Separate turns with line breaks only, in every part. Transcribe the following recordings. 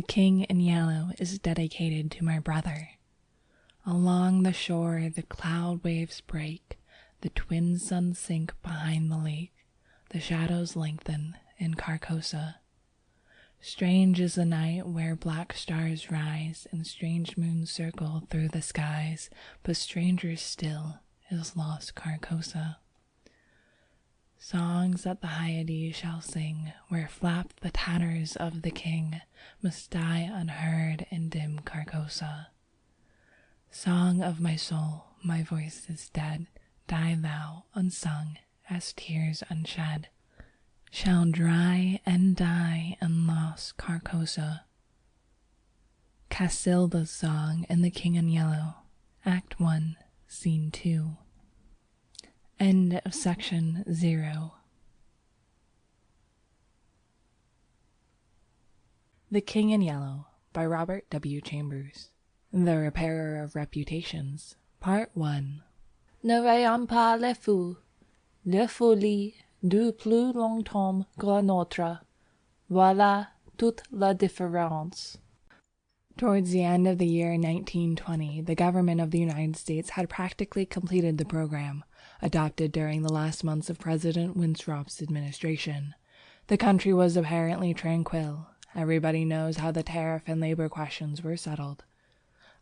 The King in Yellow is dedicated to my brother. Along the shore the cloud waves break, the twin suns sink behind the lake, the shadows lengthen in Carcosa. Strange is the night where black stars rise and strange moons circle through the skies, but stranger still is lost Carcosa. Songs that the Hyades shall sing, where flap the tatters of the king, must die unheard in dim Carcosa. Song of my soul, my voice is dead, die thou unsung as tears unshed, shall dry and die in lost Carcosa. Casilda's Song in The King in Yellow, Act 1, Scene 2. End of section 0. The King in Yellow by Robert W. Chambers. The Repairer of Reputations, Part 1. Ne veillons pas les fous, les folies du plus longtemps que la nôtre. Voilà toute la différence. Towards the end of the year 1920, the government of the United States had practically completed the program, adopted during the last months of President Winthrop's administration. The country was apparently tranquil. Everybody knows how the tariff and labor questions were settled.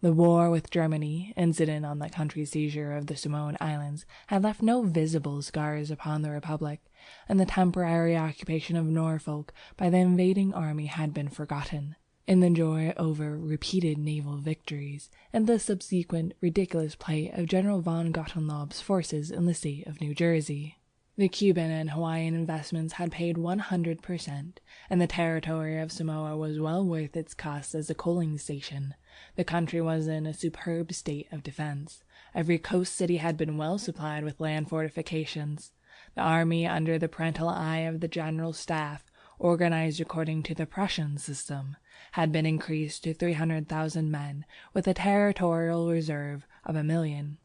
The war with Germany, incident on the country's seizure of the Samoan Islands, had left no visible scars upon the Republic, and the temporary occupation of Norfolk by the invading army had been forgotten, in the joy over repeated naval victories, and the subsequent ridiculous plight of General von Gottschalk's forces in the state of New Jersey. The Cuban and Hawaiian investments had paid 100%, and the territory of Samoa was well worth its cost as a coaling station. The country was in a superb state of defense. Every coast city had been well supplied with land fortifications. The army, under the parental eye of the General Staff, organized according to the Prussian system, had been increased to 300,000 men, with a territorial reserve of 1,000,000.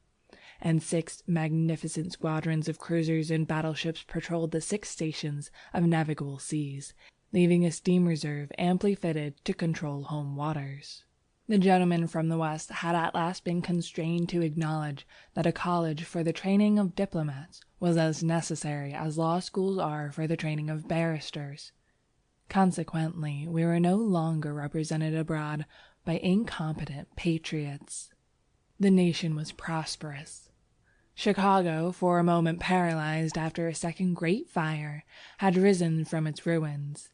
And 6 magnificent squadrons of cruisers and battleships patrolled the 6 stations of navigable seas, leaving a steam reserve amply fitted to control home waters. The gentlemen from the West had at last been constrained to acknowledge that a college for the training of diplomats was as necessary as law schools are for the training of barristers. Consequently, we were no longer represented abroad by incompetent patriots. The nation was prosperous. Chicago, for a moment paralyzed after a second great fire, had risen from its ruins,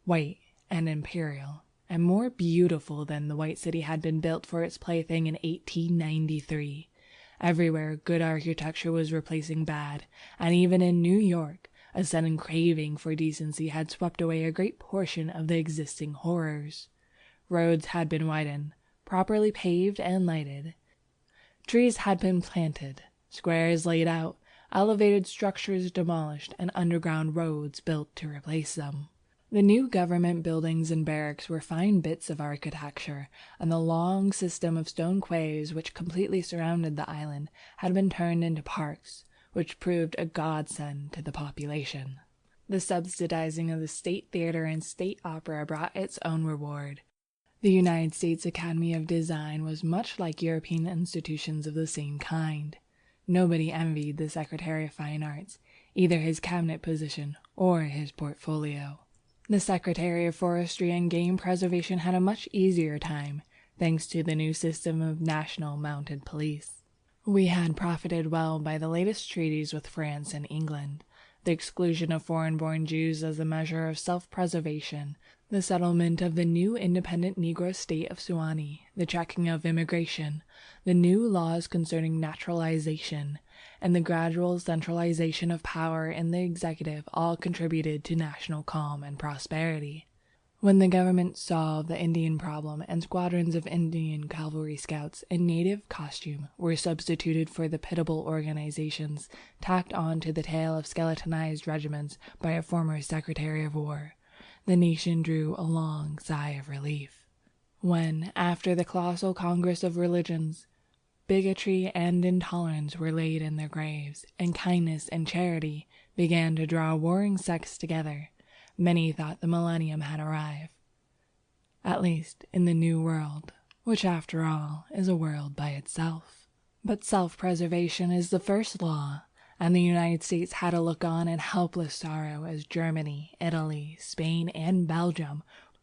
white and imperial, and more beautiful than the White City had been built for its plaything in 1893. Everywhere good architecture was replacing bad, and even in New York, a sudden craving for decency had swept away a great portion of the existing horrors. Roads had been widened, properly paved and lighted. Trees had been planted, squares laid out, elevated structures demolished, and underground roads built to replace them. The new government buildings and barracks were fine bits of architecture, and the long system of stone quays which completely surrounded the island had been turned into parks, which proved a godsend to the population. The subsidizing of the State Theater and State Opera brought its own reward. The United States Academy of Design was much like European institutions of the same kind. Nobody envied the Secretary of Fine Arts, either his cabinet position or his portfolio. The Secretary of Forestry and Game Preservation had a much easier time, thanks to the new system of national mounted police. We had profited well by the latest treaties with France and England, the exclusion of foreign-born Jews as a measure of self-preservation, the settlement of the new independent Negro state of Suwannee, the checking of immigration, the new laws concerning naturalization, and the gradual centralization of power in the executive all contributed to national calm and prosperity. When the government solved the Indian problem and squadrons of Indian cavalry scouts in native costume were substituted for the pitiable organizations tacked on to the tail of skeletonized regiments by a former Secretary of War, the nation drew a long sigh of relief. When, after the colossal Congress of Religions, bigotry and intolerance were laid in their graves, and kindness and charity began to draw warring sects together, many thought the millennium had arrived. at least in the New World, which after all is a world by itself. But self-preservation is the first law, and the United States had to look on in helpless sorrow as Germany, Italy, Spain, and Belgium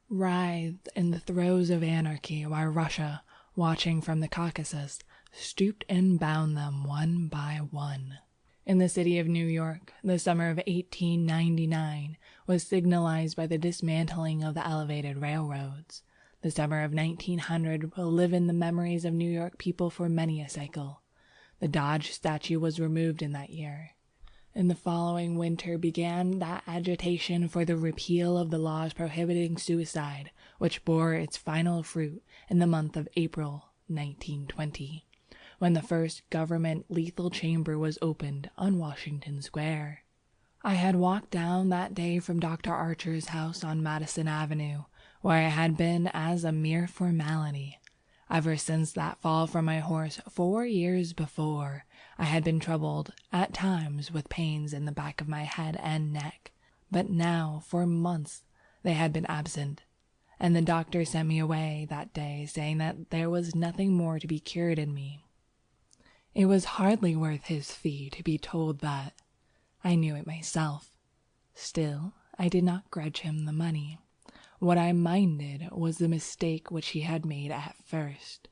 writhed in the throes of anarchy, while Russia, watching from the Caucasus, stooped and bound them one by one. In the city of New York, the summer of 1899 was signalized by the dismantling of the elevated railroads. The summer of 1900 will live in the memories of New York people for many a cycle. The Dodge statue was removed in that year. In the following winter began that agitation for the repeal of the laws prohibiting suicide, which bore its final fruit in the month of April 1920. When the first government lethal chamber was opened on Washington Square. I had walked down that day from Dr. Archer's house on Madison Avenue, where I had been as a mere formality. Ever since that fall from my horse 4 years before, I had been troubled at times with pains in the back of my head and neck, but now for months they had been absent, and the doctor sent me away that day saying that there was nothing more to be cured in me. It was hardly worth his fee to be told that. I knew it myself. Still, I did not grudge him the money. What I minded was the mistake which he had made at first.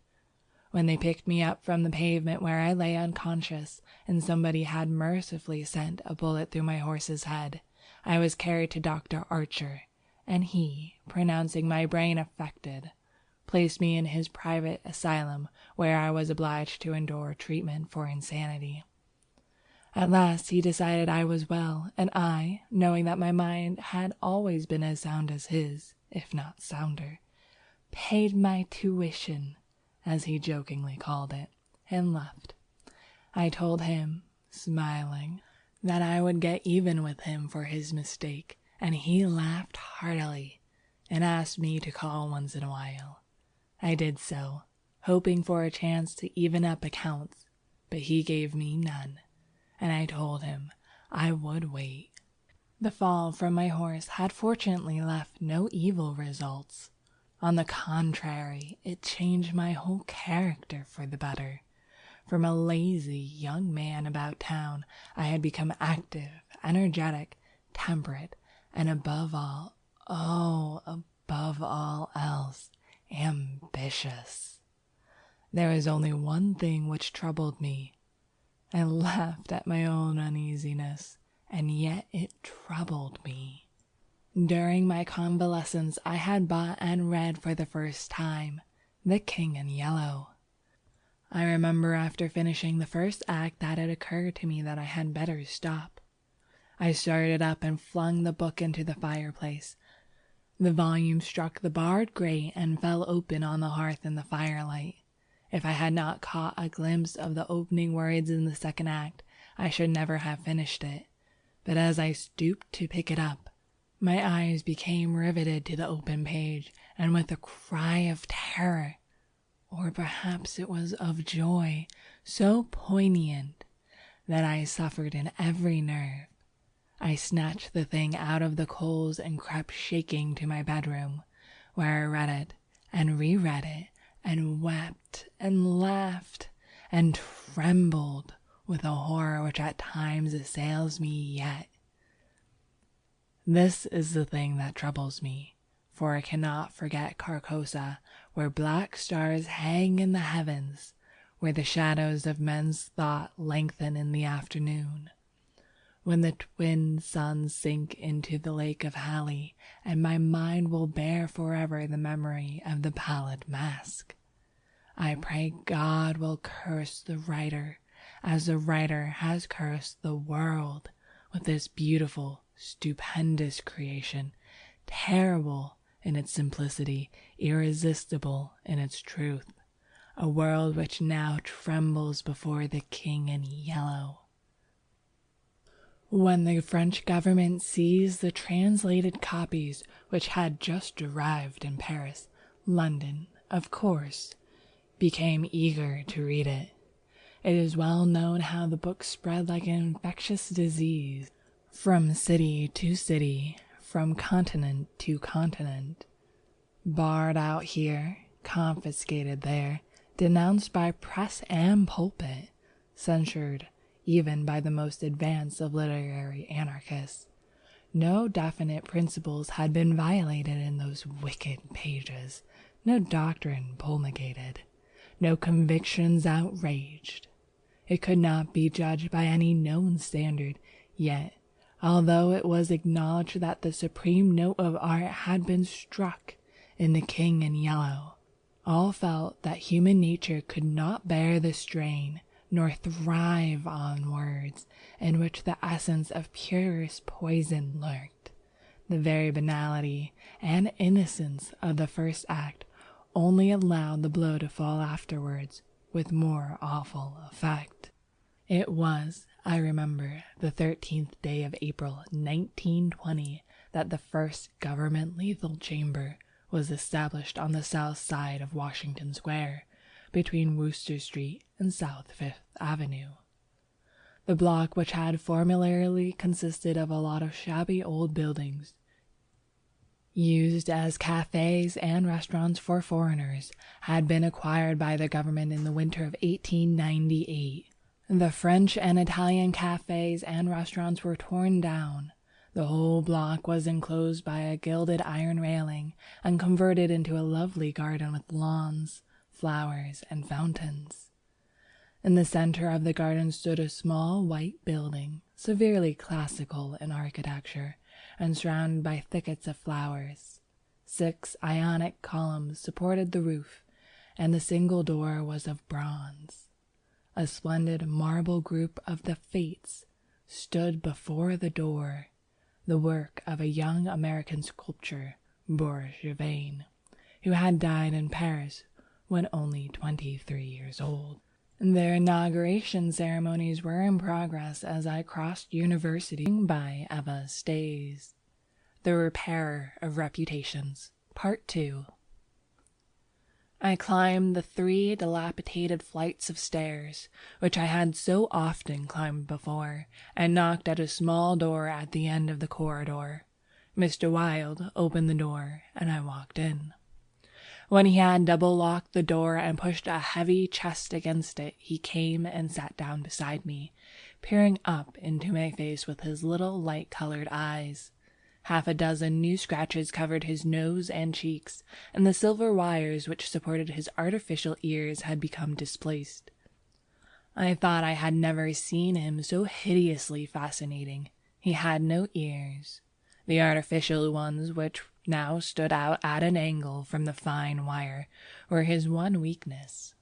When they picked me up from the pavement where I lay unconscious, and somebody had mercifully sent a bullet through my horse's head, I was carried to Dr. Archer, and he, pronouncing my brain affected, placed me in his private asylum, where I was obliged to endure treatment for insanity. At last he decided I was well, and I, knowing that my mind had always been as sound as his, if not sounder, paid my tuition, as he jokingly called it, and left. I told him, smiling, that I would get even with him for his mistake, and he laughed heartily, and asked me to call once in a while. I did so, hoping for a chance to even up accounts, but he gave me none, and I told him I would wait. The fall from my horse had fortunately left no evil results. On the contrary, it changed my whole character for the better. From a lazy young man about town, I had become active, energetic, temperate, and above all else, ambitious. There was only one thing which troubled me. I laughed at my own uneasiness, and yet it troubled me. During my convalescence, I had bought and read for the first time The King in Yellow. I remember after finishing the first act that it occurred to me that I had better stop. I started up and flung the book into the fireplace. The volume struck the barred grate and fell open on the hearth in the firelight. If I had not caught a glimpse of the opening words in the second act, I should never have finished it. But as I stooped to pick it up, my eyes became riveted to the open page, and with a cry of terror, or perhaps it was of joy, so poignant that I suffered in every nerve, I snatched the thing out of the coals and crept shaking to my bedroom, where I read it and reread it, and wept and laughed and trembled with a horror which at times assails me yet. This is the thing that troubles me, for I cannot forget Carcosa, where black stars hang in the heavens, where the shadows of men's thought lengthen in the afternoon, when the twin suns sink into the lake of Hali, and my mind will bear forever the memory of the pallid mask. I pray God will curse the writer, as the writer has cursed the world, with this beautiful, stupendous creation, terrible in its simplicity, irresistible in its truth, a world which now trembles before the King in Yellow. When the French government seized the translated copies which had just arrived in Paris, London, of course, became eager to read it. It is well known how the book spread like an infectious disease, from city to city, from continent to continent. Barred out here, confiscated there, denounced by press and pulpit, censured even by the most advanced of literary anarchists. No definite principles had been violated in those wicked pages, no doctrine promulgated, no convictions outraged. It could not be judged by any known standard, yet, although it was acknowledged that the supreme note of art had been struck in the King in Yellow, all felt that human nature could not bear the strain, nor thrive on words in which the essence of purest poison lurked. The very banality and innocence of the first act only allowed the blow to fall afterwards with more awful effect. It was, I remember, the 13th day of April, 1920, that the first government lethal chamber was established on the south side of Washington Square, between Wooster Street and South Fifth Avenue. The block, which had formerly consisted of a lot of shabby old buildings, used as cafes and restaurants for foreigners, had been acquired by the government in the winter of 1898. The French and Italian cafes and restaurants were torn down. The whole block was enclosed by a gilded iron railing and converted into a lovely garden with lawns, flowers, and fountains. In the center of the garden stood a small white building, severely classical in architecture, and surrounded by thickets of flowers. 6 Ionic columns supported the roof, and the single door was of bronze. A splendid marble group of the Fates stood before the door, the work of a young American sculptor, Boris Gevin, who had died in Paris when only 23 years old. Their inauguration ceremonies were in progress as I crossed University by Eva Stays. The Repairer of Reputations, Part 2. I climbed the 3 dilapidated flights of stairs, which I had so often climbed before, and knocked at a small door at the end of the corridor. Mr. Wilde opened the door, and I walked in. When he had double-locked the door and pushed a heavy chest against it, he came and sat down beside me, peering up into my face with his little light-colored eyes. 6 new scratches covered his nose and cheeks, and the silver wires which supported his artificial ears had become displaced. I thought I had never seen him so hideously fascinating. He had no ears. The artificial ones, which now stood out at an angle from the fine wire, were his one weakness.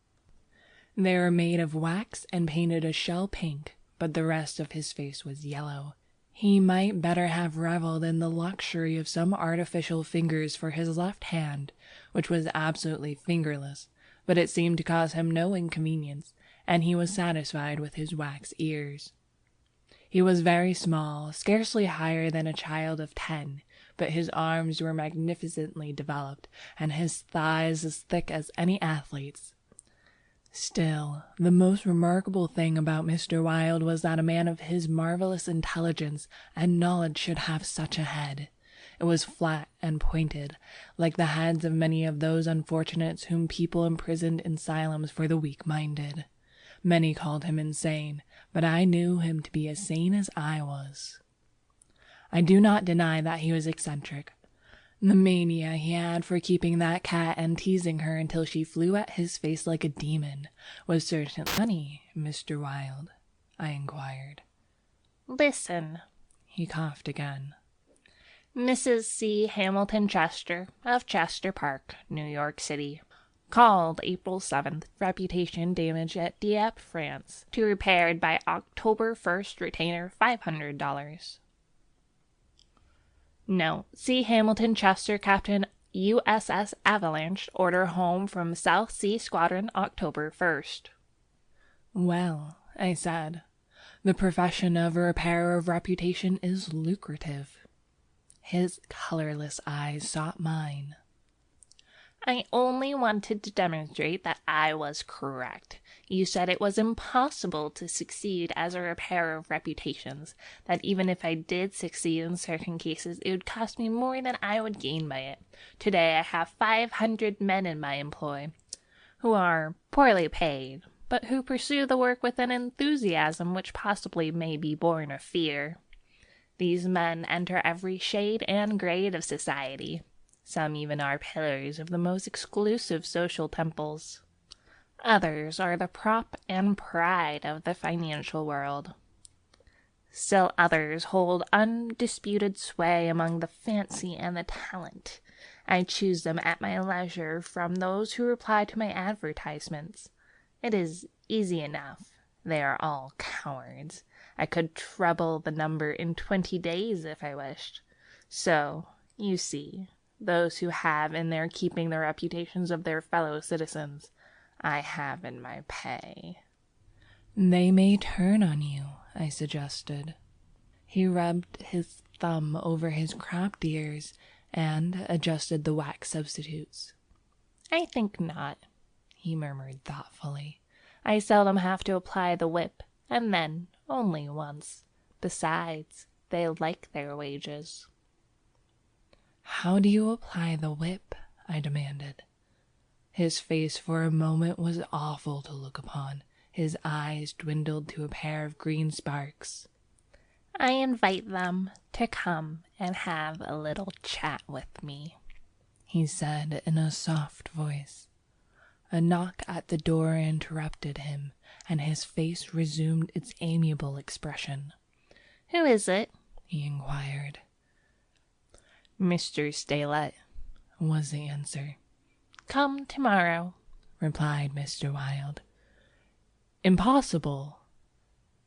They were made of wax and painted a shell pink, but the rest of his face was yellow. He might better have reveled in the luxury of some artificial fingers for his left hand, which was absolutely fingerless, but it seemed to cause him no inconvenience, and he was satisfied with his wax ears. He was very small, scarcely higher than a child of 10, but his arms were magnificently developed, and his thighs as thick as any athlete's. Still, the most remarkable thing about Mr. Wilde was that a man of his marvelous intelligence and knowledge should have such a head. It was flat and pointed, like the heads of many of those unfortunates whom people imprisoned in asylums for the weak-minded. Many called him insane, but I knew him to be as sane as I was. I do not deny that he was eccentric. The mania he had for keeping that cat and teasing her until she flew at his face like a demon was certainly funny, Mr. Wilde, I inquired.
Listen,
he coughed again.
Mrs. C. Hamilton Chester, of Chester Park, New York City, called April 7th, reputation damage at Dieppe, France, to repaired by October 1st, retainer $500. No. C. Hamilton Chester, Captain USS Avalanche, order home from South Sea Squadron, October 1st.
Well, I said, the profession of a repairer of reputation is lucrative. His colorless eyes sought mine.
I only wanted to demonstrate that I was correct. You said it was impossible to succeed as a repairer of reputations, that even if I did succeed in certain cases, it would cost me more than I would gain by it. Today I have 500 men in my employ, who are poorly paid, but who pursue the work with an enthusiasm which possibly may be born of fear. These men enter every shade and grade of society. Some even are pillars of the most exclusive social temples. Others are the prop and pride of the financial world. Still others hold undisputed sway among the fancy and the talent. I choose them at my leisure from those who reply to my advertisements. It is easy enough. They are all cowards. I could treble the number in 20 days if I wished. So, you see, those who have in their keeping the reputations of their fellow citizens, I have in my pay.
They may turn on you, I suggested. He rubbed his thumb over his cropped ears and adjusted the wax substitutes.
I think not, he murmured thoughtfully. I seldom have to apply the whip, and then only once. Besides, they like their wages.
How do you apply the whip? I demanded. His face for a moment was awful to look upon. His eyes dwindled to a pair of green sparks.
I invite them to come and have a little chat with me,
he said in a soft voice. A knock at the door interrupted him, and his face resumed its amiable expression.
Who is it?
He inquired.
Mr. Stelet,
was the answer.
Come tomorrow,
replied Mr. Wilde. Impossible,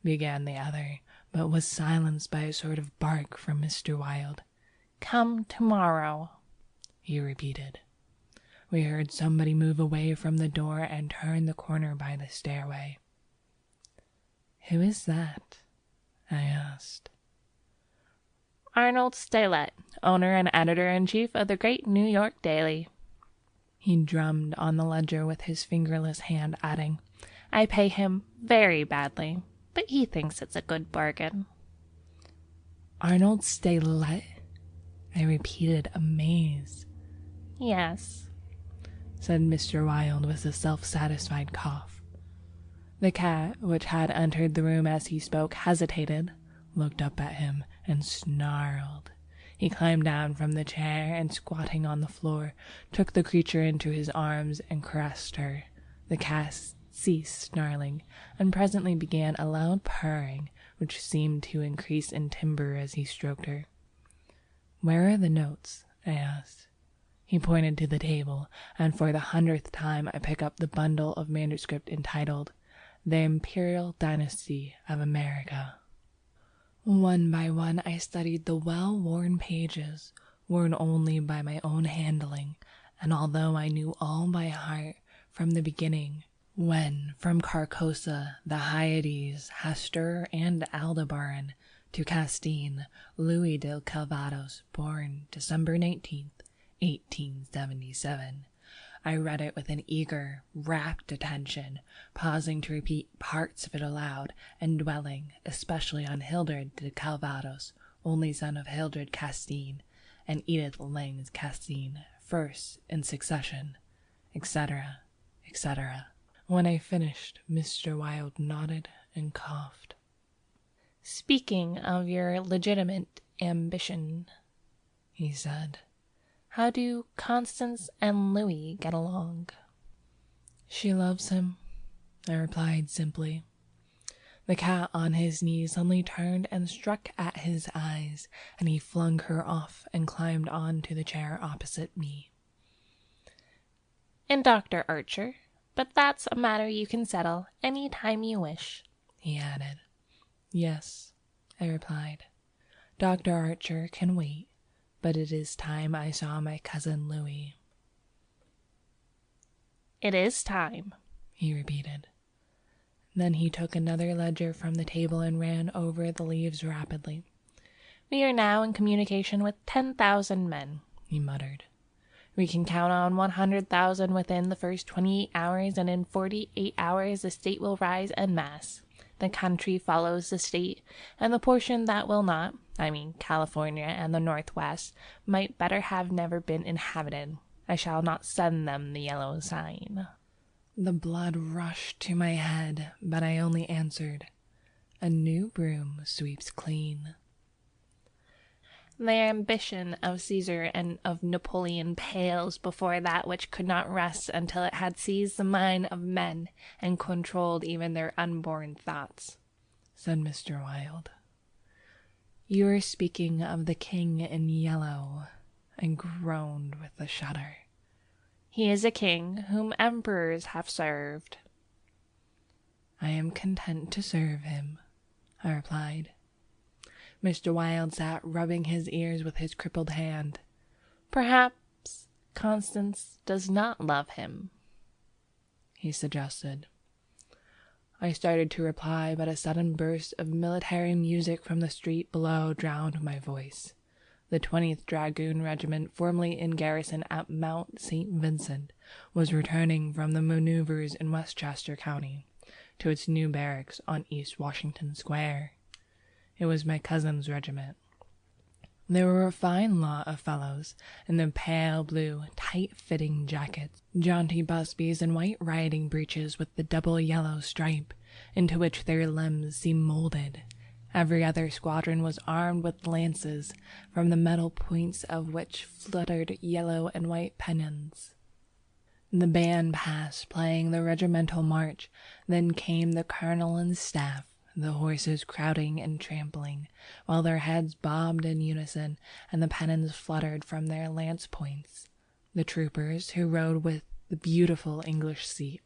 began the other, but was silenced by a sort of bark from Mr. Wilde.
Come tomorrow,
he repeated. We heard somebody move away from the door and turn the corner by the stairway. Who is that? I asked.
Arnold Stelet, owner and editor-in-chief of the great New York Daily.
He drummed on the ledger with his fingerless hand, adding,
I pay him very badly, but he thinks it's a good bargain.
Arnold Stelet? I repeated, amazed.
Yes,
said Mr. Wilde with a self-satisfied cough. The cat, which had entered the room as he spoke, hesitated, looked up at him, and snarled. He climbed down from the chair and, squatting on the floor, took the creature into his arms and caressed her. The cat ceased snarling, and presently began a loud purring, which seemed to increase in timbre as he stroked her. Where are the notes? I asked. He pointed to the table, and for the 100th time I pick up the bundle of manuscript entitled The Imperial Dynasty of America. One by one I studied the well-worn pages, worn only by my own handling, and although I knew all by heart from the beginning, when from Carcosa, the Hyades, Hastur, and Aldebaran, to Castine, Louis de Calvados, born December 19th, 1877. I read it with an eager, rapt attention, pausing to repeat parts of it aloud, and dwelling especially on Hildred de Calvados, only son of Hildred Castine, and Edith Langs Castine, first in succession, etc., etc. When I finished, Mr. Wilde nodded and coughed.
Speaking of your legitimate ambition, he said, how do Constance and Louis get along?
She loves him, I replied simply. The cat on his knee suddenly turned and struck at his eyes, and he flung her off and climbed on to the chair opposite me.
And Dr. Archer, but that's a matter you can settle any time you wish,
he added. Yes, I replied. Dr. Archer can wait, but it is time I saw my cousin Louis.
It is time,
he repeated. Then he took another ledger from the table and ran over the leaves rapidly.
We are now in communication with 10,000 men,
he muttered.
We can count on 100,000 within the first 28 hours, and in 48 hours the state will rise en masse. The country follows the state, and the portion that will not, I mean California and the Northwest, might better have never been inhabited. I shall not send them the yellow sign."
The blood rushed to my head, but I only answered, "A new broom sweeps clean."
The ambition of Caesar and of Napoleon pales before that which could not rest until it had seized the mind of men and controlled even their unborn thoughts,
said Mr. Wilde. "You are speaking of the king in yellow." I groaned with a shudder.
"He is a king whom emperors have served."
"I am content to serve him," I replied. Mr. Wilde sat rubbing his ears with his crippled hand.
"Perhaps Constance does not love him,"
he suggested. I started to reply, but a sudden burst of military music from the street below drowned my voice. The 20th Dragoon Regiment, formerly in garrison at Mount St. Vincent, was returning from the maneuvers in Westchester County to its new barracks on East Washington Square. It was my cousin's regiment. They were a fine lot of fellows in their pale blue, tight-fitting jackets, jaunty busbies, and white riding breeches with the double yellow stripe, into which their limbs seemed molded. Every other squadron was armed with lances, from the metal points of which fluttered yellow and white pennons. The band passed, playing the regimental march. Then came the colonel and staff, the horses crowding and trampling, while their heads bobbed in unison, and the pennons fluttered from their lance points. The troopers, who rode with the beautiful English seat,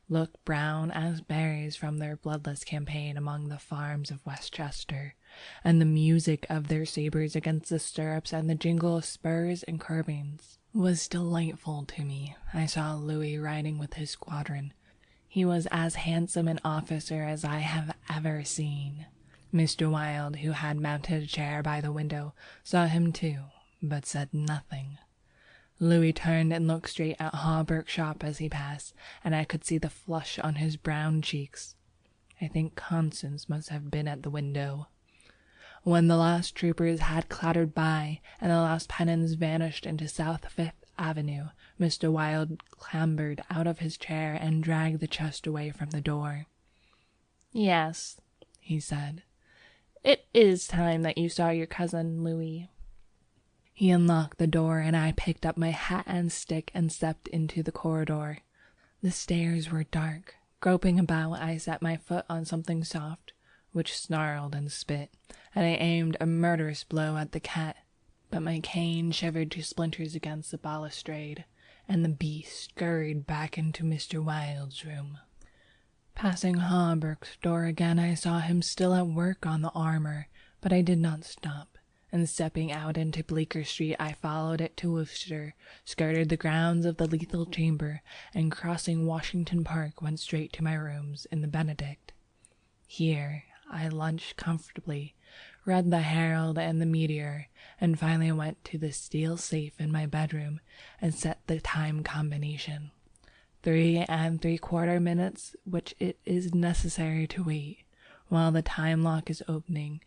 looked brown as berries from their bloodless campaign among the farms of Westchester, and the music of their sabres against the stirrups and the jingle of spurs and curbings was delightful to me. I saw Louis riding with his squadron. He was as handsome an officer as I have ever seen. Mr. Wilde, who had mounted a chair by the window, saw him too, but said nothing. Louis turned and looked straight at Hawberk's shop as he passed, and I could see the flush on his brown cheeks. I think Constance must have been at the window. When the last troopers had clattered by, and the last pennons vanished into South Fifth Avenue, Mr. Wilde clambered out of his chair and dragged the chest away from the door.
"Yes,"
he said,
"it is time that you saw your cousin, Louis."
He unlocked the door, and I picked up my hat and stick and stepped into the corridor. The stairs were dark. Groping about, I set my foot on something soft, which snarled and spit, and I aimed a murderous blow at the cat. But my cane shivered to splinters against the balustrade, and the beast scurried back into Mr. Wilde's room. Passing Hawberk's door again, I saw him still at work on the armor, but I did not stop. And stepping out into Bleecker Street, I followed it to Worcester, skirted the grounds of the Lethal Chamber, and crossing Washington Park, went straight to my rooms in the Benedict. Here I lunched comfortably, read the Herald and the Meteor, and finally went to the steel safe in my bedroom and set the time combination. 3 3/4 minutes, which it is necessary to wait while the time lock is opening,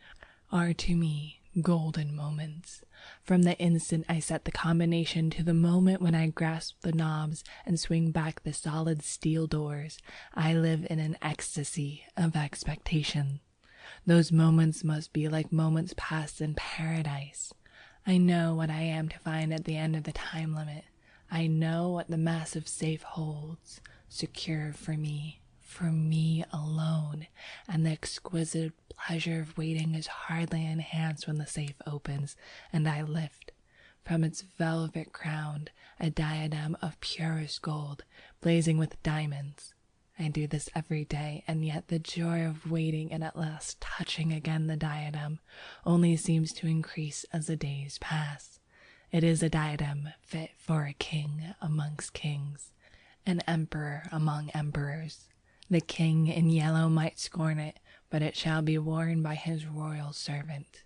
are to me golden moments. From the instant I set the combination to the moment when I grasp the knobs and swing back the solid steel doors, I live in an ecstasy of expectation. Those moments must be like moments passed in paradise. I know what I am to find at the end of the time limit. I know what the massive safe holds, secure for me alone, and the exquisite pleasure of waiting is hardly enhanced when the safe opens, and I lift from its velvet crown a diadem of purest gold, blazing with diamonds. I do this every day, and yet the joy of waiting and at last touching again the diadem only seems to increase as the days pass. It is a diadem fit for a king amongst kings, an emperor among emperors. The king in yellow might scorn it, but it shall be worn by his royal servant.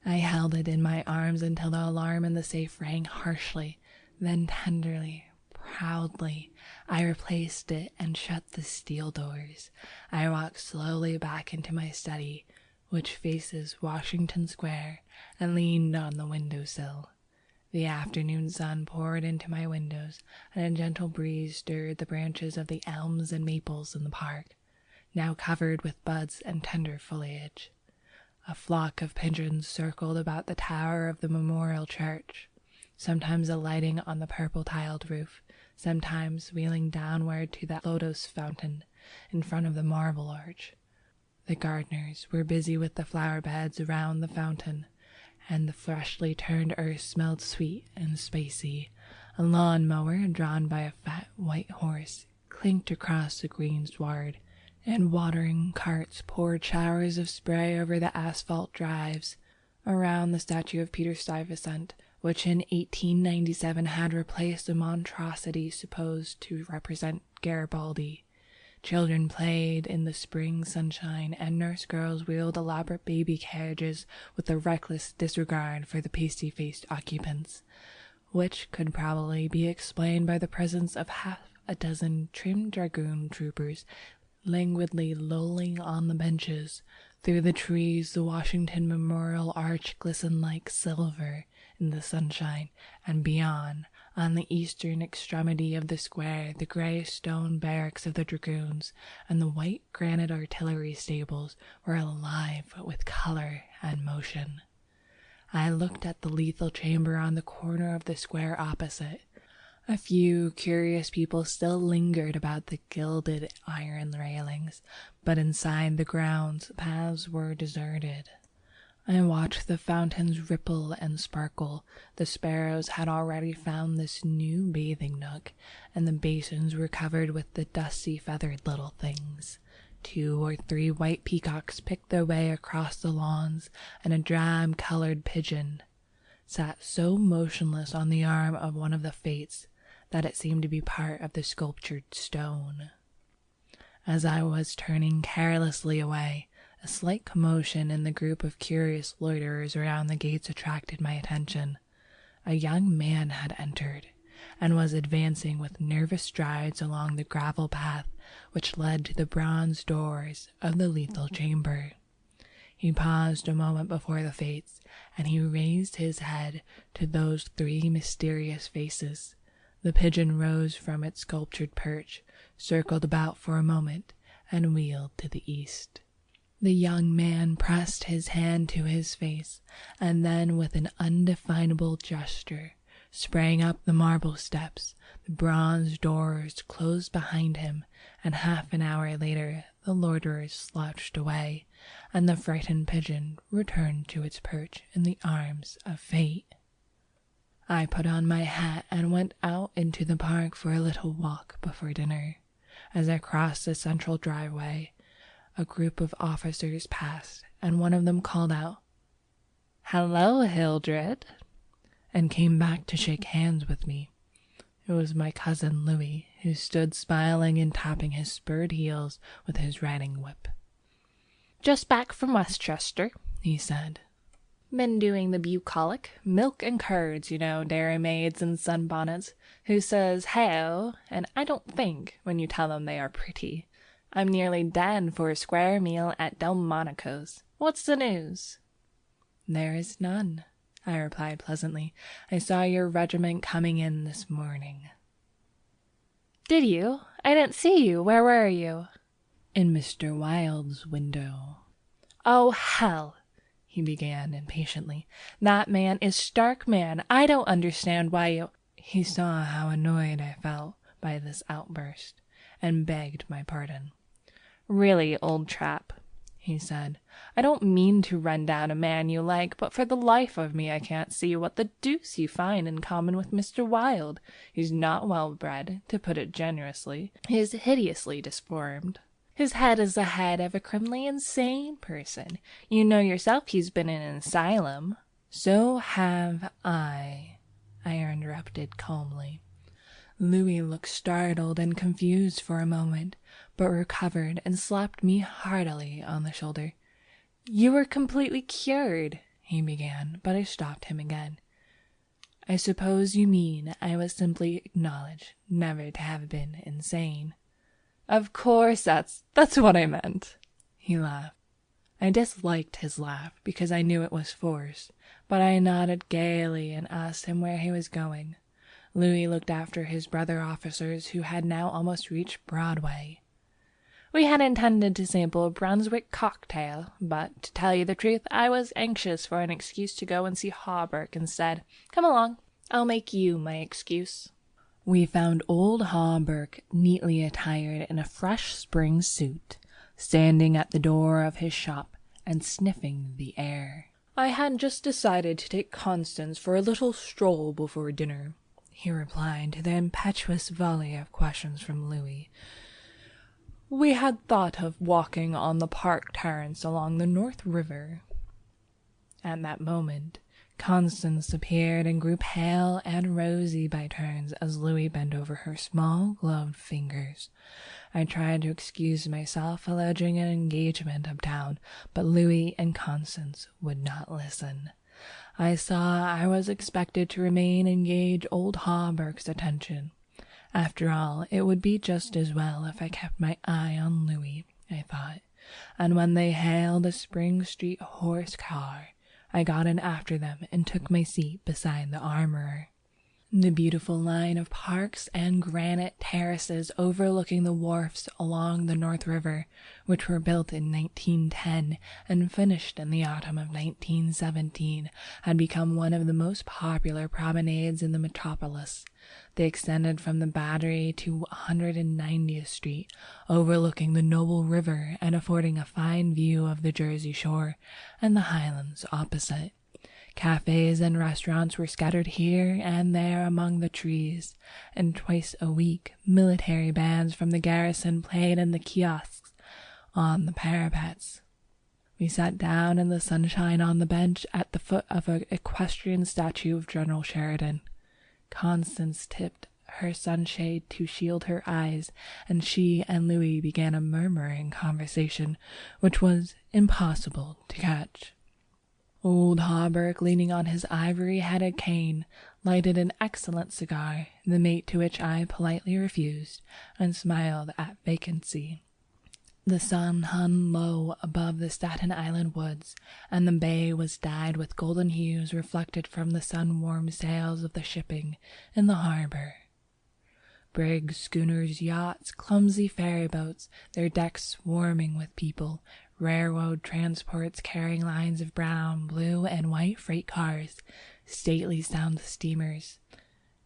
I held it in my arms until the alarm in the safe rang harshly. Then tenderly, proudly, I replaced it and shut the steel doors. I walked slowly back into my study, which faces Washington Square, and leaned on the windowsill. The afternoon sun poured into my windows, and a gentle breeze stirred the branches of the elms and maples in the park, now covered with buds and tender foliage. A flock of pigeons circled about the tower of the Memorial Church, sometimes alighting on the purple-tiled roof, sometimes wheeling downward to the lotus fountain in front of the marble arch. The gardeners were busy with the flower beds around the fountain, and the freshly turned earth smelled sweet and spicy. A lawn mower, drawn by a fat white horse, clinked across the green sward, and watering carts poured showers of spray over the asphalt drives around the statue of Peter Stuyvesant, which in 1897 had replaced a monstrosity supposed to represent Garibaldi. Children played in the spring sunshine, and nurse girls wheeled elaborate baby carriages with a reckless disregard for the pasty-faced occupants, which could probably be explained by the presence of half a dozen trim dragoon troopers languidly lolling on the benches. Through the trees, the Washington Memorial Arch glistened like silver in the sunshine, and beyond, on the eastern extremity of the square, the grey stone barracks of the dragoons and the white granite artillery stables were alive with colour and motion. I looked at the lethal chamber on the corner of the square opposite. A few curious people still lingered about the gilded iron railings, but inside the grounds paths were deserted. I watched the fountains ripple and sparkle. The sparrows had already found this new bathing nook, and the basins were covered with the dusty feathered little things. 2 or 3 white peacocks picked their way across the lawns, and a drab-colored pigeon sat so motionless on the arm of one of the Fates that it seemed to be part of the sculptured stone. As I was turning carelessly away, a slight commotion in the group of curious loiterers around the gates attracted my attention. A young man had entered, and was advancing with nervous strides along the gravel path which led to the bronze doors of the lethal chamber. He paused a moment before the Fates, and he raised his head to those 3 mysterious faces. The pigeon rose from its sculptured perch, circled about for a moment, and wheeled to the east. The young man pressed his hand to his face, and then with an undefinable gesture sprang up the marble steps. The bronze doors closed behind him, and half an hour later the loiterers slouched away, and the frightened pigeon returned to its perch in the arms of fate. I put on my hat and went out into the park for a little walk before dinner. As I crossed the central driveway, a group of officers passed, and one of them called out, "Hello, Hildred," and came back to shake hands with me. It was my cousin Louis, who stood smiling and tapping his spurred heels with his riding whip.
"Just back from Westchester,"
he said.
"Been doing the bucolic, milk and curds, you know, dairymaids and sunbonnets, who says how, and I don't think, when you tell them they are pretty. I'm nearly dead for a square meal at Delmonico's. What's the news?"
"There is none," I replied pleasantly. "I saw your regiment coming in this morning."
"Did you? I didn't see you. Where were you?"
"In Mr. Wilde's window."
"Oh, hell!" he began impatiently. "That man is stark mad. I don't understand why you—"
He saw how annoyed I felt by this outburst, and begged my pardon.
"Really, old chap," he said, "I don't mean to run down a man you like, but for the life of me I can't see what the deuce you find in common with Mr. Wilde. He's not well bred, to put it generously. He's hideously disformed. His head is the head of a criminally insane person. You know yourself he's been in an asylum."
"So have I interrupted calmly. Louis looked startled and confused for a moment, but recovered and slapped me heartily on the shoulder.
"You were completely cured,"
he began, but I stopped him again. I suppose you mean I was simply acknowledged never to have been insane. Of course, that's what I meant. He laughed. I disliked his laugh because I knew it was forced, but I nodded gaily and asked him where he was going. Louis looked after his brother officers who had now almost reached Broadway. We had intended to sample a Brunswick cocktail, but to tell you the truth, I was anxious for an excuse to go and see Hawberk instead. Come along, I'll make you my excuse. We found old Hawberk neatly attired in a fresh spring suit, standing at the door of his shop and sniffing the air. I had just decided to take Constance for a little stroll before dinner, he replied to the impetuous volley of questions from Louis. We had thought of walking on the park terrace along the North River. At that moment, Constance appeared and grew pale and rosy by turns as Louis bent over her small gloved fingers. I tried to excuse myself, alleging an engagement uptown, but Louis and Constance would not listen. I saw I was expected to remain and engage old Hawberk's attention. After all, it would be just as well if I kept my eye on Louis, I thought, and when they hailed a Spring Street horse car, I got in after them and took my seat beside the armorer. The beautiful line of parks and granite terraces overlooking the wharfs along the North River, which were built in 1910 and finished in the autumn of 1917, had become one of the most popular promenades in the metropolis. They extended from the Battery to 190th Street, overlooking the noble river and affording a fine view of the Jersey shore and the Highlands opposite. Cafes and restaurants were scattered here and there among the trees, and twice a week military bands from the garrison played in the kiosks on the parapets. We sat down in the sunshine on the bench at the foot of an equestrian statue of General Sheridan. Constance tipped her sunshade to shield her eyes, and she and Louis began a murmuring conversation which was impossible to catch. Old Hawberk, leaning on his ivory-headed cane, lighted an excellent cigar, the mate to which I politely refused, and smiled at vacancy. The sun hung low above the Staten Island woods, and the bay was dyed with golden hues reflected from the sun-warmed sails of the shipping in the harbor. Brigs, schooners, yachts, clumsy ferry-boats, their decks swarming with people, railroad transports carrying lines of brown, blue, and white freight cars, stately sound steamers,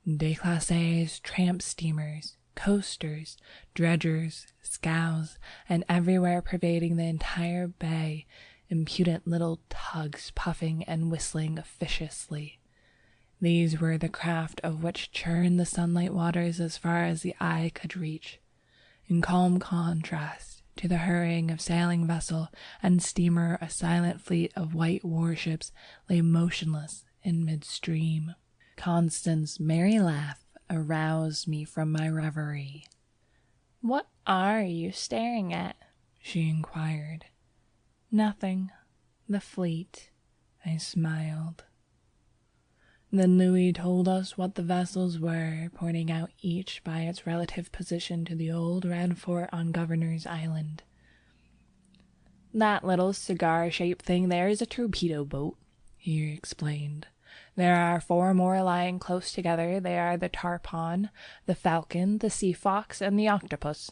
déclassés, tramp steamers, coasters, dredgers, scows, and everywhere pervading the entire bay, impudent little tugs puffing and whistling officiously. These were the craft of which churned the sunlight waters as far as the eye could reach, in calm contrast to the hurrying of sailing vessel and steamer. A silent fleet of white warships lay motionless in midstream. Constance's merry laugh aroused me from my reverie.
"What are you staring at?"
she inquired. "Nothing. The fleet," I smiled. Then Louis told us what the vessels were, pointing out each by its relative position to the old red fort on Governor's Island. "That little cigar-shaped thing there is a torpedo boat," he explained. "There are 4 more lying close together. They are the Tarpon, the Falcon, the Sea Fox, and the Octopus.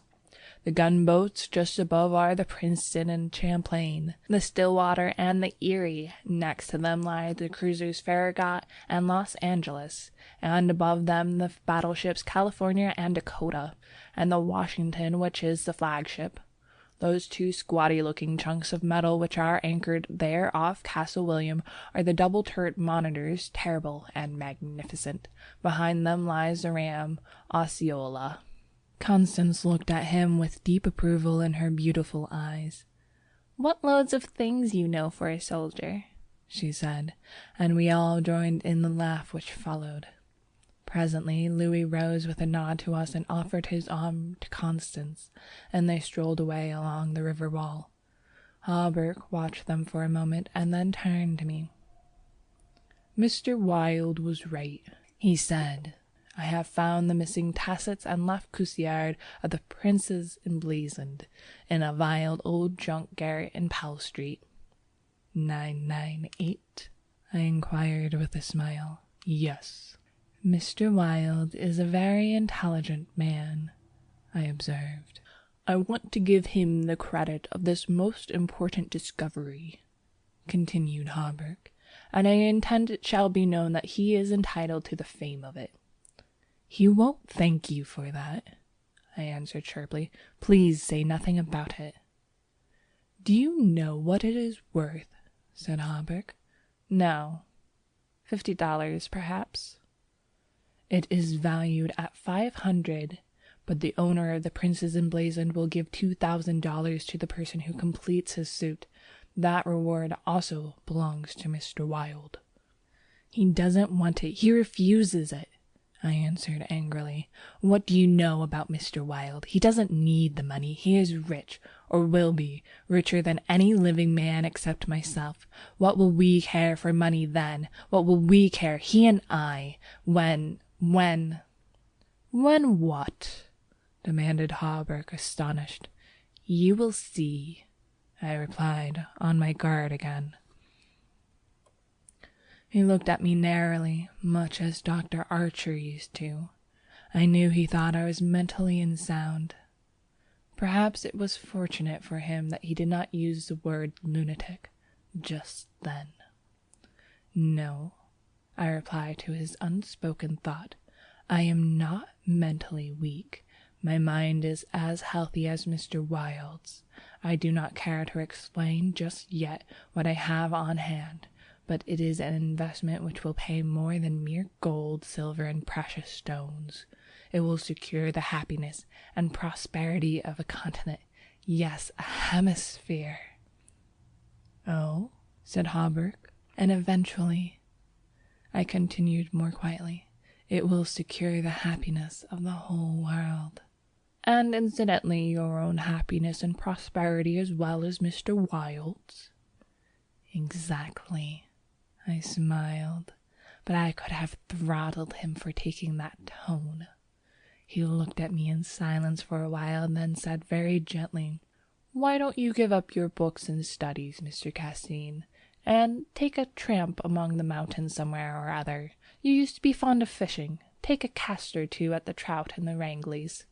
The gunboats just above are the Princeton and Champlain, the Stillwater, and the Erie. Next to them lie the cruisers Farragut and Los Angeles, and above them the battleships California and Dakota, and the Washington, which is the flagship. Those 2 squatty-looking chunks of metal which are anchored there off Castle William are the double-turret monitors, terrible and magnificent. Behind them lies the ram Osceola." Constance looked at him with deep approval in her beautiful eyes.
"What loads of things you know for a soldier,"
she said, and we all joined in the laugh which followed. Presently Louis rose with a nod to us and offered his arm to Constance, and they strolled away along the river wall. Hawberk watched them for a moment and then turned to me. "Mr. Wilde was right," He said, I have found the missing tassets and left cuirassiers of the princes emblazoned in a vile old junk garret in Powell Street. 998? I inquired with a smile. Yes. Mr. Wilde is a very intelligent man, I observed. I want to give him the credit of this most important discovery, continued Hawberk, and I intend it shall be known that he is entitled to the fame of it. He won't thank you for that, I answered sharply. Please say nothing about it. Do you know what it is worth? Said Hawberk. No. $50, perhaps. It is valued at $500, but the owner of the Prince's Emblazoned will give $2,000 to the person who completes his suit. That reward also belongs to Mr. Wilde. He doesn't want it. He refuses it, I answered angrily. What do you know about Mr. Wilde? He doesn't need the money. He is rich, or will be, richer than any living man except myself. What will we care for money then? What will we care, he and I, when what? Demanded Hawberk, astonished. You will see, I replied, on my guard again. He looked at me narrowly, much as Dr. Archer used to. I knew he thought I was mentally unsound. Perhaps it was fortunate for him that he did not use the word lunatic just then. No, I replied to his unspoken thought. I am not mentally weak. My mind is as healthy as Mr. Wilde's. I do not care to explain just yet what I have on hand, but it is an investment which will pay more than mere gold, silver, and precious stones. It will secure the happiness and prosperity of a continent, yes, a hemisphere. Oh, said Hawberk, and eventually, I continued more quietly, it will secure the happiness of the whole world. And incidentally your own happiness and prosperity as well as Mr. Wilde's. Exactly, I smiled, but I could have throttled him for taking that tone. He looked at me in silence for a while and then said very gently, Why don't you give up your books and studies, Mr. Castine, and take a tramp among the mountains somewhere or other? You used to be fond of fishing. Take a cast or two at the trout and the wranglies.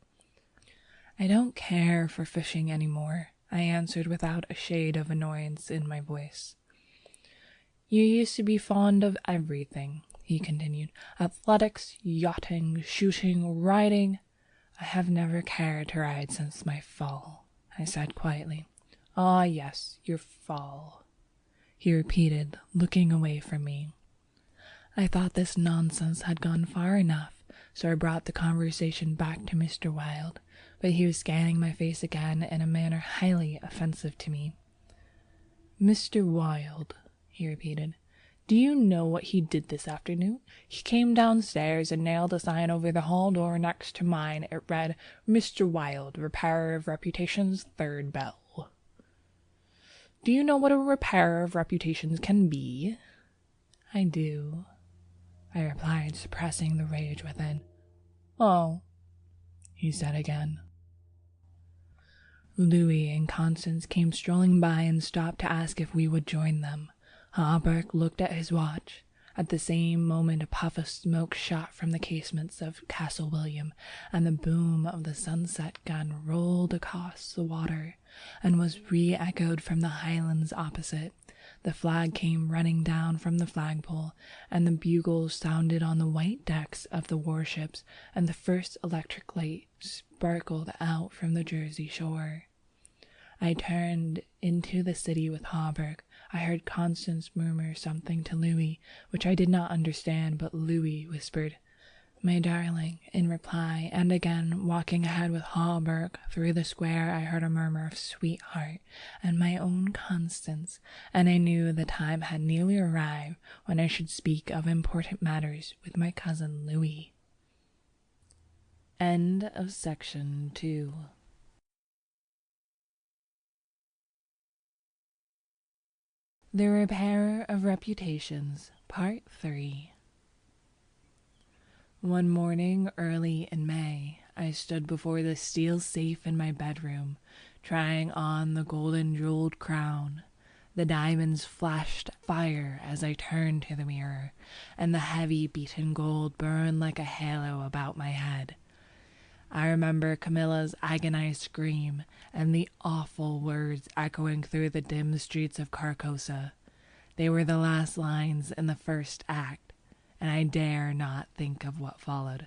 I don't care for fishing any more, I answered without a shade of annoyance in my voice. You used to be fond of everything, he continued. Athletics, yachting, shooting, riding. I have never cared to ride since my fall, I said quietly. Ah, yes, your fall, he repeated, looking away from me. I thought this nonsense had gone far enough, so I brought the conversation back to Mr. Wilde, but he was scanning my face again in a manner highly offensive to me. Mr. Wilde, he repeated. Do you know what he did this afternoon? He came downstairs and nailed a sign over the hall door next to mine. It read, Mr. Wilde, repairer of reputations, third bell. Do you know what a repairer of reputations can be? I do, I replied, suppressing the rage within. Oh, he said again. Louis and Constance came strolling by and stopped to ask if we would join them. Hawberk looked at his watch. At the same moment a puff of smoke shot from the casements of Castle William, and the boom of the sunset gun rolled across the water, and was re-echoed from the highlands opposite. The flag came running down from the flagpole, and the bugles sounded on the white decks of the warships, and the first electric light sparkled out from the Jersey shore. I turned into the city with Hawberk. I heard Constance murmur something to Louis, which I did not understand, but Louis whispered, My darling, in reply, and again, walking ahead with Hawberk through the square, I heard a murmur of sweetheart and my own Constance, and I knew the time had nearly arrived when I should speak of important matters with my cousin Louis. End of section 2. The Repairer of Reputations, Part 3. One morning early in May, I stood before the steel safe in my bedroom, trying on the golden jeweled crown. The diamonds flashed fire as I turned to the mirror, and the heavy beaten gold burned like a halo about my head. I remember Camilla's agonized scream and the awful words echoing through the dim streets of Carcosa. They were the last lines in the first act, and I dare not think of what followed.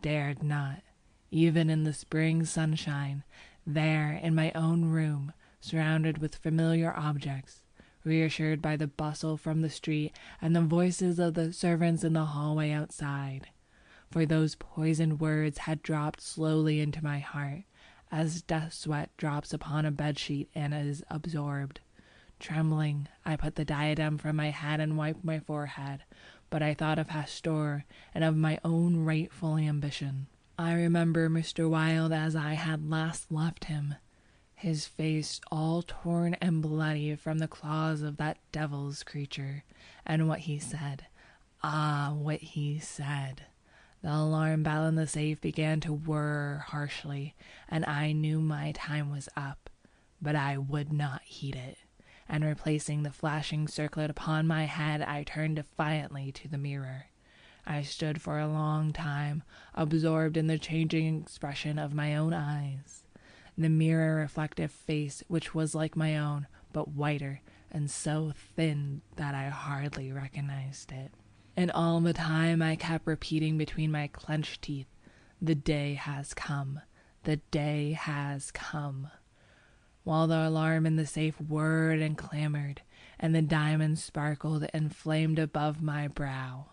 Dared not. Even in the spring sunshine, there in my own room, surrounded with familiar objects, reassured by the bustle from the street and the voices of the servants in the hallway outside. For those poisoned words had dropped slowly into my heart, as death sweat drops upon a bedsheet and is absorbed. Trembling, I put the diadem from my head and wiped my forehead, but I thought of Hastur and of my own rightful ambition. I remember Mr. Wilde as I had last left him, his face all torn and bloody from the claws of that devil's creature, and what he said. Ah, what he said! The alarm bell in the safe began to whir harshly, and I knew my time was up, but I would not heed it, and replacing the flashing circlet upon my head, I turned defiantly to the mirror. I stood for a long time, absorbed in the changing expression of my own eyes. The mirror reflective face, which was like my own, but whiter, and so thin that I hardly recognized it. And all the time I kept repeating between my clenched teeth, "The day has come. The day has come." While the alarm in the safe whirred and clamored, and the diamonds sparkled and flamed above my brow.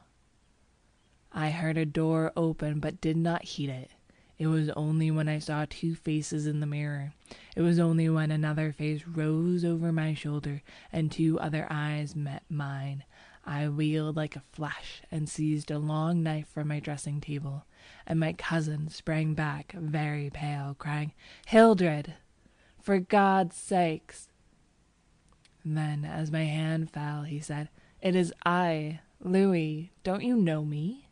I heard a door open but did not heed it. It was only when I saw two faces in the mirror. It was only when another face rose over my shoulder and two other eyes met mine. I wheeled like a flash and seized a long knife from my dressing table, and my cousin sprang back, very pale, crying, "Hildred! For God's sakes!" Then, as my hand fell, he said, "It is I, Louis. Don't you know me?"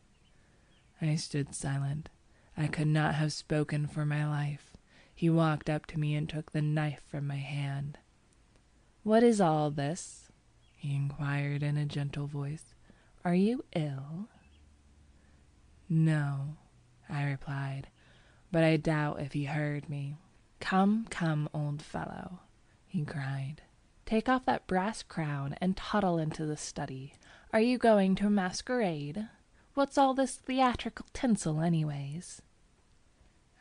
I stood silent. I could not have spoken for my life. He walked up to me and took the knife from my hand. "What is all this?" he inquired in a gentle voice. "Are you ill?" "No," I replied, but I doubt if he heard me. "Come, come, old fellow," he cried. "Take off that brass crown and toddle into the study. Are you going to a masquerade? What's all this theatrical tinsel, anyways?"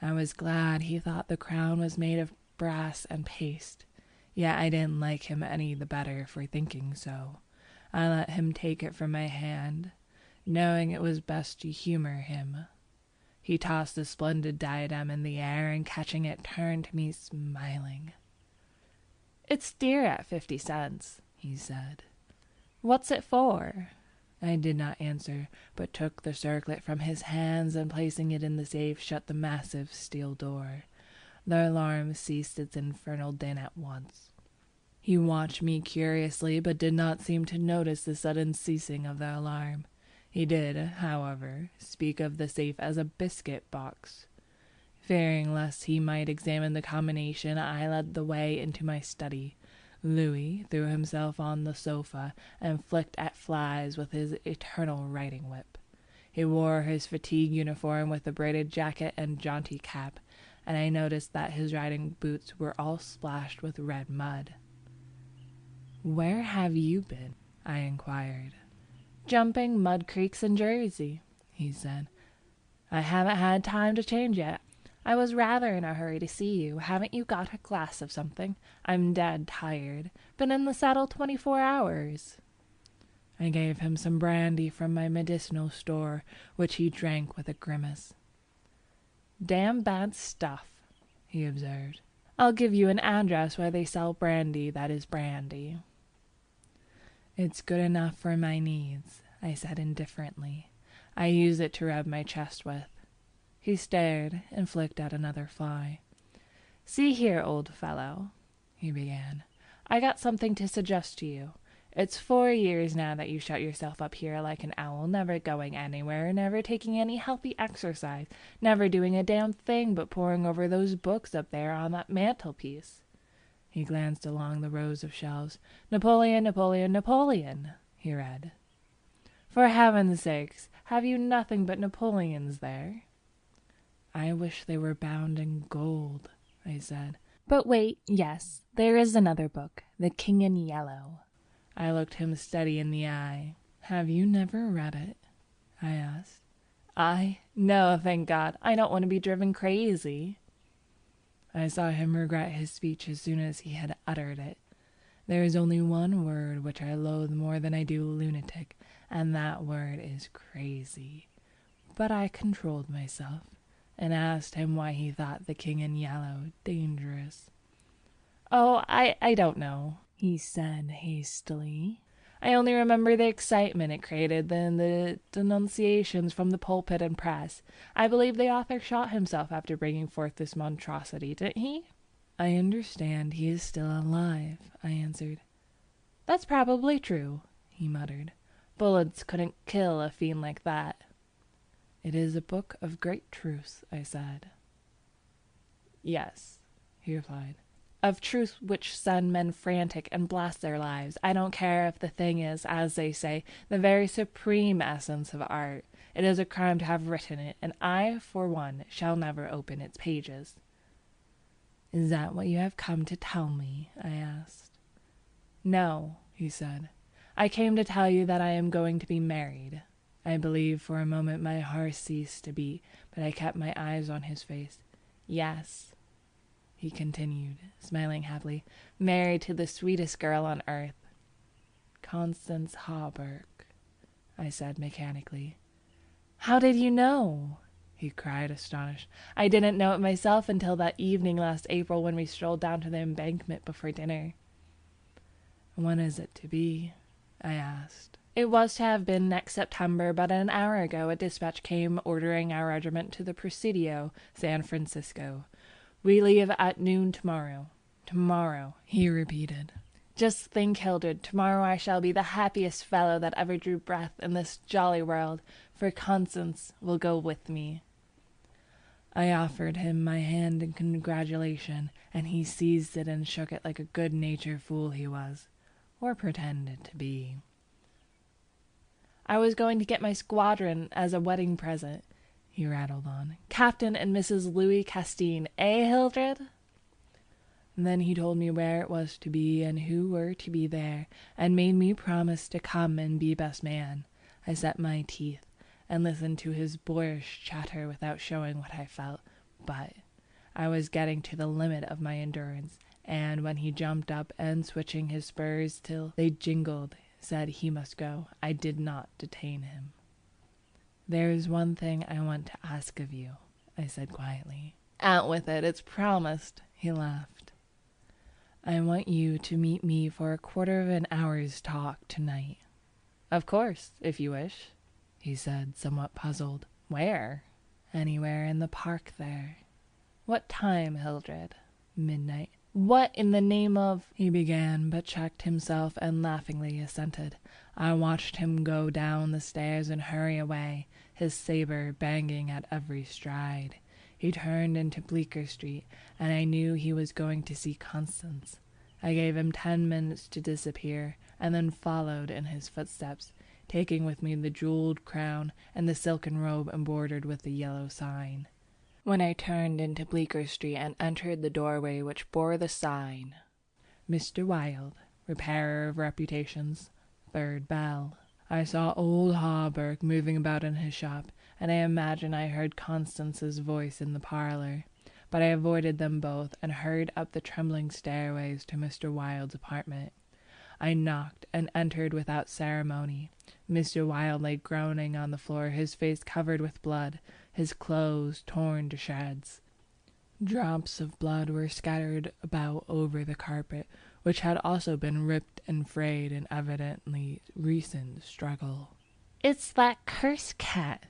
I was glad he thought the crown was made of brass and paste, yet I didn't like him any the better for thinking so. I let him take it from my hand, knowing it was best to humor him. He tossed the splendid diadem in the air and, catching it, turned to me smiling. "It's dear at 50 cents, he said. "What's it for?" I did not answer, but took the circlet from his hands and, placing it in the safe, shut the massive steel door. The alarm ceased its infernal din at once. He watched me curiously, but did not seem to notice the sudden ceasing of the alarm. He did, however, speak of the safe as a biscuit box. Fearing lest he might examine the combination, I led the way into my study. Louis threw himself on the sofa and flicked at flies with his eternal riding whip. He wore his fatigue uniform with a braided jacket and jaunty cap, and I noticed that his riding boots were all splashed with red mud. "Where have you been?" I inquired. "Jumping mud creeks in Jersey," he said. "I haven't had time to change yet. I was rather in a hurry to see you. Haven't you got a glass of something? I'm dead tired. Been in the saddle 24 hours. I gave him some brandy from my medicinal store, which he drank with a grimace. "Damn bad stuff," he observed. "I'll give you an address where they sell brandy that is brandy." "It's good enough for my needs," I said indifferently. "I use it to rub my chest with." He stared and flicked at another fly. "See here, old fellow," he began. "I got something to suggest to you. It's 4 years now that you shut yourself up here like an owl, never going anywhere, never taking any healthy exercise, never doing a damn thing but poring over those books up there on that mantelpiece." He glanced along the rows of shelves. "Napoleon, Napoleon, Napoleon," he read. "For heaven's sakes, have you nothing but Napoleons there?" "I wish they were bound in gold," I said. "But wait, yes, there is another book, The King in Yellow." I looked him steady in the eye. "Have you never read it?" I asked. "I? No, thank God. I don't want to be driven crazy." I saw him regret his speech as soon as he had uttered it. There is only one word which I loathe more than I do lunatic, and that word is crazy. But I controlled myself, and asked him why he thought The King in Yellow dangerous. "Oh, I don't know," he said hastily. "I only remember the excitement it created, then the denunciations from the pulpit and press. I believe the author shot himself after bringing forth this monstrosity, didn't he?" "I understand he is still alive," I answered. "That's probably true," he muttered. "Bullets couldn't kill a fiend like that." "It is a book of great truth," I said. "Yes," he replied. "Of truths which send men frantic and blast their lives. I don't care if the thing is, as they say, the very supreme essence of art. It is a crime to have written it, and I, for one, shall never open its pages." "Is that what you have come to tell me?" I asked. "No," he said. "I came to tell you that I am going to be married." I believe for a moment my heart ceased to beat, but I kept my eyes on his face. "Yes," he continued, smiling happily, "married to the sweetest girl on earth." "Constance Hawberk," I said mechanically. "How did you know?" he cried, astonished. "I didn't know it myself until that evening last April when we strolled down to the Embankment before dinner." "When is it to be?" I asked. "It was to have been next September, but an hour ago a dispatch came ordering our regiment to the Presidio, San Francisco. We leave at noon tomorrow." "Tomorrow," he repeated. "Just think, Hildred, tomorrow I shall be the happiest fellow that ever drew breath in this jolly world, for Constance will go with me." I offered him my hand in congratulation, and he seized it and shook it like a good-natured fool he was, or pretended to be. "I was going to get my squadron as a wedding present," he rattled on. "Captain and Mrs. Louis Castine, eh, Hildred?" And then he told me where it was to be and who were to be there, and made me promise to come and be best man. I set my teeth and listened to his boyish chatter without showing what I felt, but I was getting to the limit of my endurance, and when he jumped up and, switching his spurs till they jingled, said he must go, I did not detain him. "There is one thing I want to ask of you," I said quietly. "Out with it, it's promised," he laughed. "I want you to meet me for a quarter of an hour's talk tonight." "Of course, if you wish," he said, somewhat puzzled. "Where?" "Anywhere in the park there." "What time, Hildred?" "Midnight." "What in the name of—" he began, but checked himself and laughingly assented. I watched him go down the stairs and hurry away, his saber banging at every stride. He turned into Bleecker Street, and I knew he was going to see Constance. I gave him 10 minutes to disappear, and then followed in his footsteps, taking with me the jeweled crown and the silken robe embroidered with the yellow sign. When I turned into Bleecker Street and entered the doorway which bore the sign, "Mr. Wilde, Repairer of Reputations, 3rd Bell," I saw old Hawberk moving about in his shop, and I imagine I heard Constance's voice in the parlour, but I avoided them both and hurried up the trembling stairways to Mr. Wilde's apartment. I knocked and entered without ceremony. Mr. Wilde lay groaning on the floor, his face covered with blood, his clothes torn to shreds. Drops of blood were scattered about over the carpet, which had also been ripped and frayed in evidently recent struggle. "It's that cursed cat,"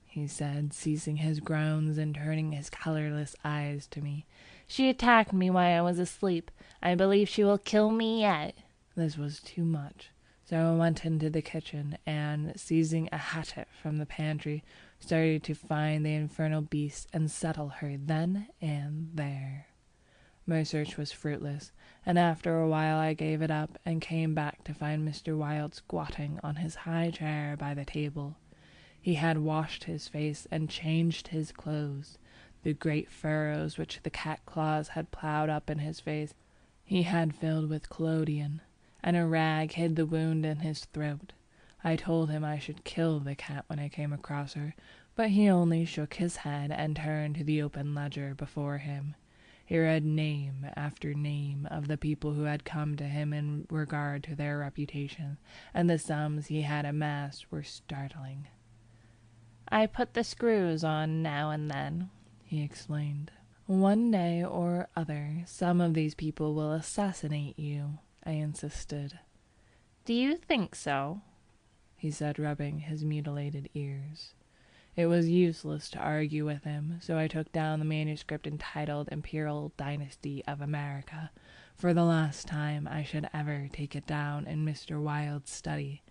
he said, ceasing his groans and turning his colourless eyes to me. "She attacked me while I was asleep. I believe she will kill me yet." This was too much. So I went into the kitchen and, seizing a hatchet from the pantry, started to find the infernal beast and settle her then and there. My search was fruitless, and after a while I gave it up and came back to find Mr. Wilde squatting on his high chair by the table. He had washed his face and changed his clothes. The great furrows which the cat claws had ploughed up in his face he had filled with collodion, and a rag hid the wound in his throat. I told him I should kill the cat when I came across her, but he only shook his head and turned to the open ledger before him. He read name after name of the people who had come to him in regard to their reputation, and the sums he had amassed were startling.
"I put the screws on now and then," he explained.
"One day or other some of these people will assassinate you," I insisted.
"Do you think so?"
he said, rubbing his mutilated ears. It was useless to argue with him, so I took down the manuscript entitled Imperial Dynasty of America, for the last time I should ever take it down in Mr. Wilde's study.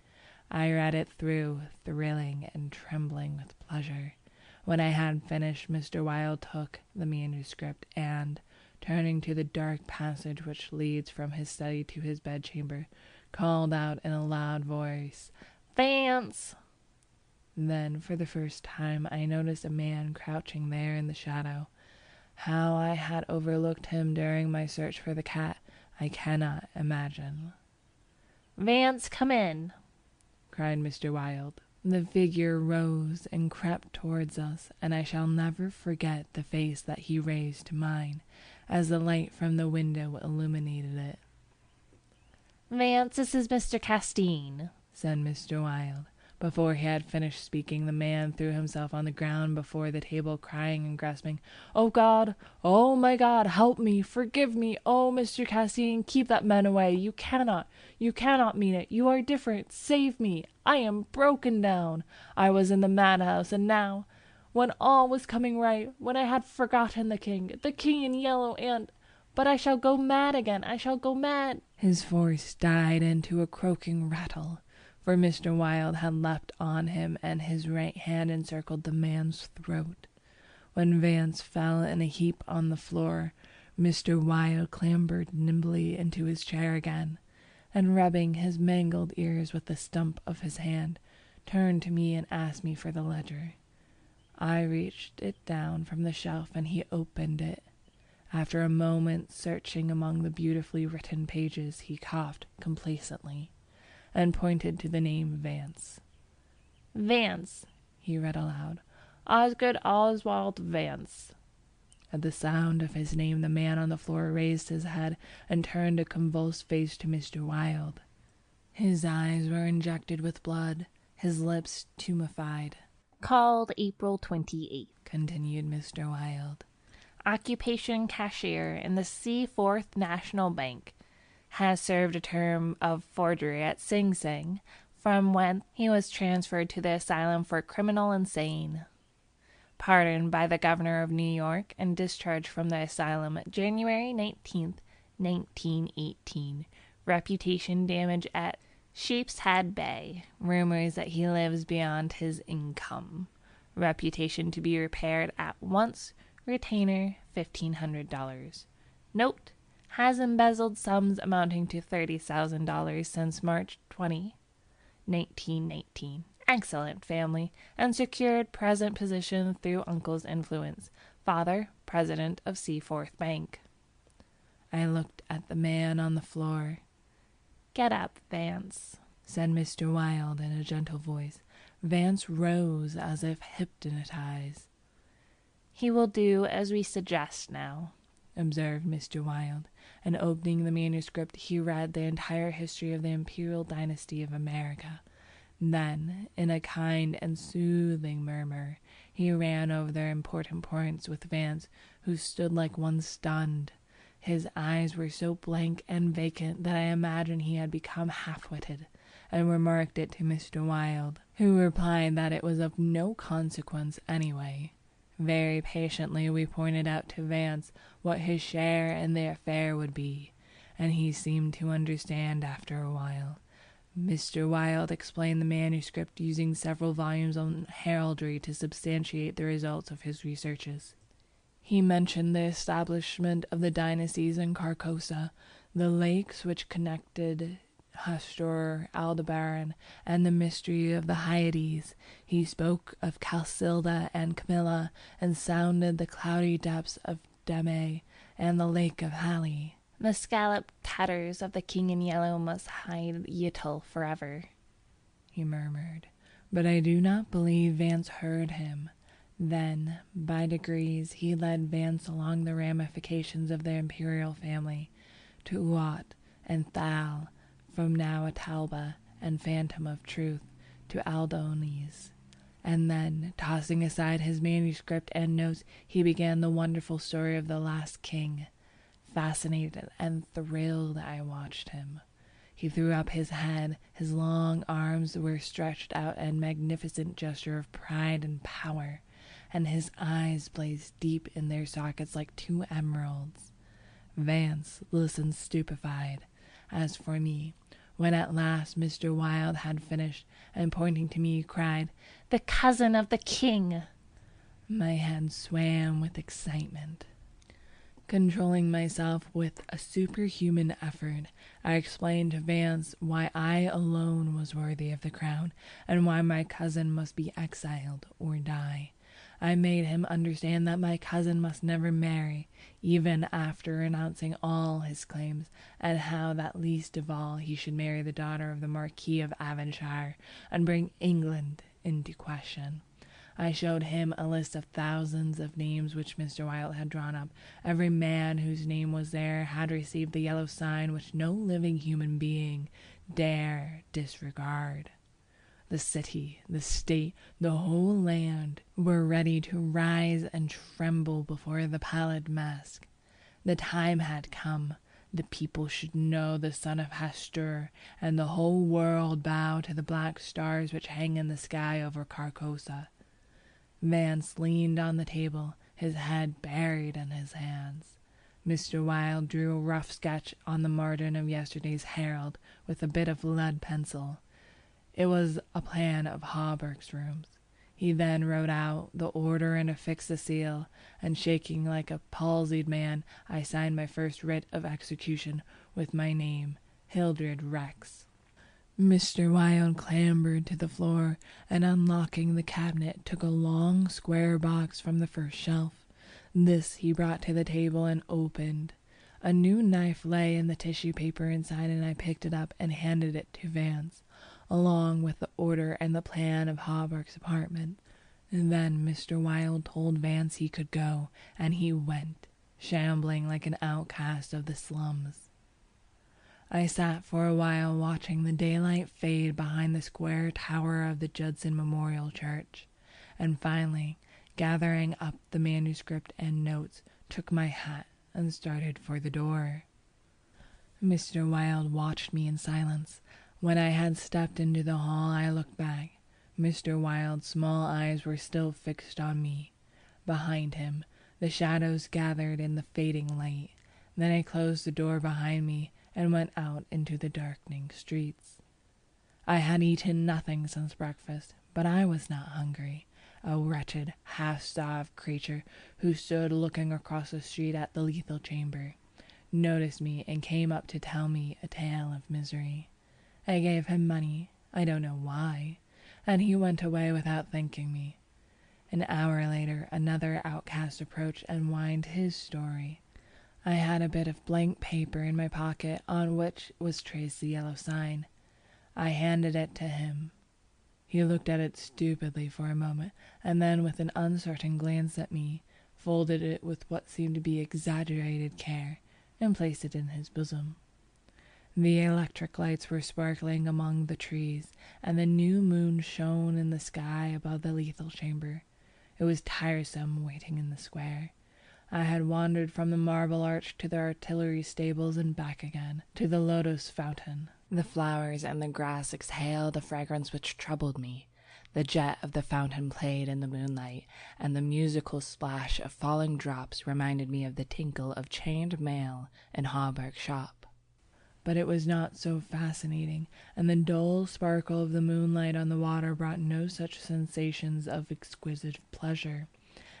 I read it through, thrilling and trembling with pleasure. When I had finished, Mr. Wilde took the manuscript and, turning to the dark passage which leads from his study to his bedchamber, called out in a loud voice,
"Vance!"
Then, for the first time, I noticed a man crouching there in the shadow. How I had overlooked him during my search for the cat, I cannot imagine.
"Vance, come in!"
cried Mr. Wilde. The figure rose and crept towards us, and I shall never forget the face that he raised to mine, as the light from the window illuminated it.
"Vance, this is Mr. Castine,"
said Mr. Wilde. Before he had finished speaking, the man threw himself on the ground before the table, crying and gasping, "Oh God! Oh my God! Help me! Forgive me! Oh, Mr. Castine, keep that man away! You cannot mean it! You are different! Save me! I am broken down! I was in the madhouse, and now, when all was coming right, when I had forgotten the king in yellow, but I shall go mad again! I shall go mad!" His voice died into a croaking rattle, for Mr. Wilde had leapt on him, and his right hand encircled the man's throat. When Vance fell in a heap on the floor, Mr. Wilde clambered nimbly into his chair again, and rubbing his mangled ears with the stump of his hand, turned to me and asked me for the ledger. I reached it down from the shelf, and he opened it. After a moment searching among the beautifully written pages, he coughed complacently and pointed to the name Vance.
"Vance," he read aloud. "Osgood Oswald Vance."
At the sound of his name, the man on the floor raised his head and turned a convulsed face to Mr. Wilde. His eyes were injected with blood, his lips tumefied.
"Called April 28th,"
continued Mr. Wilde.
"Occupation cashier in the Seaforth National Bank. Has served a term of forgery at Sing Sing, from whence he was transferred to the asylum for criminal insane. Pardoned by the governor of New York and discharged from the asylum January 19th, 1918. Reputation damage at Sheepshead Bay. Rumors that he lives beyond his income. Reputation to be repaired at once. Retainer $1,500. Note: has embezzled sums amounting to $30,000 since March 20, 1919. Excellent family, and secured present position through uncle's influence. Father, president of Seaforth Bank." I looked at the man on the floor. "Get up, Vance,"
said Mr. Wilde in a gentle voice. Vance rose as if hypnotized.
"He will do as we suggest now,"
observed Mr. Wilde, and opening the manuscript, he read the entire history of the Imperial Dynasty of America. Then, in a kind and soothing murmur, he ran over their important points with Vance, who stood like one stunned. His eyes were so blank and vacant that I imagined he had become half-witted, and remarked it to Mr. Wilde, who replied that it was of no consequence anyway. Very patiently we pointed out to Vance what his share in the affair would be, and he seemed to understand after a while. Mr. Wilde explained the manuscript using several volumes on heraldry to substantiate the results of his researches. He mentioned the establishment of the dynasties in Carcosa, the lakes which connected Hastur, Aldebaran, and the mystery of the Hyades. He spoke of Calcilda and Camilla, and sounded the cloudy depths of Deme and the lake of Hali.
The scalloped tatters of the king in yellow must hide Yttel forever,
he murmured, but I do not believe Vance heard him. Then, by degrees, he led Vance along the ramifications of the imperial family, to Uat and Thal, from now Atalba and Phantom of Truth, to Aldones. And then, tossing aside his manuscript and notes, he began the wonderful story of the last king. Fascinated and thrilled, I watched him. He threw up his head, his long arms were stretched out in magnificent gesture of pride and power, and his eyes blazed deep in their sockets like two emeralds. Vance listened stupefied. As for me, when at last Mr. Wilde had finished, and pointing to me, cried, "The cousin of the king!" my head swam with excitement. Controlling myself with a superhuman effort, I explained to Vance why I alone was worthy of the crown, and why my cousin must be exiled or die. I made him understand that my cousin must never marry, even after renouncing all his claims, and how that least of all he should marry the daughter of the Marquis of Avonshire, and bring England into question. I showed him a list of thousands of names which Mr. Wilde had drawn up. Every man whose name was there had received the yellow sign which no living human being dare disregard. The city, the state, the whole land were ready to rise and tremble before the pallid mask. The time had come. The people should know the son of Hastur, and the whole world bow to the black stars which hang in the sky over Carcosa. Vance leaned on the table, his head buried in his hands. Mr. Wilde drew a rough sketch on the margin of yesterday's Herald with a bit of lead pencil. It was a plan of Hawberk's rooms. He then wrote out the order and affixed the seal, and shaking like a palsied man, I signed my first writ of execution with my name, Hildred Rex. Mr. Wilde clambered to the floor, and unlocking the cabinet, took a long square box from the first shelf. This he brought to the table and opened. A new knife lay in the tissue paper inside, and I picked it up and handed it to Vance, along with the order and the plan of Hawberk's apartment. And then Mr. Wilde told Vance he could go, and he went, shambling like an outcast of the slums. I sat for a while watching the daylight fade behind the square tower of the Judson Memorial Church, and finally, gathering up the manuscript and notes, took my hat and started for the door. Mr. Wilde watched me in silence. When I had stepped into the hall, I looked back. Mr. Wilde's small eyes were still fixed on me. Behind him, the shadows gathered in the fading light. Then I closed the door behind me and went out into the darkening streets. I had eaten nothing since breakfast, but I was not hungry. A wretched, half-starved creature who stood looking across the street at the lethal chamber noticed me and came up to tell me a tale of misery. I gave him money, I don't know why, and he went away without thanking me. An hour later, another outcast approached and whined his story. I had a bit of blank paper in my pocket on which was traced the yellow sign. I handed it to him. He looked at it stupidly for a moment, and then with an uncertain glance at me, folded it with what seemed to be exaggerated care, and placed it in his bosom. The electric lights were sparkling among the trees, and the new moon shone in the sky above the lethal chamber. It was tiresome waiting in the square. I had wandered from the Marble Arch to the artillery stables and back again, to the lotus fountain. The flowers and the grass exhaled a fragrance which troubled me. The jet of the fountain played in the moonlight, and the musical splash of falling drops reminded me of the tinkle of chained mail in Hawberk's shop. but it was not so fascinating, and the dull sparkle of the moonlight on the water brought no such sensations of exquisite pleasure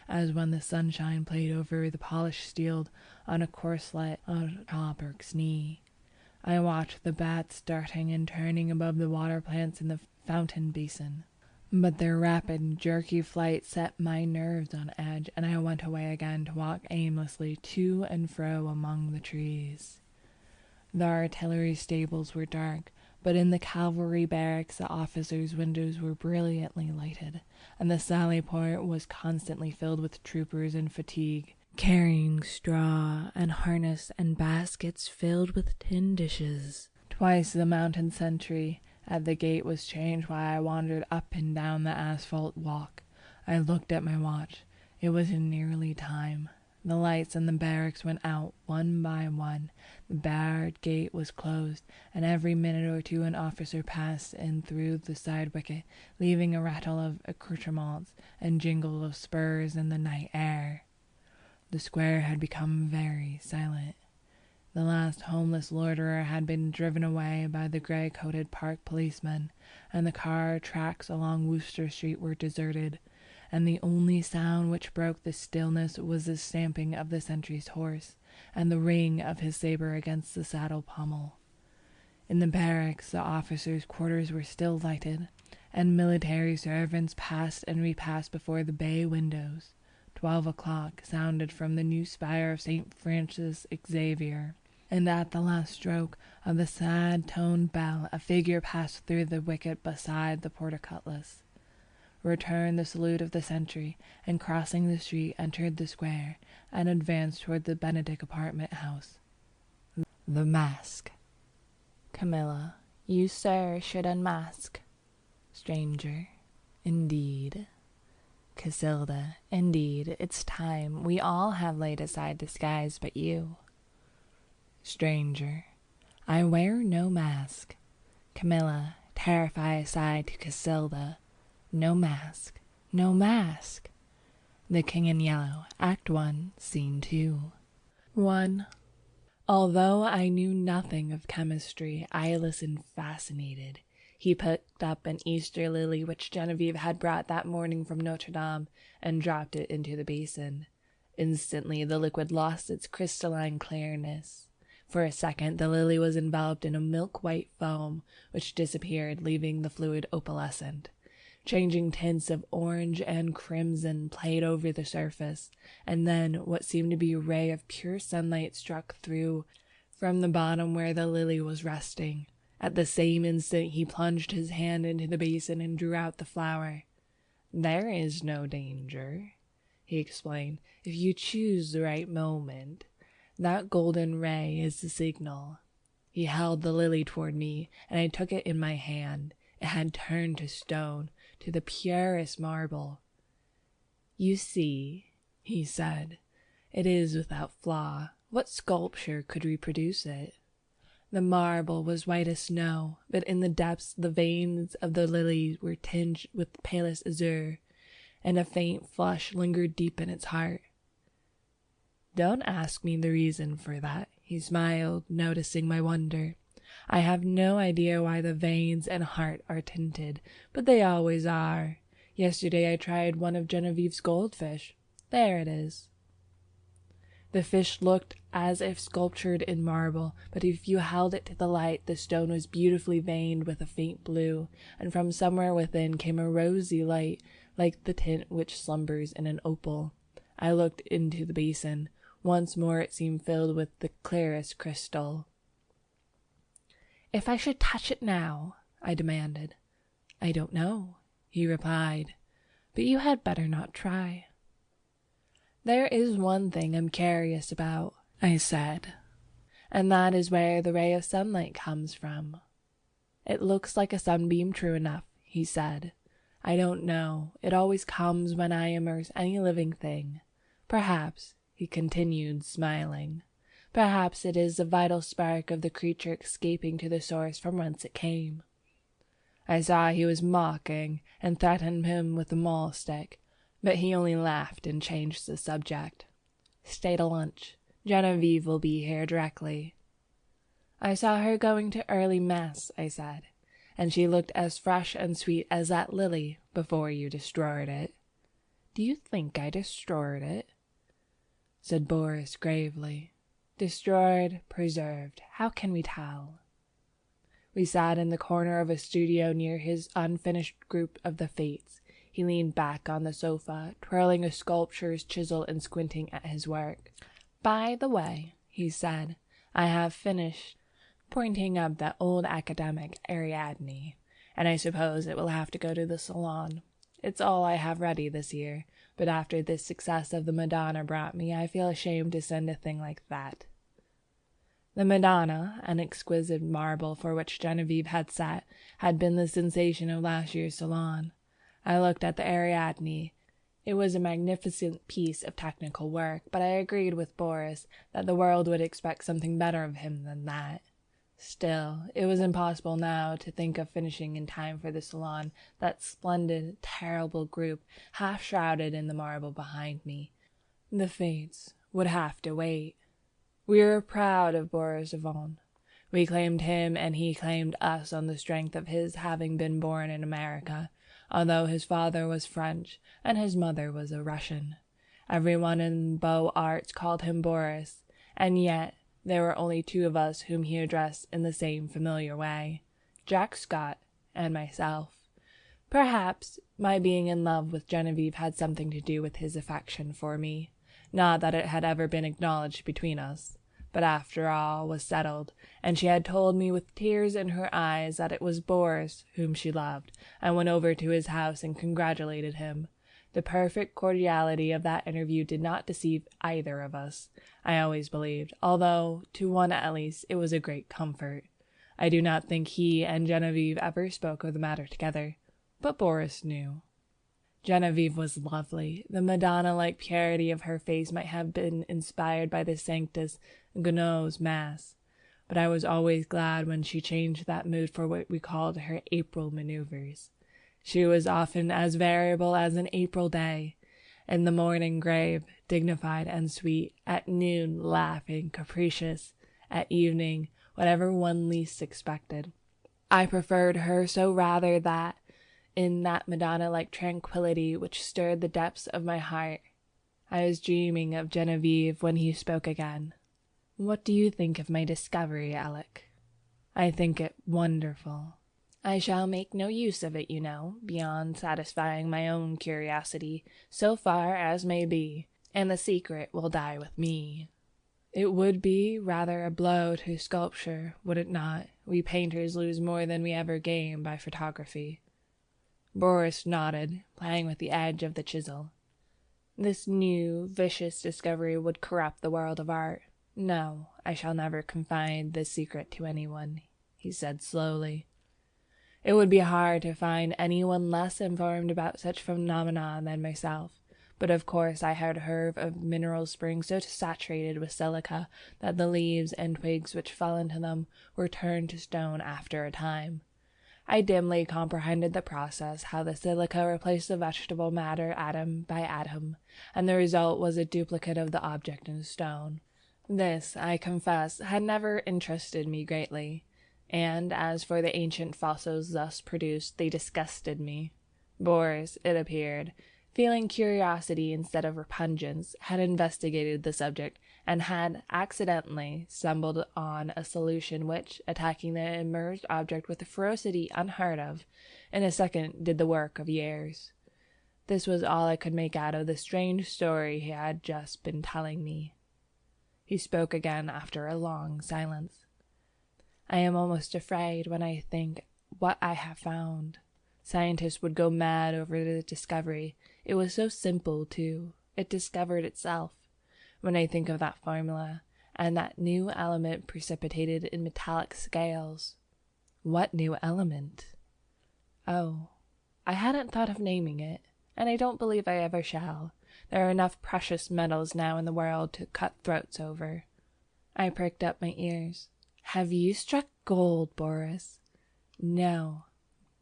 as when the sunshine played over the polished steel on a corselet on Hawberk's knee. I watched the bats darting and turning above the water plants in the fountain basin, but their rapid, jerky flight set my nerves on edge, and I went away again to walk aimlessly to and fro among the trees. The artillery stables were dark, but in the cavalry barracks the officers' windows were brilliantly lighted, and the sally port was constantly filled with troopers in fatigue, carrying straw and harness and baskets filled with tin dishes. Twice the mounted sentry at the gate was changed while I wandered up and down the asphalt walk. I looked at my watch. It was nearly time. The lights in the barracks went out one by one. The barred gate was closed, and every minute or two an officer passed in through the side wicket, leaving a rattle of accoutrements and jingle of spurs in the night air. The square had become very silent. The last homeless loiterer had been driven away by the grey-coated park policeman, and the car tracks along Wooster Street were deserted, and the only sound which broke the stillness was the stamping of the sentry's horse, and the ring of his sabre against the saddle pommel. In the barracks the officers' quarters were still lighted, and military servants passed and repassed before the bay windows. 12 o'clock sounded from the new spire of St. Francis Xavier, and at the last stroke of the sad-toned bell a figure passed through the wicket beside the portcullis, returned the salute of the sentry, and crossing the street entered the square and advanced toward the Benedict apartment house. The mask.
Camilla, you, sir, should unmask.
Stranger. Indeed.
Casilda, indeed, it's time. We all have laid aside disguise but you.
Stranger. I wear no mask.
Camilla, terrify aside to Casilda. No mask. No mask.
The King in Yellow, Act 1, Scene 2.
1.
Although I knew nothing of chemistry, I listened fascinated. He picked up an Easter lily which Genevieve had brought that morning from Notre Dame and dropped it into the basin. Instantly the liquid lost its crystalline clearness. For a second the lily was enveloped in a milk-white foam which disappeared, leaving the fluid opalescent. Changing tints of orange and crimson played over the surface, and then what seemed to be a ray of pure sunlight struck through from the bottom where the lily was resting. At the same instant he plunged his hand into the basin and drew out the flower. "There is no danger," he explained, "if you choose the right moment. That golden ray is the signal." He held the lily toward me, and I took it in my hand. It had turned to stone, to the purest marble. "You see," he said, "it is without flaw. What sculpture could reproduce it?" The marble was white as snow, but in the depths the veins of the lily were tinged with palest azure, and a faint flush lingered deep in its heart. "Don't ask me the reason for that," he smiled, noticing my wonder. "I have no idea why the veins and heart are tinted, but they always are. Yesterday I tried one of Genevieve's goldfish. There it is." The fish looked as if sculptured in marble, but if you held it to the light, the stone was beautifully veined with a faint blue, and from somewhere within came a rosy light, like the tint which slumbers in an opal. I looked into the basin. Once more it seemed filled with the clearest crystal. "If I should touch it now?" I demanded. "I don't know," he replied, "but you had better not try." "There is one thing I'm curious about," I said, "and that is where the ray of sunlight comes from." "It looks like a sunbeam, true enough," he said. "I don't know. It always comes when I immerse any living thing. Perhaps," he continued, smiling, "perhaps it is the vital spark of the creature escaping to the source from whence it came." I saw he was mocking, and threatened him with the maul stick, but he only laughed and changed the subject. "Stay to lunch. Genevieve will be here directly." I saw her going to early mass, I said, and she looked as fresh and sweet as that lily before you destroyed it. Do you think I destroyed it? Said Boris gravely. Destroyed, preserved, how can we tell? We sat in the corner of a studio near his unfinished group of the Fates. He leaned back on the sofa, twirling a sculptor's chisel and squinting at his work. By the way, he said, I have finished pointing up that old academic Ariadne, and I suppose it will have to go to the salon. It's all I have ready this year, but after this success of the Madonna brought me, I feel ashamed to send a thing like that. The Madonna, an exquisite marble for which Genevieve had sat, had been the sensation of last year's salon. I looked at the Ariadne. It was a magnificent piece of technical work, but I agreed with Boris that the world would expect something better of him than that. Still, it was impossible now to think of finishing in time for the salon, that splendid, terrible group half shrouded in the marble behind me. The Fates would have to wait. We were proud of Boris Yvonne. We claimed him and he claimed us on the strength of his having been born in America, although his father was French and his mother was a Russian. Everyone in Beaux Arts called him Boris, and yet there were only two of us whom he addressed in the same familiar way, Jack Scott and myself. Perhaps my being in love with Genevieve had something to do with his affection for me. Not that it had ever been acknowledged between us, but after all was settled, and she had told me with tears in her eyes that it was Boris whom she loved, and went over to his house and congratulated him. The perfect cordiality of that interview did not deceive either of us, I always believed, although to one at least it was a great comfort. I do not think he and Genevieve ever spoke of the matter together, but Boris knew. Genevieve was lovely. The Madonna-like purity of her face might have been inspired by the Sanctus Gounod's Mass, but I was always glad when she changed that mood for what we called her April maneuvers. She was often as variable as an April day. In the morning grave, dignified and sweet, at noon laughing, capricious, at evening whatever one least expected. I preferred her so rather that, in that Madonna-like tranquillity which stirred the depths of my heart, I was dreaming of Genevieve when he spoke again. What do you think of my discovery, Alec? I think it wonderful. I shall make no use of it, you know, beyond satisfying my own curiosity, so far as may be, and the secret will die with me. It would be rather a blow to sculpture, would it not? We painters lose more than we ever gain by photography. Boris nodded, playing with the edge of the chisel. This new, vicious discovery would corrupt the world of art. No, I shall never confide this secret to anyone, he said slowly. It would be hard to find anyone less informed about such phenomena than myself, but of course I had heard of mineral springs so saturated with silica that the leaves and twigs which fell into them were turned to stone after a time. I dimly comprehended the process, how the silica replaced the vegetable matter atom by atom, and the result was a duplicate of the object in stone. This, I confess, had never interested me greatly, and as for the ancient fossils thus produced, they disgusted me. Boris, it appeared, feeling curiosity instead of repugnance, had investigated the subject, and had accidentally stumbled on a solution which, attacking the immersed object with a ferocity unheard of, in a second did the work of years. This was all I could make out of the strange story he had just been telling me. He spoke again after a long silence. I am almost afraid when I think what I have found. Scientists would go mad over the discovery. It was so simple, too. It discovered itself. When I think of that formula, and that new element precipitated in metallic scales. What new element? Oh, I hadn't thought of naming it, and I don't believe I ever shall. There are enough precious metals now in the world to cut throats over. I pricked up my ears. Have you struck gold, Boris? No.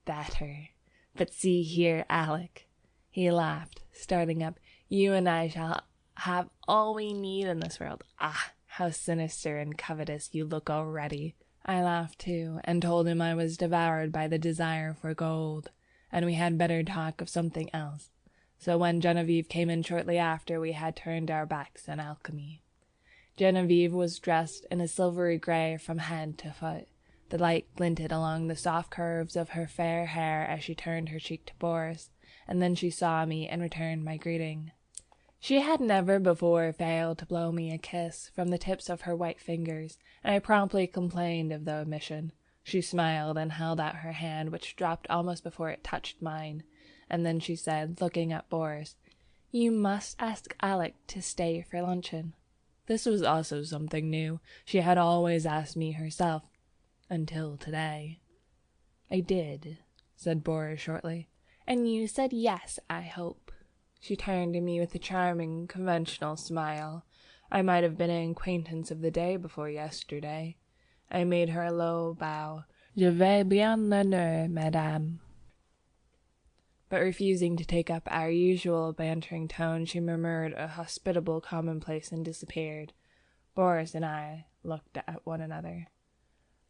Better. But see here, Alec. He laughed, starting up. You and I shall have all we need in this world. Ah, how sinister and covetous you look already. I laughed too, and told him I was devoured by the desire for gold, and we had better talk of something else. So when Genevieve came in shortly after, we had turned our backs on alchemy. Genevieve was dressed in a silvery gray from head to foot. The light glinted along the soft curves of her fair hair as she turned her cheek to Boris, and then she saw me and returned my greeting. She had never before failed to blow me a kiss from the tips of her white fingers, and I promptly complained of the omission. She smiled and held out her hand, which dropped almost before it touched mine, and then she said, looking at Boris, "You must ask Alec to stay for luncheon." This was also something new. She had always asked me herself, until today. "I did," said Boris shortly. "And you said yes, I hope." She turned to me with a charming, conventional smile. I might have been an acquaintance of the day before yesterday. I made her a low bow. "Je vais bien l'honneur, madame." But refusing to take up our usual bantering tone, she murmured a hospitable commonplace and disappeared. Boris and I looked at one another.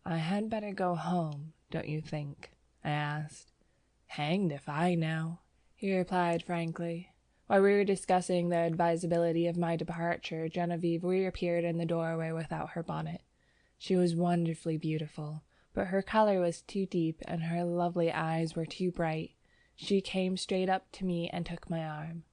"I had better go home, don't you think?" I asked. "Hanged if I know," he replied frankly. While we were discussing the advisability of my departure, Genevieve reappeared in the doorway without her bonnet. She was wonderfully beautiful, but her color was too deep and her lovely eyes were too bright. She came straight up to me and took my arm.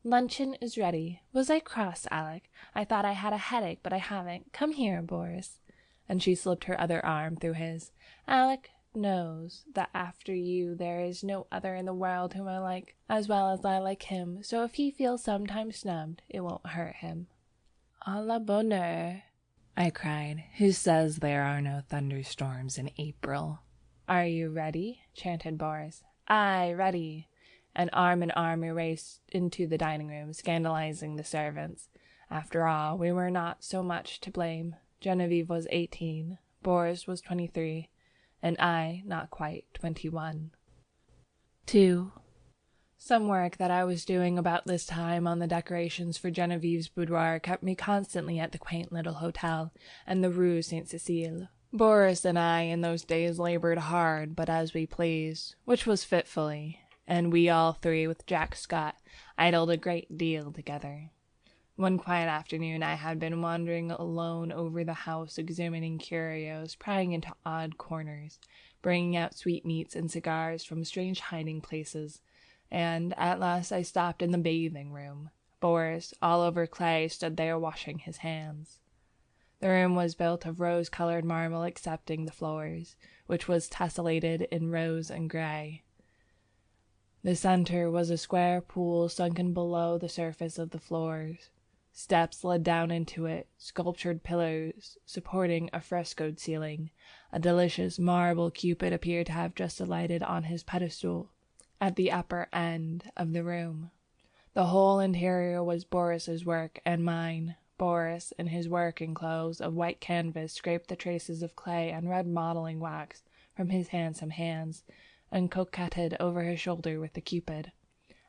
"Luncheon is ready. Was I cross, Alec? I thought I had a headache, but I haven't. Come here, Boris." And she slipped her other arm through his. "Alec knows that after you there is no other in the world whom I like as well as I like him, so if he feels sometimes snubbed, it won't hurt him." "A la bonne heure," I cried. "Who says there are no thunderstorms in April?" "Are you ready?" chanted Boris. "Aye, ready." And arm in arm we raced into the dining room, scandalizing the servants. After all, we were not so much to blame. Genevieve was 18, Boris was 23, and I not quite 21. 2. Some work that I was doing about this time on the decorations for Genevieve's boudoir kept me constantly at the quaint little hotel and the Rue Saint-Cécile. Boris and I in those days labored hard, but as we pleased, which was fitfully, and we all three, with Jack Scott, idled a great deal together. One quiet afternoon I had been wandering alone over the house, examining curios, prying into odd corners, bringing out sweetmeats and cigars from strange hiding places, and at last I stopped in the bathing room. Boris, all over clay, stood there washing his hands. The room was built of rose-colored marble excepting the floors, which was tessellated in rose and gray. The center was a square pool sunken below the surface of the floors. Steps led down into it, sculptured pillars supporting a frescoed ceiling. A delicious marble Cupid appeared to have just alighted on his pedestal at the upper end of the room. The whole interior was Boris's work and mine. Boris, in his working clothes of white canvas, scraped the traces of clay and red modeling wax from his handsome hands, and coquetted over his shoulder with the Cupid.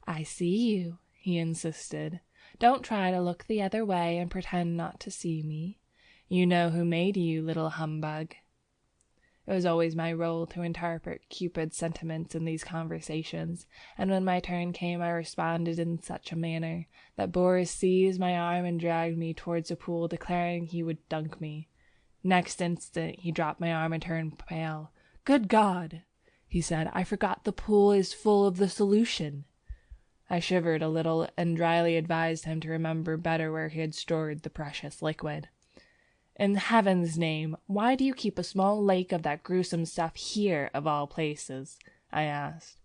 "I see you," he insisted. "Don't try to look the other way and pretend not to see me. You know who made you, little humbug." It was always my role to interpret Cupid's sentiments in these conversations, and when my turn came I responded in such a manner that Boris seized my arm and dragged me towards the pool, declaring he would dunk me. Next instant he dropped my arm and turned pale. "Good God!" he said. "I forgot the pool is full of the solution." I shivered a little and dryly advised him to remember better where he had stored the precious liquid. "In heaven's name, why do you keep a small lake of that gruesome stuff here, of all places?" I asked.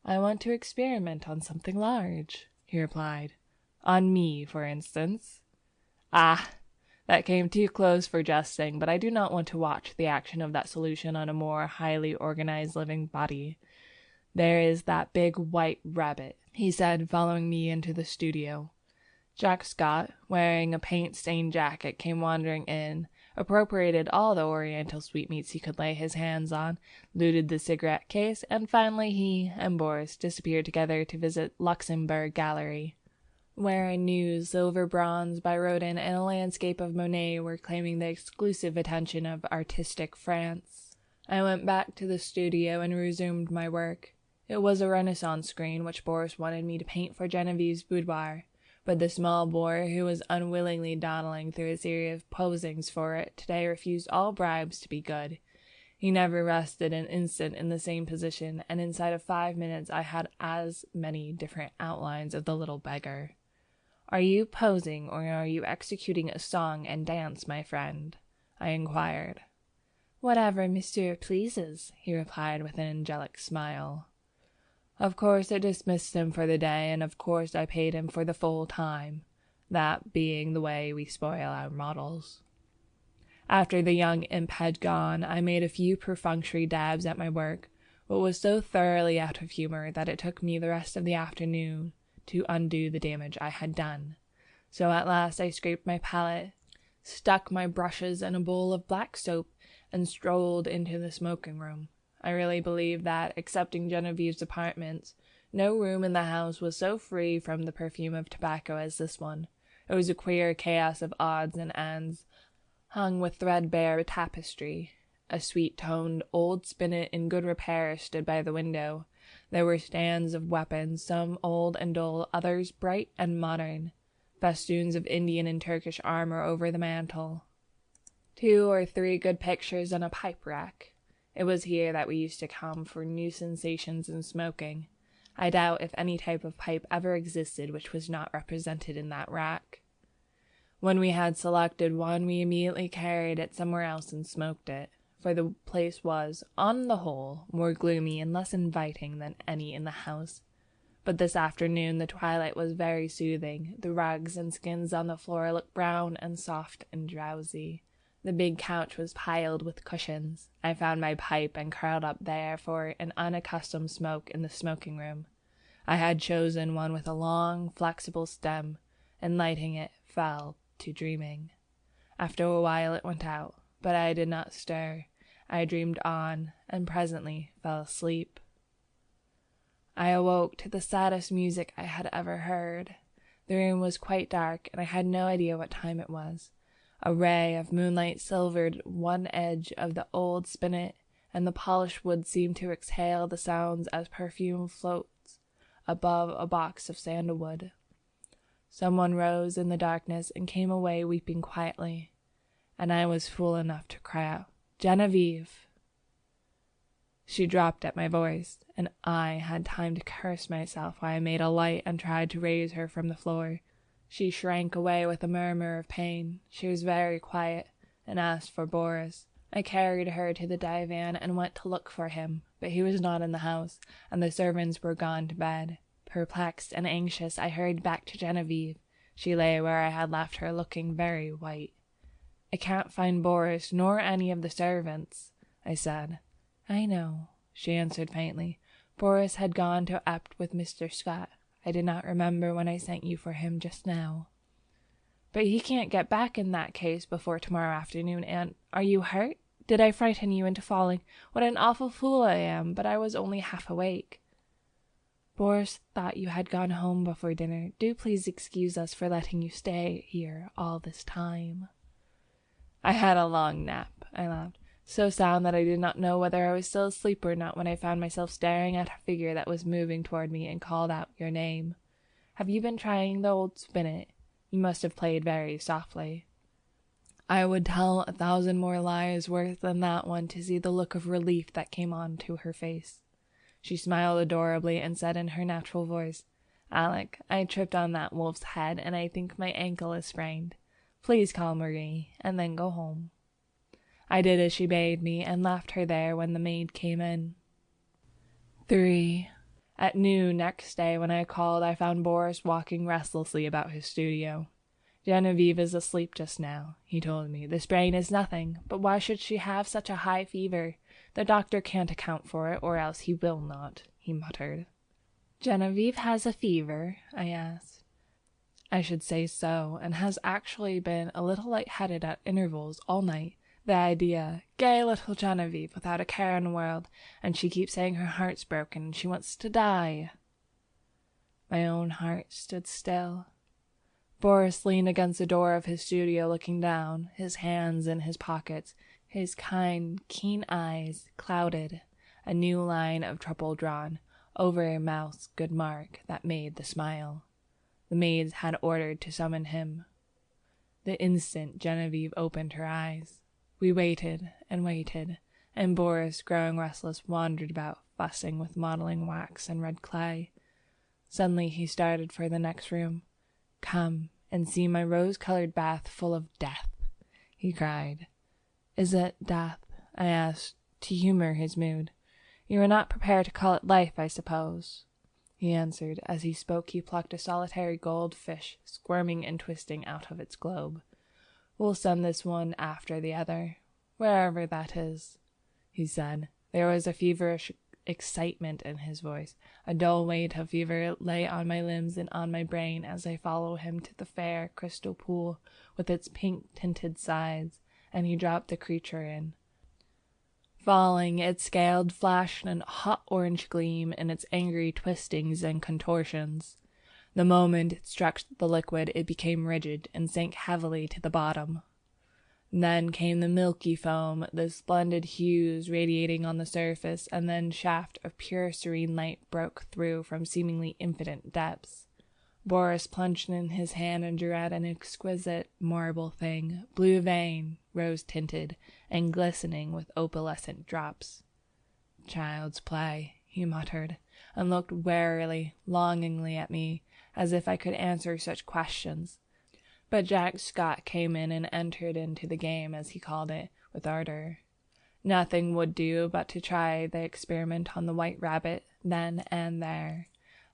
"I want to experiment on something large," he replied. "On me, for instance." "Ah, that came too close for jesting, but I do not want to watch the action of that solution on a more highly organized living body. There is that big white rabbit," he said, following me into the studio. Jack Scott, wearing a paint-stained jacket, came wandering in, appropriated all the oriental sweetmeats he could lay his hands on, looted the cigarette case, and finally he and Boris disappeared together to visit Luxembourg Gallery. where I knew Silver Bronze by Rodin and a landscape of Monet were claiming the exclusive attention of artistic France. I went back to the studio and resumed my work. It was a Renaissance screen which Boris wanted me to paint for Genevieve's boudoir, but the small boy who was unwillingly dawdling through a series of posings for it today refused all bribes to be good. He never rested an instant in the same position, and inside of 5 minutes I had as many different outlines of the little beggar. "Are you posing, or are you executing a song and dance, my friend?" I inquired. "Whatever monsieur pleases," he replied with an angelic smile. Of course I dismissed him for the day, and of course I paid him for the full time, that being the way we spoil our models. After the young imp had gone, I made a few perfunctory dabs at my work, but was so thoroughly out of humor that it took me the rest of the afternoon to undo the damage I had done. So at last I scraped my palette, stuck my brushes in a bowl of black soap, and strolled into the smoking room. I really believe that, excepting Genevieve's apartments, no room in the house was so free from the perfume of tobacco as this one. It was a queer chaos of odds and ends, hung with threadbare tapestry. A sweet-toned old spinet in good repair stood by the window. There were stands of weapons, some old and dull, others bright and modern. Festoons of Indian and Turkish armor over the mantel. 2 or 3 good pictures and a pipe rack. It was here that we used to come for new sensations in smoking. I doubt if any type of pipe ever existed which was not represented in that rack. When we had selected one, we immediately carried it somewhere else and smoked it, for the place was, on the whole, more gloomy and less inviting than any in the house. But this afternoon the twilight was very soothing. The rugs and skins on the floor looked brown and soft and drowsy. The big couch was piled with cushions. I found my pipe and curled up there for an unaccustomed smoke in the smoking room. I had chosen one with a long, flexible stem, and lighting it, fell to dreaming. After a while it went out, but I did not stir. I dreamed on, and presently fell asleep. I awoke to the saddest music I had ever heard. The room was quite dark, and I had no idea what time it was. A ray of moonlight silvered one edge of the old spinet, and the polished wood seemed to exhale the sounds as perfume floats above a box of sandalwood. Someone rose in the darkness and came away weeping quietly, and I was fool enough to cry out, "Genevieve!" She dropped at my voice, and I had time to curse myself while I made a light and tried to raise her from the floor. She shrank away with a murmur of pain. She was very quiet, and asked for Boris. I carried her to the divan and went to look for him, but he was not in the house, and the servants were gone to bed. Perplexed and anxious, I hurried back to Genevieve. She lay where I had left her, looking very white. "I can't find Boris, nor any of the servants," I said. "I know," she answered faintly. "Boris had gone to Ept with Mr. Scott. I did not remember when I sent you for him just now." "But he can't get back in that case before tomorrow afternoon, and are you hurt? Did I frighten you into falling? What an awful fool I am, but I was only half awake." "Boris thought you had gone home before dinner. Do please excuse us for letting you stay here all this time." "I had a long nap," I laughed, "so sound that I did not know whether I was still asleep or not when I found myself staring at a figure that was moving toward me and called out your name. Have you been trying the old spinet? You must have played very softly." I would tell 1,000 more lies worse than that one to see the look of relief that came on to her face. She smiled adorably and said in her natural voice, "Alec, I tripped on that wolf's head, and I think my ankle is sprained. Please call Marie, and then go home." I did as she bade me, and left her there when the maid came in. 3. At noon next day, when I called, I found Boris walking restlessly about his studio. "Genevieve is asleep just now," he told me. "The sprain is nothing, but why should she have such a high fever? The doctor can't account for it, or else he will not," he muttered. "Genevieve has a fever?" I asked. "I should say so, and has actually been a little light-headed at intervals all night. The idea! Gay little Genevieve, without a care in the world, and she keeps saying her heart's broken and she wants to die." My own heart stood still. Boris leaned against the door of his studio looking down, his hands in his pockets, his kind, keen eyes clouded, a new line of trouble drawn over a mouth's good mark that made the smile. The maids had ordered to summon him. The instant Genevieve opened her eyes, we waited, and Boris, growing restless, wandered about, fussing with modeling wax and red clay. Suddenly he started for the next room. "Come and see my rose-colored bath full of death," he cried. "Is it death?" I asked, to humor his mood. "You are not prepared to call it life, I suppose," he answered. As he spoke, he plucked a solitary goldfish, squirming and twisting out of its globe. "We'll send this one after the other, wherever that is," he said. There was a feverish excitement in his voice. A dull weight of fever lay on my limbs and on my brain as I followed him to the fair crystal pool with its pink-tinted sides, and he dropped the creature in. Falling, its scaled flashed a hot orange gleam in its angry twistings and contortions. The moment it struck the liquid, it became rigid and sank heavily to the bottom. Then came the milky foam, the splendid hues radiating on the surface, and then shaft of pure serene light broke through from seemingly infinite depths. Boris plunged in his hand and drew out an exquisite marble thing, blue veined, rose-tinted, and glistening with opalescent drops. "Child's play," he muttered, and looked warily, longingly at me, as if I could answer such questions. But Jack Scott came in and entered into the game, as he called it, with ardor. Nothing would do but to try the experiment on the white rabbit, then and there.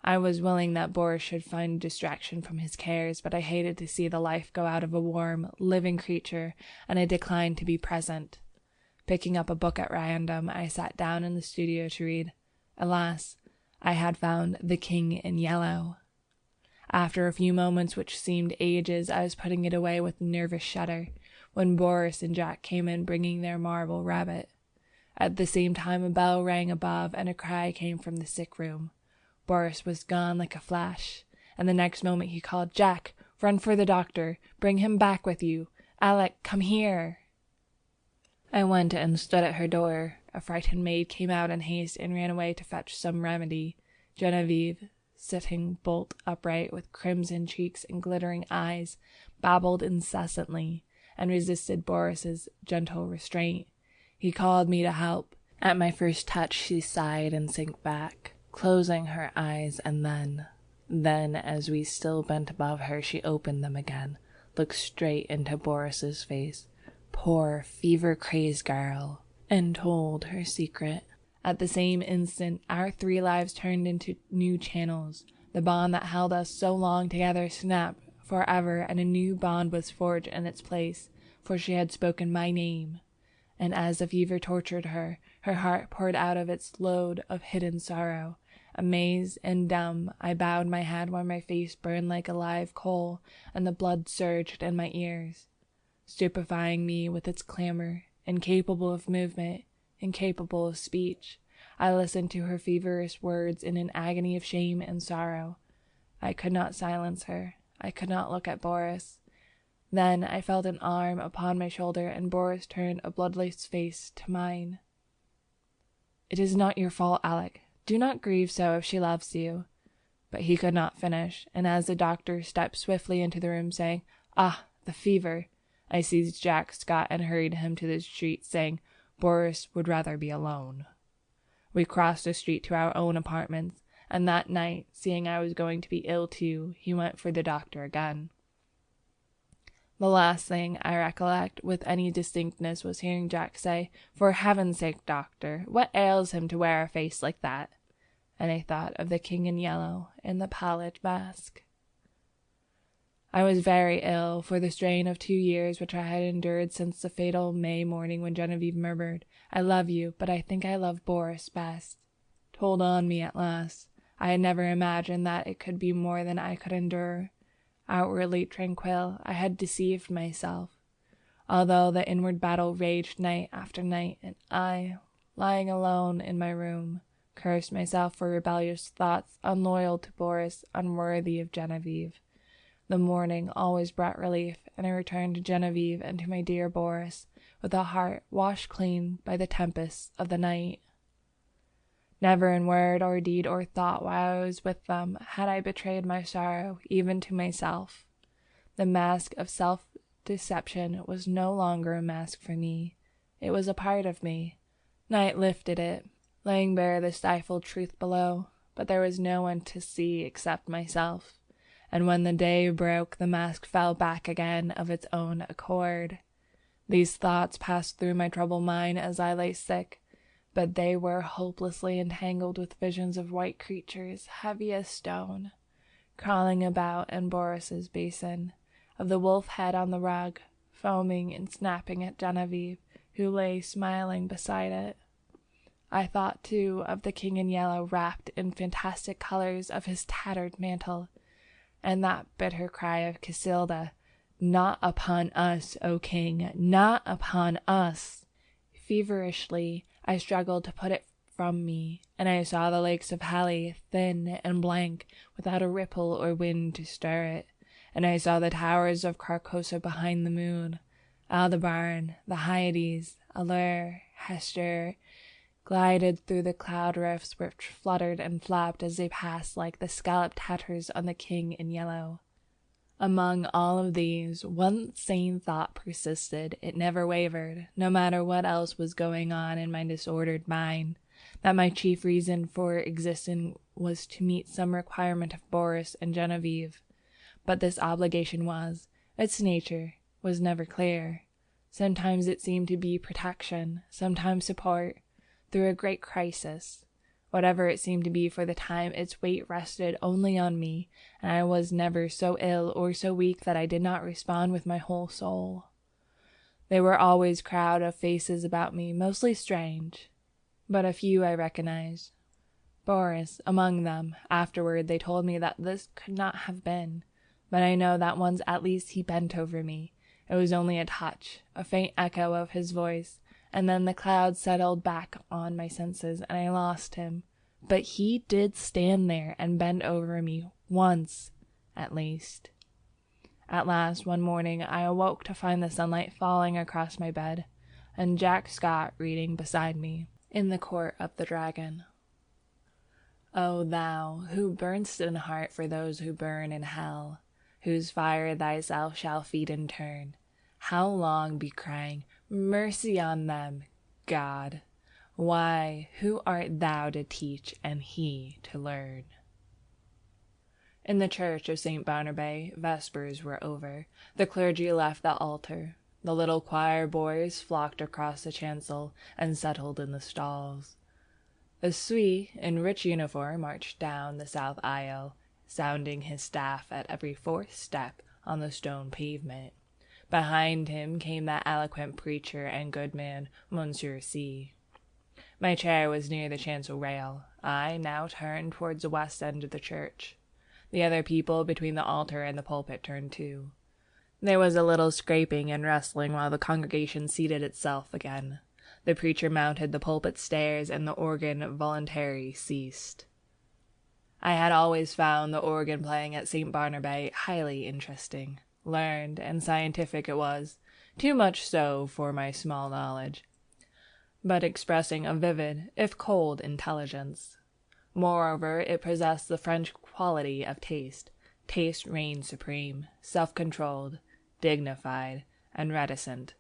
I was willing that Boris should find distraction from his cares, but I hated to see the life go out of a warm, living creature, and I declined to be present. Picking up a book at random, I sat down in the studio to read. Alas, I had found The King in Yellow. After a few moments, which seemed ages, I was putting it away with a nervous shudder, when Boris and Jack came in bringing their marble rabbit. At the same time a bell rang above, and a cry came from the sick room. Boris was gone like a flash, and the next moment he called, "Jack, run for the doctor. Bring him back with you. Alec, come here." I went and stood at her door. A frightened maid came out in haste and ran away to fetch some remedy. Genevieve, sitting bolt upright with crimson cheeks and glittering eyes, babbled incessantly, and resisted Boris's gentle restraint. He called me to help. At my first touch she sighed and sank back, closing her eyes, and then, as we still bent above her, she opened them again, looked straight into Boris's face, poor fever-crazed girl, and told her secret. At the same instant, our 3 lives turned into new channels. The bond that held us so long together snapped forever, and a new bond was forged in its place, for she had spoken my name. And as the fever tortured her, her heart poured out of its load of hidden sorrow. Amazed and dumb, I bowed my head while my face burned like a live coal, and the blood surged in my ears, stupefying me with its clamor, incapable of movement, incapable of speech. I listened to her feverish words in an agony of shame and sorrow. I could not silence her. I could not look at Boris. Then I felt an arm upon my shoulder, and Boris turned a bloodless face to mine. "It is not your fault, Alec. Do not grieve so if she loves you." But he could not finish, and as the doctor stepped swiftly into the room, saying, "Ah, the fever," I seized Jack Scott and hurried him to the street, saying, "Boris would rather be alone." We crossed the street to our own apartments, and that night, seeing I was going to be ill too, he went for the doctor again. The last thing I recollect with any distinctness was hearing Jack say, "For heaven's sake, doctor, what ails him to wear a face like that?" And I thought of the King in Yellow in the pallid mask. I was very ill, for the strain of 2 years which I had endured since the fatal May morning when Genevieve murmured, "I love you, but I think I love Boris best," told on me at last. I had never imagined that it could be more than I could endure. Outwardly tranquil, I had deceived myself, although the inward battle raged night after night, and I, lying alone in my room, cursed myself for rebellious thoughts, unloyal to Boris, unworthy of Genevieve. The morning always brought relief, and I returned to Genevieve and to my dear Boris with a heart washed clean by the tempests of the night. Never in word or deed or thought while I was with them had I betrayed my sorrow even to myself. The mask of self-deception was no longer a mask for me. It was a part of me. Night lifted it, laying bare the stifled truth below, but there was no one to see except myself. And when the day broke, the mask fell back again of its own accord. These thoughts passed through my troubled mind as I lay sick, but they were hopelessly entangled with visions of white creatures, heavy as stone, crawling about in Boris's basin, of the wolf head on the rug, foaming and snapping at Genevieve, who lay smiling beside it. I thought, too, of the king in yellow wrapped in fantastic colors of his tattered mantle, and that bitter cry of Casilda, "Not upon us, O king, not upon us!" Feverishly I struggled to put it from me, and I saw the lakes of Hali, thin and blank, without a ripple or wind to stir it, and I saw the towers of Carcosa behind the moon. Aldebaran, the Hyades, Allure, Hester, glided through the cloud rifts which fluttered and flapped as they passed like the scalloped tatters on the king in yellow. Among all of these, one sane thought persisted. It never wavered, no matter what else was going on in my disordered mind, that my chief reason for existing was to meet some requirement of Boris and Genevieve. But this obligation its nature was never clear. Sometimes it seemed to be protection, sometimes support, through a great crisis. Whatever it seemed to be for the time, its weight rested only on me, and I was never so ill or so weak that I did not respond with my whole soul. There were always a crowd of faces about me, mostly strange, but a few I recognized. Boris among them. Afterward they told me that this could not have been, but I know that once at least he bent over me. It was only a touch, a faint echo of his voice, and then the cloud settled back on my senses, and I lost him. But he did stand there and bend over me, once, at least. At last, one morning, I awoke to find the sunlight falling across my bed, and Jack Scott reading beside me, in the court of the dragon. O thou, who burn'st in heart for those who burn in hell, whose fire thyself shall feed in turn, how long be crying, "Mercy on them, God"? Why, who art thou to teach, and he to learn? In the church of St. Barnabé, vespers were over. The clergy left the altar. The little choir boys flocked across the chancel and settled in the stalls. A Sui in rich uniform marched down the south aisle, sounding his staff at every fourth step on the stone pavement. Behind him came that eloquent preacher and good man, Monsieur C. My chair was near the chancel rail. I now turned towards the west end of the church. The other people between the altar and the pulpit turned too. There was a little scraping and rustling while the congregation seated itself again. The preacher mounted the pulpit stairs, and the organ voluntarily ceased. I had always found the organ playing at St. Barnabé highly interesting. Learned and scientific it was, too much so for my small knowledge, but expressing a vivid, if cold, intelligence. Moreover, it possessed the French quality of taste. Taste reigned supreme, self-controlled, dignified, and reticent.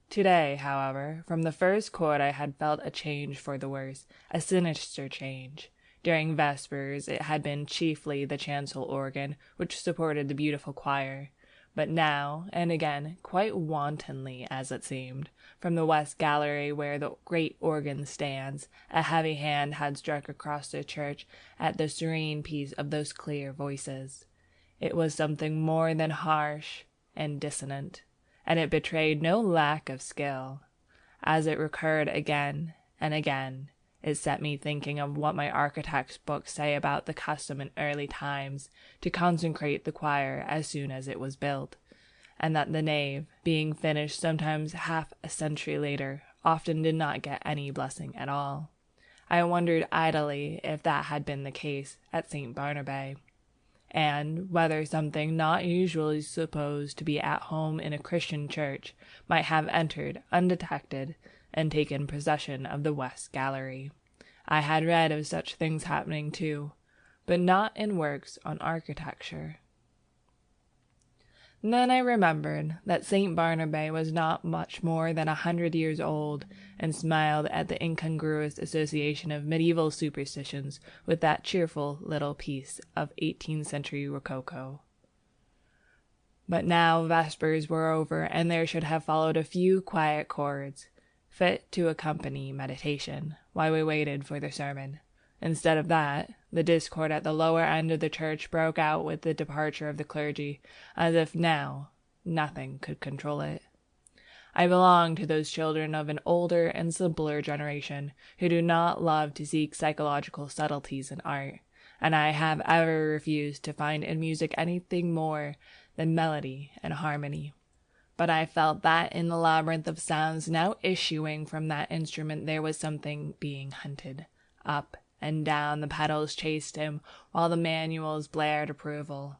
Today, however, from the first chord I had felt a change for the worse, a sinister change. During vespers it had been chiefly the chancel organ which supported the beautiful choir, but now, and again, quite wantonly as it seemed, from the west gallery where the great organ stands, a heavy hand had struck across the church at the serene peace of those clear voices. It was something more than harsh and dissonant, and it betrayed no lack of skill. As it recurred again and again, it set me thinking of what my architect's books say about the custom in early times to consecrate the choir as soon as it was built, and that the nave, being finished sometimes half a century later, often did not get any blessing at all. I wondered idly if that had been the case at St. Barnabé. and whether something not usually supposed to be at home in a Christian church might have entered undetected and taken possession of the West Gallery. I had read of such things happening too, but not in works on architecture. Then I remembered that St. Barnabé was not much more than 100 years old, and smiled at the incongruous association of medieval superstitions with that cheerful little piece of 18th century rococo. But now vespers were over, and there should have followed a few quiet chords, fit to accompany meditation, while we waited for the sermon. Instead of that, the discord at the lower end of the church broke out with the departure of the clergy, as if now nothing could control it. I belong to those children of an older and simpler generation who do not love to seek psychological subtleties in art, and I have ever refused to find in music anything more than melody and harmony. But I felt that in the labyrinth of sounds now issuing from that instrument there was something being hunted. Up and down the pedals chased him, while the manuals blared approval.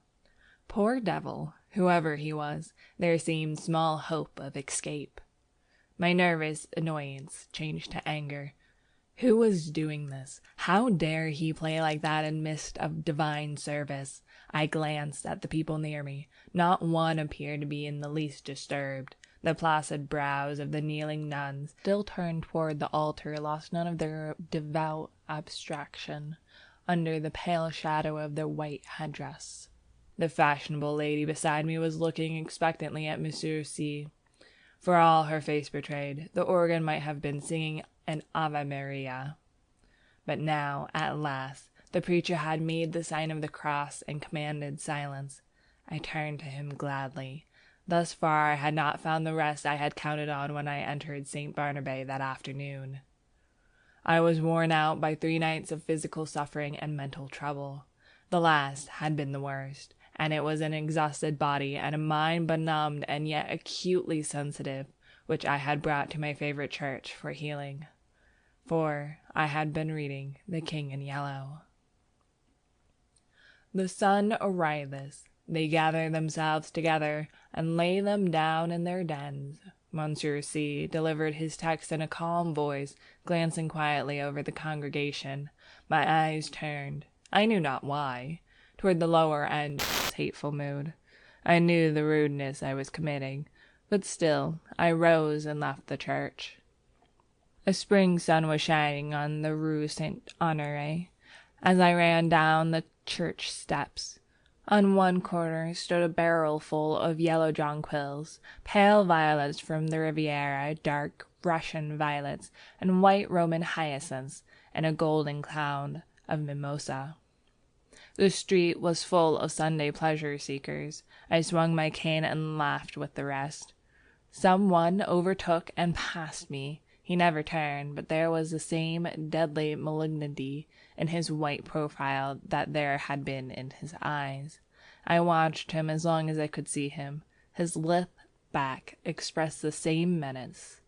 Poor devil, whoever he was, there seemed small hope of escape. My nervous annoyance changed to anger. Who was doing this? How dare he play like that in midst of divine service? I glanced at the people near me. Not one appeared to be in the least disturbed. The placid brows of the kneeling nuns, still turned toward the altar, lost none of their devout abstraction under the pale shadow of their white headdress. The fashionable lady beside me was looking expectantly at Monsieur C. For all her face betrayed, the organ might have been singing an Ave Maria. But now, at last, the preacher had made the sign of the cross and commanded silence. I turned to him gladly. Thus far I had not found the rest I had counted on when I entered St. Barnabé that afternoon. I was worn out by 3 nights of physical suffering and mental trouble. The last had been the worst, and it was an exhausted body and a mind benumbed and yet acutely sensitive, which I had brought to my favorite church for healing. For I had been reading The King in Yellow. The sun ariseth. They gather themselves together, and lay them down in their dens. Monsieur C. delivered his text in a calm voice, glancing quietly over the congregation. My eyes turned, I knew not why, toward the lower end of this hateful mood. I knew the rudeness I was committing, but still I rose and left the church. A spring sun was shining on the Rue Saint-Honoré as I ran down the church steps. On one corner stood a barrel full of yellow jonquils, pale violets from the Riviera, dark Russian violets, and white Roman hyacinths, and a golden cloud of mimosa. The street was full of Sunday pleasure-seekers. I swung my cane and laughed with the rest. Someone overtook and passed me. He never turned, but there was the same deadly malignity in his white profile that there had been in his eyes. I watched him as long as I could see him. His lithe back expressed the same menace.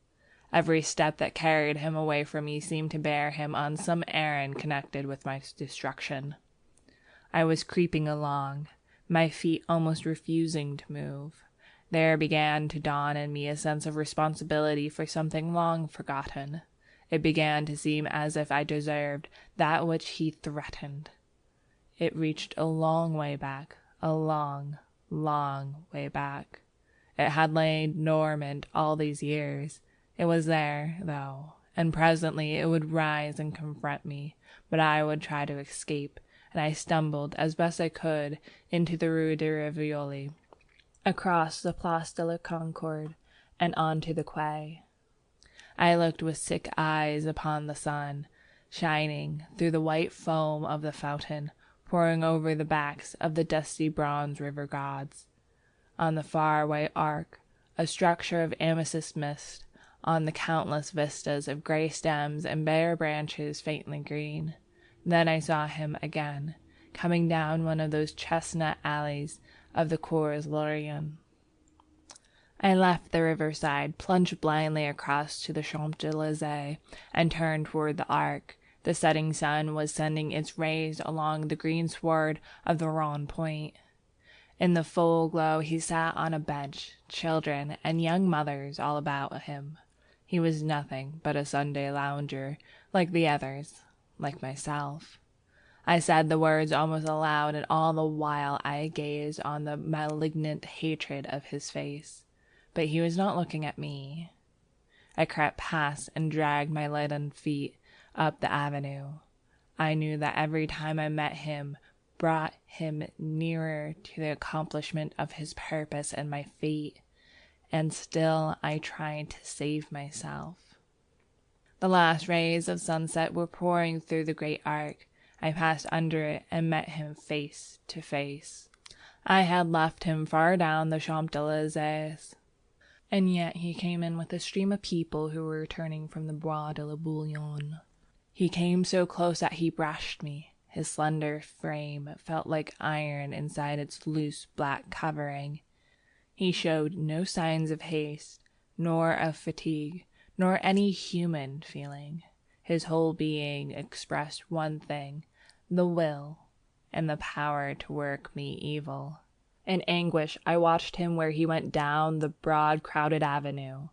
Every step that carried him away from me seemed to bear him on some errand connected with my destruction. I was creeping along, my feet almost refusing to move. There began to dawn in me a sense of responsibility for something long forgotten. It began to seem as if I deserved that which he threatened. It reached a long way back, a long, long way back. It had lain dormant all these years. It was there, though, and presently it would rise and confront me, but I would try to escape, and I stumbled as best I could into the Rue de Rivoli, across the Place de la Concorde, and onto the quay. I looked with sick eyes upon the sun, shining through the white foam of the fountain, pouring over the backs of the dusty bronze river gods. On the far-away arc, a structure of amethyst mist, on the countless vistas of grey stems and bare branches faintly green. Then I saw him again, coming down one of those chestnut alleys of the Cours Lorraine. I left the riverside, plunged blindly across to the Champs-Élysées, and turned toward the Arc. The setting sun was sending its rays along the green sward of the Rond Point. In the full glow he sat on a bench, children and young mothers all about him. He was nothing but a Sunday lounger, like the others, like myself. I said the words almost aloud, and all the while I gazed on the malignant hatred of his face. But he was not looking at me. I crept past and dragged my leaden feet up the avenue. I knew that every time I met him brought him nearer to the accomplishment of his purpose and my fate, and still I tried to save myself. The last rays of sunset were pouring through the great arc. I passed under it and met him face to face. I had left him far down the Champs-Élysées, and yet he came in with a stream of people who were returning from the Bois de la Bouillon. He came so close that he brushed me. His slender frame felt like iron inside its loose black covering. He showed no signs of haste, nor of fatigue, nor any human feeling. His whole being expressed one thing, the will and the power to work me evil. In anguish, I watched him where he went down the broad, crowded avenue.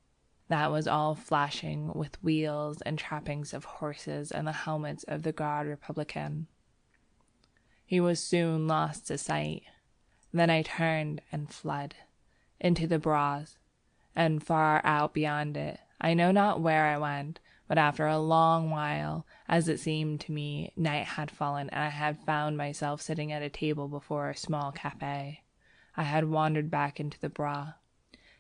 That was all flashing with wheels and trappings of horses and the helmets of the Garde Républicaine. He was soon lost to sight. Then I turned and fled into the Bois, and far out beyond it. I know not where I went, but after a long while, as it seemed to me, night had fallen, and I had found myself sitting at a table before a small cafe. I had wandered back into the Bois.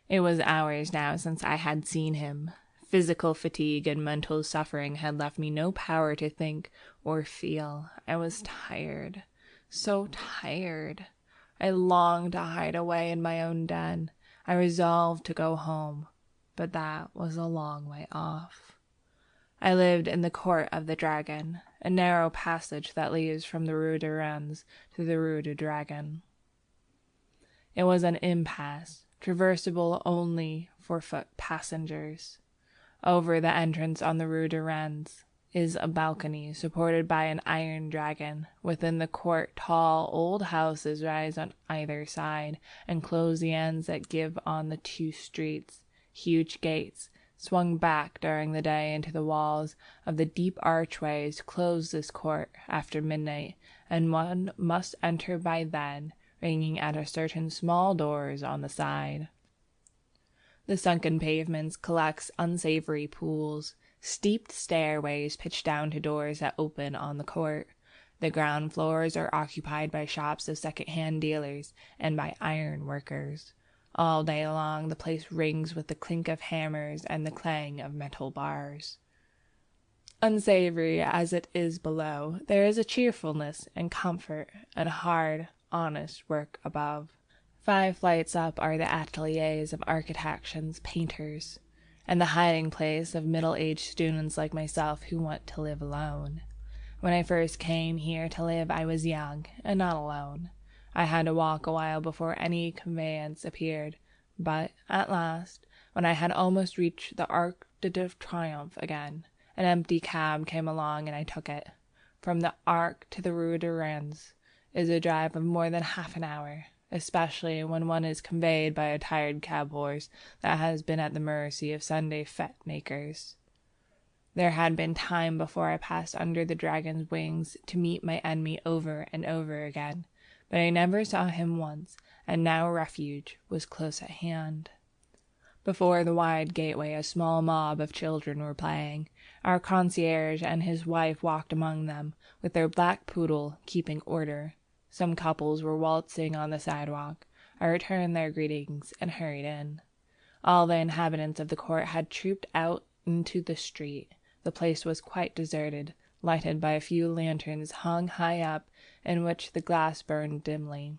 It was hours now since I had seen him. Physical fatigue and mental suffering had left me no power to think or feel. I was tired, so tired. I longed to hide away in my own den. I resolved to go home, but that was a long way off. I lived in the Court of the Dragon, a narrow passage that leads from the Rue de Rennes to the Rue du Dragon. It was an impasse, traversable only for foot passengers. Over the entrance on the Rue de Rennes is a balcony supported by an iron dragon. Within the court, tall old houses rise on either side and close the ends that give on the two streets. Huge gates, swung back during the day into the walls of the deep archways, close this court after midnight, and one must enter by then, ringing at a certain small doors on the side. The sunken pavements collect unsavory pools. Steep stairways pitch down to doors that open on the court. The ground floors are occupied by shops of second-hand dealers and by iron workers. All day long the place rings with the clink of hammers and the clang of metal bars. Unsavory as it is below, there is a cheerfulness and comfort and hard, honest work above. 5 flights up are the ateliers of architects and painters, and the hiding place of middle-aged students like myself who want to live alone. When I first came here to live, I was young and not alone. I had to walk a while before any conveyance appeared, but at last, when I had almost reached the Arc de Triomphe again, an empty cab came along and I took it. From the Arc to the Rue de Rennes is a drive of more than half an hour, especially when one is conveyed by a tired cab horse that has been at the mercy of Sunday fete makers. There had been time before I passed under the dragon's wings to meet my enemy over and over again, but I never saw him once, and now refuge was close at hand. Before the wide gateway a small mob of children were playing. Our concierge and his wife walked among them, with their black poodle keeping order. Some couples were waltzing on the sidewalk. I returned their greetings and hurried in. All the inhabitants of the court had trooped out into the street. The place was quite deserted, lighted by a few lanterns hung high up, in which the glass burned dimly.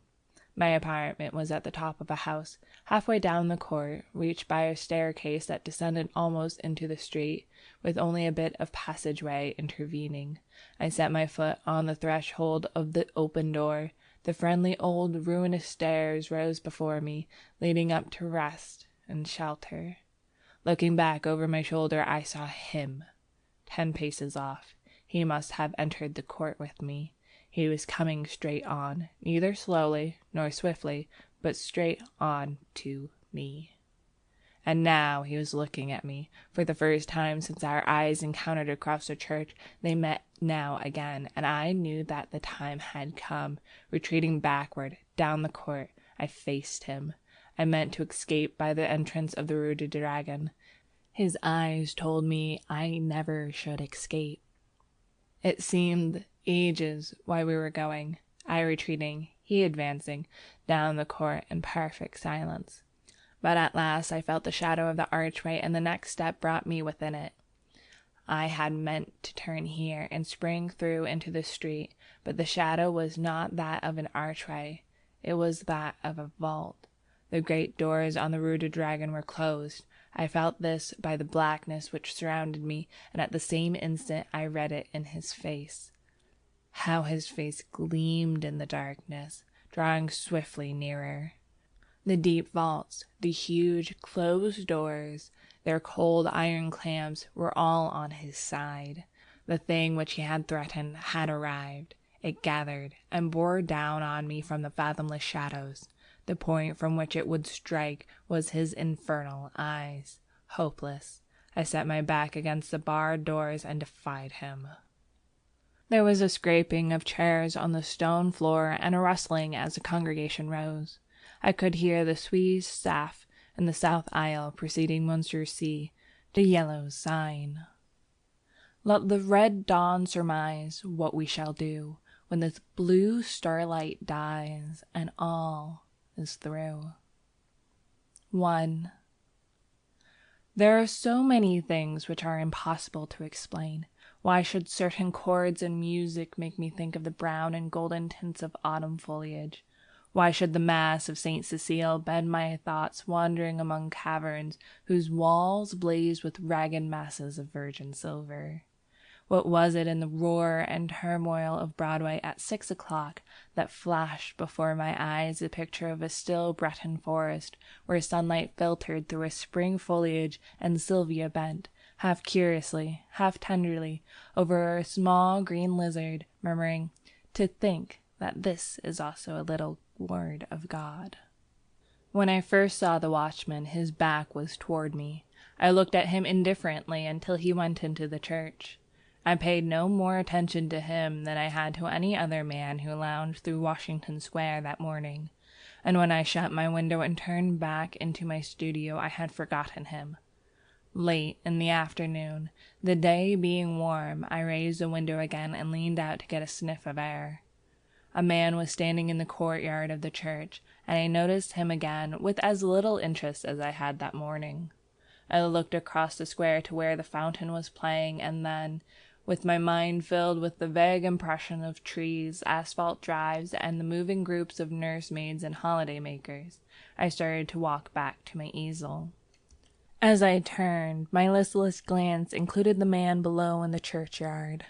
My apartment was at the top of a house, halfway down the court, reached by a staircase that descended almost into the street, with only a bit of passageway intervening. I set my foot on the threshold of the open door. The friendly old ruinous stairs rose before me, leading up to rest and shelter. Looking back over my shoulder, I saw him, 10 paces off. He must have entered the court with me. He was coming straight on, neither slowly nor swiftly, but straight on to me. And now he was looking at me. For the first time since our eyes encountered across the church, they met now again, and I knew that the time had come. Retreating backward, down the court, I faced him. I meant to escape by the entrance of the Rue du Dragon. His eyes told me I never should escape. It seemed ages while we were going, I retreating, he advancing, down the court in perfect silence. But at last I felt the shadow of the archway, and the next step brought me within it. I had meant to turn here and spring through into the street, but the shadow was not that of an archway. It was that of a vault. The great doors on the Rue du Dragon were closed. I felt this by the blackness which surrounded me, and at the same instant I read it in his face. How his face gleamed in the darkness, drawing swiftly nearer. The deep vaults, the huge closed doors, their cold iron clamps were all on his side. The thing which he had threatened had arrived. It gathered and bore down on me from the fathomless shadows. The point from which it would strike was his infernal eyes. Hopeless, I set my back against the barred doors and defied him. There was a scraping of chairs on the stone floor and a rustling as the congregation rose. I could hear the Swiss staff in the south aisle preceding Monsieur C., the yellow sign. Let the red dawn surmise what we shall do when this blue starlight dies and all is through. 1. There are so many things which are impossible to explain. Why should certain chords in music make me think of the brown and golden tints of autumn foliage? Why should the Mass of St. Cecile bend my thoughts wandering among caverns whose walls blazed with ragged masses of virgin silver? What was it in the roar and turmoil of Broadway at 6 o'clock that flashed before my eyes a picture of a still Breton forest, where sunlight filtered through a spring foliage and Sylvia bent, half curiously, half tenderly, over a small green lizard, murmuring, "To think that this is also a little word of God." When I first saw the watchman, his back was toward me. I looked at him indifferently until he went into the church. I paid no more attention to him than I had to any other man who lounged through Washington Square that morning, and when I shut my window and turned back into my studio I had forgotten him. Late in the afternoon, the day being warm, I raised the window again and leaned out to get a sniff of air. A man was standing in the courtyard of the church, and I noticed him again with as little interest as I had that morning. I looked across the square to where the fountain was playing, and then, with my mind filled with the vague impression of trees, asphalt drives, and the moving groups of nursemaids and holiday-makers, I started to walk back to my easel. As I turned, my listless glance included the man below in the churchyard.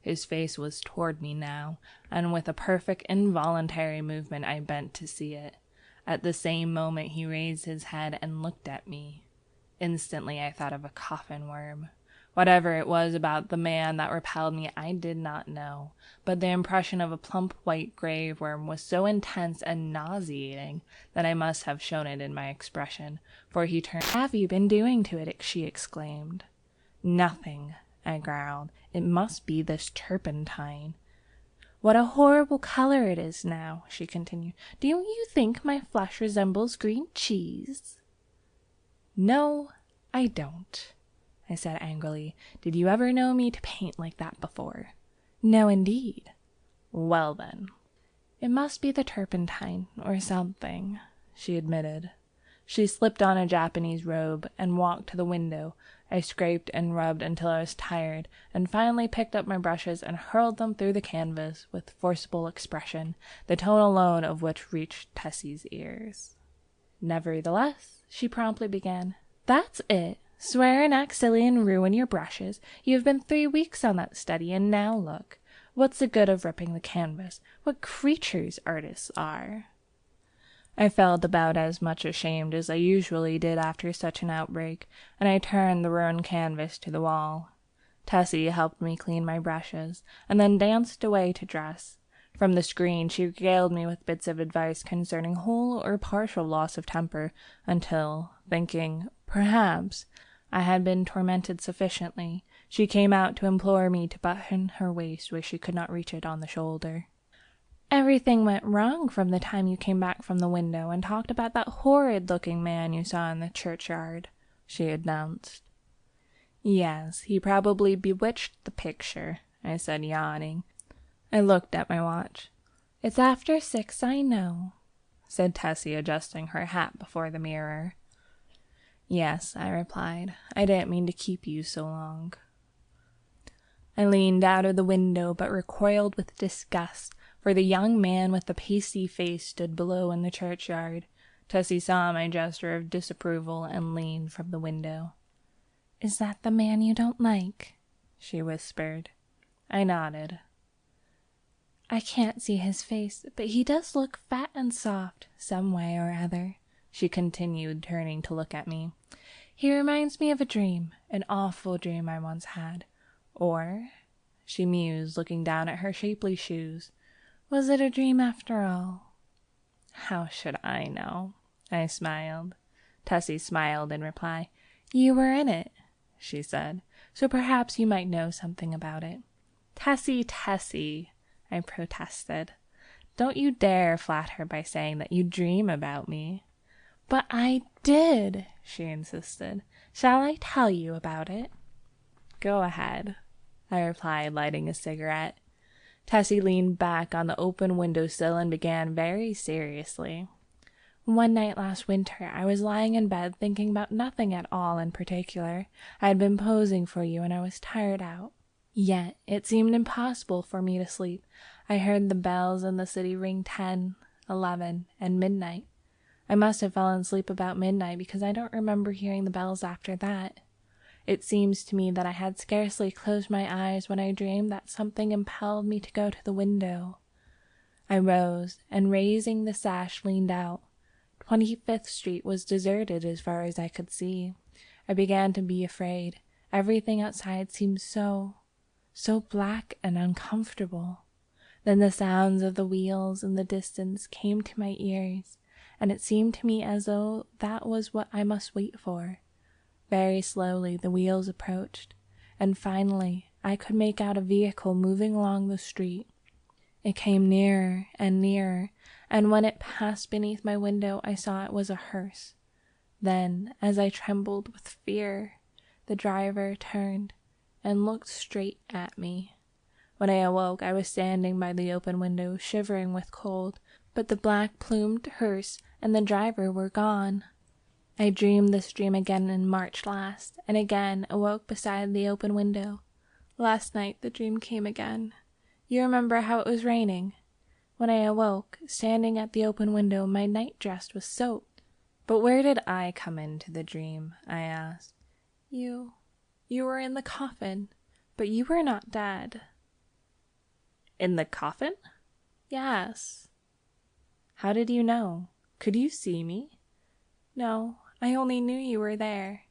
His face was toward me now, and with a perfect involuntary movement I bent to see it. At the same moment he raised his head and looked at me. Instantly I thought of a coffin worm. Whatever it was about the man that repelled me I did not know, but the impression of a plump white grave worm was so intense and nauseating that I must have shown it in my expression, for he turned. "What have you been doing to it?" she exclaimed. "Nothing," I growled. "It must be this turpentine." "What a horrible color it is now," she continued. "Do you think my flesh resembles green cheese?" "No, I don't," I said angrily. "Did you ever know me to paint like that before?" "No, indeed." "Well, then." "It must be the turpentine, or something," she admitted. She slipped on a Japanese robe and walked to the window. I scraped and rubbed until I was tired, and finally picked up my brushes and hurled them through the canvas with forcible expression, the tone alone of which reached Tessie's ears. "Nevertheless," she promptly began, "that's it. Swear and act silly and ruin your brushes. You have been 3 weeks on that study, and now look. What's the good of ripping the canvas? What creatures artists are!" I felt about as much ashamed as I usually did after such an outbreak, and I turned the ruined canvas to the wall.
Tessie helped me clean my brushes, and then danced away to dress. From the screen she regaled me with bits of advice concerning whole or partial loss of temper, until, thinking, perhaps, I had been tormented sufficiently, she came out to implore me to button her waist where she could not reach it on the shoulder. "Everything went wrong from the time you came back from the window and talked about that horrid-looking man you saw in the churchyard," she announced. "Yes, he probably bewitched the picture," I said, yawning. I looked at my watch. "It's after 6, I know," said Tessie, adjusting her hat before the mirror. "Yes," I replied. "I didn't mean to keep you so long." I leaned out of the window, but recoiled with disgust, for the young man with the pasty face stood below in the churchyard. Tessie saw my gesture of disapproval and leaned from the window. "Is that the man you don't like?" she whispered. I nodded. "I can't see his face, but he does look fat and soft, some way or other," she continued, turning to look at me. "He reminds me of a dream, an awful dream I once had. Or," she mused, looking down at her shapely shoes, "was it a dream after all?" "How should I know?" I smiled. Tessie smiled in reply. "You were in it," she said, "so perhaps you might know something about it." Tessie," I protested. "Don't you dare flatter by saying that you dream about me." "But I did," she insisted. "Shall I tell you about it?" "Go ahead," I replied, lighting a cigarette. Tessie leaned back on the open windowsill and began very seriously. "One night last winter I was lying in bed thinking about nothing at all in particular. I had been posing for you and I was tired out. Yet it seemed impossible for me to sleep. I heard the bells in the city ring 10, 11, and midnight. I must have fallen asleep about midnight because I don't remember hearing the bells after that. It seems to me that I had scarcely closed my eyes when I dreamed that something impelled me to go to the window. I rose, and raising the sash leaned out. 25th Street was deserted as far as I could see. I began to be afraid. Everything outside seemed so black and uncomfortable. Then the sounds of the wheels in the distance came to my ears, and it seemed to me as though that was what I must wait for. Very slowly the wheels approached, and finally I could make out a vehicle moving along the street. It came nearer and nearer, and when it passed beneath my window I saw it was a hearse. Then, as I trembled with fear, the driver turned and looked straight at me. When I awoke, I was standing by the open window, shivering with cold, but the black-plumed hearse and the driver were gone. I dreamed this dream again in March last, and again awoke beside the open window. Last night the dream came again. You remember how it was raining? When I awoke, standing at the open window, my night-dress was soaked. "But where did I come into the dream?" I asked. You were in the coffin, but you were not dead." "In the coffin?" "Yes." "How did you know? Could you see me?" "No, I only knew you were there."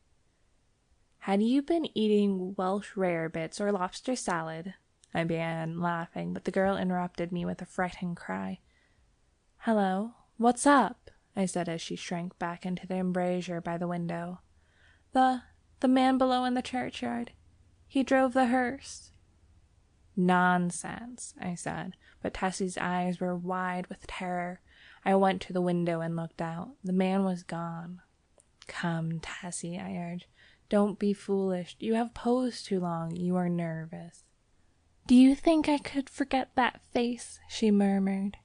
"Had you been eating Welsh rarebits or lobster salad?" I began laughing, but the girl interrupted me with a frightened cry. "Hello, what's up?" I said as she shrank back into the embrasure by the window. The man below in the churchyard. He drove the hearse." "Nonsense," I said, but Tessie's eyes were wide with terror. I went to the window and looked out. The man was gone. "Come, Tessie," I urged. "Don't be foolish. You have posed too long. You are nervous." "Do you think I could forget that face?" she murmured.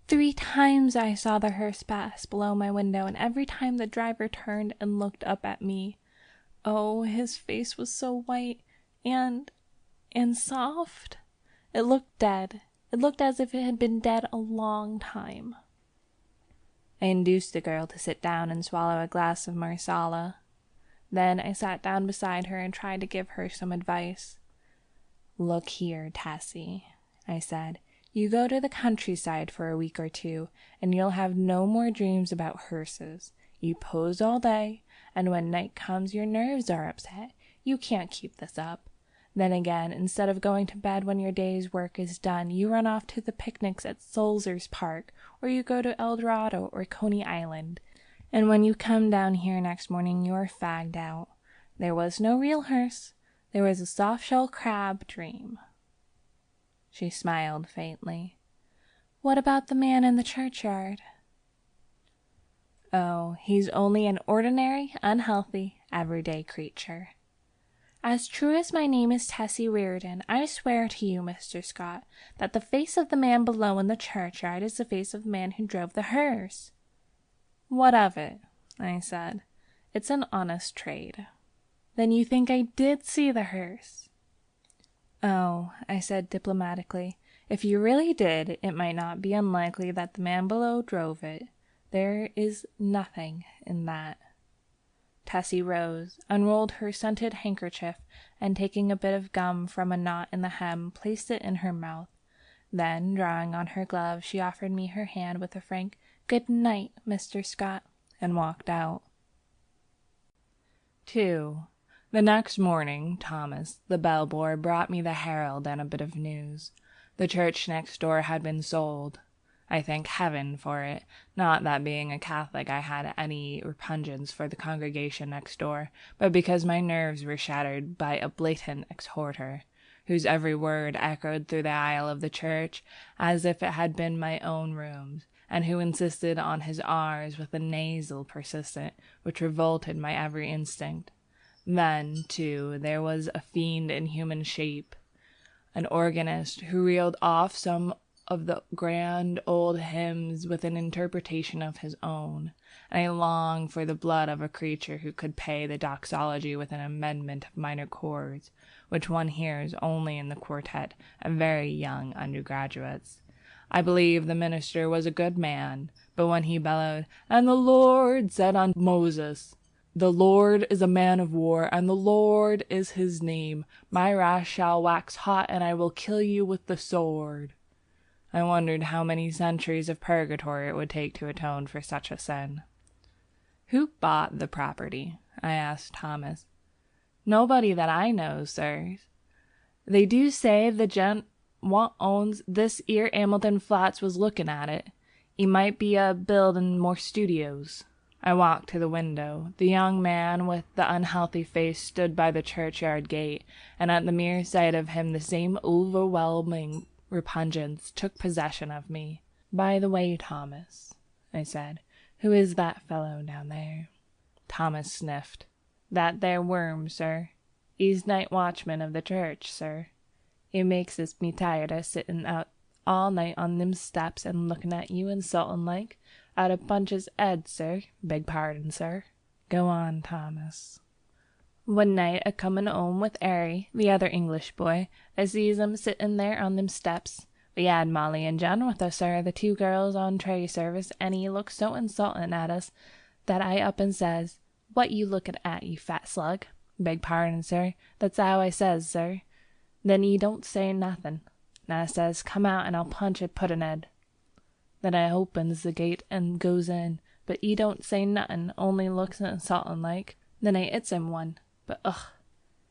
3 times I saw the hearse pass below my window, and every time the driver turned and looked up at me. Oh, his face was so white and soft. It looked dead. It looked as if it had been dead a long time." I induced the girl to sit down and swallow a glass of marsala. Then I sat down beside her and tried to give her some advice. "Look here, Tessie," I said. "You go to the countryside for a week or 2, and you'll have no more dreams about hearses. You pose all day, and when night comes your nerves are upset. You can't keep this up. Then again, instead of going to bed when your day's work is done, you run off to the picnics at Sulzer's Park, or you go to El Dorado or Coney Island. And when you come down here next morning, you are fagged out. There was no real hearse. There was a soft-shell crab dream. She smiled faintly. What about the man in the churchyard? Oh, he's only an ordinary, unhealthy, everyday creature. As true as my name is Tessie Reardon, I swear to you, Mr. Scott, that the face of the man below in the churchyard is the face of the man who drove the hearse. What of it? I said. It's an honest trade. Then you think I did see the hearse? Oh, I said diplomatically, if you really did, it might not be unlikely that the man below drove it. There is nothing in that. Tessie rose, unrolled her scented handkerchief, and taking a bit of gum from a knot in the hem, placed it in her mouth. Then, drawing on her glove, she offered me her hand with a frank, "Good night, Mr. Scott," and walked out. 2. The next morning, Thomas, the bellboy, brought me the Herald and a bit of news. The church next door had been sold. I thank heaven for it, not that being a Catholic I had any repugnance for the congregation next door, but because my nerves were shattered by a blatant exhorter, whose every word echoed through the aisle of the church as if it had been my own rooms, and who insisted on his R's with a nasal persistent which revolted my every instinct. Then, too, there was a fiend in human shape, an organist who reeled off some of the grand old hymns with an interpretation of his own, and I long for the blood of a creature who could pay the doxology with an amendment of minor chords, which one hears only in the quartet of very young undergraduates. I believe the minister was a good man, but when he bellowed, "And the Lord said unto Moses, the Lord is a man of war, and the Lord is his name. My wrath shall wax hot, and I will kill you with the sword," I wondered how many centuries of purgatory it would take to atone for such a sin. "Who bought the property?" I asked Thomas. "Nobody that I know, sir. They do say the gent what owns this 'ere Hamilton Flats was looking at it. He might be building more studios." I walked to the window. The young man with the unhealthy face stood by the churchyard gate, and at the mere sight of him the same overwhelming repugnance took possession of me. "By the way, Thomas," I said, "who is that fellow down there?" Thomas sniffed. "That there worm, sir. He's night watchman of the church, sir. It makes me tired of sitting out all night on them steps and looking at you insulting like, out of Punch's head, sir. Beg pardon, sir." "Go on, Thomas." "One night, a comin' home with Harry, the other English boy, I sees him sitting there on them steps. We had Molly and Jen with us, sir, the 2 girls on tray service, and he looked so insulting at us that I up and says, 'What you looking at, you fat slug?' Beg pardon, sir. That's how I says, sir. Then he don't say nothing, and I says, 'Come out and I'll punch a puddin' Then I opens the gate and goes in, but he don't say nothing, only looks insulting like. Then I hits him one. But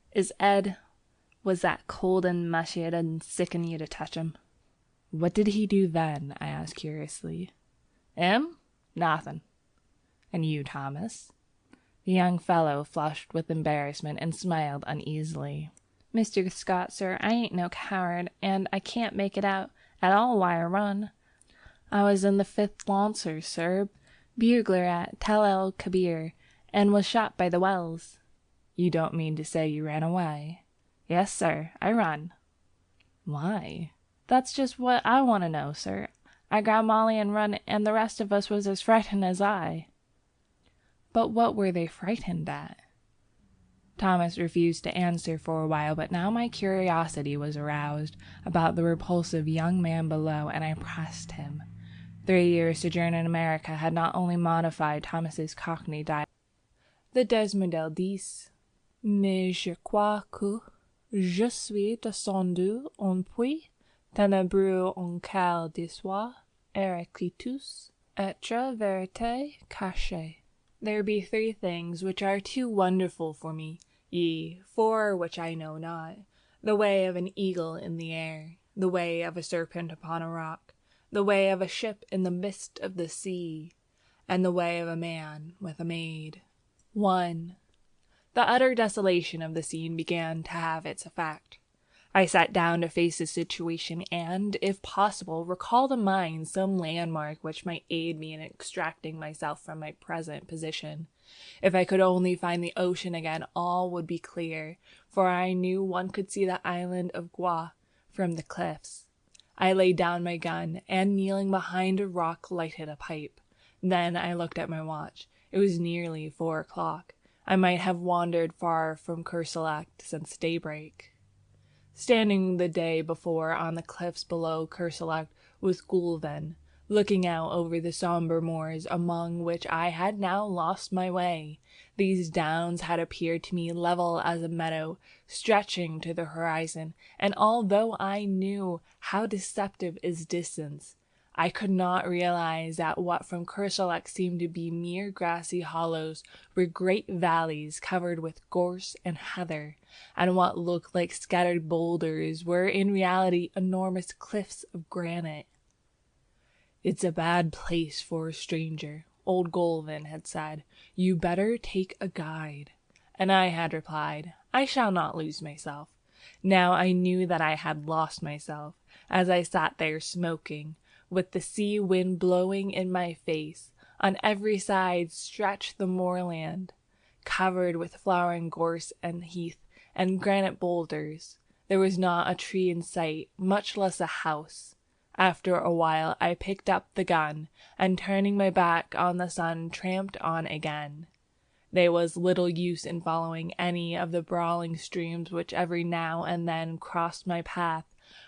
his head was that cold and mushy it didn't sicken you to touch him." "What did he do then?" I asked curiously. "Him? Nothing." "And you, Thomas?" The young fellow flushed with embarrassment and smiled uneasily. "Mr. Scott, sir, I ain't no coward, and I can't make it out at all why I run. I was in the 5th Lancers, sir, bugler at Tel el Kebir, and was shot by the Wells." "You don't mean to say you ran away?" "Yes, sir, I run." "Why?" "That's just what I want to know, sir. I grabbed Molly and run, and the rest of us was as frightened as I." "But what were they frightened at?" Thomas refused to answer for a while, but now my curiosity was aroused about the repulsive young man below, and I pressed him. 3 years' sojourn in America had not only modified Thomas's Cockney dialect. The Desmodel dix, mais je crois que je suis descendu un peu ténébreux en quel de soi, Heraclitus, etre vérité cachée. There be 3 things which are too wonderful for me, yea, 4 which I know not.
the way of an eagle in the air, the way of a serpent upon a rock, the way of a ship in the midst of the sea, and the way of a man with a maid. 1. The utter desolation of the scene began to have its effect. I sat down to face the situation and, if possible, recall to mind some landmark which might aid me in extracting myself from my present position. If I could only find the ocean again, all would be clear, for I knew one could see the island of Gua from the cliffs. I laid down my gun, and kneeling behind a rock, lighted a pipe. Then I looked at my watch. It was nearly 4 o'clock. I might have wandered far from Kerselec since daybreak. Standing the day before on the cliffs below Kerselec was Gulven, looking out over the sombre moors among which I had now lost my way. These downs had appeared to me level as a meadow, stretching to the horizon, and although I knew how deceptive is distance, I could not realize that what from Kerselec seemed to be mere grassy hollows were great valleys covered with gorse and heather, and what looked like scattered boulders were in reality enormous cliffs of granite. "It's a bad place for a stranger," old Golvin had said. "You better take a guide." And I had replied, "I shall not lose myself." Now I knew that I had lost myself, as I sat there smoking, with the sea wind blowing in my face. On every side stretched the moorland, covered with flowering gorse and heath and granite boulders. There was not a tree in sight, much less a house. After a while I picked up the gun, and turning my back on the sun, tramped on again. There was little use in following any of the brawling streams which every now and then crossed my path,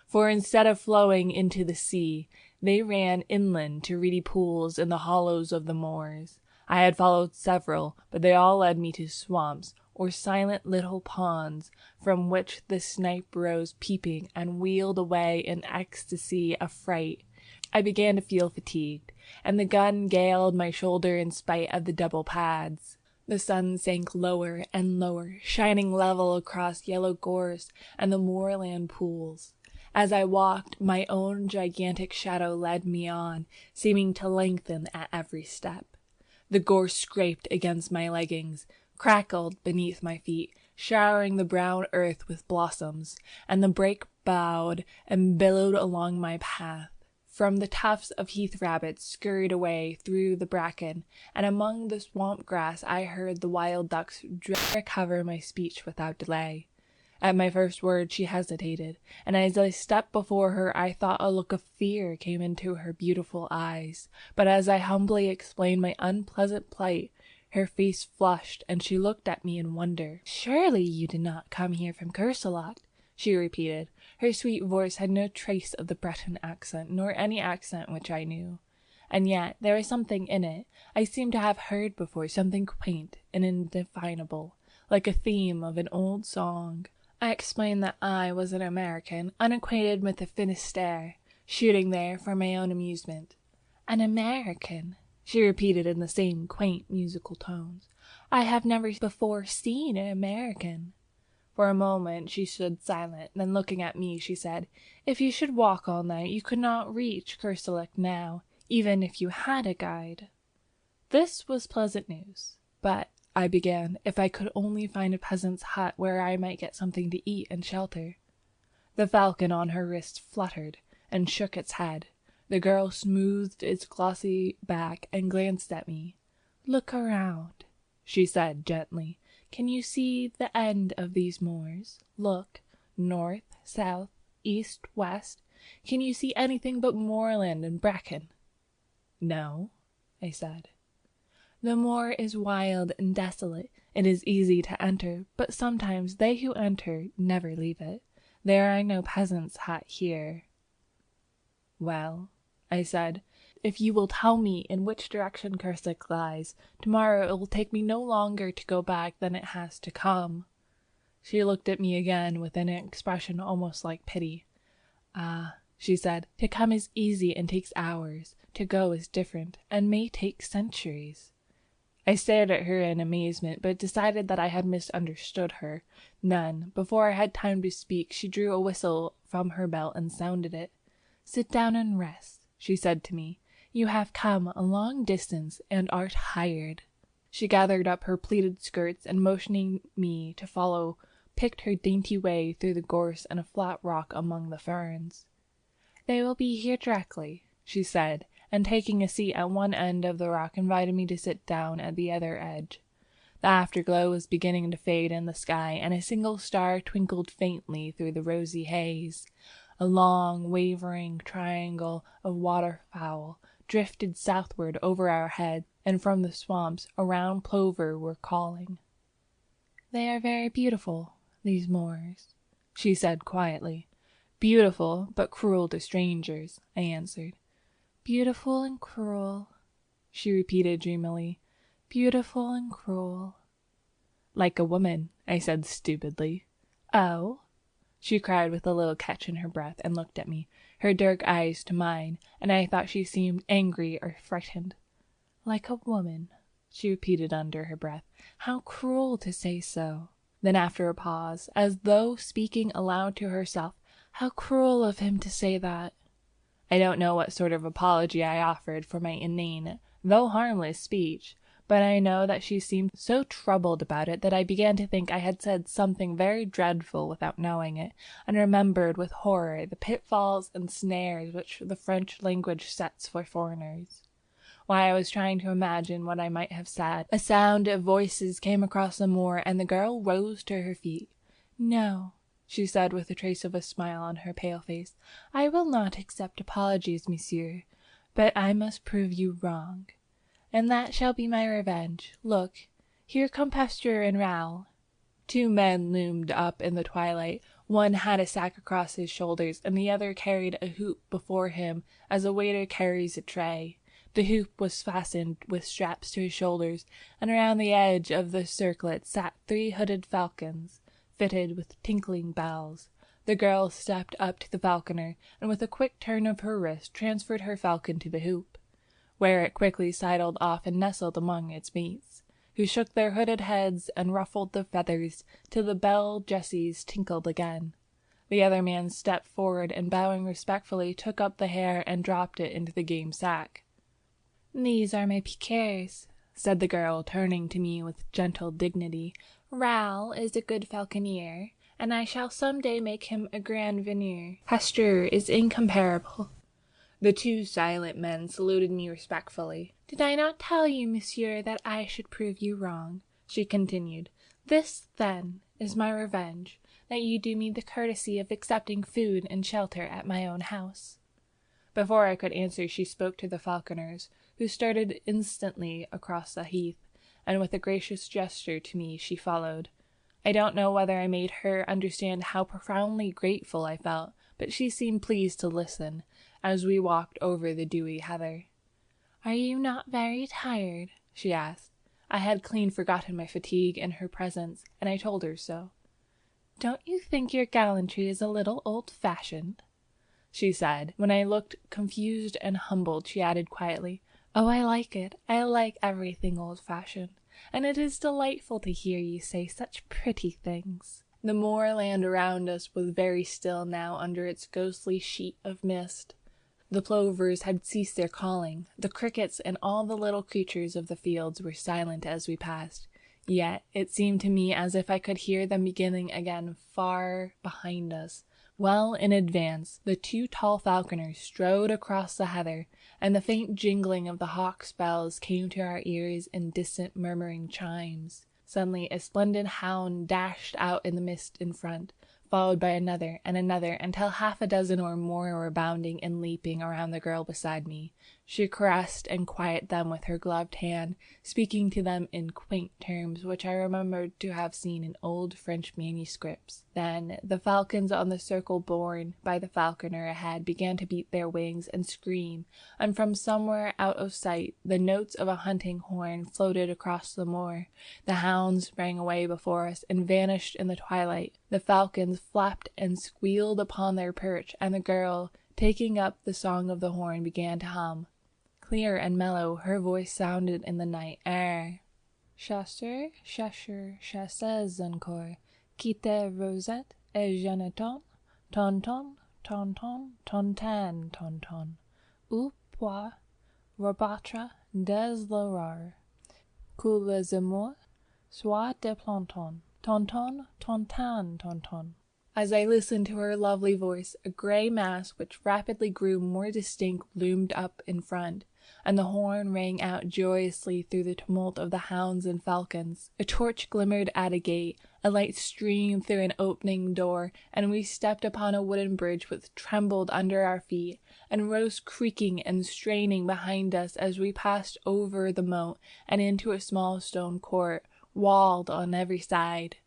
for instead of flowing into the sea, they ran inland to reedy pools in the hollows of the moors. I had followed several, but they all led me to swamps, or silent little ponds, from which the snipe rose peeping and wheeled away in ecstasy of fright. I began to feel fatigued, and the gun galled my shoulder in spite of the double pads. The sun sank lower and lower, shining level across yellow gorse and the moorland pools. As I walked, my own gigantic shadow led me on, seeming to lengthen at every step. The gorse scraped against my leggings, crackled beneath my feet, showering the brown earth with blossoms, and the brake bowed and billowed along my path. From the tufts of heath rabbits scurried away through the bracken, and among the swamp grass I heard the wild ducks recover my speech without delay. At my first word she hesitated, and as I stepped before her I thought a look of fear came into her beautiful eyes. But as I humbly explained my unpleasant plight, her face flushed, and she looked at me in wonder. "Surely you did not come here from Kerselec?" she repeated. Her sweet voice had no trace of the Breton accent, nor any accent which I knew. And yet there was something in it I seemed to have heard before, something quaint and indefinable, like a theme of an old song. I explained that I was an American, unacquainted with the Finistère, shooting there for my own amusement. "An American," she repeated in the same quaint musical tones. "I have never before seen an American." For a moment she stood silent, then looking at me she said, "If you should walk all night, you could not reach Kerselec now, even if you had a guide." This was pleasant news. "But," I began, "if I could only find a peasant's hut where I might get something to eat and shelter." The falcon on her wrist fluttered and shook its head. The girl smoothed its glossy back and glanced at me. "Look around," she said gently. "Can you see the end of these moors? Look, north, south, east, west. Can you see anything but moorland and bracken?" "No," I said. "The moor is wild and desolate. It is easy to enter, but sometimes they who enter never leave it. There are no peasants' hut here." "Well," I said, "if you will tell me in which direction Kerselec lies, tomorrow it will take me no longer to go back than it has to come." She looked at me again with an expression almost like pity. "Ah," she said, "to come is easy and takes hours. To go is different, and may take centuries." I stared at her in amazement, but decided that I had misunderstood her. Then, before I had time to speak, she drew a whistle from her belt and sounded it. "Sit down and rest," she said to me. "You have come a long distance and art tired." She gathered up her pleated skirts and, motioning me to follow, picked her dainty way through the gorse and a flat rock among the ferns. "They will be here directly," she said, and taking a seat at one end of the rock invited me to sit down at the other edge. The afterglow was beginning to fade in the sky, and a single star twinkled faintly through the rosy haze. A long, wavering triangle of waterfowl drifted southward over our heads, and from the swamps a round plover were calling. "They are very beautiful, these moors," she said quietly. "Beautiful, but cruel to strangers," I answered. "Beautiful and cruel," she repeated dreamily. "Beautiful and cruel." "Like a woman," I said stupidly. "Oh?" she cried with a little catch in her breath, and looked at me, her dark eyes to mine, and I thought she seemed angry or frightened. "Like a woman," she repeated under her breath. "How cruel to say so." Then after a pause, as though speaking aloud to herself, "How cruel of him to say that." I don't know what sort of apology I offered for my inane, though harmless, speech, but I know that she seemed so troubled about it that I began to think I had said something very dreadful without knowing it, and remembered with horror the pitfalls and snares which the French language sets for foreigners. While I was trying to imagine what I might have said, a sound of voices came across the moor, and the girl rose to her feet. "No," she said with a trace of a smile on her pale face, "I will not accept apologies, monsieur, but I must prove you wrong. And that shall be my revenge. Look, here come Pasteur and Raoul." Two men loomed up in the twilight. One had a sack across his shoulders, and the other carried a hoop before him as a waiter carries a tray. The hoop was fastened with straps to his shoulders, and around the edge of the circlet sat 3 hooded falcons, fitted with tinkling bells. The girl stepped up to the falconer, and with a quick turn of her wrist transferred her falcon to the hoop, where it quickly sidled off and nestled among its mates, who shook their hooded heads and ruffled the feathers till the bell jesses tinkled again. The other man stepped forward and, bowing respectfully, took up the hare and dropped it into the game sack. "These are my piqueurs," said the girl, turning to me with gentle dignity. "Raoul is a good falconer, and I shall some day make him a grand veneur. Pasteur is incomparable." The 2 silent men saluted me respectfully. "Did I not tell you, monsieur, that I should prove you wrong?" she continued. "This, then, is my revenge, that you do me the courtesy of accepting food and shelter at my own house." Before I could answer she spoke to the falconers, who started instantly across the heath, and with a gracious gesture to me she followed. I don't know whether I made her understand how profoundly grateful I felt, but she seemed pleased to listen, as we walked over the dewy heather. "Are you not very tired?" she asked. I had clean forgotten my fatigue in her presence, and I told her so. "Don't you think your gallantry is a little old-fashioned?" she said. When I looked confused and humbled, she added quietly, "Oh, I like it. I like everything old-fashioned, and it is delightful to hear you say such pretty things." The moorland around us was very still now under its ghostly sheet of mist. The plovers had ceased their calling. The crickets and all the little creatures of the fields were silent as we passed. Yet it seemed to me as if I could hear them beginning again far behind us. Well in advance, the 2 tall falconers strode across the heather, and the faint jingling of the hawks' bells came to our ears in distant murmuring chimes. Suddenly a splendid hound dashed out in the mist in front, followed by another and another, until 6 or more were bounding and leaping around the girl beside me. She caressed and quieted them with her gloved hand, speaking to them in quaint terms which I remembered to have seen in old French manuscripts. Then the falcons on the circle borne by the falconer ahead began to beat their wings and scream, and from somewhere out of sight the notes of a hunting horn floated across the moor. The hounds sprang away before us and vanished in the twilight. The falcons flapped and squealed upon their perch, and the girl, taking up the song of the horn, began to hum. Clear and mellow, her voice sounded in the night air. Chasseur, chercheur, chasseuse encore, quitte rosette et jeanneton, tonton, tonton, tontan, tonton, ou pois, rebatra des l'aurore, que les amours soient des plantons, tonton, tontan, tonton. As I listened to her lovely voice, a grey mass which rapidly grew more distinct loomed up in front, and the horn rang out joyously through the tumult of the hounds and falcons. A torch glimmered at a gate, a light streamed through an opening door, and we stepped upon a wooden bridge which trembled under our feet, and rose creaking and straining behind us as we passed over the moat and into a small stone court, walled on every side.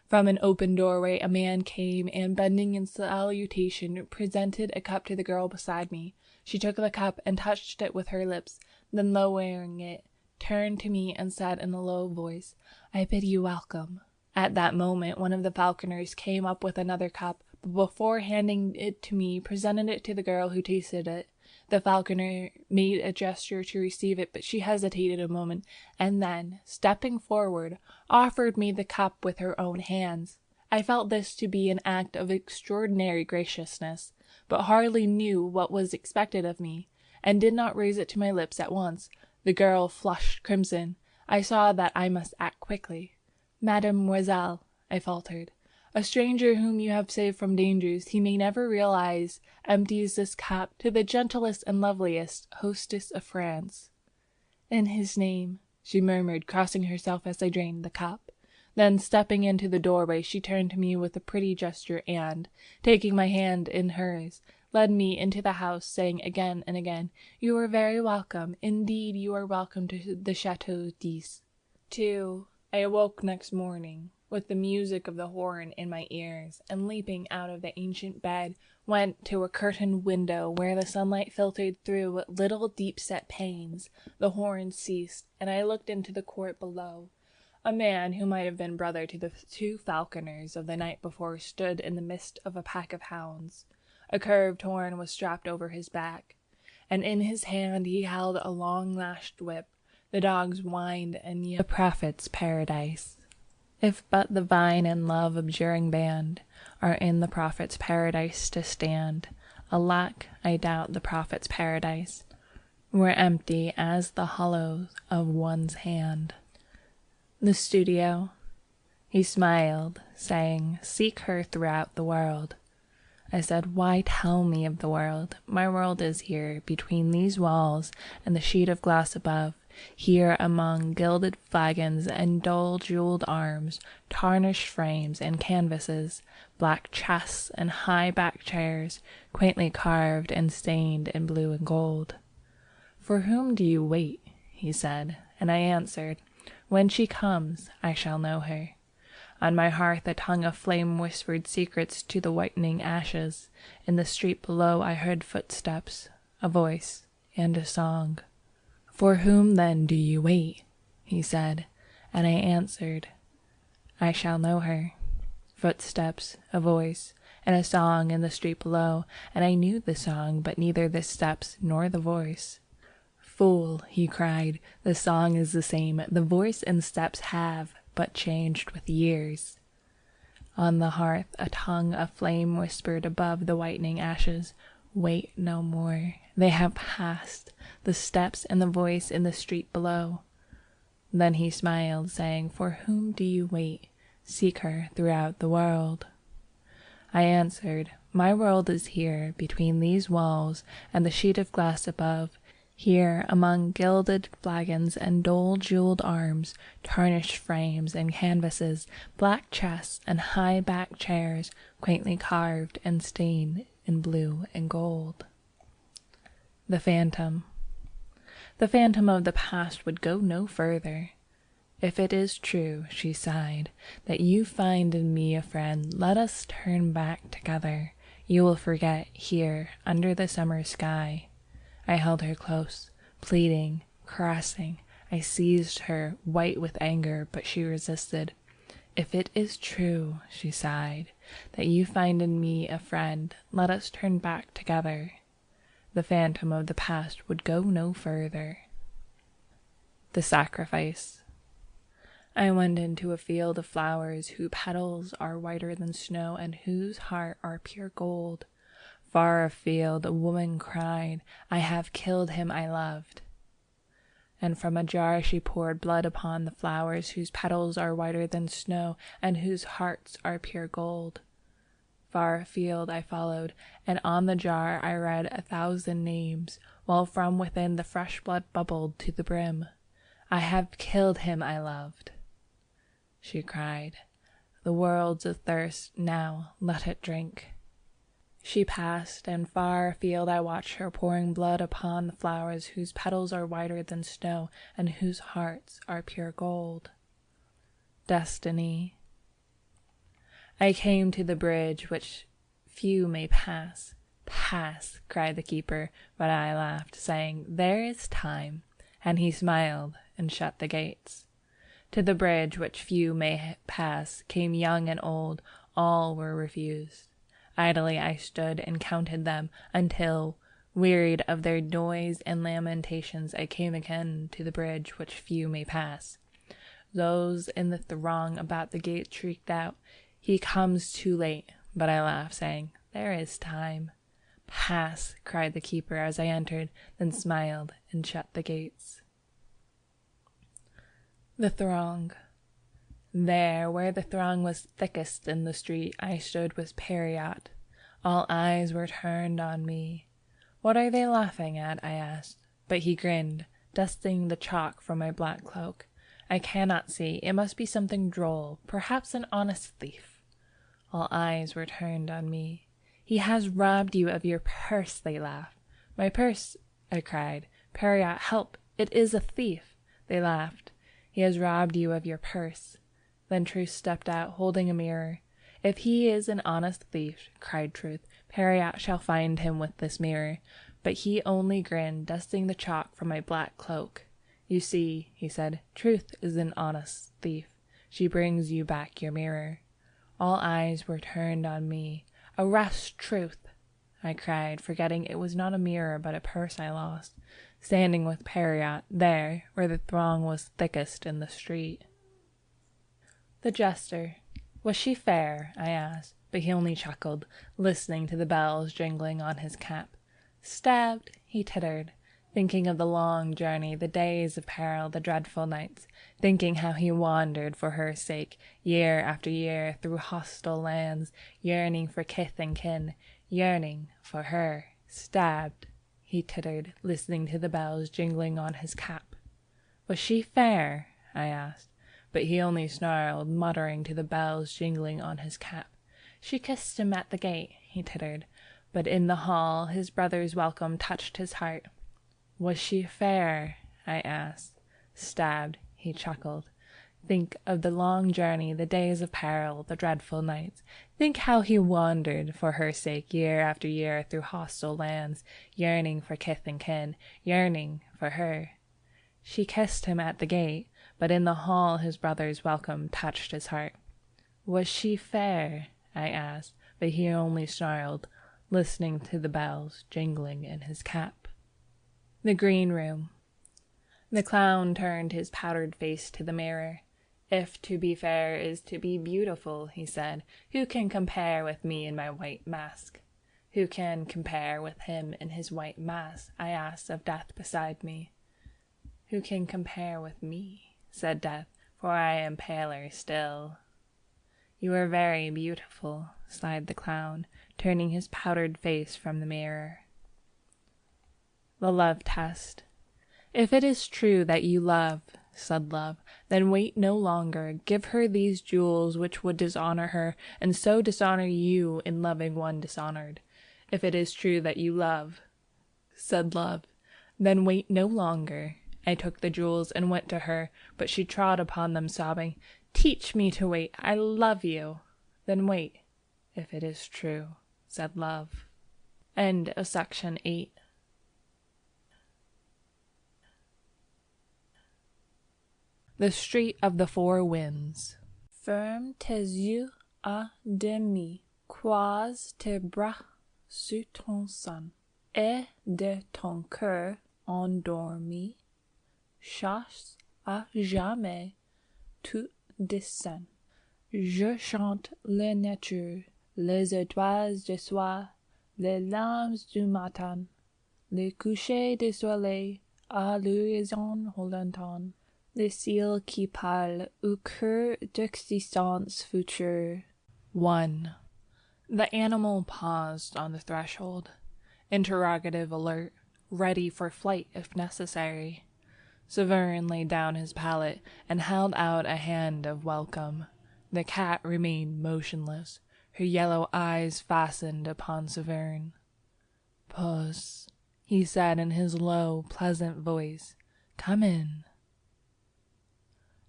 From an open doorway a man came, and bending in salutation, presented a cup to the girl beside me. She took the cup and touched it with her lips, then lowering it, turned to me and said in a low voice, "I bid you welcome." At that moment one of the falconers came up with another cup, but before handing it to me, presented it to the girl, who tasted it. The falconer made a gesture to receive it, but she hesitated a moment, and then, stepping forward, offered me the cup with her own hands. I felt this to be an act of extraordinary graciousness, but hardly knew what was expected of me, and did not raise it to my lips at once. The girl flushed crimson. I saw that I must act quickly. "Mademoiselle," I faltered, "a stranger whom you have saved from dangers he may never realize empties this cup to the gentlest and loveliest hostess of France." "In his name," she murmured, crossing herself as I drained the cup. Then, stepping into the doorway, she turned to me with a pretty gesture and, taking my hand in hers, led me into the house, saying again and again, "You are very welcome. Indeed, you are welcome to the Chateau d'Is." 2. I awoke next morning with the music of the horn in my ears, and leaping out of the ancient bed, went to a curtained window where the sunlight filtered through little deep-set panes. The horn ceased, and I looked into the court below. A man who might have been brother to the two falconers of the night before stood in the midst of a pack of hounds. A curved horn was strapped over his back, and in his hand he held a long-lashed whip. The dogs whined and yelled the prophet's paradise. If but the vine and love abjuring band are in the prophet's paradise to stand, alack, I doubt the prophet's paradise were empty as the hollow of one's hand. The studio. He smiled, saying, "Seek her throughout the world." I said, "Why tell me of the world? My world is here, between these walls and the sheet of glass above. Here among gilded flagons and dull jeweled arms, tarnished frames and canvases, black chests and high-backed chairs, quaintly carved and stained in blue and gold." "For whom do you wait?" he said, and I answered, "When she comes, I shall know her." On my hearth a tongue of flame whispered secrets to the whitening ashes. In the street below I heard footsteps, a voice, and a song. "For whom then do you wait?" he said, and I answered, "I shall know her." Footsteps, a voice, and a song in the street below, and I knew the song, but neither the steps nor the voice. "Fool," he cried, "the song is the same, the voice and steps have but changed with years." On the hearth a tongue of flame whispered above the whitening ashes, "Wait no more. They have passed, the steps and the voice in the street below." Then he smiled, saying, "For whom do you wait? Seek her throughout the world." I answered, "My world is here, between these walls and the sheet of glass above. Here, among gilded flagons and dull-jeweled arms, tarnished frames and canvases, black chests and high-backed chairs, quaintly carved and stained in blue and gold." The Phantom. The phantom of the past would go no further. "If it is true," she sighed, "that you find in me a friend, let us turn back together. You will forget, here, under the summer sky." I held her close, pleading, caressing. I seized her, white with anger, but she resisted. "If it is true," she sighed, "that you find in me a friend, let us turn back together." The phantom of the past would go no further. The Sacrifice. I went into a field of flowers whose petals are whiter than snow and whose heart are pure gold. Far afield a woman cried, I have killed him I loved. And from a jar she poured blood upon the flowers whose petals are whiter than snow and whose hearts are pure gold. Far afield I followed, and on the jar I read 1,000 names, while from within the fresh blood bubbled to the brim. I have killed him I loved. She cried, the world's athirst, now let it drink. She passed, and far afield I watched her pouring blood upon the flowers whose petals are whiter than snow and whose hearts are pure gold. Destiny. I came to the bridge which few may pass. Pass, cried the keeper, but I laughed, saying, there is time. And he smiled and shut the gates. To the bridge which few may pass came young and old, all were refused. Idly I stood and counted them until, wearied of their noise and lamentations, I came again to the bridge which few may pass. Those in the throng about the gate shrieked out, he comes too late, but I laughed, saying, there is time. Pass, cried the keeper as I entered, then smiled and shut the gates. The throng. There, where the throng was thickest in the street, I stood with Periot. All eyes were turned on me. What are they laughing at? I asked. But he grinned, dusting the chalk from my black cloak. I cannot see. It must be something droll, perhaps an honest thief. All eyes were turned on me. He has robbed you of your purse, they laughed. My purse, I cried. Periot, help! It is a thief. They laughed. He has robbed you of your purse. Then Truth stepped out, holding a mirror. If he is an honest thief, cried Truth, Periot shall find him with this mirror. But he only grinned, dusting the chalk from my black cloak. You see, he said, Truth is an honest thief. She brings you back your mirror. All eyes were turned on me. Arrest Truth! I cried, forgetting it was not a mirror but a purse I lost, standing with Periot, there, where the throng was thickest in the street. The jester. Was she fair? I asked, but he only chuckled, listening to the bells jingling on his cap. Stabbed, he tittered, thinking of the long journey, the days of peril, the dreadful nights, thinking how he wandered for her sake, year after year, through hostile lands, yearning for kith and kin, yearning for her. Stabbed, he tittered, listening to the bells jingling on his cap. Was she fair? I asked, but he only snarled, muttering to the bells jingling on his cap. She kissed him at the gate, he tittered, but in the hall his brother's welcome touched his heart. Was she fair? I asked. Stabbed, he chuckled. Think of the long journey, the days of peril, the dreadful nights. Think how he wandered for her sake year after year through hostile lands, yearning for kith and kin, yearning for her. She kissed him at the gate, but in the hall his brother's welcome touched his heart. Was she fair? I asked, but he only snarled, listening to the bells jingling in his cap. The green room. The clown turned his powdered face to the mirror. If to be fair is to be beautiful, he said, who can compare with me in my white mask? Who can compare with him in his white mask? I asked of Death beside me. Who can compare with me? Said Death, for I am paler still. You are very beautiful, sighed the clown, turning his powdered face from the mirror. The love test. If it is true that you love, said Love, then wait no longer. Give her these jewels which would dishonor her, and so dishonor you in loving one dishonored. If it is true that you love, said Love, then wait no longer. I took the jewels and went to her, but she trod upon them, sobbing, Teach me to wait, I love you. Then wait, if it is true, said Love. End of section 8. The Street of the Four Winds. Ferme tes yeux à demi, croise tes bras sur ton sein, et de ton cœur endormi, chasse à jamais tout dessein. Je chante la nature, les étoiles du soir, les larmes du matin, les couchers du soleil à l'horizon lointain, le ciel qui parle au cœur d'existence future. 1. The animal paused on the threshold, interrogative alert, ready for flight if necessary. Severn laid down his palette and held out a hand of welcome. The cat remained motionless, her yellow eyes fastened upon Severn. "Puss," he said in his low, pleasant voice, "come in."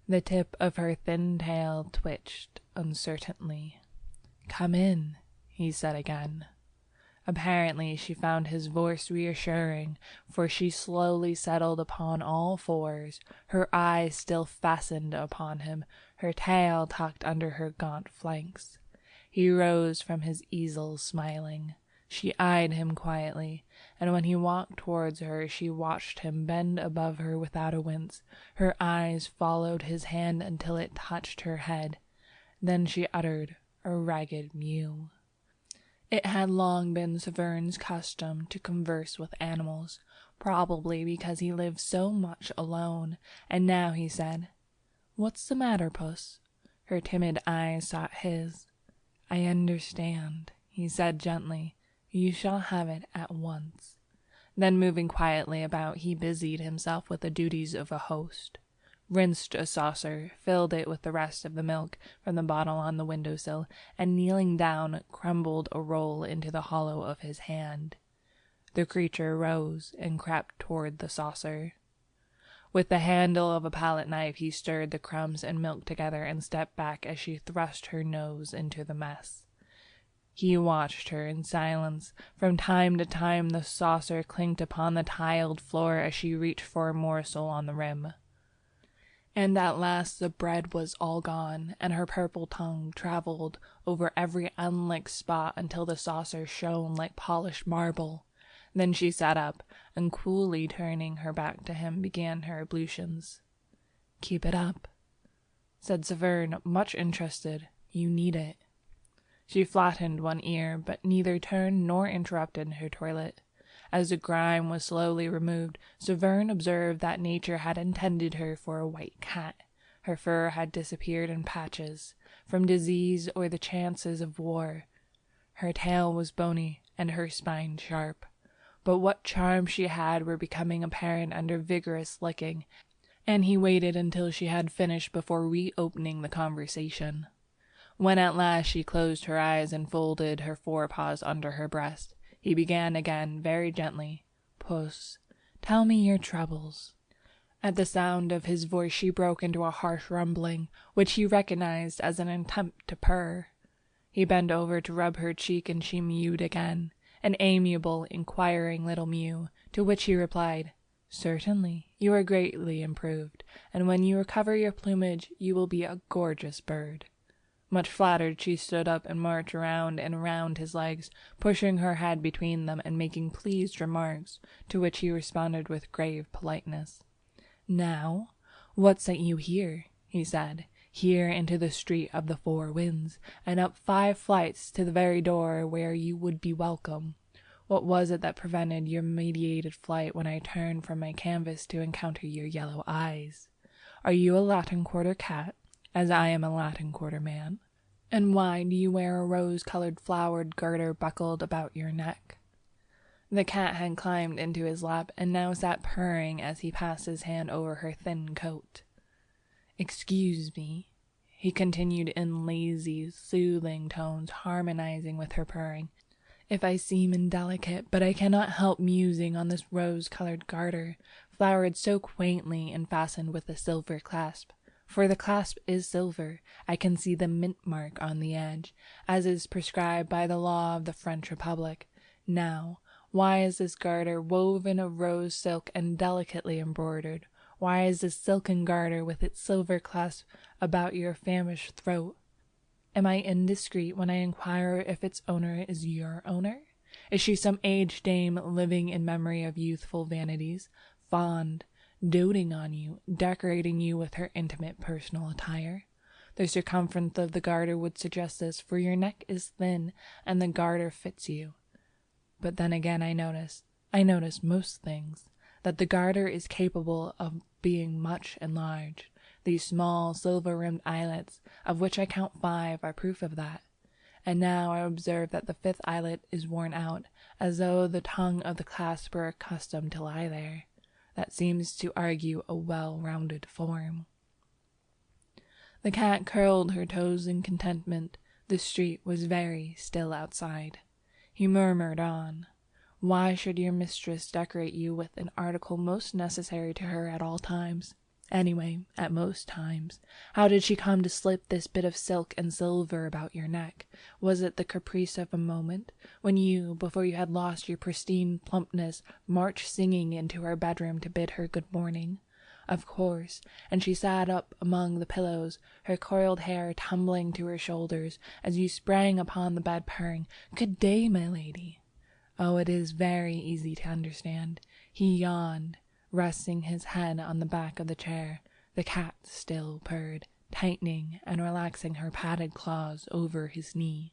The tip of her thin tail twitched uncertainly. "Come in," he said again. Apparently she found his voice reassuring, for she slowly settled upon all fours, her eyes still fastened upon him, her tail tucked under her gaunt flanks. He rose from his easel smiling. She eyed him quietly, and when he walked towards her she watched him bend above her without a wince. Her eyes followed his hand until it touched her head. Then she uttered a ragged mew. It had long been Severn's custom to converse with animals, probably because he lived so much alone, and now he said, "What's the matter, Puss?" Her timid eyes sought his. "I understand," he said gently. "You shall have it at once." Then moving quietly about, he busied himself with the duties of a host. Rinsed a saucer, filled it with the rest of the milk from the bottle on the window-sill, and kneeling down, crumbled a roll into the hollow of his hand. The creature rose and crept toward the saucer. With the handle of a palette knife he stirred the crumbs and milk together and stepped back as she thrust her nose into the mess. He watched her in silence. From time to time the saucer clinked upon the tiled floor as she reached for a morsel on the rim. And at last the bread was all gone, and her purple tongue traveled over every unlicked spot until the saucer shone like polished marble. Then she sat up, and coolly turning her back to him, began her ablutions. "Keep it up," said Severn, much interested. "You need it." She flattened one ear, but neither turned nor interrupted her toilet. As the grime was slowly removed, Severn observed that nature had intended her for a white cat. Her fur had disappeared in patches, from disease or the chances of war. Her tail was bony, and her spine sharp. But what charms she had were becoming apparent under vigorous licking, and he waited until she had finished before reopening the conversation. When at last she closed her eyes and folded her forepaws under her breast, he began again, very gently, "Puss, tell me your troubles." At the sound of his voice she broke into a harsh rumbling, which he recognized as an attempt to purr. He bent over to rub her cheek, and she mewed again, an amiable, inquiring little mew, to which he replied, "Certainly, you are greatly improved, and when you recover your plumage you will be a gorgeous bird." Much flattered, she stood up and marched round and round his legs, pushing her head between them and making pleased remarks, to which he responded with grave politeness. "Now, what sent you here?" he said. "Here into the Street of the Four Winds, and up 5 flights to the very door where you would be welcome. What was it that prevented your meditated flight when I turned from my canvas to encounter your yellow eyes? Are you a Latin Quarter cat, as I am a Latin Quarter man? And why do you wear a rose-colored flowered garter buckled about your neck?" The cat had climbed into his lap, and now sat purring as he passed his hand over her thin coat. "Excuse me," he continued in lazy, soothing tones, harmonizing with her purring, "if I seem indelicate, but I cannot help musing on this rose-colored garter, flowered so quaintly and fastened with a silver clasp. For the clasp is silver. I can see the mint mark on the edge, as is prescribed by the law of the French Republic. Now, why is this garter woven of rose silk and delicately embroidered? Why is this silken garter with its silver clasp about your famished throat? Am I indiscreet when I inquire if its owner is your owner? Is she some aged dame living in memory of youthful vanities, fond, doting on you, decorating you with her intimate personal attire. The circumference of the garter would suggest this, for your neck is thin and the garter fits you. But then again I notice most things, that the garter is capable of being much enlarged. These small silver-rimmed eyelets, of which I count 5, are proof of that. And now I observe that the 5th eyelet is worn out, as though the tongue of the clasp were accustomed to lie there. That seems to argue a well-rounded form. The cat curled her toes in contentment. The street was very still outside. He murmured on. Why should your mistress decorate you with an article most necessary to her at all times? Anyway, at most times. How did she come to slip this bit of silk and silver about your neck? Was it the caprice of a moment, when you, before you had lost your pristine plumpness, marched singing into her bedroom to bid her good morning? Of course, and she sat up among the pillows, her coiled hair tumbling to her shoulders, as you sprang upon the bed purring, "Good day, my lady." Oh, it is very easy to understand. He yawned, resting his head on the back of the chair. The cat still purred, tightening and relaxing her padded claws over his knee.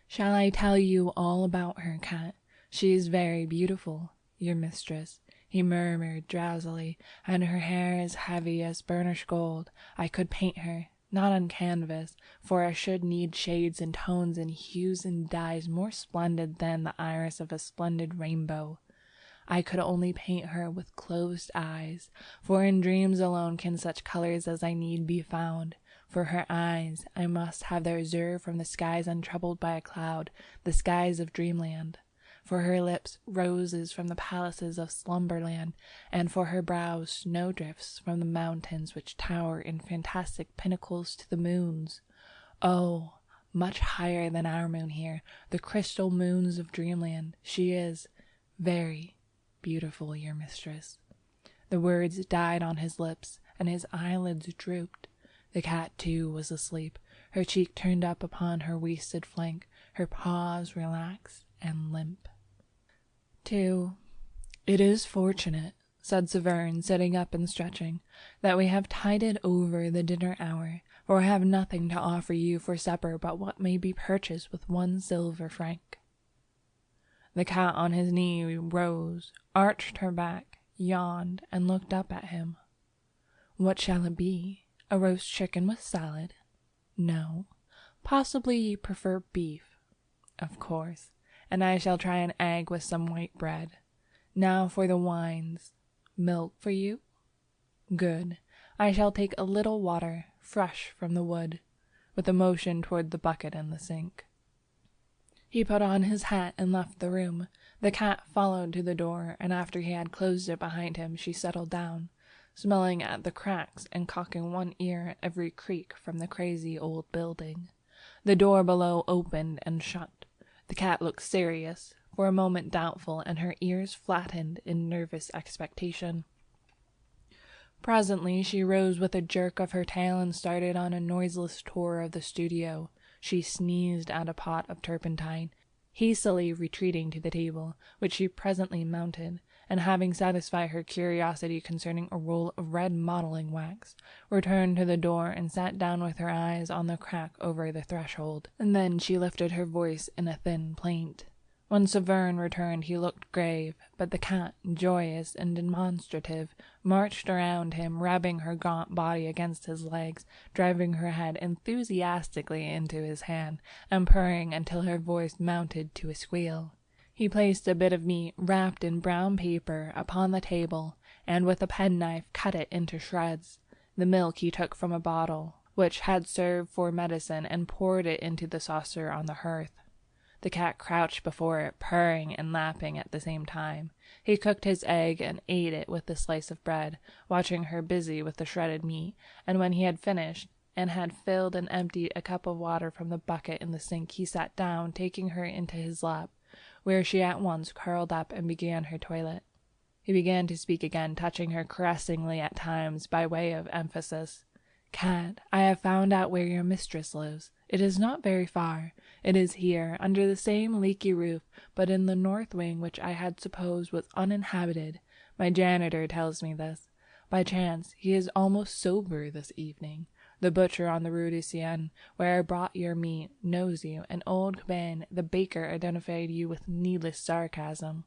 Shall I tell you all about her, cat? She is very beautiful, your mistress, he murmured drowsily, and her hair is heavy as burnished gold. I could paint her, not on canvas, for I should need shades and tones and hues and dyes more splendid than the iris of a splendid rainbow. I could only paint her with closed eyes, for in dreams alone can such colors as I need be found. For her eyes, I must have the azure from the skies untroubled by a cloud, the skies of dreamland. For her lips, roses from the palaces of slumberland, and for her brows, snowdrifts from the mountains which tower in fantastic pinnacles to the moons. Oh, much higher than our moon here, the crystal moons of dreamland. She is very beautiful, your mistress. The words died on his lips, and his eyelids drooped. The cat, too, was asleep, her cheek turned up upon her wasted flank, her paws relaxed and limp. 2. It is fortunate, said Severn, sitting up and stretching, that we have tided over the dinner hour, for I have nothing to offer you for supper but what may be purchased with 1 silver franc. The cat on his knee rose, arched her back, yawned, and looked up at him. What shall it be? A roast chicken with salad? No. Possibly you prefer beef? Of course. And I shall try an egg with some white bread. Now for the wines. Milk for you? Good. I shall take a little water, fresh from the wood, with a motion toward the bucket in the sink. He put on his hat and left the room. The cat followed to the door, and after he had closed it behind him, she settled down, smelling at the cracks and cocking one ear at every creak from the crazy old building. The door below opened and shut. The cat looked serious, for a moment doubtful, and her ears flattened in nervous expectation. Presently she rose with a jerk of her tail and started on a noiseless tour of the studio. She sneezed at a pot of turpentine, hastily retreating to the table, which she presently mounted, and having satisfied her curiosity concerning a roll of red modelling wax, returned to the door and sat down with her eyes on the crack over the threshold. And then she lifted her voice in a thin plaint. When Severn returned he looked grave, but the cat, joyous and demonstrative, marched around him, rubbing her gaunt body against his legs, driving her head enthusiastically into his hand, and purring until her voice mounted to a squeal. He placed a bit of meat, wrapped in brown paper, upon the table, and with a penknife cut it into shreds. The milk he took from a bottle, which had served for medicine, and poured it into the saucer on the hearth. The cat crouched before it, purring and lapping at the same time. He cooked his egg and ate it with the slice of bread, watching her busy with the shredded meat, and when he had finished, and had filled and emptied a cup of water from the bucket in the sink, he sat down, taking her into his lap, where she at once curled up and began her toilet. He began to speak again, touching her caressingly at times by way of emphasis. "Cat, I have found out where your mistress lives. It is not very far. It is here, under the same leaky roof, but in the north wing which I had supposed was uninhabited. My janitor tells me this. By chance, he is almost sober this evening. The butcher on the Rue de Seine, where I brought your meat, knows you, and old Caban, the baker, identified you with needless sarcasm.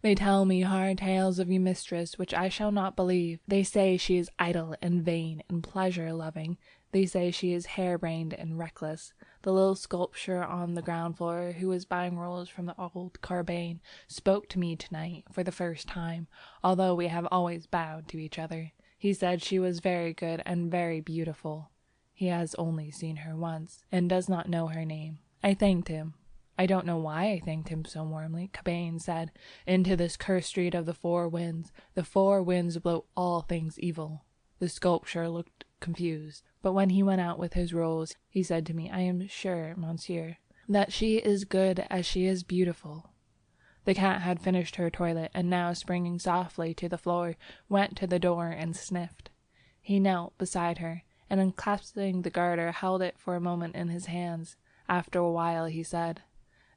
They tell me hard tales of your mistress, which I shall not believe. They say she is idle and vain and pleasure-loving. They say she is harebrained and reckless. The little sculptor on the ground floor, who was buying rolls from the old Carbane, spoke to me tonight for the first time, although we have always bowed to each other. He said she was very good and very beautiful. He has only seen her once, and does not know her name. I thanked him. I don't know why I thanked him so warmly. Caban said, "Into this cursed street of the four winds. The four winds blow all things evil." The sculptor looked confused, but when he went out with his rolls, he said to me, "I am sure, monsieur, that she is good as she is beautiful." The cat had finished her toilet, and now springing softly to the floor, went to the door and sniffed. He knelt beside her, and unclasping the garter, held it for a moment in his hands. After a while he said,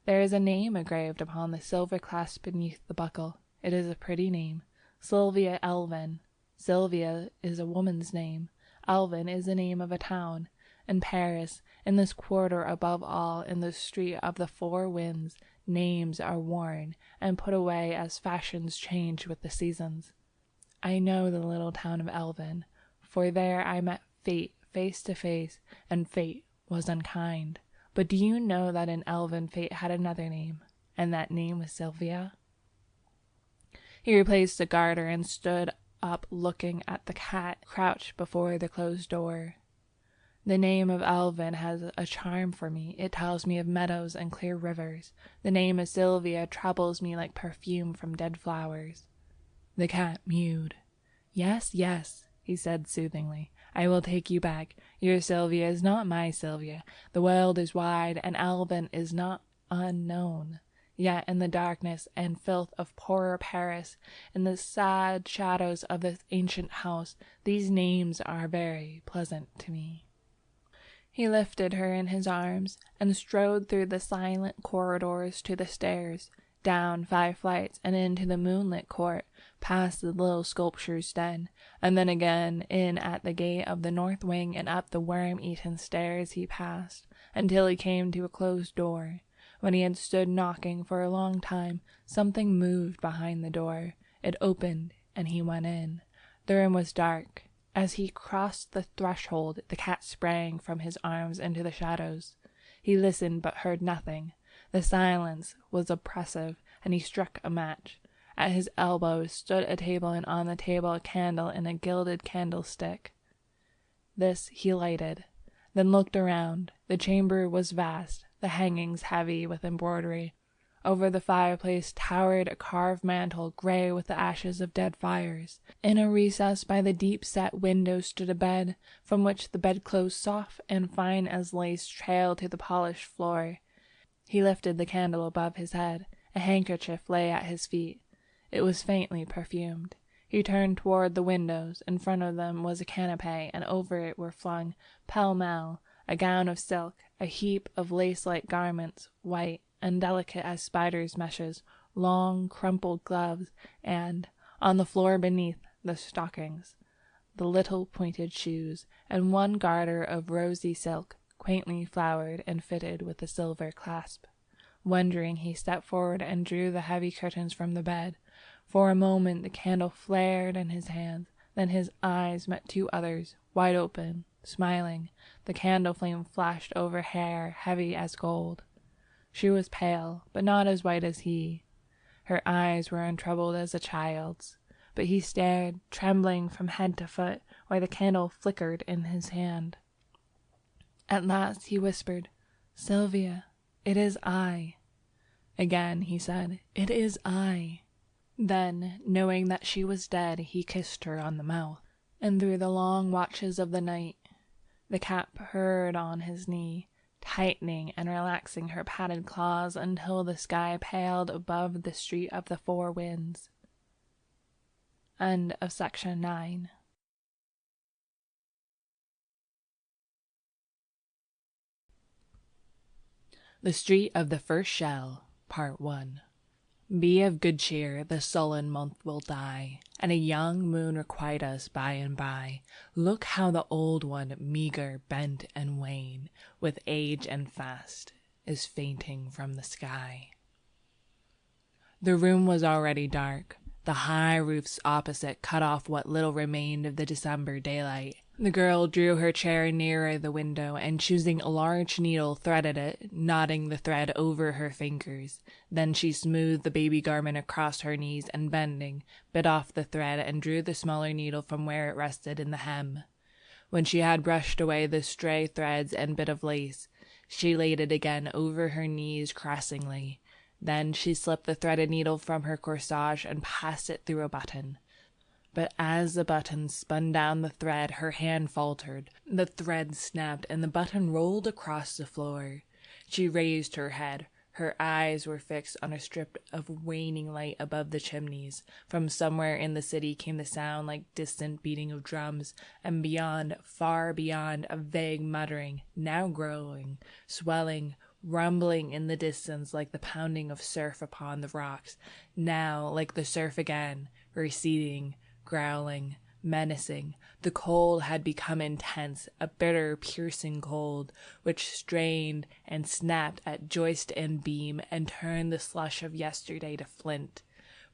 "There is a name engraved upon the silver clasp beneath the buckle. It is a pretty name. Sylvia Elvin. Sylvia is a woman's name. Elvin is the name of a town. In Paris, in this quarter above all, in the street of the four winds, names are worn and put away as fashions change with the seasons. I know the little town of Elvin, for there I met Fate face to face, and Fate was unkind. But do you know that in Elvin Fate had another name, and that name was Sylvia?" He replaced the garter and stood up looking at the cat crouched before the closed door. "The name of Elvin has a charm for me. It tells me of meadows and clear rivers. The name of Sylvia troubles me like perfume from dead flowers." The cat mewed. "Yes, yes," he said soothingly. "I will take you back. Your Sylvia is not my Sylvia. The world is wide, and Elvin is not unknown. Yet in the darkness and filth of poorer Paris, in the sad shadows of this ancient house, these names are very pleasant to me." He lifted her in his arms, and strode through the silent corridors to the stairs, down 5 flights and into the moonlit court, past the little sculptor's den, and then again in at the gate of the north wing, and up the worm-eaten stairs he passed, until he came to a closed door. When he had stood knocking for a long time, something moved behind the door. It opened, and he went in. The room was dark. As he crossed the threshold, the cat sprang from his arms into the shadows. He listened, but heard nothing. The silence was oppressive, and he struck a match. At his elbow stood a table, and on the table a candle in a gilded candlestick. This he lighted, then looked around. The chamber was vast, the hangings heavy with embroidery. Over the fireplace towered a carved mantel, gray with the ashes of dead fires. In a recess by the deep-set window stood a bed, from which the bedclothes, soft and fine as lace, trailed to the polished floor. He lifted the candle above his head. A handkerchief lay at his feet. It was faintly perfumed. He turned toward the windows. In front of them was a canapé, and over it were flung, pell-mell, a gown of silk, a heap of lace-like garments, white and delicate as spiders' meshes, long crumpled gloves, and, on the floor beneath, the stockings, the little pointed shoes, and one garter of rosy silk, quaintly flowered and fitted with a silver clasp. Wondering, he stepped forward and drew the heavy curtains from the bed. For a moment the candle flared in his hands, then his eyes met 2 others, wide open, smiling. The candle flame flashed over hair heavy as gold. She was pale, but not as white as he. Her eyes were untroubled as a child's, but he stared, trembling from head to foot, while the candle flickered in his hand. At last he whispered, "Sylvia, it is I." Again he said, "It is I." Then, knowing that she was dead, he kissed her on the mouth. And through the long watches of the night, the cat purred on his knee, tightening and relaxing her padded claws until the sky paled above the street of the four winds. End of section 9. The Street of the First Shell, Part 1. Be of good cheer, the sullen month will die, and a young moon requite us by and by. Look how the old one, meagre, bent, and wan, with age and fast, is fainting from the sky. The room was already dark. The high roofs opposite cut off what little remained of the December daylight. The girl drew her chair nearer the window, and choosing a large needle, threaded it, knotting the thread over her fingers. Then she smoothed the baby garment across her knees, and bending, bit off the thread and drew the smaller needle from where it rested in the hem. When she had brushed away the stray threads and bit of lace, she laid it again over her knees caressingly. Then she slipped the threaded needle from her corsage and passed it through a button. But as the button spun down the thread, her hand faltered. The thread snapped, and the button rolled across the floor. She raised her head. Her eyes were fixed on a strip of waning light above the chimneys. From somewhere in the city came the sound like distant beating of drums, and beyond, far beyond, a vague muttering, now growing, swelling, rumbling in the distance like the pounding of surf upon the rocks, now like the surf again, receding, growling, menacing. The cold had become intense, a bitter, piercing cold, which strained and snapped at joist and beam and turned the slush of yesterday to flint.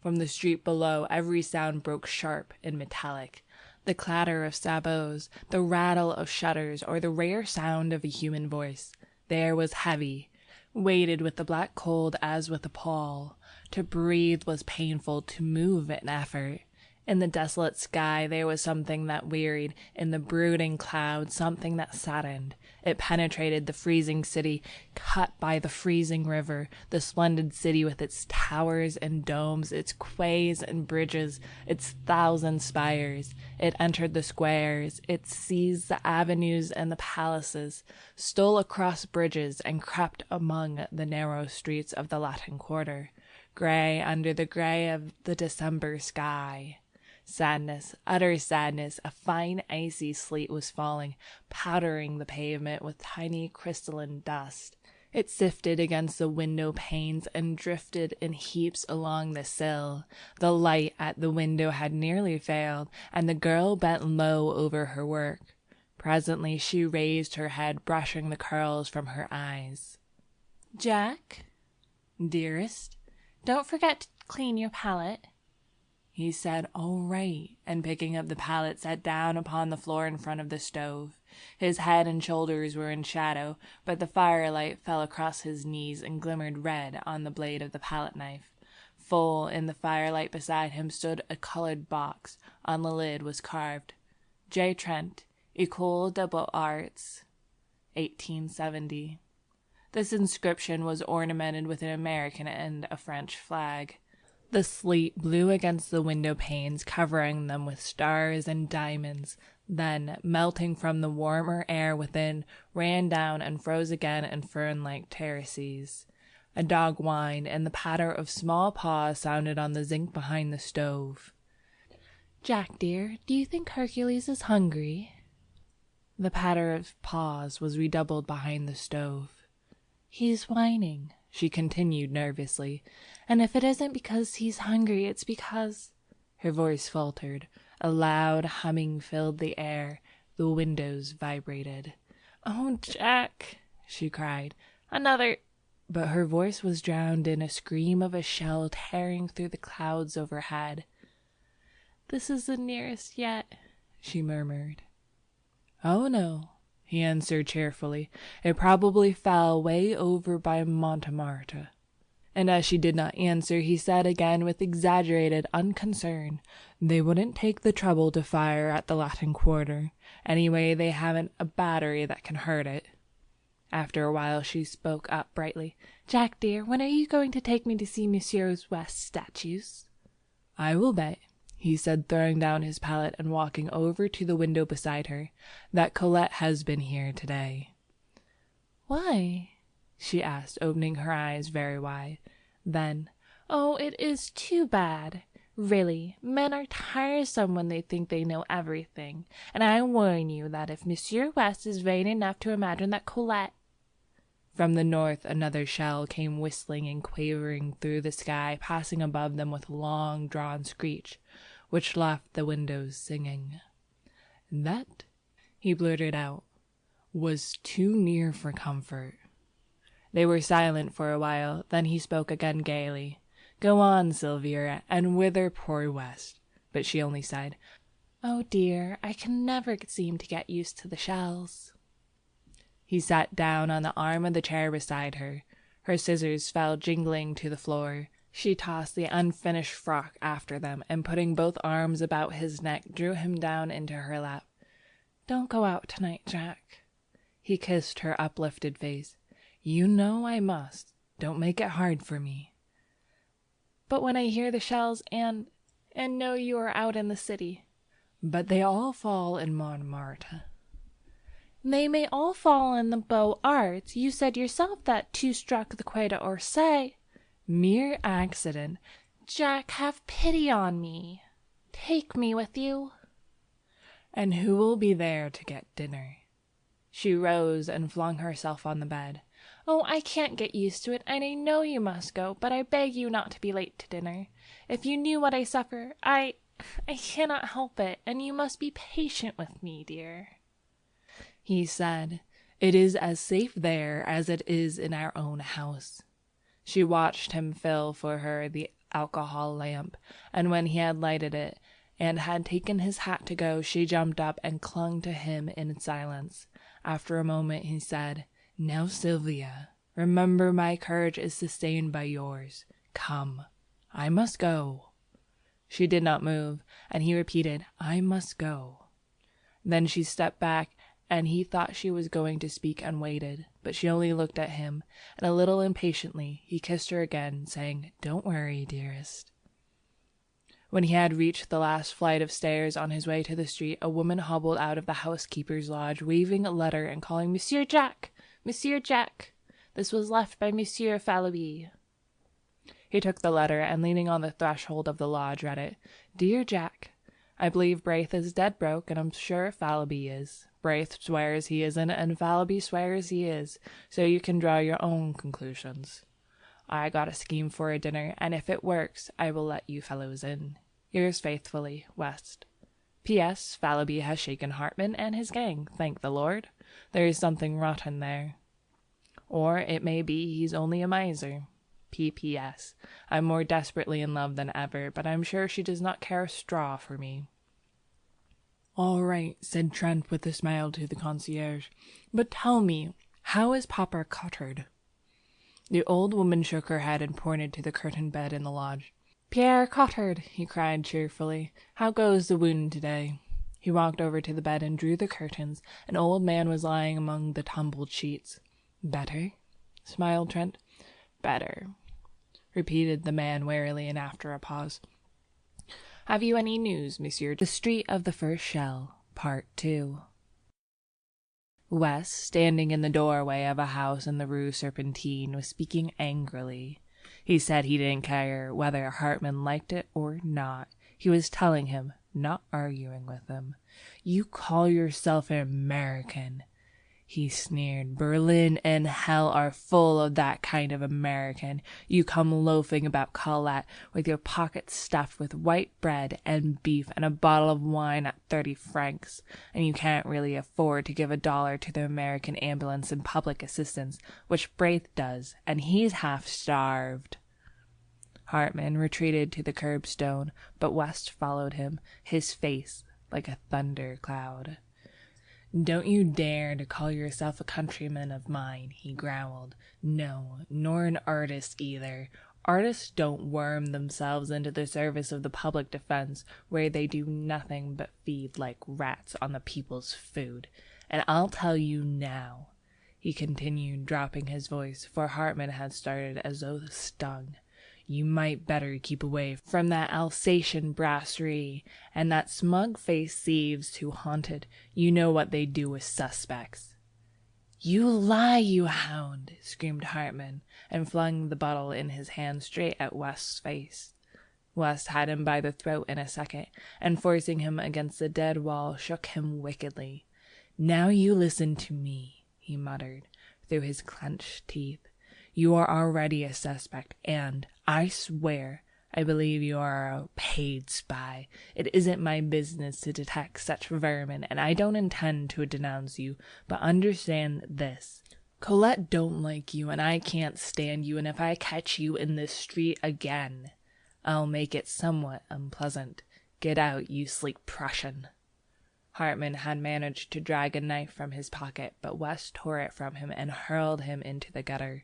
From the street below, every sound broke sharp and metallic. The clatter of sabots, the rattle of shutters, or the rare sound of a human voice. The air was heavy, weighted with the black cold as with a pall. To breathe was painful, to move an effort. In the desolate sky there was something that wearied, in the brooding clouds something that saddened. It penetrated the freezing city, cut by the freezing river, the splendid city with its towers and domes, its quays and bridges, its thousand spires. It entered the squares, it seized the avenues and the palaces, stole across bridges, and crept among the narrow streets of the Latin Quarter, gray under the gray of the December sky. Sadness, utter sadness. A fine icy sleet was falling, powdering the pavement with tiny crystalline dust. It sifted against the window panes and drifted in heaps along the sill. The light at the window had nearly failed, and the girl bent low over her work. Presently she raised her head, brushing the curls from her eyes.
"Jack, dearest, don't forget to clean your palette."
He said, "All right," and picking up the palette sat down upon the floor in front of the stove. His head and shoulders were in shadow, but the firelight fell across his knees and glimmered red on the blade of the palette knife. Full in the firelight beside him stood a colored box. On the lid was carved, J. Trent, École des Beaux-Arts, 1870. This inscription was ornamented with an American and a French flag. The sleet blew against the window panes, covering them with stars and diamonds, then, melting from the warmer air within, ran down and froze again in fern-like terraces. A dog whined, and the patter of small paws sounded on the zinc behind the stove.
"Jack, dear, do you think Hercules is hungry?"
The patter of paws was redoubled behind the stove.
"He's whining," she continued nervously, "and if it isn't because he's hungry, it's because—"
Her voice faltered. A loud humming filled the air. The windows vibrated.
"Oh, Jack," she cried, "another—"
But her voice was drowned in a scream of a shell tearing through the clouds overhead.
"This is the nearest yet," she murmured.
"Oh, no," he answered cheerfully. "It probably fell way over by Montmartre." And as she did not answer, he said again with exaggerated unconcern, "They wouldn't take the trouble to fire at the Latin Quarter. Anyway, they haven't a battery that can hurt it." After a while she spoke up brightly.
"Jack, dear, when are you going to take me to see Monsieur West's statues?"
"I will bet," he said, throwing down his palette and walking over to the window beside her, "that Colette has been here today."
"Why?"
she asked, opening her eyes very wide. Then,
"Oh, it is too bad. Really, men are tiresome when they think they know everything. And I warn you that if Monsieur West is vain enough to imagine that Colette—"
From the north, another shell came whistling and quavering through the sky, passing above them with a long-drawn screech, which left the windows singing. That, he blurted out, was too near for comfort. They were silent for a while, then he spoke again gaily. Go on, Sylvia, and whither poor West? But she only sighed. Oh dear, I can never seem to get used to the shells. He sat down on the arm of the chair beside her. Her scissors fell jingling to the floor. She tossed the unfinished frock after them, and putting both arms about his neck, drew him down into her lap. Don't go out tonight, Jack. He kissed her uplifted face. You know I must. Don't make it hard for me. But when I hear the shells and know you are out in the city. But they all fall in Montmartre. They may all fall in the Beaux Arts. You said yourself that two struck the Quai d'Orsay. Mere accident. Jack, have pity on me. Take me with you. And who will be there to get dinner? She rose and flung herself on the bed. Oh, I can't get used to it, and I know you must go, but I beg you not to be late to dinner. If you knew what I suffer, I cannot help it, and you must be patient with me, dear. He said, It is as safe there as it is in our own house. She watched him fill for her the alcohol lamp, and when he had lighted it, and had taken his hat to go, she jumped up and clung to him in silence. After a moment he said, Now, Sylvia, remember my courage is sustained by yours. Come, I must go. She did not move, and he repeated, I must go. Then she stepped back, and he thought she was going to speak and waited, but she only looked at him, and a little impatiently he kissed her again, saying, Don't worry, dearest. When he had reached the last flight of stairs on his way to the street, a woman hobbled out of the housekeeper's lodge, waving a letter and calling, Monsieur Jack! Monsieur Jack! This was left by Monsieur Fallowby. He took the letter, and leaning on the threshold of the lodge, read it. Dear Jack, I believe Braith is dead broke, and I'm sure Fallowby is. Braith swears he isn't, and Fallowby swears he is, so you can draw your own conclusions. I got a scheme for a dinner, and if it works, I will let you fellows in. Yours faithfully, West. P.S. Fallowby has shaken Hartman and his gang, thank the Lord. There is something rotten there. Or it may be he's only a miser. P.P.S. I'm more desperately in love than ever, but I'm sure she does not care a straw for me. All right, said Trent with a smile to the concierge. But tell me, how is Papa Cottard? The old woman shook her head and pointed to the curtained bed in the lodge. Pierre Cottard, he cried cheerfully. How goes the wound today? He walked over to the bed and drew the curtains. An old man was lying among the tumbled sheets. Better? Smiled Trent. Better, repeated the man wearily, and after a pause. Have you any news, monsieur? The Street of the First Shell, Part 2. West, standing in the doorway of a house in the Rue Serpentine, was speaking angrily. He said he didn't care whether Hartman liked it or not. He was telling him, not arguing with him. You call yourself an American. He sneered. Berlin and hell are full of that kind of American. You come loafing about Colette with your pockets stuffed with white bread and beef and a bottle of wine at 30 francs, and you can't really afford to give $1 to the American ambulance and public assistance, which Braith does, and he's half starved. Hartman retreated to the curbstone, but West followed him, his face like a thunder cloud. Don't you dare to call yourself a countryman of mine, he growled. No, nor an artist either. Artists don't worm themselves into the service of the public defense, where they do nothing but feed like rats on the people's food. And I'll tell you now, he continued, dropping his voice, for Hartman had started as though stung. You might better keep away from that Alsatian brasserie and that smug-faced thieves who haunt it. You know what they do with suspects. You lie, you hound, screamed Hartman, and flung the bottle in his hand straight at West's face. West had him by the throat in a second, and forcing him against the dead wall, shook him wickedly. Now you listen to me, he muttered. through his clenched teeth. "You are already a suspect, and, I swear, I believe you are a paid spy. It isn't my business to detect such vermin, and I don't intend to denounce you, but understand this. Colette don't like you, and I can't stand you, and if I catch you in this street again, I'll make it somewhat unpleasant. Get out, you sleek Prussian." Hartman had managed to drag a knife from his pocket, but West tore it from him and hurled him into the gutter.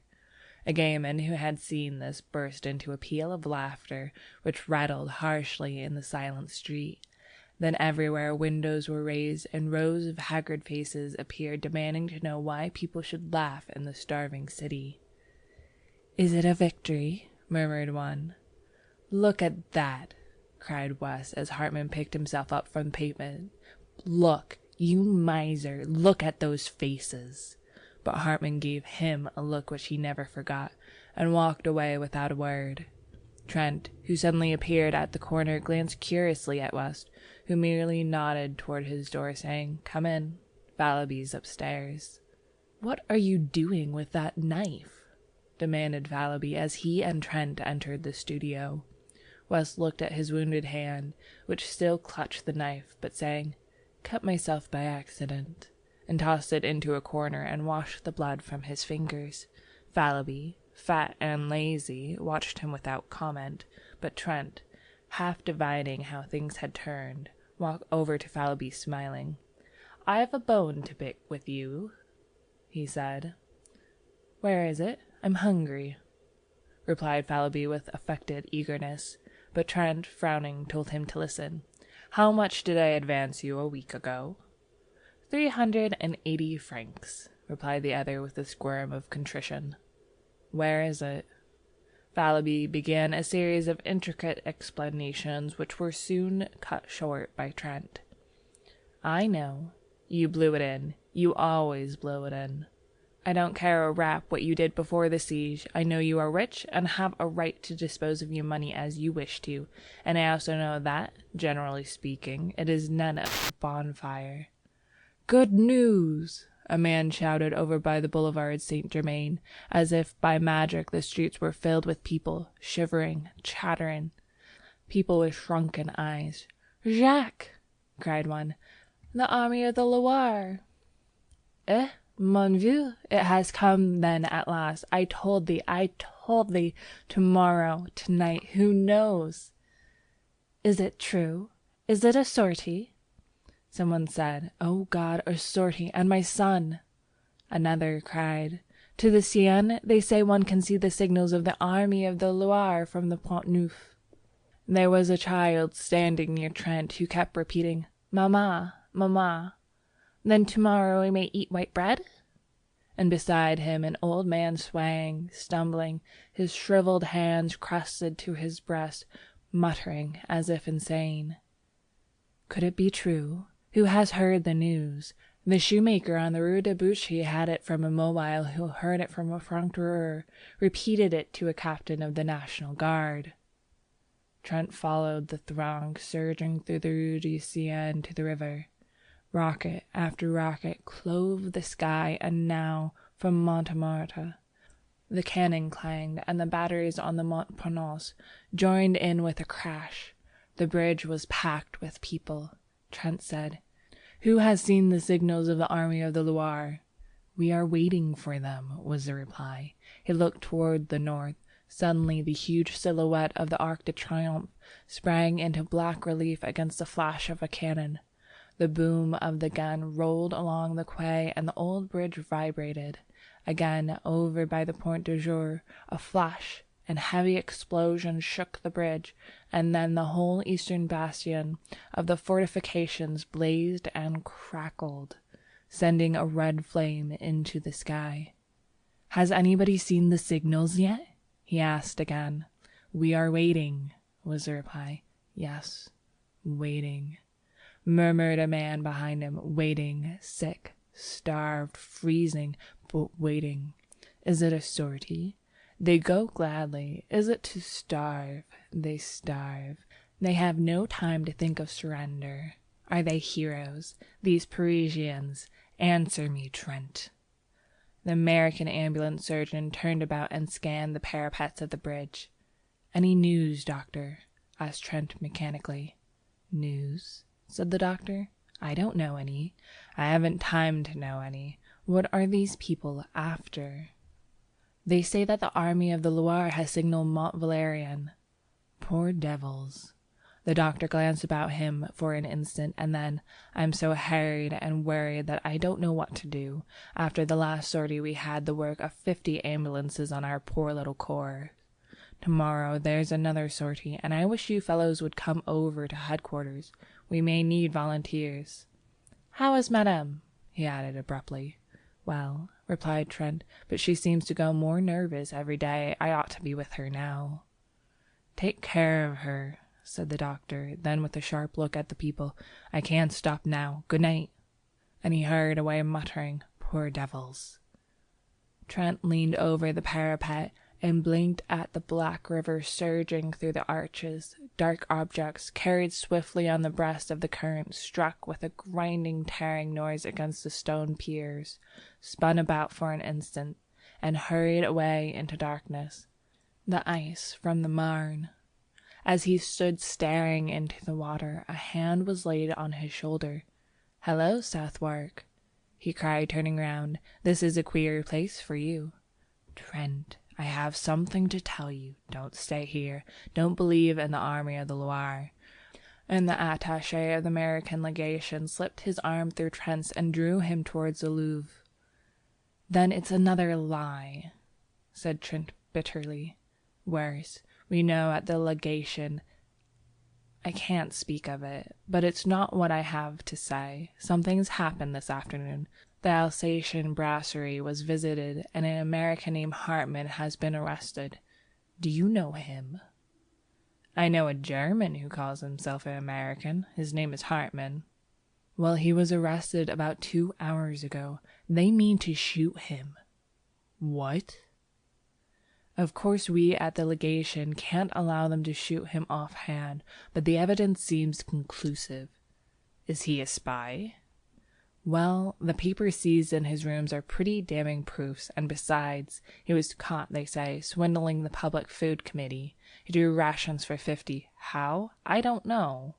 A gayman who had seen this burst into a peal of laughter, which rattled harshly in the silent street. Then everywhere windows were raised, and rows of haggard faces appeared, demanding to know why people should laugh in the starving city. "Is it a victory?" murmured one. "Look at that!" cried West, as Hartman picked himself up from the pavement. "Look, you miser, look at those faces!" But Hartman gave him a look which he never forgot, and walked away without a word. Trent, who suddenly appeared at the corner, glanced curiously at West, who merely nodded toward his door, saying, "Come in. Fallowby's upstairs." "What are you doing with that knife?" demanded Fallowby as he and Trent entered the studio. West looked at his wounded hand, which still clutched the knife, but saying, "Cut myself by accident," and tossed it into a corner and washed the blood from his fingers. Fallowby, fat and lazy, watched him without comment, but Trent, half divining how things had turned, walked over to Fallowby smiling. "I've a bone to pick with you," he said. "Where is it? I'm hungry," replied Fallowby with affected eagerness, but Trent, frowning, told him to listen. "How much did I advance you a week ago?" 380 francs, replied the other with a squirm of contrition. "Where is it?" Fallowby began a series of intricate explanations which were soon cut short by Trent. "I know. You blew it in. You always blow it in. I don't care a rap what you did before the siege. I know you are rich and have a right to dispose of your money as you wish to, and I also know that, generally speaking, it is none of a bonfire." "Good news!" a man shouted over by the Boulevard Saint-Germain, as if by magic the streets were filled with people, shivering, chattering, people with shrunken eyes. "Jacques!" cried one. "The Army of the Loire!" "Eh, mon vieux, it has come then at last. I told thee, tomorrow, tonight, who knows?" "Is it true? Is it a sortie?" Someone said, "Oh God, a sortie, and my son!" Another cried, "To the Seine, they say one can see the signals of the Army of the Loire from the Pont Neuf." There was a child standing near Trent who kept repeating, "Mama, Mama." "Then tomorrow we may eat white bread?" And beside him an old man swaying, stumbling, his shriveled hands crusted to his breast, muttering as if insane. Could it be true? Who has heard the news? The shoemaker on the Rue de Bouchy had it from a mobile who heard it from a franc-tireur, repeated it to a captain of the National Guard. Trent followed the throng surging through the Rue de Seine to the river. Rocket after rocket clove the sky, and now, from Montmartre, the cannon clanged, and the batteries on the Montparnasse joined in with a crash. The bridge was packed with people. Trent said, "Who has seen the signals of the Army of the Loire?" "We are waiting for them," was the reply. He looked toward the north. Suddenly the huge silhouette of the Arc de Triomphe sprang into black relief against the flash of a cannon. The boom of the gun rolled along the quay, and the old bridge vibrated. Again, over by the Pont du Jour, a flash and heavy explosion shook the bridge, and then the whole eastern bastion of the fortifications blazed and crackled, sending a red flame into the sky. "Has anybody seen the signals yet?" he asked again. "We are waiting," was the reply. "Yes, waiting," murmured a man behind him. "Waiting, sick, starved, freezing, but waiting. Is it a sortie? They go gladly. Is it to starve? They starve. They have no time to think of surrender. Are they heroes, these Parisians? Answer me, Trent." The American ambulance surgeon turned about and scanned the parapets of the bridge. "Any news, doctor?" asked Trent mechanically. "News?" said the doctor. "I don't know any. I haven't time to know any. What are these people after?" "They say that the army of the Loire has signaled Mont Valérien." "Poor devils." The doctor glanced about him for an instant, and then, "I'm so harried and worried that I don't know what to do. After the last sortie we had the work of 50 ambulances on our poor little corps. Tomorrow there's another sortie, and I wish you fellows would come over to headquarters. We may need volunteers. How is Madame?" he added abruptly. "Well," replied Trent, "but she seems to go more nervous every day. I ought to be with her now." "Take care of her," said the doctor. Then with a sharp look at the people, "I can't stop now. Good night." And he hurried away muttering, "Poor devils." Trent leaned over the parapet and blinked at the black river surging through the arches. Dark objects, carried swiftly on the breast of the current, struck with a grinding, tearing noise against the stone piers, spun about for an instant, and hurried away into darkness. The ice from the Marne. As he stood staring into the water, a hand was laid on his shoulder. "Hello, Southwark," he cried, turning round. "This is a queer place for you." "Trent, I have something to tell you. Don't stay here. Don't believe in the army of the Loire." And the attaché of the American legation slipped his arm through Trent's and drew him towards the Louvre. "Then it's another lie," said Trent bitterly. "Worse. We know at the legation. I can't speak of it, but it's not what I have to say. Something's happened this afternoon. The Alsatian brasserie was visited, and an American named Hartman has been arrested. Do you know him?" "I know a German who calls himself an American. His name is Hartman." "Well, he was arrested about 2 hours ago. They mean to shoot him." "What?" "Of course we at the legation can't allow them to shoot him offhand, but the evidence seems conclusive." "Is he a spy?" "Well, the papers seized in his rooms are pretty damning proofs, and besides, he was caught, they say, swindling the Public Food Committee. He drew rations for 50. How? I don't know.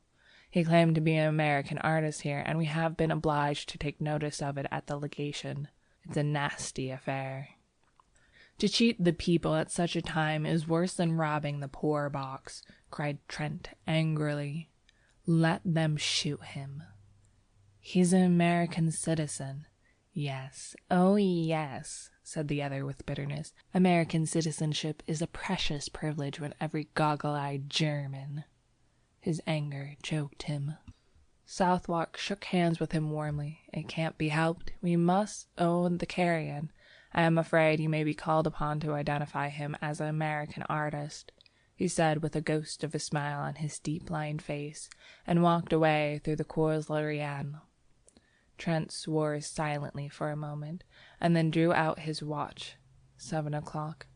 He claimed to be an American artist here, and we have been obliged to take notice of it at the legation. It's a nasty affair." "To cheat the people at such a time is worse than robbing the poor box," cried Trent angrily. "Let them shoot him." "He's an American citizen." "Yes, oh yes," said the other with bitterness. "American citizenship is a precious privilege when every goggle-eyed German—" His anger choked him. Southwark shook hands with him warmly. "It can't be helped. We must own the carrion. I am afraid you may be called upon to identify him as an American artist," he said with a ghost of a smile on his deep-lined face, and walked away through the Cours Lorraine. Trent swore silently for a moment, and then drew out his watch. 7 o'clock.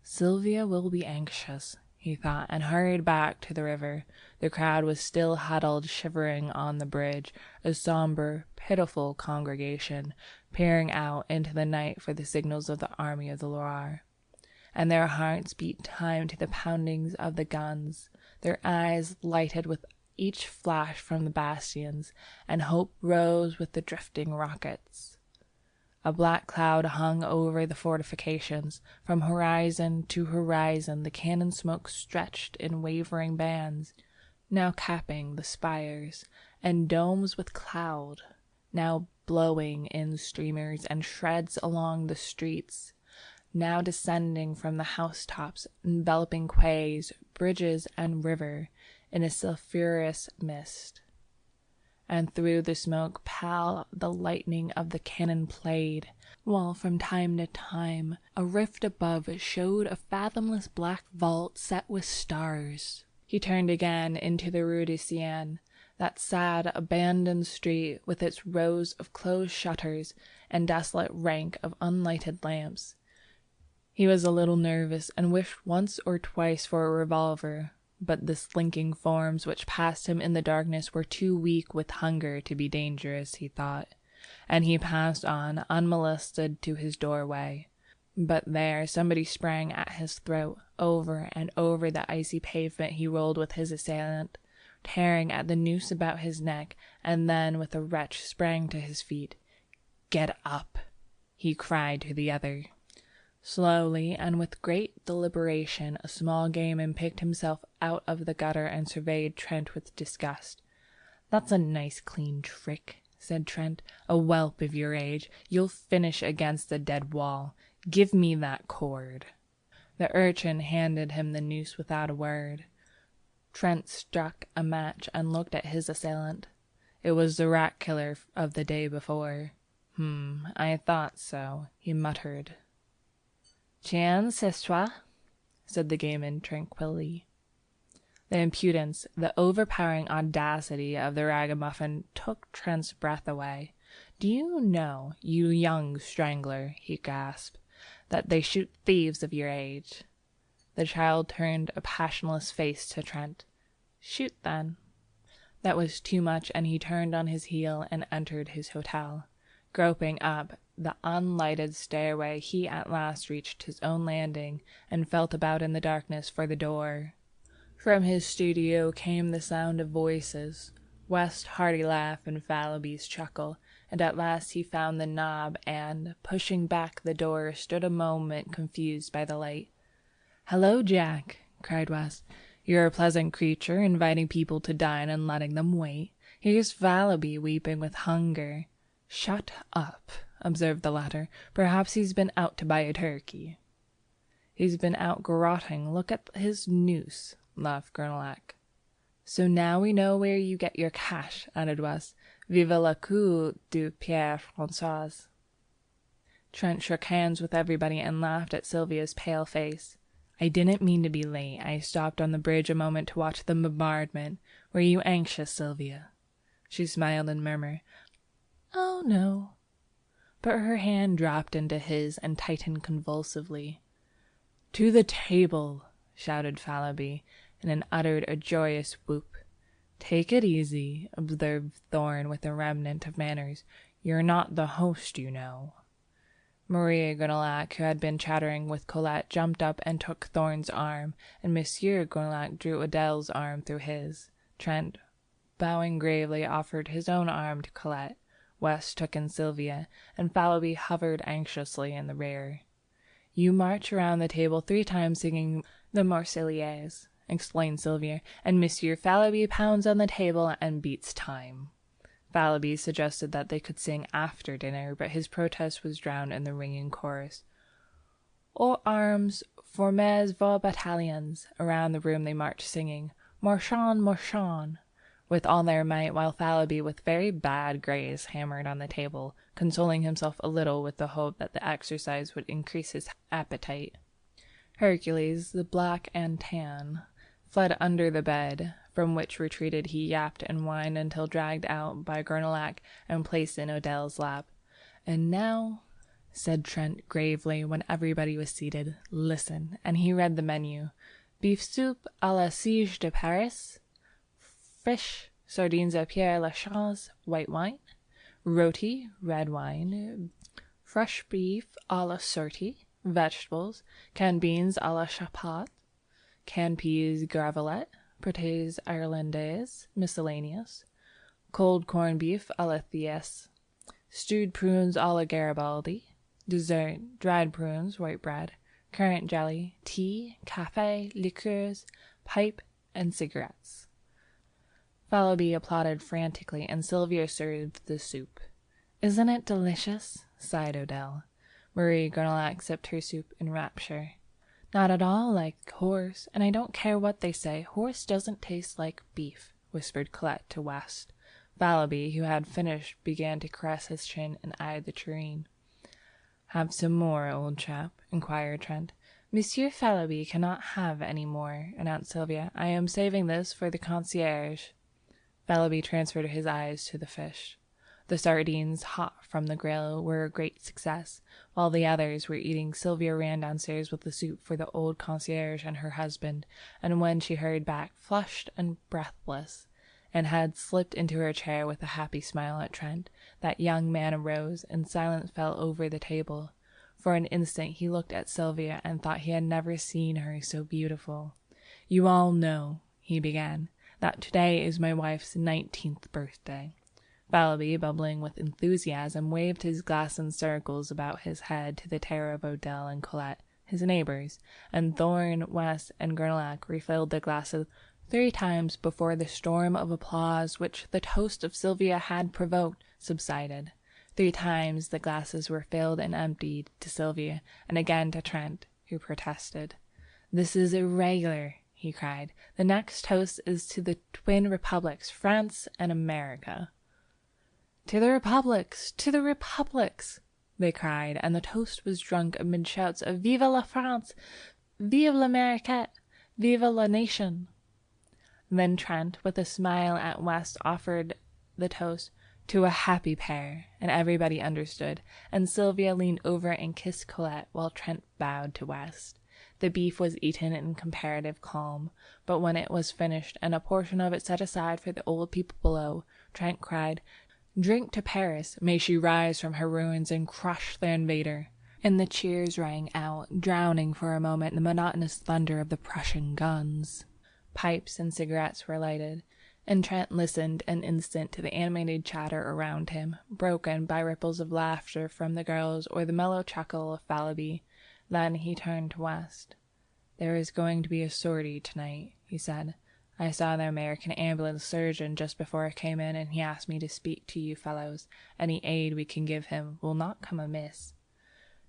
"Sylvia will be anxious," he thought, and hurried back to the river. The crowd was still huddled shivering on the bridge, a sombre, pitiful congregation, peering out into the night for the signals of the army of the Loire. And their hearts beat time to the poundings of the guns, their eyes lighted with each flash from the bastions, and hope rose with the drifting rockets. A black cloud hung over the fortifications. From horizon to horizon the cannon smoke stretched in wavering bands, now capping the spires and domes with cloud, now blowing in streamers and shreds along the streets, now descending from the housetops, enveloping quays, bridges, and river in a sulphurous mist. And through the smoke pall the lightning of the cannon played, while from time to time a rift above showed a fathomless black vault set with stars. He turned again into the Rue de Seine, that sad, abandoned street with its rows of closed shutters and desolate rank of unlighted lamps. He was a little nervous, and wished once or twice for a revolver. But the slinking forms which passed him in the darkness were too weak with hunger to be dangerous, he thought. and he passed on unmolested to his doorway. But there somebody sprang at his throat. Over and over the icy pavement he rolled with his assailant, tearing at the noose about his neck, and then with a retch sprang to his feet. "Get up!" he cried to the other. Slowly and with great deliberation a small gamin picked himself out of the gutter and surveyed Trent with disgust. "That's a nice clean trick," said Trent. "A whelp of your age, you'll finish against a dead wall. Give me that cord." The urchin handed him the noose without a word. Trent struck a match and looked at his assailant. It was the rat killer of the day before. I thought so," he muttered. "Tiens, c'est toi," said the gamin tranquilly. The impudence, the overpowering audacity of the ragamuffin took Trent's breath away. "Do you know, you young strangler," he gasped, "that they shoot thieves of your age?" The child turned a passionless face to Trent. "Shoot, then." That was too much, and he turned on his heel and entered his hotel. Groping up the unlighted stairway, he at last reached his own landing and felt about in the darkness for the door. From his studio came the sound of voices, West's hearty laugh and Fallowby's chuckle, and at last he found the knob and, pushing back the door, stood a moment confused by the light. "Hello, Jack," cried West. "You're a pleasant creature, inviting people to dine and letting them wait. Here's Fallowby weeping with hunger." "Shut up," observed the latter. "Perhaps he's been out to buy a turkey." "He's been out garrotting. Look at his noose," laughed Gurnalac. "So now we know where you get your cash," added West. "Vive le coup du Pierre François." Trent shook hands with everybody and laughed at Sylvia's pale face. "I didn't mean to be late. I stopped on the bridge a moment to watch the bombardment. Were you anxious, Sylvia?" She smiled and murmured, "Oh, no." But her hand dropped into his and tightened convulsively. "To the table!" shouted Fallowby, and uttered a joyous whoop. "Take it easy," observed Thorn with a remnant of manners. "You're not the host, you know." Maria Gurnalac, who had been chattering with Colette, jumped up and took Thorn's arm, and Monsieur Gurnalac drew Adèle's arm through his. Trent, bowing gravely, offered his own arm to Colette. West took in Sylvia, and Fallowby hovered anxiously in the rear. "You march around the table 3 times singing the Marseillaise," explained Sylvia, "and Monsieur Fallowby pounds on the table and beats time." Fallowby suggested that they could sing after dinner, but his protest was drowned in the ringing chorus. "Aux armes, formez vos bataillons." Around the room they marched singing, "Marchons, marchons," with all their might, while Fallowby, with very bad grace, hammered on the table, consoling himself a little with the hope that the exercise would increase his appetite. Hercules, the black and tan, fled under the bed, from which retreated he yapped and whined until dragged out by Gurnalac and placed in Odell's lap. "And now," said Trent gravely, when everybody was seated, "listen," and he read the menu. "Beef soup à la Siege de Paris, fish, sardines à Pierre Lachaise, white wine, roti, red wine, fresh beef à la sortie, vegetables, canned beans à la chapat, canned peas gravelette, pâtés irlandais, miscellaneous, cold corned beef à la Thiès, stewed prunes à la Garibaldi, dessert, dried prunes, white bread, currant jelly, tea, café, liqueurs, pipe, and cigarettes." Fallowby applauded frantically, and Sylvia served the soup. "Isn't it delicious?" sighed Odell. Marie Gurnalac sipped her soup in rapture. "Not at all like horse, and I don't care what they say. Horse doesn't taste like beef," whispered Colette to West. Fallowby, who had finished, began to caress his chin and eyed the tureen. "Have some more, old chap?" inquired Trent. "Monsieur Fallowby cannot have any more," announced Sylvia. "I am saving this for the concierge." Fallowby transferred his eyes to the fish. The sardines, hot from the grill, were a great success. While the others were eating, Sylvia ran downstairs with the soup for the old concierge and her husband, and when she hurried back, flushed and breathless, and had slipped into her chair with a happy smile at Trent, that young man arose, and silence fell over the table. For an instant he looked at Sylvia and thought he had never seen her so beautiful. "You all know," he began, "that today is my wife's 19th birthday." Fallowby, bubbling with enthusiasm, waved his glass in circles about his head to the terror of Odell and Colette, his neighbours, and Thorne, West, and Gurnlock refilled their glasses 3 times before the storm of applause which the toast of Sylvia had provoked subsided. 3 times the glasses were filled and emptied to Sylvia, and again to Trent, who protested. "This is irregular," he cried. "The next toast is to the twin republics, France and America." "To the republics! To the republics!" they cried, and the toast was drunk amid shouts of "Vive la France! Vive l'Amérique! Vive la nation!" Then Trent, with a smile at West, offered the toast to a happy pair, and everybody understood, and Sylvia leaned over and kissed Colette while Trent bowed to West. The beef was eaten in comparative calm, but when it was finished and a portion of it set aside for the old people below, Trent cried, "Drink to Paris! May she rise from her ruins and crush the invader!" And the cheers rang out, drowning for a moment the monotonous thunder of the Prussian guns. Pipes and cigarettes were lighted, and Trent listened an instant to the animated chatter around him, broken by ripples of laughter from the girls or the mellow chuckle of Fallowby. Then he turned to West. "There is going to be a sortie tonight," he said. "I saw the American ambulance surgeon just before I came in, and he asked me to speak to you fellows. Any aid we can give him will not come amiss."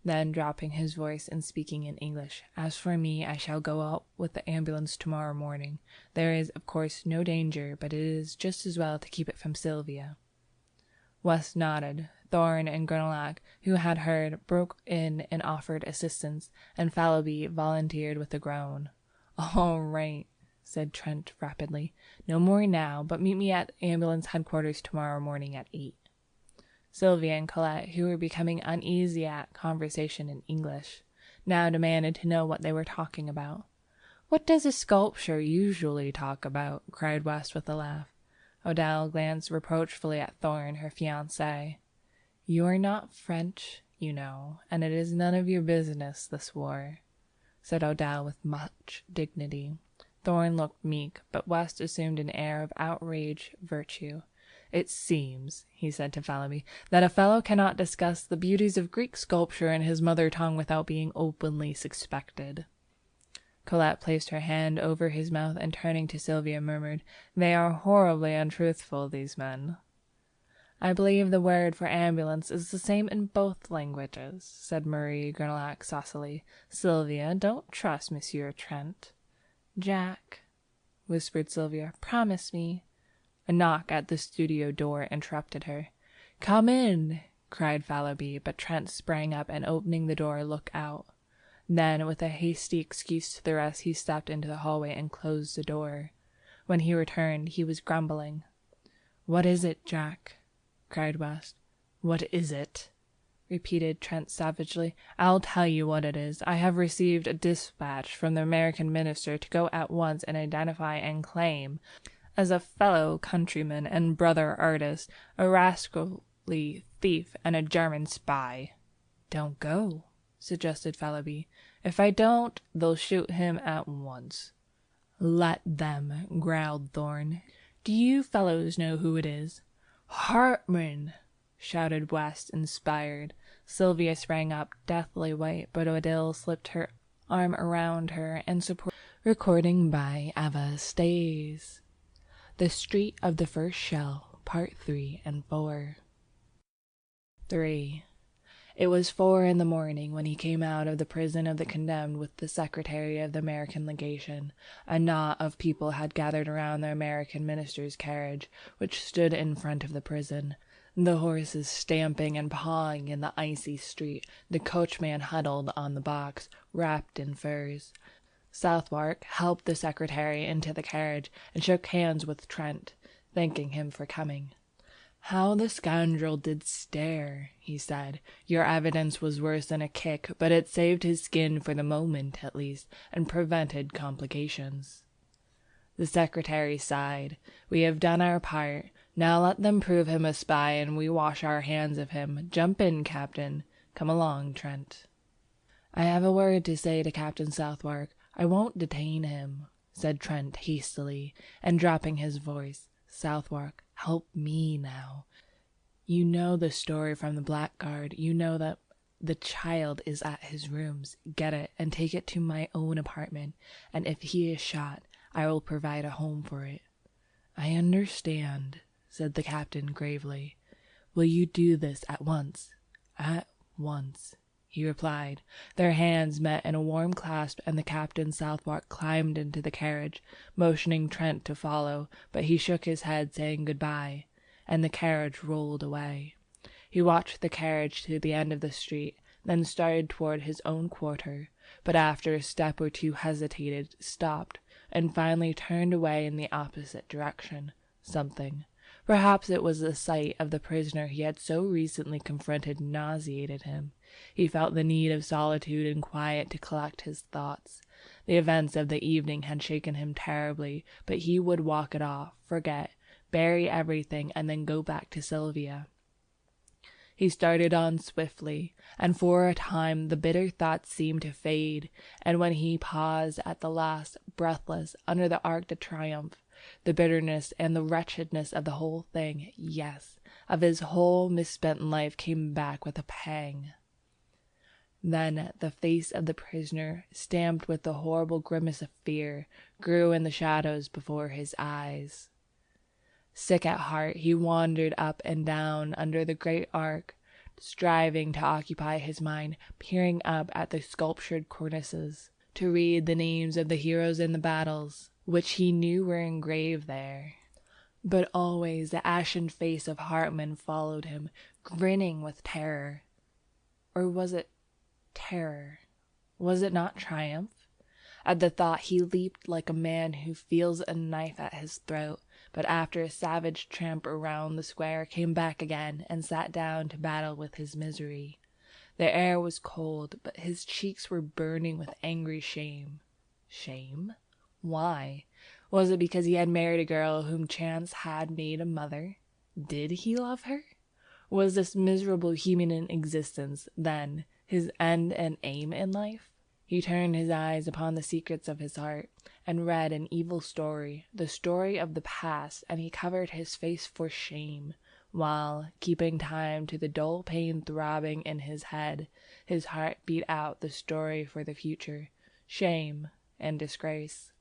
Then, dropping his voice and speaking in English, "As for me, I shall go out with the ambulance tomorrow morning. There is, of course, no danger, but it is just as well to keep it from Sylvia." West nodded. Thorne and Gurnlock, who had heard, broke in and offered assistance, and Fallowby volunteered with a groan. "All right," said Trent rapidly. "No more now, but meet me at ambulance headquarters tomorrow morning at 8. Sylvia and Colette, who were becoming uneasy at conversation in English, now demanded to know what they were talking about. "What does a sculptor usually talk about?" cried West with a laugh. Odell glanced reproachfully at Thorne, her fiancé. "You are not French, you know, and it is none of your business, this war," said Odell with much dignity. Thorne looked meek, but West assumed an air of outraged virtue. "It seems," he said to Fallowby, "that a fellow cannot discuss the beauties of Greek sculpture in his mother tongue without being openly suspected." Colette placed her hand over his mouth and turning to Sylvia murmured, "They are horribly untruthful, these men." "I believe the word for ambulance is the same in both languages," said Marie Gurnlock saucily. "Sylvia, don't trust Monsieur Trent." "Jack," whispered Sylvia, "promise me." A knock at the studio door interrupted her. "Come in!" cried Fallowby, but Trent sprang up and opening the door looked out. Then, with a hasty excuse to the rest, he stepped into the hallway and closed the door. When he returned, he was grumbling. "What is it, Jack?" cried West. "What is it?" repeated Trent savagely. "I'll tell you what it is. I have received a dispatch from the American minister to go at once and identify and claim, as a fellow countryman and brother artist, a rascally thief and a German spy." "Don't go," suggested Fallowby. "If I don't, they'll shoot him at once." "Let them," growled Thorne. "Do you fellows know who it is?" "Hartman!" shouted West, inspired. Sylvia sprang up, deathly white, but Odile slipped her arm around her and supported. Recording by Ava Stays. The Street of the First Shell, Part 3 and 4. 3. It was 4 in the morning when he came out of the prison of the condemned with the secretary of the American legation. A knot of people had gathered around the American minister's carriage, which stood in front of the prison. The horses stamping and pawing in the icy street, the coachman huddled on the box, wrapped in furs. Southwark helped the secretary into the carriage and shook hands with Trent, thanking him for coming. "How the scoundrel did stare," he said. "Your evidence was worse than a kick, but it saved his skin for the moment, at least, and prevented complications." The secretary sighed. "We have done our part. Now let them prove him a spy and we wash our hands of him. Jump in, Captain. Come along, Trent." "I have a word to say to Captain Southwark. I won't detain him," said Trent hastily, and dropping his voice. "Southwark, help me now. You know the story from the blackguard. You know that the child is at his rooms. Get it and take it to my own apartment, and if he is shot, I will provide a home for it." "I understand," said the captain gravely. "Will you do this at once?" "At once," he replied. Their hands met in a warm clasp, and the Captain Southwark climbed into the carriage, motioning Trent to follow, but he shook his head, saying goodbye, and the carriage rolled away. He watched the carriage to the end of the street, then started toward his own quarter, but after a step or two hesitated, stopped, and finally turned away in the opposite direction. Perhaps it was the sight of the prisoner he had so recently confronted nauseated him. He felt the need of solitude and quiet to collect his thoughts. The events of the evening had shaken him terribly, but he would walk it off, forget, bury everything, and then go back to Sylvia. He started on swiftly, and for a time the bitter thoughts seemed to fade, and when he paused at the last, breathless, under the Arc de Triomphe, the bitterness and the wretchedness of the whole thing, yes, of his whole misspent life, came back with a pang. Then the face of the prisoner, stamped with the horrible grimace of fear, grew in the shadows before his eyes. Sick at heart, he wandered up and down under the great arch, striving to occupy his mind, peering up at the sculptured cornices, to read the names of the heroes in the battles, which he knew were engraved there. But always the ashen face of Hartmann followed him, grinning with terror. Or was it terror? Was it not triumph? At the thought he leaped like a man who feels a knife at his throat, but after a savage tramp around the square came back again and sat down to battle with his misery. The air was cold, but his cheeks were burning with angry shame. Shame? Why? Was it because he had married a girl whom chance had made a mother? Did he love her? Was this miserable human existence, then, his end and aim in life? He turned his eyes upon the secrets of his heart, and read an evil story, the story of the past, and he covered his face for shame, while, keeping time to the dull pain throbbing in his head, his heart beat out the story for the future, shame and disgrace.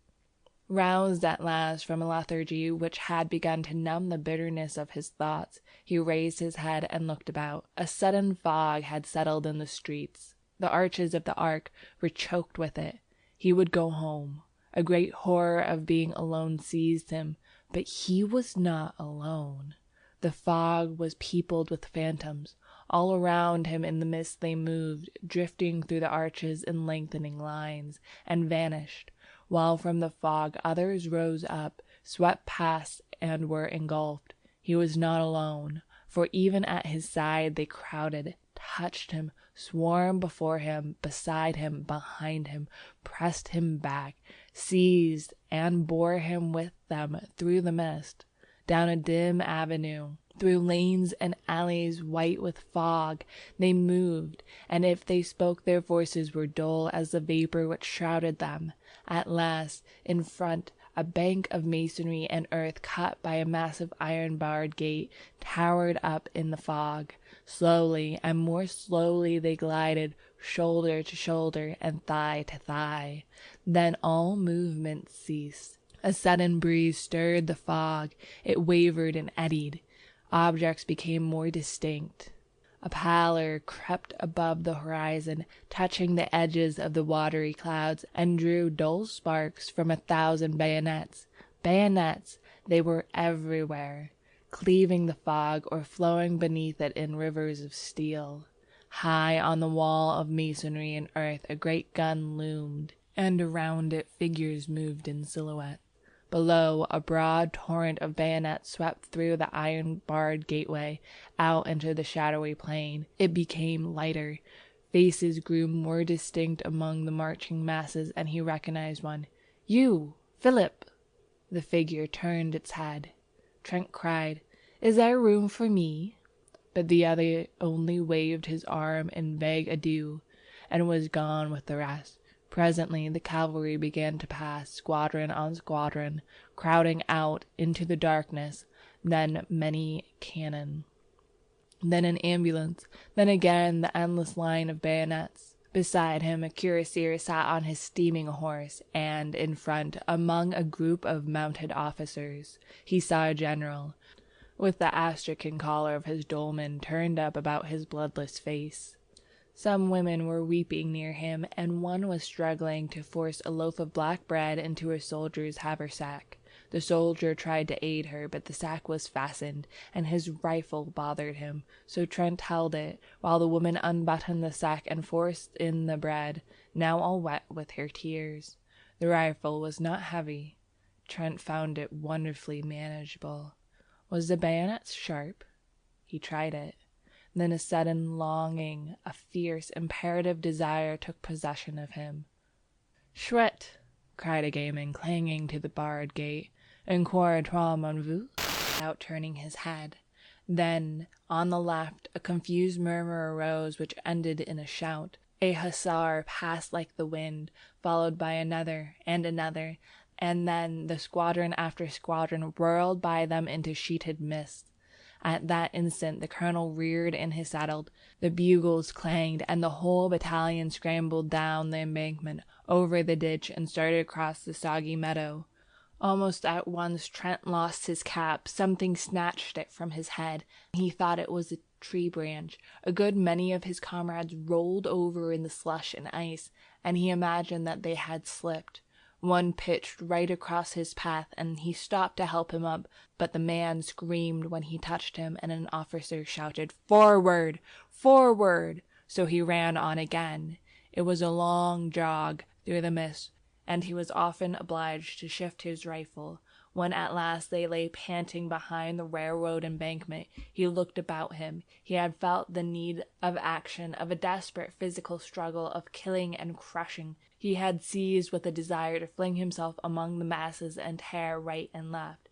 Roused at last from a lethargy which had begun to numb the bitterness of his thoughts, he raised his head and looked about. A sudden fog had settled in the streets. The arches of the arc were choked with it. He would go home. A great horror of being alone seized him, but he was not alone. The fog was peopled with phantoms. All around him in the mist they moved, drifting through the arches in lengthening lines, and vanished, while from the fog others rose up, swept past, and were engulfed. He was not alone, for even at his side they crowded, touched him, swarmed before him, beside him, behind him, pressed him back, seized and bore him with them through the mist, down a dim avenue, through lanes and alleys white with fog. They moved, and if they spoke their voices were dull as the vapor which shrouded them. At last, in front, a bank of masonry and earth cut by a massive iron-barred gate towered up in the fog. Slowly and more slowly they glided, shoulder to shoulder and thigh to thigh. Then all movement ceased. A sudden breeze stirred the fog. It wavered and eddied. Objects became more distinct. A pallor crept above the horizon, touching the edges of the watery clouds, and drew dull sparks from 1,000 bayonets. Bayonets! They were everywhere, cleaving the fog or flowing beneath it in rivers of steel. High on the wall of masonry and earth a great gun loomed, and around it figures moved in silhouette. Below, a broad torrent of bayonets swept through the iron-barred gateway, out into the shadowy plain. It became lighter. Faces grew more distinct among the marching masses, and he recognized one. "You! Philip!" The figure turned its head. Trent cried, "Is there room for me?" But the other only waved his arm in vague adieu, and was gone with the rest. Presently the cavalry began to pass, squadron on squadron, crowding out into the darkness, then many cannon, then an ambulance, then again the endless line of bayonets. Beside him a cuirassier sat on his steaming horse, and in front, among a group of mounted officers, he saw a general, with the astrakhan collar of his dolman turned up about his bloodless face. Some women were weeping near him, and one was struggling to force a loaf of black bread into a soldier's haversack. The soldier tried to aid her, but the sack was fastened, and his rifle bothered him, so Trent held it, while the woman unbuttoned the sack and forced in the bread, now all wet with her tears. The rifle was not heavy. Trent found it wonderfully manageable. Was the bayonet sharp? He tried it. Then a sudden longing, a fierce, imperative desire took possession of him. "Chouette!" cried a gayman, clanging to the barred gate. "En quoi mon vous?" without turning his head. Then, on the left, a confused murmur arose which ended in a shout. A hussar passed like the wind, followed by another, and then the squadron after squadron whirled by them into sheeted mist. At that instant the colonel reared in his saddle, the bugles clanged, and the whole battalion scrambled down the embankment, over the ditch, and started across the soggy meadow. Almost at once Trent lost his cap. Something snatched it from his head. He thought it was a tree branch. A good many of his comrades rolled over in the slush and ice, and he imagined that they had slipped. One pitched right across his path, and he stopped to help him up, but the man screamed when he touched him, and an officer shouted, "Forward! Forward!" So he ran on again. It was a long jog through the mist, and he was often obliged to shift his rifle. When at last they lay panting behind the railroad embankment, he looked about him. He had felt the need of action, of a desperate physical struggle, of killing and crushing. He had seized with a desire to fling himself among the masses and tear right and left.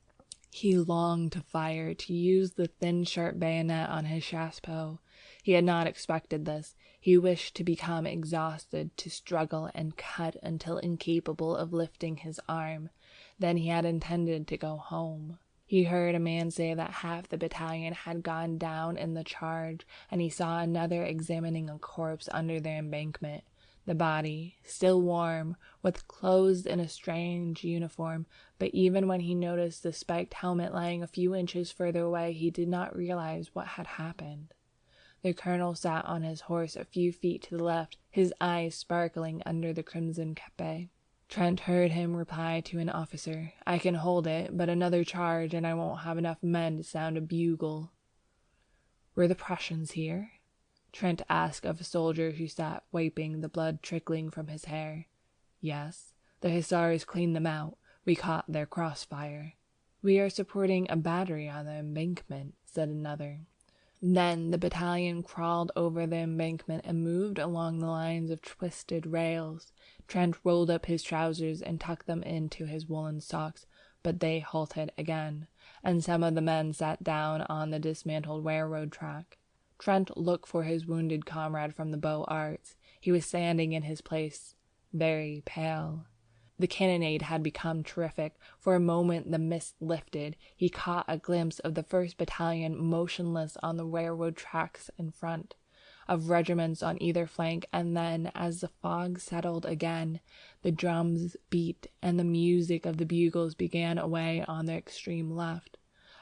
He longed to fire, to use the thin sharp bayonet on his chassepot. He had not expected this. He wished to become exhausted, to struggle and cut until incapable of lifting his arm. Then he had intended to go home. He heard a man say that half the battalion had gone down in the charge, and he saw another examining a corpse under the embankment. The body, still warm, was clothed in a strange uniform, but even when he noticed the spiked helmet lying a few inches further away, he did not realize what had happened. The colonel sat on his horse a few feet to the left, his eyes sparkling under the crimson kepi. Trent heard him reply to an officer, "I can hold it, but another charge and I won't have enough men to sound a bugle." "Were the Prussians here?" Trent asked of a soldier who sat wiping the blood trickling from his hair. "Yes, the hussars cleaned them out. We caught their crossfire." "We are supporting a battery on the embankment," said another. Then the battalion crawled over the embankment and moved along the lines of twisted rails. Trent rolled up his trousers and tucked them into his woolen socks, but they halted again, and some of the men sat down on the dismantled railroad track. Trent looked for his wounded comrade from the Beaux Arts. He was standing in his place, very pale. The cannonade had become terrific. For a moment the mist lifted. He caught a glimpse of the 1st Battalion motionless on the railroad tracks in front, of regiments on either flank, and then, as the fog settled again, the drums beat and the music of the bugles began away on the extreme left.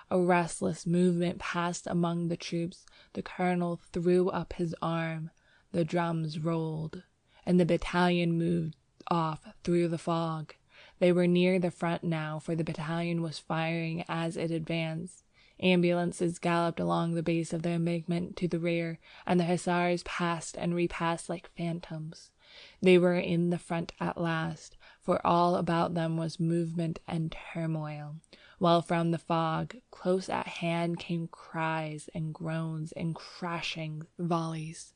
A restless movement passed among the troops. The colonel threw up his arm. The drums rolled, and the battalion moved off through the fog. They were near the front now, for the battalion was firing as it advanced. Ambulances galloped along the base of the embankment to the rear, and the hussars passed and repassed like phantoms. They were in the front at last, for all about them was movement and turmoil, while from the fog, close at hand, came cries and groans and crashing volleys.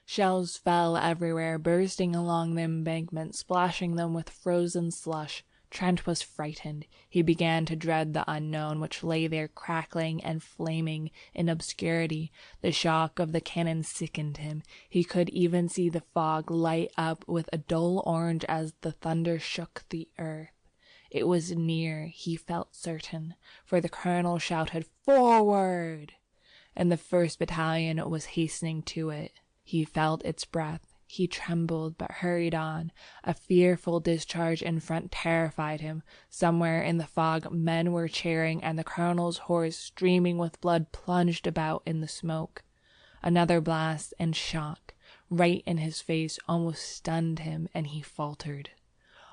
Shells fell everywhere, bursting along the embankment, splashing them with frozen slush. Trent was frightened. He began to dread the unknown, which lay there crackling and flaming in obscurity. The shock of the cannon sickened him. He could even see the fog light up with a dull orange as the thunder shook the earth. It was near, he felt certain, for the colonel shouted, "Forward!" and the first battalion was hastening to it. He felt its breath. He trembled, but hurried on. A fearful discharge in front terrified him. Somewhere in the fog men were cheering, and the colonel's horse, streaming with blood, plunged about in the smoke. Another blast and shock, right in his face, almost stunned him, and he faltered.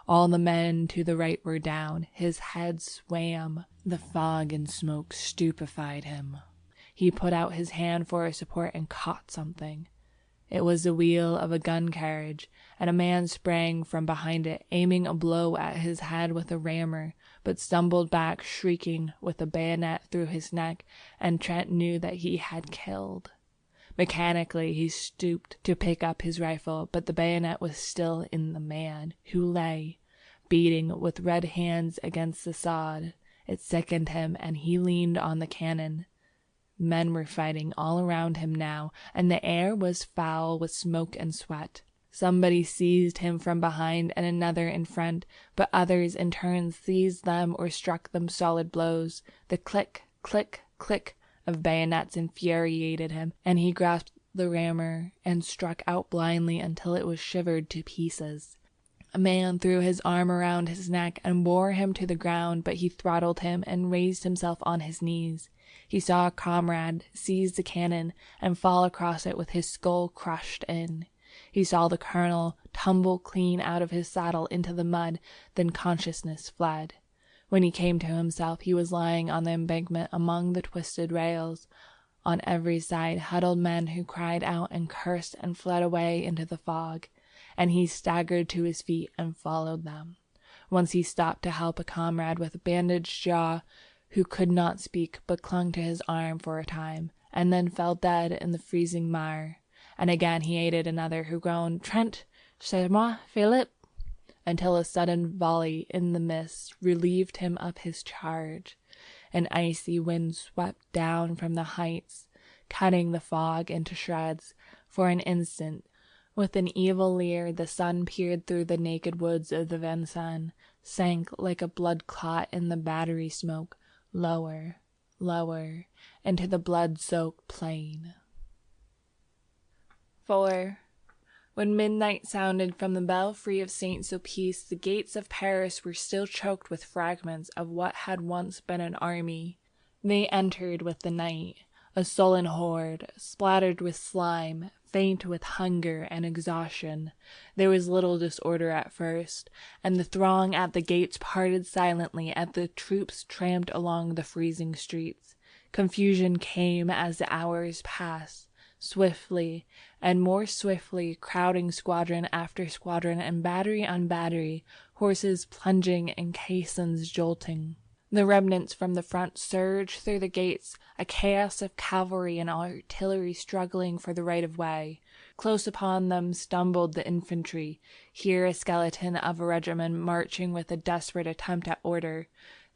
All the men to the right were down. His head swam. The fog and smoke stupefied him. He put out his hand for a support and caught something. It was the wheel of a gun carriage, and a man sprang from behind it, aiming a blow at his head with a rammer, but stumbled back, shrieking, with a bayonet through his neck, and Trent knew that he had killed. Mechanically, he stooped to pick up his rifle, but the bayonet was still in the man, who lay, beating with red hands against the sod. It sickened him, and he leaned on the cannon. Men were fighting all around him now, and the air was foul with smoke and sweat. Somebody seized him from behind and another in front, but others in turn seized them or struck them solid blows. The click, click, click of bayonets infuriated him, and he grasped the rammer and struck out blindly until it was shivered to pieces. A man threw his arm around his neck and bore him to the ground, but he throttled him and raised himself on his knees. He saw a comrade seize the cannon and fall across it with his skull crushed in. He saw the colonel tumble clean out of his saddle into the mud, then consciousness fled. When he came to himself, he was lying on the embankment among the twisted rails. On every side huddled men who cried out and cursed and fled away into the fog, and he staggered to his feet and followed them. Once he stopped to help a comrade with a bandaged jaw, who could not speak but clung to his arm for a time, and then fell dead in the freezing mire. And again he aided another who groaned, "Trent, c'est moi, Philip," until a sudden volley in the mist relieved him of his charge. An icy wind swept down from the heights, cutting the fog into shreds. For an instant, with an evil leer, the sun peered through the naked woods of the Vincennes, sank like a blood clot in the battery smoke, lower, lower, into the blood-soaked plain. 4. When midnight sounded from the belfry of Saint-Sulpice, the gates of Paris were still choked with fragments of what had once been an army. They entered with the night, a sullen horde, splattered with slime, faint with hunger and exhaustion. There was little disorder at first, and the throng at the gates parted silently as the troops tramped along the freezing streets. Confusion came as the hours passed, swiftly and more swiftly, crowding squadron after squadron and battery on battery, horses plunging and caissons jolting. The remnants from the front surged through the gates, a chaos of cavalry and artillery struggling for the right of way. Close upon them stumbled the infantry, here a skeleton of a regiment marching with a desperate attempt at order.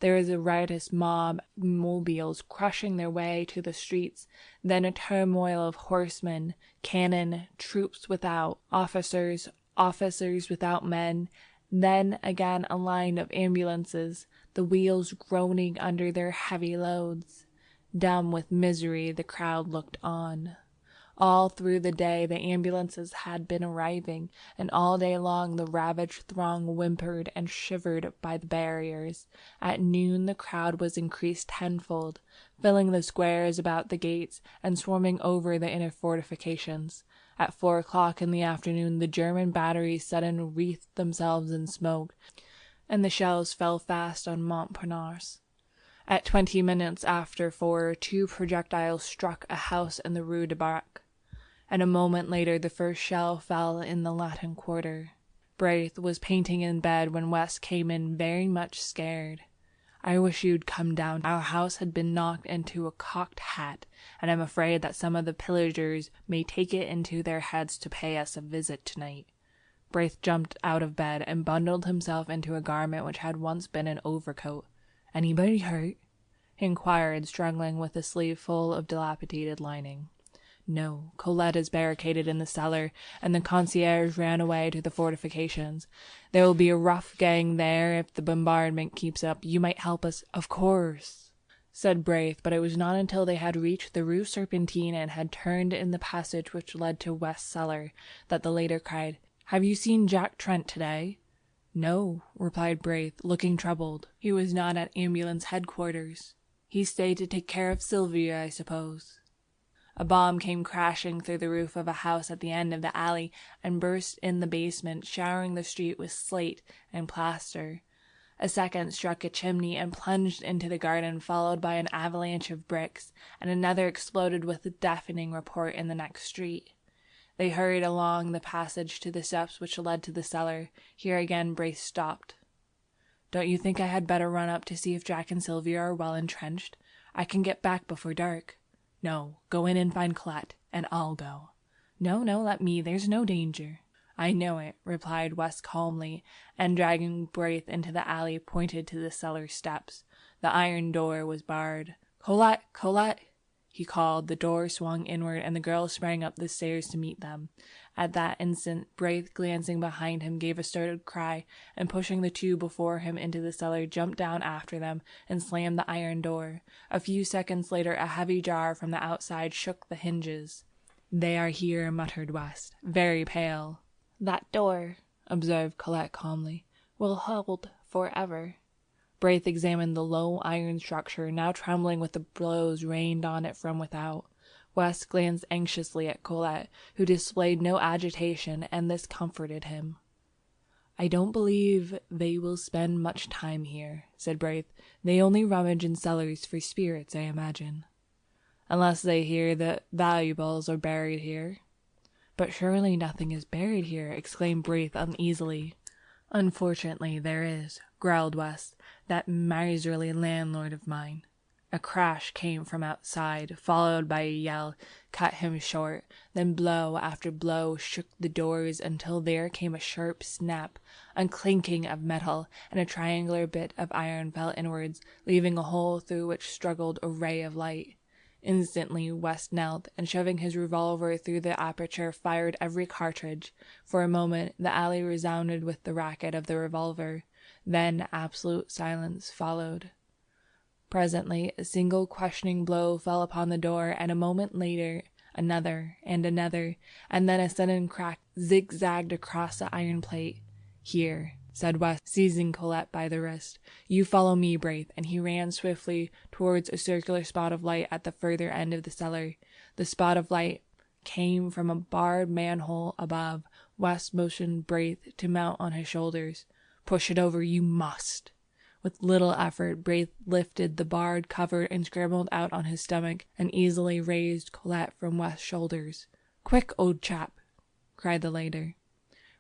There was a riotous mob of mobiles crushing their way to the streets, then a turmoil of horsemen, cannon, troops without, officers without men, then again a line of ambulances, the wheels groaning under their heavy loads. Dumb with misery, the crowd looked on. All through the day the ambulances had been arriving, and all day long the ravaged throng whimpered and shivered by the barriers. At noon the crowd was increased tenfold, filling the squares about the gates and swarming over the inner fortifications. At 4 o'clock in the afternoon the German batteries suddenly wreathed themselves in smoke, and the shells fell fast on Montparnasse. At 20 minutes after 4, 2 projectiles struck a house in the Rue de Bac, and a moment later the first shell fell in the Latin Quarter. Braith was painting in bed when West came in very much scared. "I wish you'd come down. Our house had been knocked into a cocked hat, and I'm afraid that some of the pillagers may take it into their heads to pay us a visit tonight." Braith jumped out of bed and bundled himself into a garment which had once been an overcoat. "Anybody hurt?" he inquired, struggling with a sleeve full of dilapidated lining. "No, Colette is barricaded in the cellar, and the concierge ran away to the fortifications. There will be a rough gang there if the bombardment keeps up. You might help us." "Of course," said Braith, but it was not until they had reached the Rue Serpentine and had turned in the passage which led to West's cellar that the latter cried, "Have you seen Jack Trent today?" "No," replied Braith, looking troubled. "He was not at ambulance headquarters. He stayed to take care of Sylvia, I suppose." A bomb came crashing through the roof of a house at the end of the alley and burst in the basement, showering the street with slate and plaster. A second struck a chimney and plunged into the garden, followed by an avalanche of bricks, and another exploded with a deafening report in the next street. They hurried along the passage to the steps which led to the cellar. Here again Braith stopped. "Don't you think I had better run up to see if Jack and Sylvia are well entrenched? I can get back before dark." "No, go in and find Colette, and I'll go." "No, let me. There's no danger." "I know it," replied West calmly, and dragging Braith into the alley, pointed to the cellar steps. The iron door was barred. "Colette! Colette!" he called. The door swung inward, and the girl sprang up the stairs to meet them. At that instant, Braith, glancing behind him, gave a startled cry, and pushing the two before him into the cellar, jumped down after them and slammed the iron door. A few seconds later, a heavy jar from the outside shook the hinges. "They are here," muttered West, very pale.
"That door,"
observed Colette calmly,
"will hold forever."
Braith examined the low iron structure, now trembling with the blows rained on it from without. West glanced anxiously at Colette, who displayed no agitation, and this comforted him. "I don't believe they will spend much time here," said Braith. "They only rummage in cellars for spirits, I imagine." "Unless they hear that valuables are buried here." "But surely nothing is buried here," exclaimed Braith uneasily. "Unfortunately there is," growled West, "that miserly landlord of mine." A crash came from outside, followed by a yell, cut him short. Then blow after blow shook the doors until there came a sharp snap, a clinking of metal, and a triangular bit of iron fell inwards, leaving a hole through which struggled a ray of light. Instantly West knelt, and shoving his revolver through the aperture, fired every cartridge. For a moment the alley resounded with the racket of the revolver. Then absolute silence followed. Presently a single questioning blow fell upon the door, and a moment later another and another, and then a sudden crack zigzagged across the iron plate. "Here," said West, seizing Colette by the wrist. "You follow me, Braith," and he ran swiftly towards a circular spot of light at the further end of the cellar. The spot of light came from a barred manhole above. West motioned Braith to mount on his shoulders. "Push it over, you must." With little effort, Braith lifted the barred cover and scrambled out on his stomach, and easily raised Colette from West's shoulders. "Quick, old chap!" cried the latter.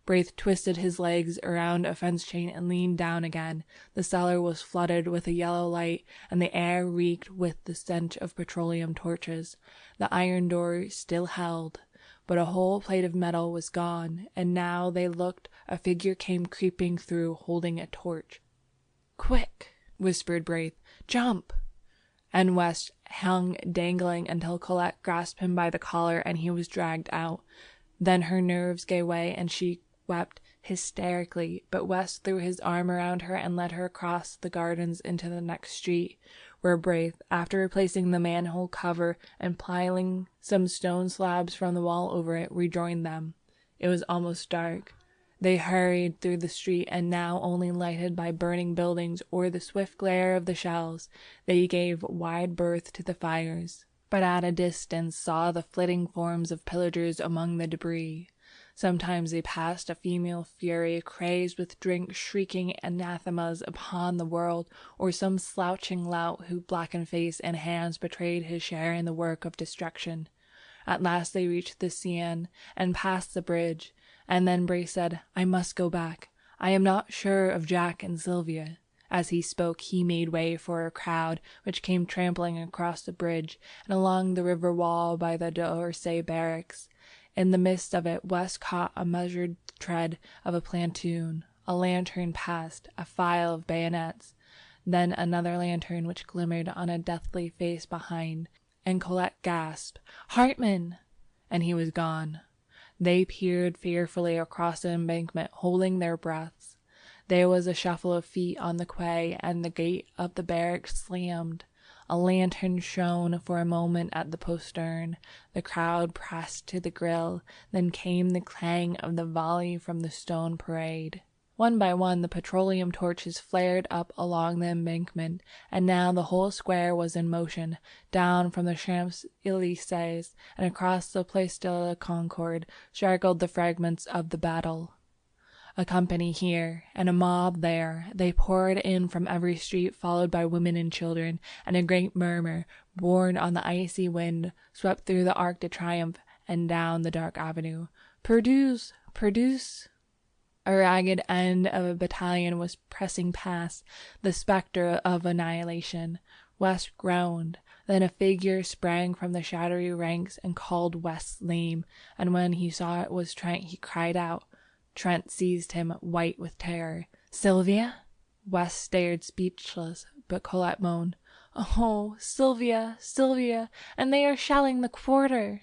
Braith twisted his legs around a fence chain and leaned down again. The cellar was flooded with a yellow light, and the air reeked with the stench of petroleum torches. The iron door still held, but a whole plate of metal was gone, and now they looked, a figure came creeping through, holding a torch. "Quick!" whispered Braith. "Jump!" And West hung dangling until Colette grasped him by the collar and he was dragged out. Then her nerves gave way and she wept hysterically, but West threw his arm around her and led her across the gardens into the next street, where Braith, after replacing the manhole cover and piling some stone slabs from the wall over it, rejoined them. It was almost dark. They hurried through the street, and now only lighted by burning buildings or the swift glare of the shells. They gave wide berth to the fires, but at a distance saw the flitting forms of pillagers among the debris. Sometimes they passed a female fury, crazed with drink, shrieking anathemas upon the world, or some slouching lout whose blackened face and hands betrayed his share in the work of destruction. At last they reached the Seine and passed the bridge. And then Braith said, "I must go back. I am not sure of Jack and Sylvia." As he spoke, he made way for a crowd which came trampling across the bridge and along the river wall by the d'Orsay barracks. In the midst of it, West caught a measured tread of a platoon. A lantern passed, a file of bayonets, then another lantern which glimmered on a deathly face behind, and Colette gasped, "Hartman!" and he was gone. They peered fearfully across the embankment, holding their breaths. There was a shuffle of feet on the quay, and the gate of the barracks slammed. A lantern shone for a moment at the postern. The crowd pressed to the grill. Then came the clang of the volley from the stone parade. One by one, the petroleum torches flared up along the embankment, and now the whole square was in motion. Down from the Champs-Élysées and across the Place de la Concorde straggled the fragments of the battle. A company here, and a mob there. They poured in from every street, followed by women and children, and a great murmur, borne on the icy wind, swept through the Arc de Triomphe and down the dark avenue. "Perdues! Perdues!" A ragged end of a battalion was pressing past, the spectre of annihilation. West groaned. Then a figure sprang from the shadowy ranks and called West's name, and when he saw it was Trent, he cried out. Trent seized him, white with terror. "Sylvia?" West stared speechless, but Colette moaned, "Oh, Sylvia, Sylvia, and they are shelling the quarter!"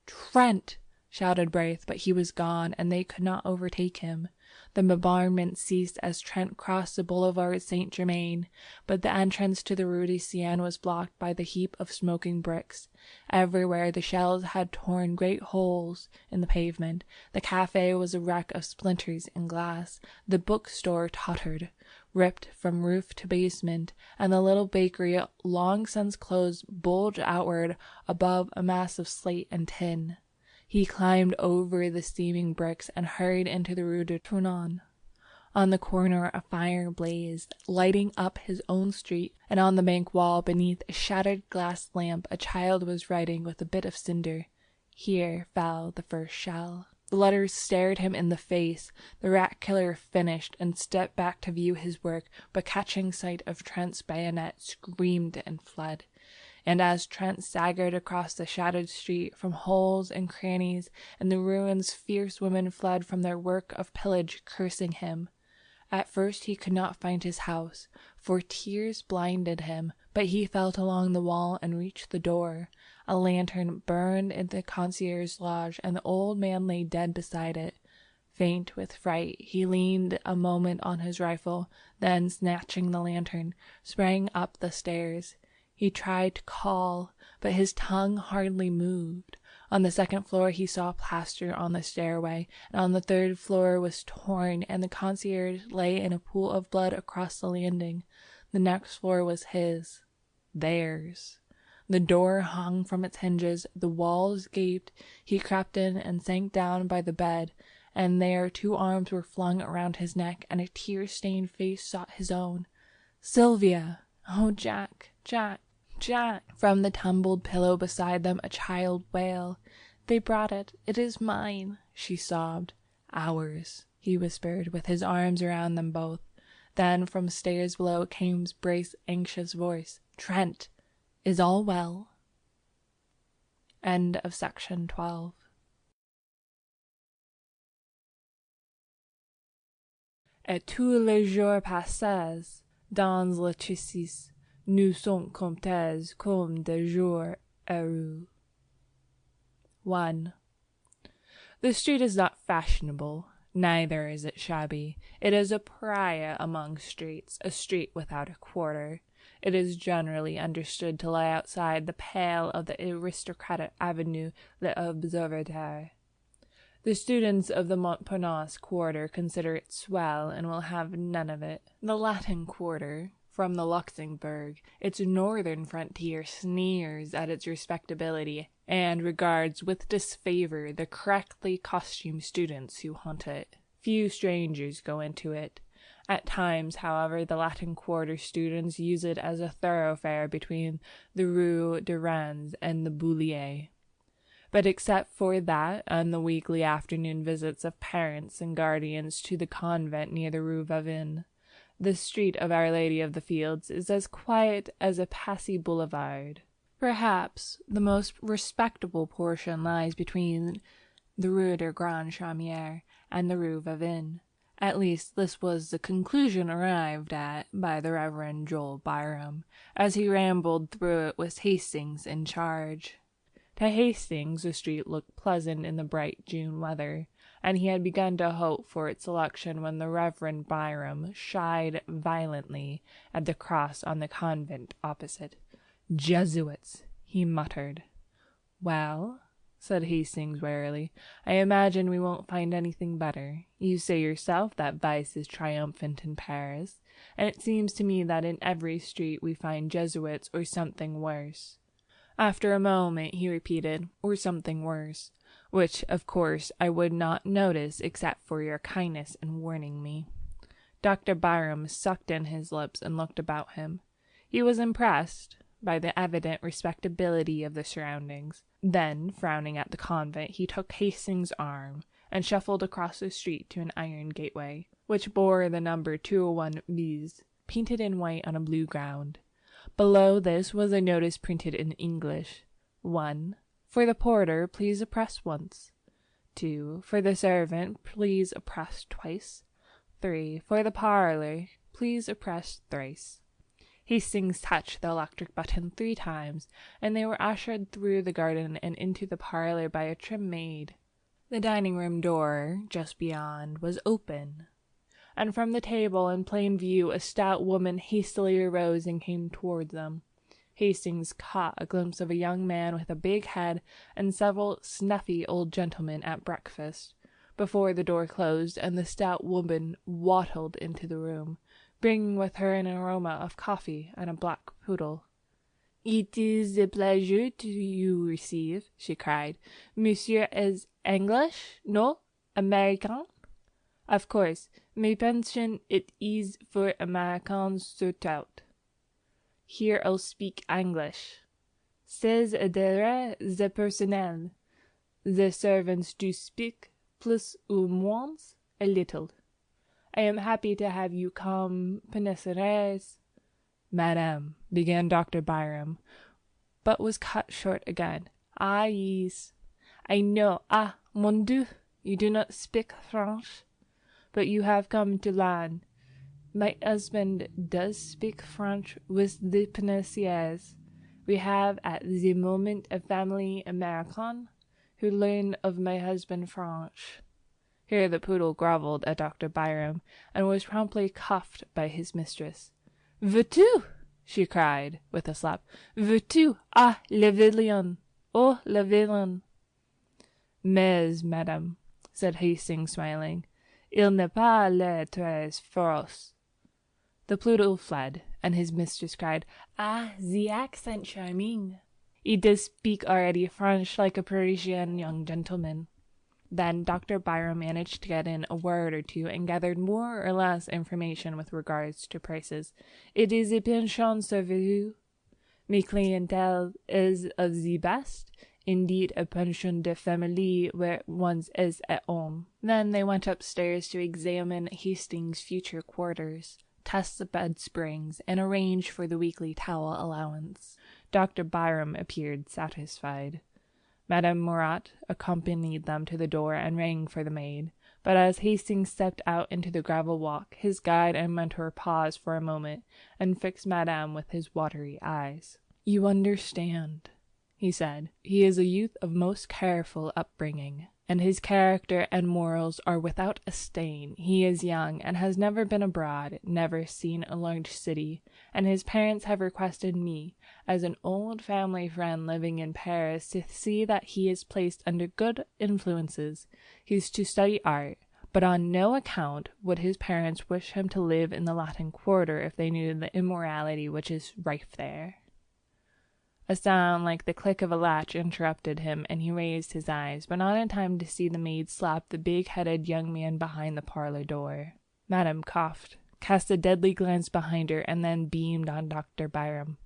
"Trent!" shouted Braith, but he was gone, and they could not overtake him. The bombardment ceased as Trent crossed the Boulevard Saint-Germain, but the entrance to the Rue de Seine was blocked by the heap of smoking bricks. Everywhere the shells had torn great holes in the pavement. The café was a wreck of splinters and glass. The bookstore tottered, ripped from roof to basement, and the little bakery, long since closed, bulged outward above a mass of slate and tin. He climbed over the steaming bricks and hurried into the Rue de Tournon. On the corner a fire blazed, lighting up his own street, and on the bank wall beneath a shattered glass lamp a child was writing with a bit of cinder. Here fell the first shell. The letters stared him in the face. The rat killer finished and stepped back to view his work, but catching sight of Trent's bayonet, screamed and fled. And as Trent staggered across the shattered street, from holes and crannies and the ruins fierce women fled from their work of pillage, cursing him. At first he could not find his house, for tears blinded him, but he felt along the wall and reached the door. A lantern burned in the concierge's lodge, and the old man lay dead beside it. Faint with fright, he leaned a moment on his rifle, then, snatching the lantern, sprang up the stairs. He tried to call, but his tongue hardly moved. On the second floor he saw plaster on the stairway, and on the third floor was torn, and the concierge lay in a pool of blood across the landing. The next floor was his. Theirs. The door hung from its hinges, the walls gaped. He crept in and sank down by the bed, and there 2 arms were flung around his neck, and a tear-stained face sought his own. "Sylvia! Oh, Jack, Jack, Jack!" From the tumbled pillow beside them a child wailed. "They brought it. It is mine," she sobbed. "Ours," he whispered, with his arms around them both. Then from stairs below came Braith's anxious voice. "Trent, is all well?" End of section 12. Et tous les jours passés dans le tissus nous sont comptés comme des jours heureux. 1. The street is not fashionable, neither is it shabby. It is a pariah among streets, a street without a quarter. It is generally understood to lie outside the pale of the aristocratic avenue l'Observatoire. The students of the Montparnasse quarter consider it swell and will have none of it. The Latin quarter, from the Luxembourg, its northern frontier, sneers at its respectability and regards with disfavor the correctly costumed students who haunt it. Few strangers go into it. At times, however, the Latin Quarter students use it as a thoroughfare between the Rue de Rennes and the Boulier. But except for that and the weekly afternoon visits of parents and guardians to the convent near the Rue Vavin, the street of Our Lady of the Fields is as quiet as a Passy boulevard. Perhaps the most respectable portion lies between the Rue de Grande Chaumière and the roof of inn. At least this was the conclusion arrived at by the Reverend Joel Byram, as he rambled through it with Hastings in charge. To Hastings the street looked pleasant in the bright June weather, and he had begun to hope for its selection when the Reverend Byram shied violently at the cross on the convent opposite. "Jesuits!" he muttered. "Well," said Hastings warily, "I imagine we won't find anything better. You say yourself that vice is triumphant in Paris, and it seems to me that in every street we find Jesuits or something worse." After a moment he repeated, "or something worse," which, of course, I would not notice except for your kindness in warning me. Dr. Byram sucked in his lips and looked about him. He was impressed by the evident respectability of the surroundings. Then, frowning at the convent, he took Hastings' arm and shuffled across the street to an iron gateway, which bore the number 201 bis, painted in white on a blue ground. Below this was a notice printed in English. 1. For the porter, please press once. 2. For the servant, please press twice. 3. For the parlor, please press thrice. Hastings touched the electric button 3 times, and they were ushered through the garden and into the parlor by a trim maid. The dining-room door, just beyond, was open, and from the table in plain view a stout woman hastily arose and came towards them. Hastings caught a glimpse of a young man with a big head and several snuffy old gentlemen at breakfast, before the door closed and the stout woman waddled into the room, bringing with her an aroma of coffee and a black poodle. "It is a pleasure to you receive," she cried. "Monsieur is English? No? American? Of course, my pension it is for Americans surtout. Here I'll speak English. C'est adoré the personnel. The servants do speak, plus ou moins, a little. I am happy to have you come pensionnaires." "Madame," began Dr. Byram, but was cut short again. "Ah, yes, I know. Ah, mon Dieu, you do not speak French, but you have come to learn. My husband does speak French with the pensionnaires. We have at the moment a family American who learn of my husband French." Here the poodle grovelled at Dr. Byram, and was promptly cuffed by his mistress. "Veux-tu?" she cried, with a slap. "Veux-tu? Ah, le villain! Oh, le villain!" "Mais, madame," said Hastings, smiling, "il n'est pas là très féroce." The poodle fled, and his mistress cried, "Ah, the accent charming! He does speak already French like a Parisian young gentleman." Then Dr. Byram managed to get in a word or two and gathered more or less information with regards to prices. "It is a pension, savez-vous? My clientèle is of the best. Indeed, a pension de famille where one is at home." Then they went upstairs to examine Hastings' future quarters, test the bed springs, and arrange for the weekly towel allowance. Dr. Byram appeared satisfied. Madame Murat accompanied them to the door and rang for the maid, but as Hastings stepped out into the gravel walk, his guide and mentor paused for a moment and fixed Madame with his watery eyes. "You understand," he said. "He is a youth of most careful upbringing, and his character and morals are without a stain. He is young, and has never been abroad, never seen a large city, and his parents have requested me, as an old family friend living in Paris, to see that he is placed under good influences. He is to study art, but on no account would his parents wish him to live in the Latin Quarter if they knew the immorality which is rife there." A sound like the click of a latch interrupted him, and he raised his eyes, but not in time to see the maid slap the big-headed young man behind the parlor door. Madame coughed, cast a deadly glance behind her, and then beamed on Dr. Byram.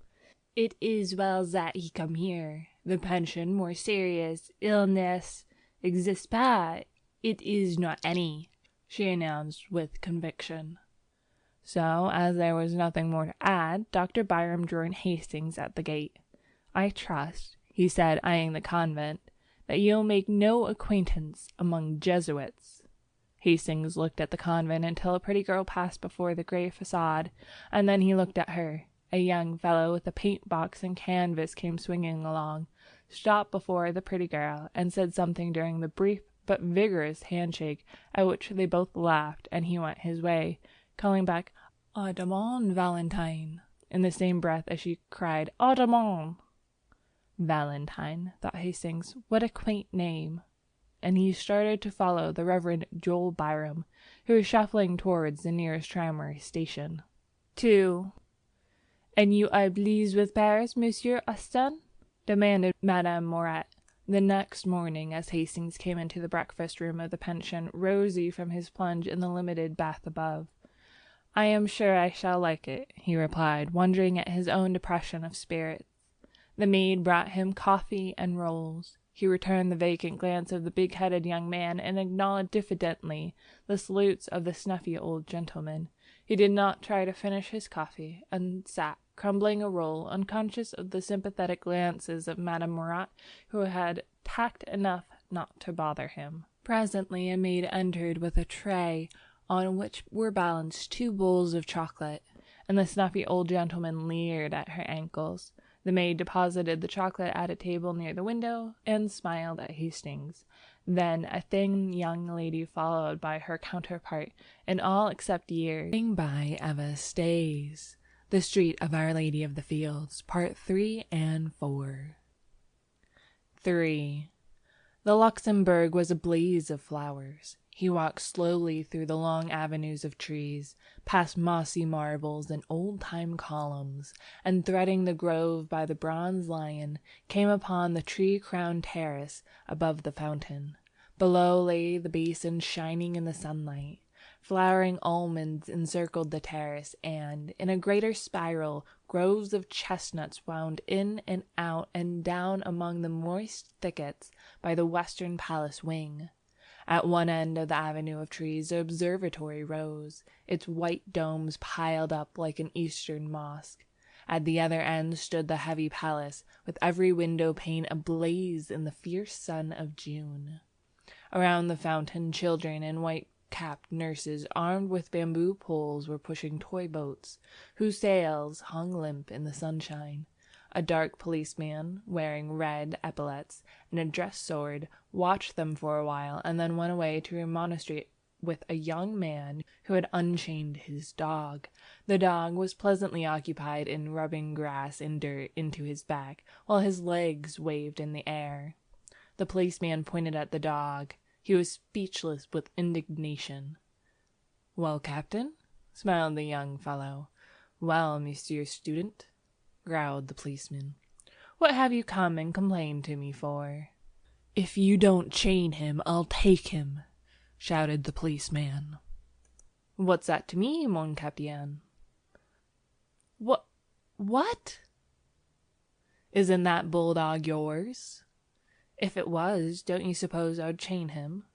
"It is well that he come here. The pension more serious illness exists pas. It is not any," she announced with conviction. So, as there was nothing more to add, Dr. Byram joined Hastings at the gate. "I trust," he said, eyeing the convent, "that you'll make no acquaintance among Jesuits." Hastings looked at the convent until a pretty girl passed before the grey facade, and then he looked at her. A young fellow with a paint box and canvas came swinging along, stopped before the pretty girl, and said something during the brief but vigorous handshake, at which they both laughed, and he went his way, calling back, "À demain, Valentine," in the same breath as she cried, "À demain." Valentine, thought Hastings, what a quaint name. And he started to follow the Reverend Joel Byram, who was shuffling towards the nearest tramway station. 2. "And you are pleased with Paris, Monsieur Austin?" demanded Madame Morat the next morning as Hastings came into the breakfast room of the pension, rosy from his plunge in the limited bath above. "I am sure I shall like it," he replied, wondering at his own depression of spirits. The maid brought him coffee and rolls. He returned the vacant glance of the big-headed young man and acknowledged diffidently the salutes of the snuffy old gentleman. He did not try to finish his coffee, and sat, crumbling a roll, unconscious of the sympathetic glances of Madame Morat, who had tact enough not to bother him. Presently a maid entered with a tray on which were balanced 2 bowls of chocolate, and the snuffy old gentleman leered at her ankles. The maid deposited the chocolate at a table near the window, and smiled at Hastings. Then a thin young lady followed by her counterpart, in all except years, by Eva Stays, The Street of Our Lady of the Fields, Part 3 and 4. 3. The Luxembourg was a blaze of flowers. He walked slowly through the long avenues of trees, past mossy marbles and old-time columns, and threading the grove by the bronze lion, came upon the tree-crowned terrace above the fountain. Below lay the basin shining in the sunlight. Flowering almonds encircled the terrace, and, in a greater spiral, groves of chestnuts wound in and out and down among the moist thickets by the western palace wing. At one end of the avenue of trees the observatory rose, its white domes piled up like an eastern mosque. At the other end stood the heavy palace, with every window pane ablaze in the fierce sun of June. Around the fountain children and white-capped nurses armed with bamboo poles were pushing toy boats, whose sails hung limp in the sunshine. A dark policeman, wearing red epaulets and a dress sword, watched them for a while, and then went away to remonstrate with a young man who had unchained his dog. The dog was pleasantly occupied in rubbing grass and dirt into his back, while his legs waved in the air. The policeman pointed at the dog. He was speechless with indignation. "Well, Captain?" smiled the young fellow. "Well, Monsieur Student?" growled the policeman. "What have you come and complained to me for?" "If you don't chain him, I'll take him," shouted the policeman. "What's that to me, mon capitaine?" What? Isn't that bulldog yours?" "If it was, don't you suppose I would chain him?"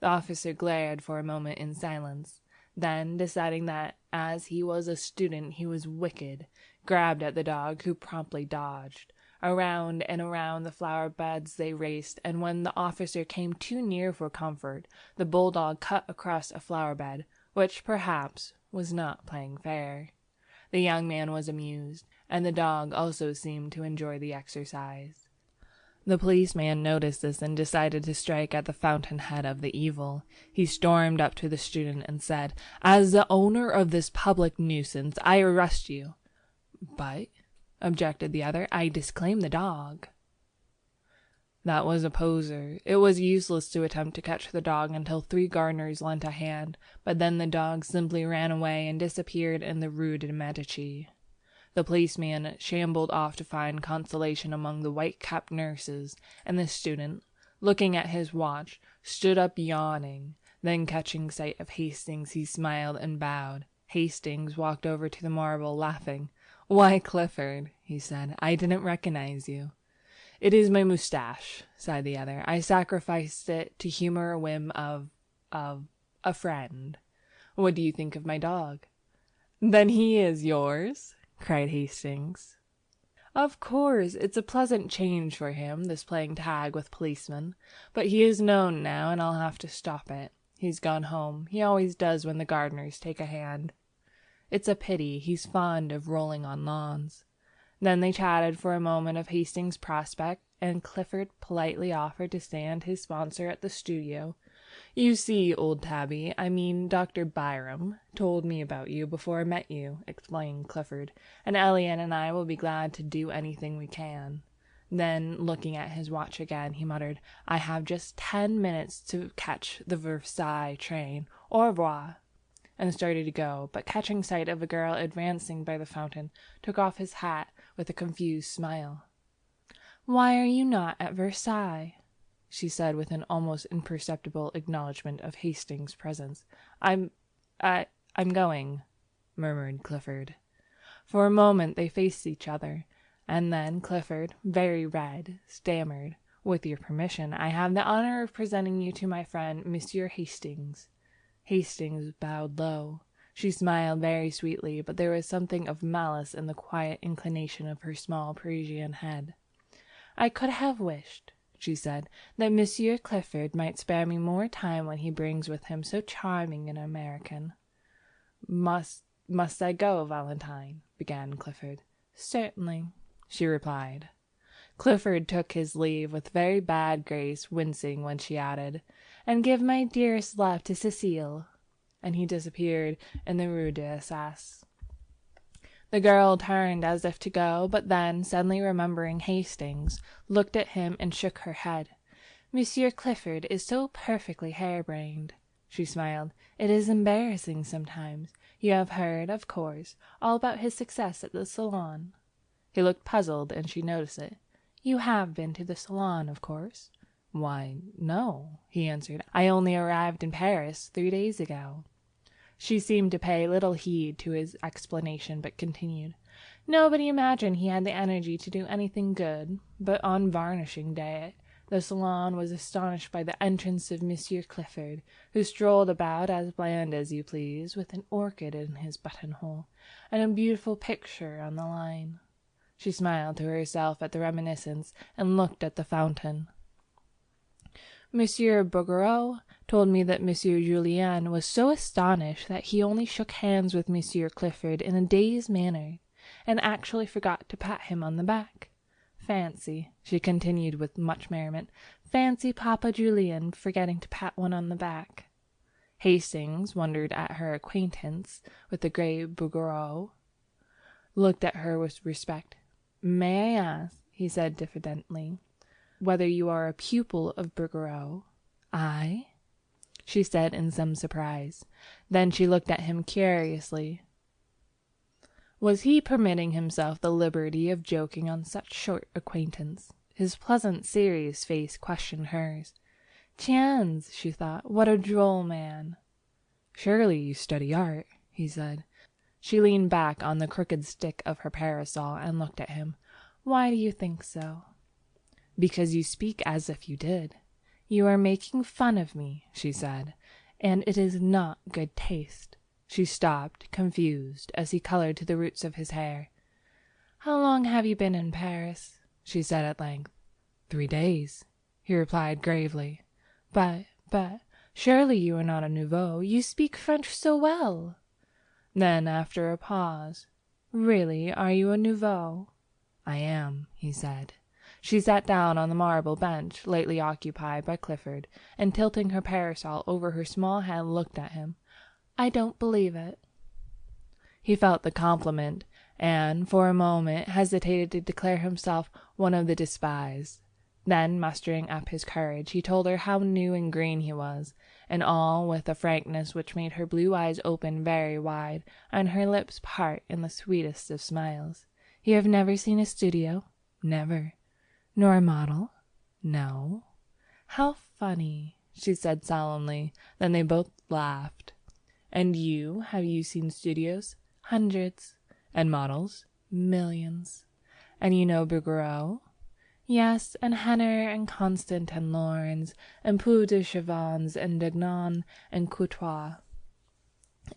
The officer glared for a moment in silence. Then, deciding that as he was a student he was wicked, grabbed at the dog, who promptly dodged. Around and around the flower beds they raced, and when the officer came too near for comfort, the bulldog cut across a flower bed, which perhaps was not playing fair. The young man was amused, and the dog also seemed to enjoy the exercise. The policeman noticed this and decided to strike at the fountainhead of the evil. He stormed up to the student and said, "As the owner of this public nuisance, I arrest you." "But," objected the other, "I disclaim the dog." That was a poser. It was useless to attempt to catch the dog until 3 gardeners lent a hand, but then the dog simply ran away and disappeared in the Rue de Medici. The policeman shambled off to find consolation among the white-capped nurses, and the student, looking at his watch, stood up yawning. Then, catching sight of Hastings, he smiled and bowed. Hastings walked over to the marble, laughing. "Why, Clifford," he said, "I didn't recognize you." "It is my moustache," sighed the other. "I sacrificed it to humor a whim of a friend. What do you think of my dog?" "Then he is yours?" cried Hastings. "Of course, it's a pleasant change for him, this playing tag with policemen. But he is known now, and I'll have to stop it. He's gone home. He always does when the gardeners take a hand. It's a pity. He's fond of rolling on lawns. Then they chatted for a moment of Hastings' prospect, and Clifford politely offered to stand his sponsor at the studio. "You see, old Tabby, Dr. Byram, told me about you before I met you," explained Clifford, "and Eliot and I will be glad to do anything we can." Then, looking at his watch again, he muttered, "I have just 10 minutes to catch the Versailles train. Au revoir," and started to go, but catching sight of a girl advancing by the fountain, took off his hat with a confused smile. "Why are you not at Versailles?" she said with an almost imperceptible acknowledgment of Hastings' presence. I'm going," murmured Clifford. For a moment they faced each other, and then Clifford, very red, stammered, "With your permission, I have the honor of presenting you to my friend, Monsieur Hastings." Hastings bowed low. She smiled very sweetly, but there was something of malice in the quiet inclination of her small Parisian head. "I could have wished," she said, "that Monsieur Clifford might spare me more time when he brings with him so charming an American." Must I go, Valentine?" began Clifford. "Certainly," she replied. Clifford took his leave with very bad grace, wincing when she added, "And give my dearest love to Cecile," and he disappeared in the Rue d'Assas. The girl turned as if to go, but then, suddenly remembering Hastings, looked at him and shook her head. "Monsieur Clifford is so perfectly harebrained," she smiled. "It is embarrassing sometimes. You have heard, of course, all about his success at the Salon." He looked puzzled, and she noticed it. "You have been to the Salon, of course?" "Why, no," he answered. "I only arrived in Paris 3 days ago." She seemed to pay little heed to his explanation, but continued, "Nobody imagined he had the energy to do anything good, but on varnishing day the Salon was astonished by the entrance of Monsieur Clifford, who strolled about as bland as you please, with an orchid in his buttonhole, and a beautiful picture on the line." She smiled to herself at the reminiscence, and looked at the fountain. "Monsieur Bouguereau told me that Monsieur Julien was so astonished that he only shook hands with Monsieur Clifford in a dazed manner, and actually forgot to pat him on the back. Fancy," she continued with much merriment, "fancy Papa Julien forgetting to pat one on the back." Hastings wondered at her acquaintance with the great Bouguereau, looked at her with respect. "May I ask," he said diffidently, "whether you are a pupil of Bouguereau?" "I?" she said in some surprise. Then she looked at him curiously. Was he permitting himself the liberty of joking on such short acquaintance? His pleasant, serious face questioned hers. "Tiens," she thought, "what a droll man." "Surely you study art," he said. She leaned back on the crooked stick of her parasol and looked at him. "Why do you think so?" "Because you speak as if you did." "You are making fun of me," she said, "and it is not good taste." She stopped, confused, as he colored to the roots of his hair. "How long have you been in Paris?" she said at length. 3 days, he replied gravely. But, surely you are not a nouveau. You speak French so well." Then, after a pause, "Really, are you a nouveau?" "I am," he said. She sat down on the marble bench lately occupied by Clifford, and tilting her parasol over her small head, looked at him. "I don't believe it." He felt the compliment, and for a moment hesitated to declare himself one of the despised. Then, mustering up his courage, he told her how new and green he was, and all with a frankness which made her blue eyes open very wide, and her lips part in the sweetest of smiles. "You have never seen a studio?" "Never." "Nor a model?" "No." "How funny," she said solemnly. Then they both laughed. "And you, have you seen studios?" "Hundreds." "And models?" "Millions." "And you know Bouguereau?" "Yes, and Henner, and Constant, and Laurens, and Pou de Chavannes, and Dagnon, and Courtois,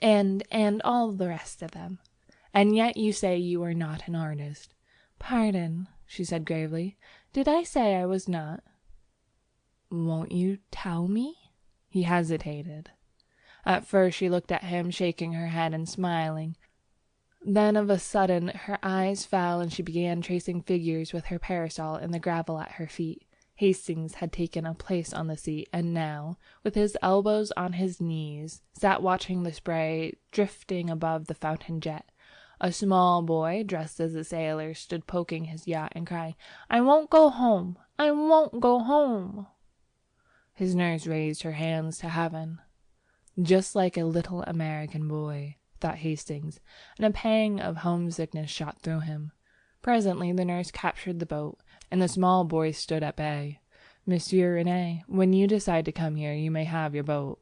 and all the rest of them. And yet you say you are not an artist." "Pardon," she said gravely. "Did I say I was not?" "Won't you tell me?" He hesitated. At first she looked at him, shaking her head and smiling. Then of a sudden her eyes fell and she began tracing figures with her parasol in the gravel at her feet. Hastings had taken a place on the seat, and now, with his elbows on his knees, sat watching the spray drifting above the fountain jet. A small boy, dressed as a sailor, stood poking his yacht and crying, "I won't go home! I won't go home!" His nurse raised her hands to heaven. Just like a little American boy, thought Hastings, and a pang of homesickness shot through him. Presently the nurse captured the boat, and the small boy stood at bay. "Monsieur Rene, when you decide to come here, you may have your boat."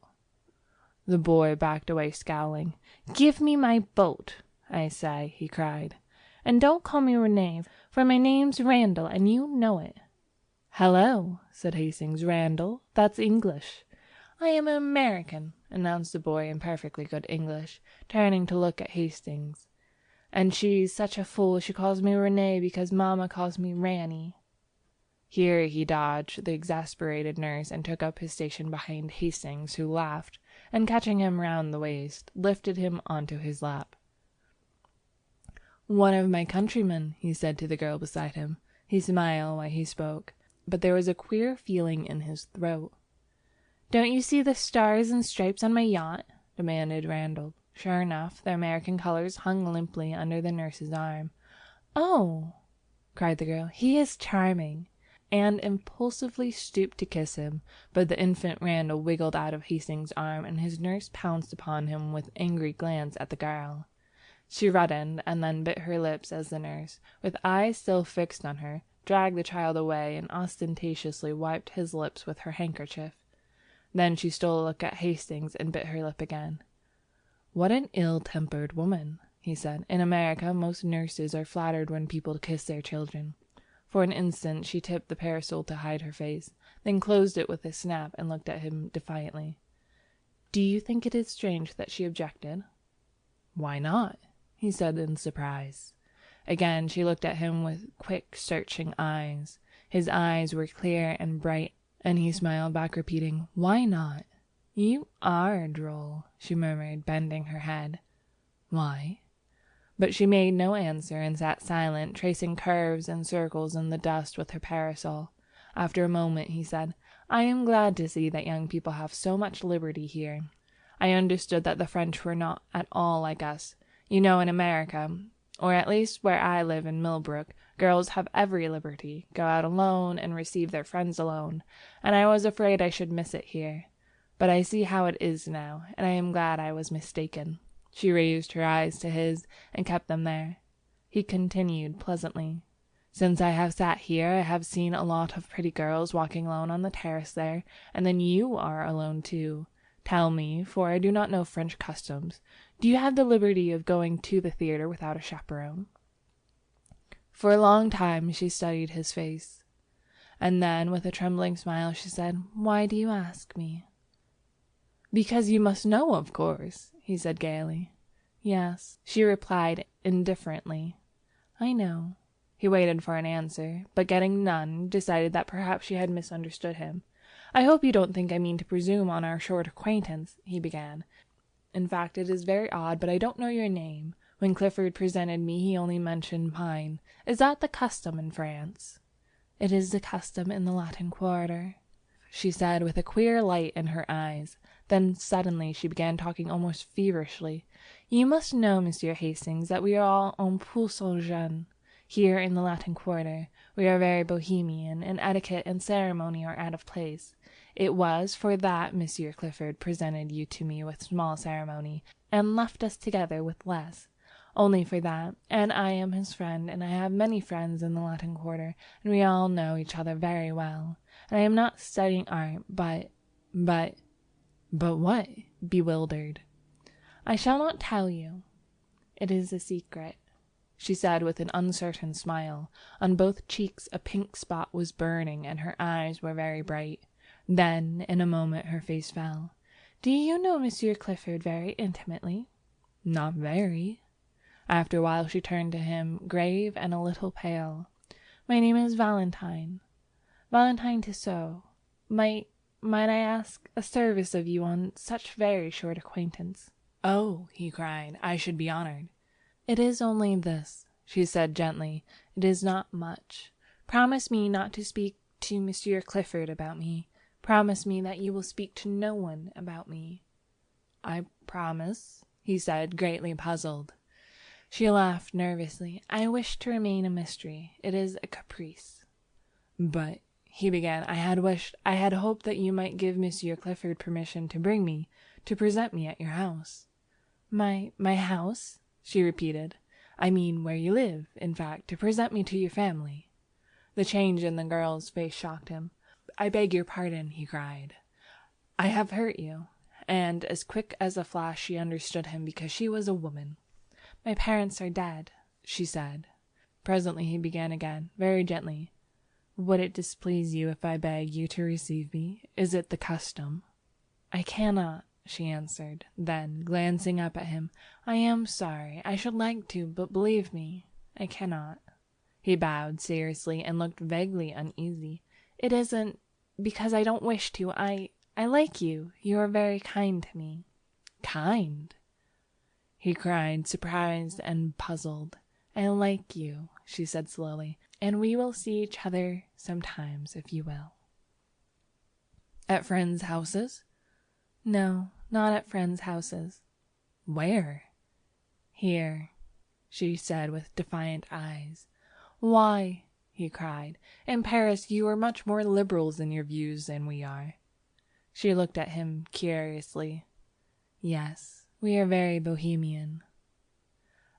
The boy backed away, scowling. "Give me my boat, I say," he cried. "And don't call me Rene, for my name's Randall, and you know it." "Hello," said Hastings. "Randall? That's English." "I am an American," announced the boy in perfectly good English, turning to look at Hastings. "And she's such a fool she calls me Rene because Mama calls me Ranny." Here he dodged the exasperated nurse and took up his station behind Hastings, who laughed, and catching him round the waist, lifted him onto his lap. "One of my countrymen," he said to the girl beside him. He smiled while he spoke, but there was a queer feeling in his throat. "Don't you see the stars and stripes on my yacht?" demanded Randall. Sure enough, the American colors hung limply under the nurse's arm. "Oh!" cried the girl, "he is charming!" and impulsively stooped to kiss him, but the infant Randall wiggled out of Hastings' arm, and his nurse pounced upon him with angry glance at the girl. She reddened, and then bit her lips as the nurse, with eyes still fixed on her, dragged the child away and ostentatiously wiped his lips with her handkerchief. Then she stole a look at Hastings and bit her lip again. "What an ill-tempered woman," he said. "In America, most nurses are flattered when people kiss their children." For an instant she tipped the parasol to hide her face, then closed it with a snap and looked at him defiantly. "Do you think it is strange that she objected?" "Why not?" he said in surprise. Again she looked at him with quick, searching eyes. His eyes were clear and bright, and he smiled back, repeating, "Why not?" "You are droll," she murmured, bending her head. "Why?" But she made no answer and sat silent, tracing curves and circles in the dust with her parasol. After a moment he said, "I am glad to see that young people have so much liberty here. I understood that the French were not at all like us. You know, in America, or at least where I live in Millbrook, girls have every liberty, go out alone and receive their friends alone, and I was afraid I should miss it here. But I see how it is now, and I am glad I was mistaken." She raised her eyes to his and kept them there. He continued pleasantly, "Since I have sat here, I have seen a lot of pretty girls walking alone on the terrace there, and then you are alone too. Tell me, for I do not know French customs, do you have the liberty of going to the theater without a chaperone?" For a long time she studied his face, and then with a trembling smile she said, "Why do you ask me?" "Because you must know, of course," he said gaily. "Yes," she replied indifferently. "I know." He waited for an answer, but getting none, decided that perhaps she had misunderstood him. "I hope you don't think I mean to presume on our short acquaintance," he began. "In fact, it is very odd, but I don't know your name. When Clifford presented me, he only mentioned mine. Is that the custom in France?" "It is the custom in the Latin Quarter," she said with a queer light in her eyes. Then suddenly she began talking almost feverishly. "You must know, Monsieur Hastings, that we are all un peu sans gêne. Here in the Latin Quarter we are very bohemian, and etiquette and ceremony are out of place. It was for that Monsieur Clifford presented you to me with small ceremony, and left us together with less. Only for that, and I am his friend, and I have many friends in the Latin Quarter, and we all know each other very well. And I am not studying art, but what?" bewildered. "I shall not tell you. It is a secret," she said with an uncertain smile. On both cheeks a pink spot was burning, and her eyes were very bright. Then, in a moment, her face fell. "Do you know Monsieur Clifford very intimately?" "Not very." After a while she turned to him, grave and a little pale. "My name is Valentine. Valentine Tissot.
might I ask a service of you on such very short acquaintance?"
"Oh," he cried, "I should be honored."
"It is only this," she said gently. "It is not much. Promise me not to speak to Monsieur Clifford about me. Promise me that you will speak to no one about me."
"I promise," he said, greatly puzzled.
She laughed nervously. "I wish to remain a mystery. It is a caprice."
"But," he began, I had hoped that you might give Monsieur Clifford permission to bring me, to present me at your house."
My house?"
she repeated. "I mean where you live, in fact, to present me to your family." The change in the girl's face shocked him. "I beg your pardon," he cried. "I have hurt you." And as quick as a flash she understood him, because she was a woman.
"My parents are dead,"
she said. Presently he began again, very gently. "Would it displease you if I beg you to receive me? Is it the custom?"
"I cannot,"
she answered. Then, glancing up at him, "I am sorry. I should like to, but believe me, I cannot." He bowed seriously and looked vaguely uneasy.
"It isn't because I don't wish to. I like you. You are very kind to me."
"Kind?" he cried, surprised and puzzled.
"I like you,"
she said slowly,
"and we will see each other sometimes, if you will."
"At friends' houses?"
"No, not at friends' houses."
"Where?"
"Here,"
she said with defiant eyes.
"Why?"
he cried. "In Paris you are much more liberal in your views than we are." She looked at him curiously. "Yes, we are very bohemian."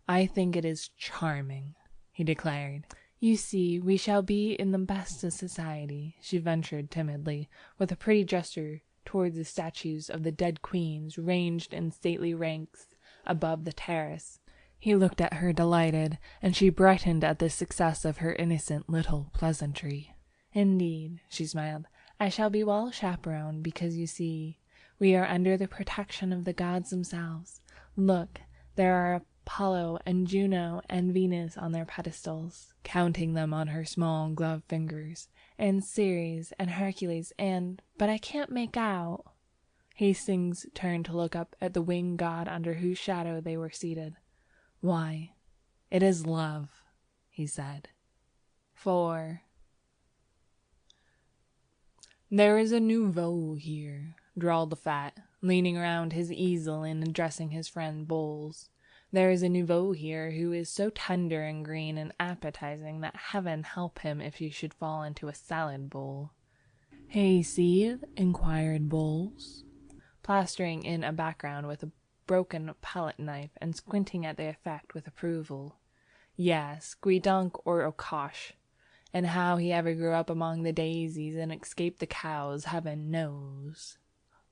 "I think it is charming," he declared.
"You see, we shall be in the best of society," she ventured timidly, with a pretty gesture towards the statues of the dead queens ranged in stately ranks above the terrace. He looked at her delighted, and she brightened at the success of her innocent little pleasantry. "Indeed," she smiled, "I shall be well chaperoned, because you see, we are under the protection of the gods themselves. Look, there are Apollo and Juno and Venus on their pedestals,"
counting them on her small gloved fingers,
"and Ceres and Hercules but I can't make out."
Hastings turned to look up at the winged god under whose shadow they were seated. "Why, it is love," he said. "For there is a nouveau here," drawled the fat, leaning around his easel and addressing his friend Bowles. "There is a nouveau here who is so tender and green and appetizing that heaven help him if he should fall into a salad bowl." "Hayseed?" inquired Bowles,
plastering in a background with a broken palette knife and squinting at the effect with approval.
"Yes, Guidunk or Okosh. And how he ever grew up among the daisies and escaped the cows, heaven knows."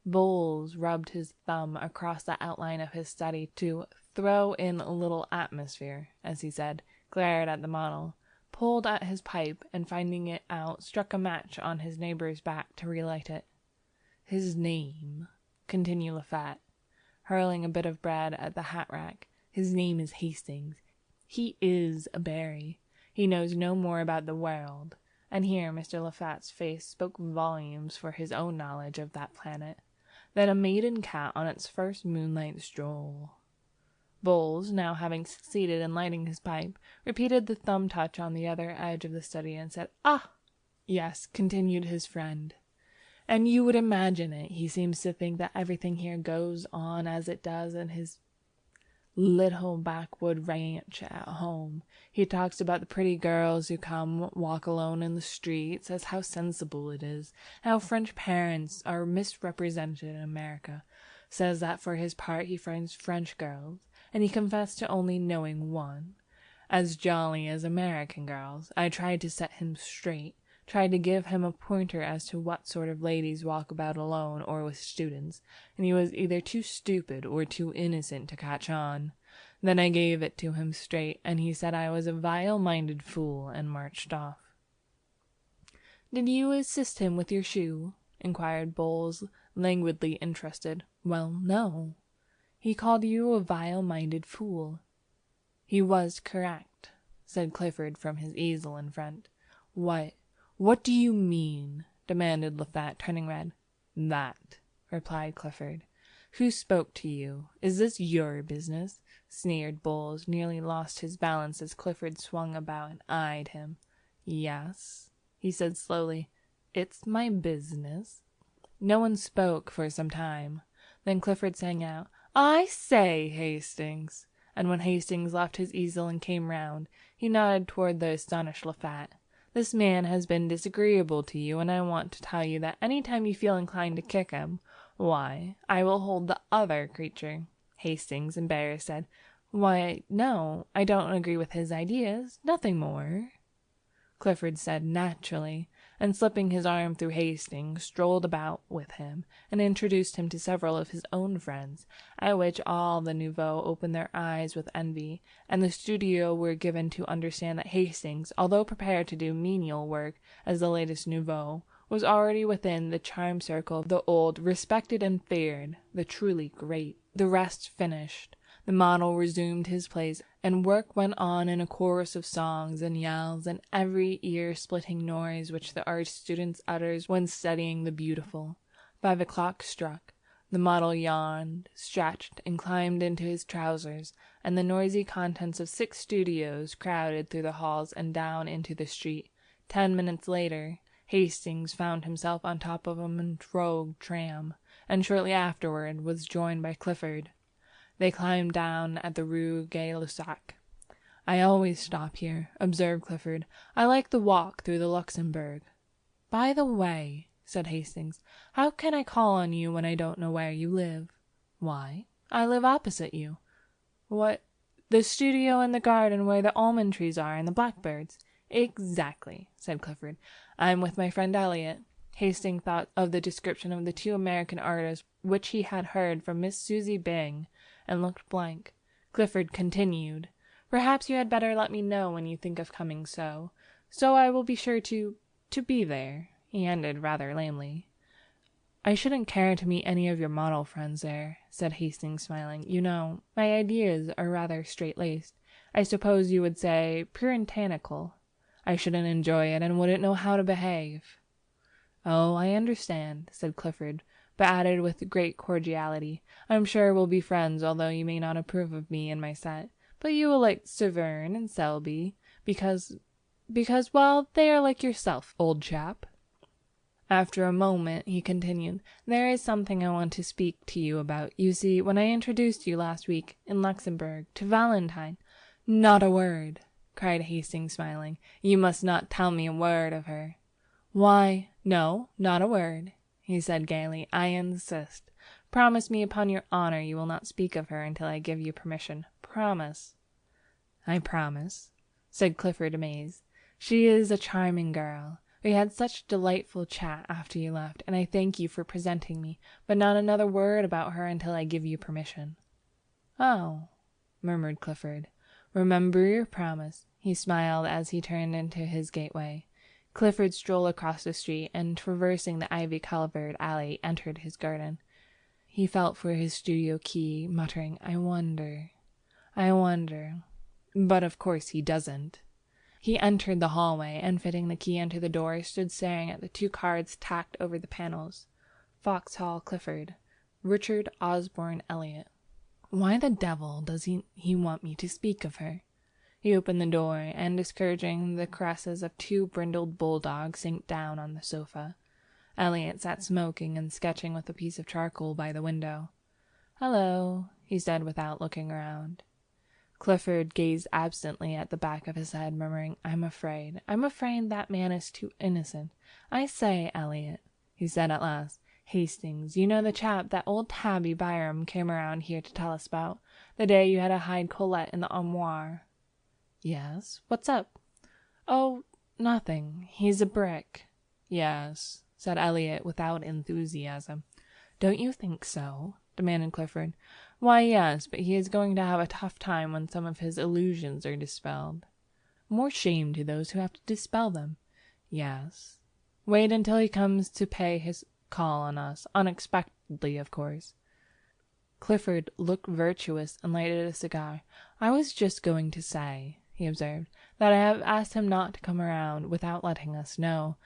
Bowles rubbed his thumb across the outline of his study to "throw in a little atmosphere," as he said, glared at the model, pulled at his pipe, and finding it out, struck a match on his neighbour's back to relight it.
"His name," continued Lafat, hurling a bit of bread at the hat rack, "his name is Hastings. He is a Barry. He knows no more about the world," and here Mr. Lafat's face spoke volumes for his own knowledge of that planet, "than a maiden cat on its first moonlight stroll."
Bowles, now having succeeded in lighting his pipe, repeated the thumb touch on the other edge of the study and said, "Ah!"
"Yes," continued his friend, "and you would imagine it. He seems to think that everything here goes on as it does in his little backwood ranch at home. He talks about the pretty girls who come walk alone in the street, says how sensible it is, how French parents are misrepresented in America, says that for his part he finds French girls, and he confessed to only knowing one, as jolly as American girls. I tried to set him straight, tried to give him a pointer as to what sort of ladies walk about alone or with students, and he was either too stupid or too innocent to catch on. Then I gave it to him straight, and he said I was a vile-minded fool, and marched off."
"Did you assist him with your shoe?" inquired Bowles, languidly interested.
"Well, no."
"He called you a vile-minded fool."
"He was correct," said Clifford from his easel in front. What do you mean?" demanded Lafat, turning red. "That," replied Clifford. "Who spoke to you? Is this your business?" sneered Bowles, nearly lost his balance as Clifford swung about and eyed him. "Yes," he said slowly, "it's my business." No one spoke for some time. Then Clifford sang out, "I say, Hastings!" And when Hastings left his easel and came round, he nodded toward the astonished Lafat. "This man has been disagreeable to you, and I want to tell you that any time you feel inclined to kick him, why, I will hold the other creature." Hastings, embarrassed, said, "Why, no, I don't agree with his ideas. Nothing more." Clifford said, "Naturally," and slipping his arm through Hastings, strolled about with him, and introduced him to several of his own friends, at which all the nouveaux opened their eyes with envy, and the studio were given to understand that Hastings, although prepared to do menial work as the latest nouveau, was already within the charmed circle of the old, respected and feared, the truly great. The rest finished. The model resumed his place, and work went on in a chorus of songs and yells and every ear-splitting noise which the art student utters when studying the beautiful. 5 o'clock struck. The model yawned, stretched, and climbed into his trousers, and the noisy contents of 6 studios crowded through the halls and down into the street. 10 minutes later, Hastings found himself on top of a Montreux tram, and shortly afterward was joined by Clifford. They climbed down at the Rue Gay-Lussac. "I always stop here," observed Clifford. "I like the walk through the Luxembourg." "By the way," said Hastings, "how can I call on you when I don't know where you live?" "Why, I live opposite you." "What, the studio in the garden where the almond trees are and the blackbirds?" "Exactly," said Clifford. "I'm with my friend Elliot." Hastings thought of the description of the 2 American artists which he had heard from Miss Susie Byng, and looked blank. Clifford continued, "Perhaps you had better let me know when you think of coming, so I will be sure to be there," he ended rather lamely. "I shouldn't care to meet any of your model friends there," said Hastings, smiling. "You know, my ideas are rather straight-laced. I suppose you would say puritanical. I shouldn't enjoy it, and wouldn't know how to behave." "Oh, I understand," said Clifford, but added with great cordiality, "I'm sure we'll be friends, although you may not approve of me and my set. But you will like Severn and Selby, because, well, they are like yourself, old chap." After a moment, he continued, "There is something I want to speak to you about. You see, when I introduced you last week, in Luxembourg, to Valentine—" "Not a word!" cried Hastings, smiling. "You must not tell me a word of her." "Why, no, not a word," he said gaily. "I insist. Promise me upon your honor you will not speak of her until I give you permission. Promise." "I promise," said Clifford, amazed. "She is a charming girl. We had such delightful chat after you left, and I thank you for presenting me, but not another word about her until I give you permission." "Oh," murmured Clifford. "Remember your promise." He smiled as he turned into his gateway. Clifford strolled across the street, and traversing the ivy-covered alley, entered his garden. He felt for his studio key, muttering, I wonder. But of course he doesn't. He entered the hallway, and fitting the key into the door, stood staring at the 2 cards tacked over the panels. Vauxhall Clifford, Richard Osborne Elliot. Why the devil does he want me to speak of her? He opened the door, and discouraging the caresses of 2 brindled bulldogs, sank down on the sofa. Elliot sat smoking and sketching with a piece of charcoal by the window. "Hello," he said without looking around. Clifford gazed absently at the back of his head, murmuring, I'm afraid that man is too innocent. I say, Elliot," he said at last, "Hastings, you know the chap that old Tabby Byram came around here to tell us about, the day you had to hide Colette in the armoire?" "Yes, what's up?" "Oh, nothing. He's a brick." "Yes," said Elliot without enthusiasm. "Don't you think so?" demanded Clifford. "Why, yes, but he is going to have a tough time when some of his illusions are dispelled." "More shame to those who have to dispel them." "Yes. Wait until he comes to pay his call on us, unexpectedly, of course." Clifford looked virtuous and lighted a cigar. "I was just going to say," he observed, "that I have asked him not to come around without letting us know.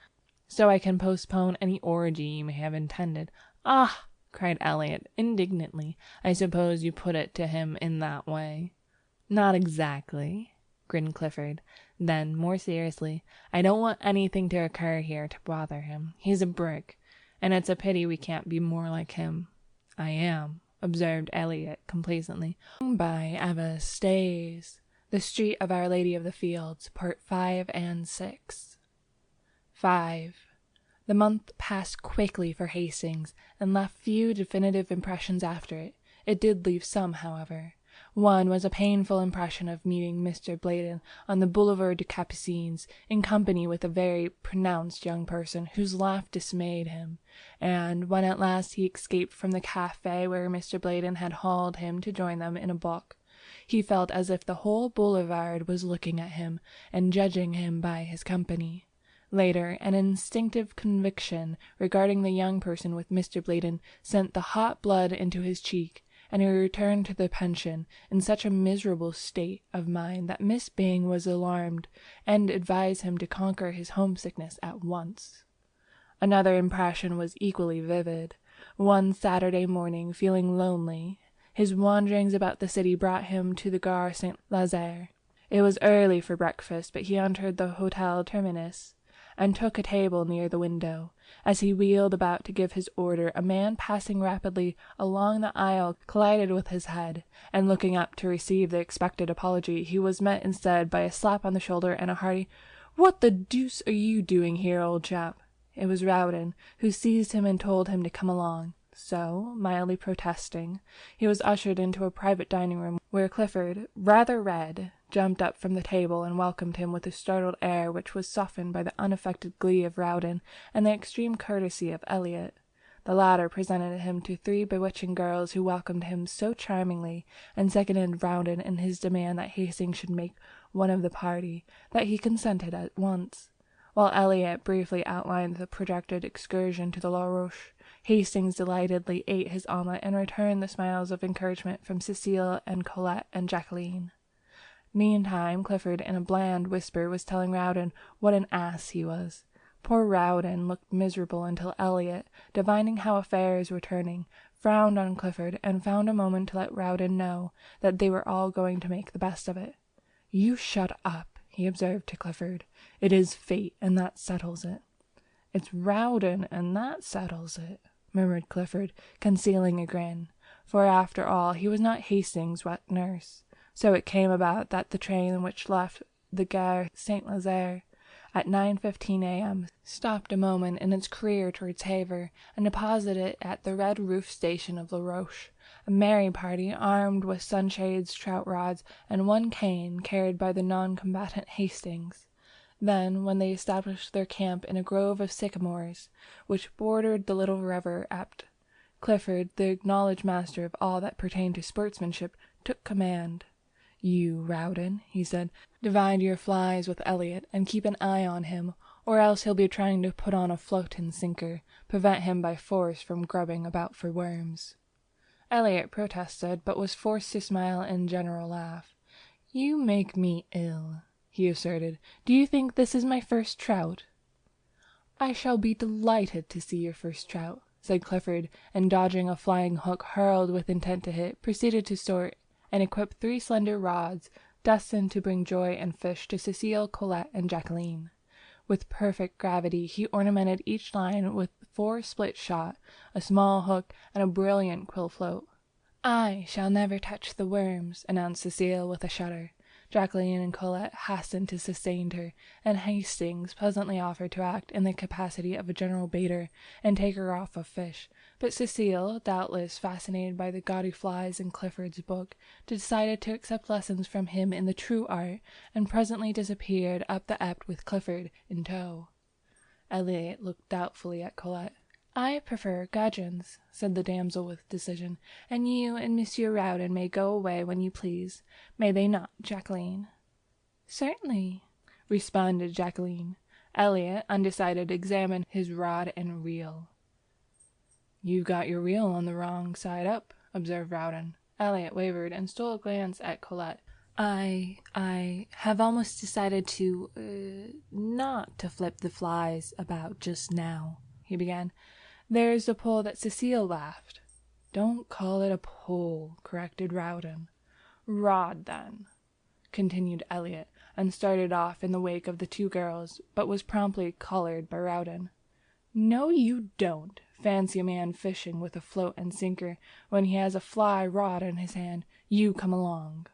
so I can postpone any orgy you may have intended." "Ah!" cried Elliot indignantly. "I suppose you put it to him in that way." "Not exactly," grinned Clifford. Then, more seriously, "I don't want anything to occur here to bother him. He's a brick, and it's a pity we can't be more like him." "I am," observed Elliot complacently. By Eva Stays, The Street of Our Lady of the Fields, Part 5 and 6. 5. The month passed quickly for Hastings, and left few definitive impressions after it. It did leave some, however. One was a painful impression of meeting Mr. Bladen on the Boulevard des Capucines, in company with a very pronounced young person, whose laugh dismayed him; and when at last he escaped from the café where Mr. Bladen had hauled him to join them in a book, he felt as if the whole boulevard was looking at him, and judging him by his company. Later, an instinctive conviction regarding the young person with Mr. Bladen sent the hot blood into his cheek, and he returned to the pension in such a miserable state of mind that Miss Byng was alarmed, and advised him to conquer his homesickness at once. Another impression was equally vivid. One Saturday morning, feeling lonely, his wanderings about the city brought him to the Gare St. Lazare. It was early for breakfast, but he entered the Hotel Terminus, and took a table near the window. As he wheeled about to give his order, a man passing rapidly along the aisle collided with his head, and looking up to receive the expected apology, he was met instead by a slap on the shoulder and a hearty, "What the deuce are you doing here, old chap?" It was Rowden, who seized him and told him to come along. So, mildly protesting, he was ushered into a private dining room, where Clifford, rather red, jumped up from the table and welcomed him with a startled air which was softened by the unaffected glee of Rowden and the extreme courtesy of Elliot. The latter presented him to 3 bewitching girls who welcomed him so charmingly, and seconded Rowden in his demand that Hastings should make one of the party, that he consented at once. While Elliot briefly outlined the projected excursion to the La Roche, Hastings delightedly ate his omelette and returned the smiles of encouragement from Cecile and Colette and Jacqueline. Meantime, Clifford, in a bland whisper, was telling Rowden what an ass he was. Poor Rowden looked miserable until Elliot, divining how affairs were turning, frowned on Clifford, and found a moment to let Rowden know that they were all going to make the best of it. "You shut up," he observed to Clifford. "It is fate, and that settles it." "It's Rowden, and that settles it," murmured Clifford, concealing a grin, for after all he was not Hastings' wet nurse. So it came about that the train which left the Gare St. Lazare at 9:15 a.m. stopped a moment in its career towards Havre, and deposited at the Red Roof station of La Roche. A merry party, armed with sunshades, trout rods, and one cane, carried by the non-combatant Hastings. Then, when they established their camp in a grove of sycamores, which bordered the little river Epte, Clifford, the acknowledged master of all that pertained to sportsmanship, took command. "You, Rowden," he said, "divide your flies with Elliot, and keep an eye on him, or else he'll be trying to put on a float and sinker. Prevent him by force from grubbing about for worms." Elliot protested, but was forced to smile and general laugh. "You make me ill," he asserted. "Do you think this is my first trout?" "I shall be delighted to see your first trout," said Clifford, and dodging a flying hook hurled with intent to hit, proceeded to sort and equip 3 slender rods, destined to bring joy and fish to Cecile, Colette, and Jacqueline. With perfect gravity he ornamented each line with 4 split shot, a small hook, and a brilliant quill float. "I shall never touch the worms," announced Cecile with a shudder. Jacqueline and Colette hastened to sustain her, and Hastings pleasantly offered to act in the capacity of a general baiter and taker off of fish; but Cecile, doubtless fascinated by the gaudy flies in Clifford's book, decided to accept lessons from him in the true art, and presently disappeared up the Epte with Clifford in tow. Elliot looked doubtfully at Colette. "I prefer gudgeons," said the damsel with decision, "and you and Monsieur Rowden may go away when you please. May they not, Jacqueline?" "Certainly," responded Jacqueline. Elliot, undecided, examined his rod and reel. "You've got your reel on the wrong side up," observed Rowden. Elliot wavered and stole a glance at Colette. I have almost decided to, not to flip the flies about just now," he began. "There's a pole that Cecile laughed." "Don't call it a pole," corrected Rowden. "Rod, then," continued Elliot, and started off in the wake of the two girls, but was promptly collared by Rowden. "No, you don't. Fancy a man fishing with a float and sinker when he has a fly rod in his hand. You come along."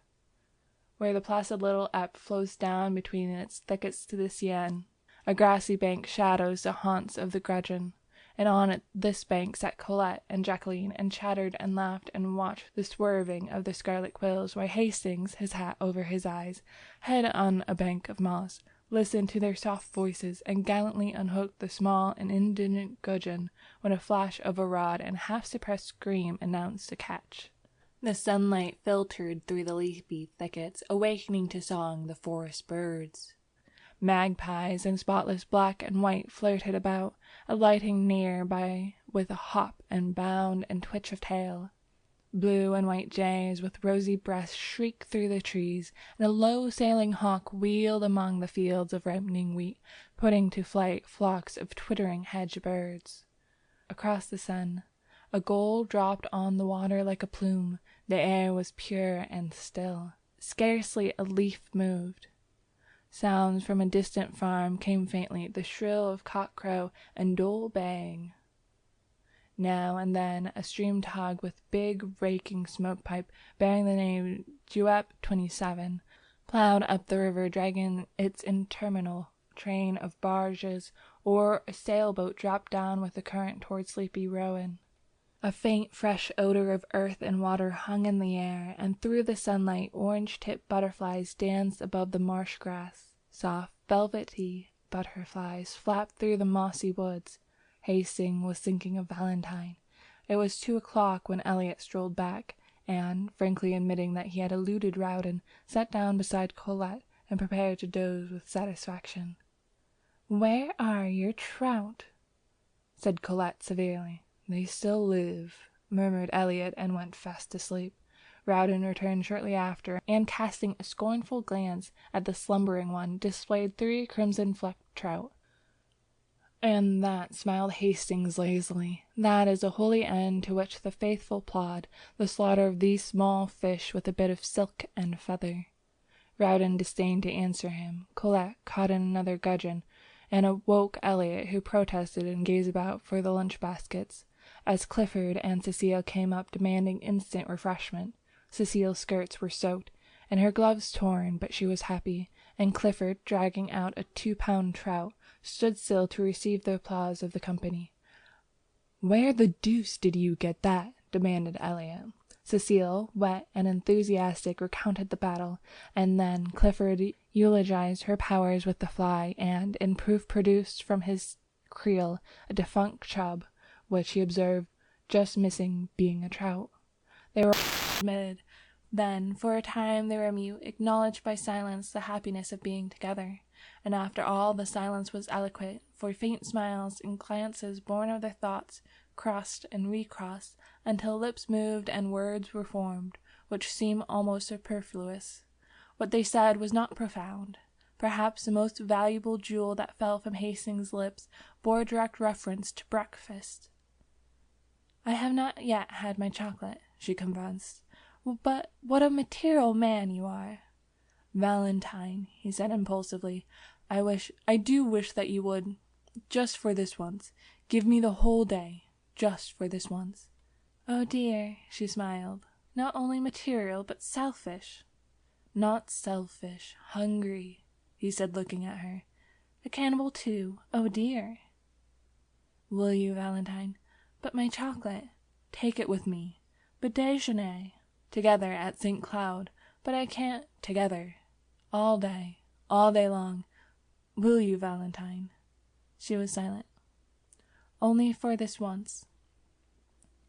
Where the placid little Eppe flows down between its thickets to the Seine, a grassy bank shadows the haunts of the gudgeon, and on this bank sat Colette and Jacqueline, and chattered and laughed and watched the swerving of the scarlet quills, while Hastings, his hat over his eyes, head on a bank of moss, listened to their soft voices, and gallantly unhooked the small and indignant gudgeon when a flash of a rod and half-suppressed scream announced a catch. The sunlight filtered through the leafy thickets, awakening to song the forest birds. Magpies in spotless black and white flirted about, alighting near by with a hop and bound and twitch of tail. Blue and white jays with rosy breasts shrieked through the trees, and a low-sailing hawk wheeled among the fields of ripening wheat, putting to flight flocks of twittering hedge birds. Across the sun, a gull dropped on the water like a plume. The air was pure and still. Scarcely a leaf moved. Sounds from a distant farm came faintly, the shrill of cock-crow and dull baying. Now and then a steam tug with big raking smoke-pipe bearing the name Dieppe 27 ploughed up the river, dragging its interminable train of barges, or a sailboat dropped down with the current toward sleepy Rouen. A faint, fresh odor of earth and water hung in the air, and through the sunlight orange-tipped butterflies danced above the marsh grass. Soft, velvety butterflies flapped through the mossy woods. Hastings was thinking of Valentine. It was 2 o'clock when Elliot strolled back, and, frankly admitting that he had eluded Rowden, sat down beside Colette and prepared to doze with satisfaction. "Where are your trout?" said Colette severely. "They still live," murmured Elliot, and went fast asleep. Rowden returned shortly after, and casting a scornful glance at the slumbering one, displayed 3 crimson-flecked trout. "And that," smiled Hastings lazily, "that is a holy end to which the faithful plod, the slaughter of these small fish with a bit of silk and feather." Rowden disdained to answer him. Colette caught in another gudgeon, and awoke Elliot, who protested and gazed about for the lunch-baskets. As Clifford and Cecile came up demanding instant refreshment, Cecile's skirts were soaked, and her gloves torn, but she was happy, and Clifford, dragging out a 2-pound trout, stood still to receive the applause of the company. "Where the deuce did you get that?" demanded Elliot. Cecile, wet and enthusiastic, recounted the battle, and then Clifford eulogized her powers with the fly, and, in proof, produced from his creel a defunct chub, which he observed just missing being a trout. They were admitted. Then, for a time, they were mute, acknowledged by silence the happiness of being together. And after all, the silence was eloquent, for faint smiles and glances born of their thoughts crossed and recrossed, until lips moved and words were formed, which seemed almost superfluous. What they said was not profound. Perhaps the most valuable jewel that fell from Hastings' lips bore direct reference to breakfast. "I have not yet had my chocolate," she confessed. "But what a material man you are!" "Valentine," he said impulsively, I do wish that you would, just for this once, give me the whole day, just for this once." "Oh dear," she smiled. "Not only material, but selfish." "Not selfish, hungry," he said, looking at her. "A cannibal too, oh dear." "Will you, Valentine? But my chocolate." "Take it with me." "But déjeuner." "Together at St. Cloud." "But I can't." "Together. All day long. Will you, Valentine?" She was silent. "Only for this once."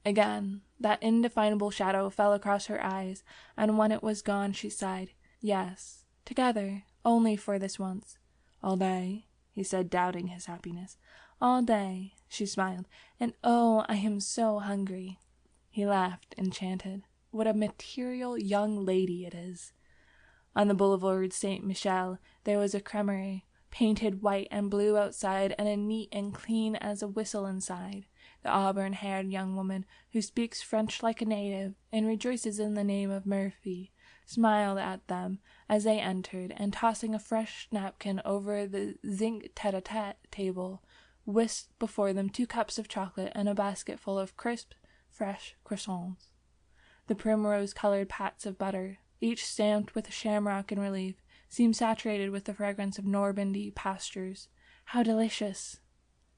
Again that indefinable shadow fell across her eyes, and when it was gone she sighed. "Yes, together, only for this once." "All day?" he said, doubting his happiness. "All day," she smiled. "And oh, I am so hungry." He laughed, enchanted. "What a material young lady it is!" On the Boulevard Saint Michel there was a cremerie, painted white and blue outside and neat and clean as a whistle inside. The auburn-haired young woman, who speaks French like a native and rejoices in the name of Murphy, smiled at them as they entered, and tossing a fresh napkin over the zinc tete-a-tete table, whisked before them 2 cups of chocolate and a basket full of crisp, fresh croissants. The primrose-colored pats of butter, each stamped with a shamrock in relief, seemed saturated with the fragrance of Normandy pastures. "How delicious!"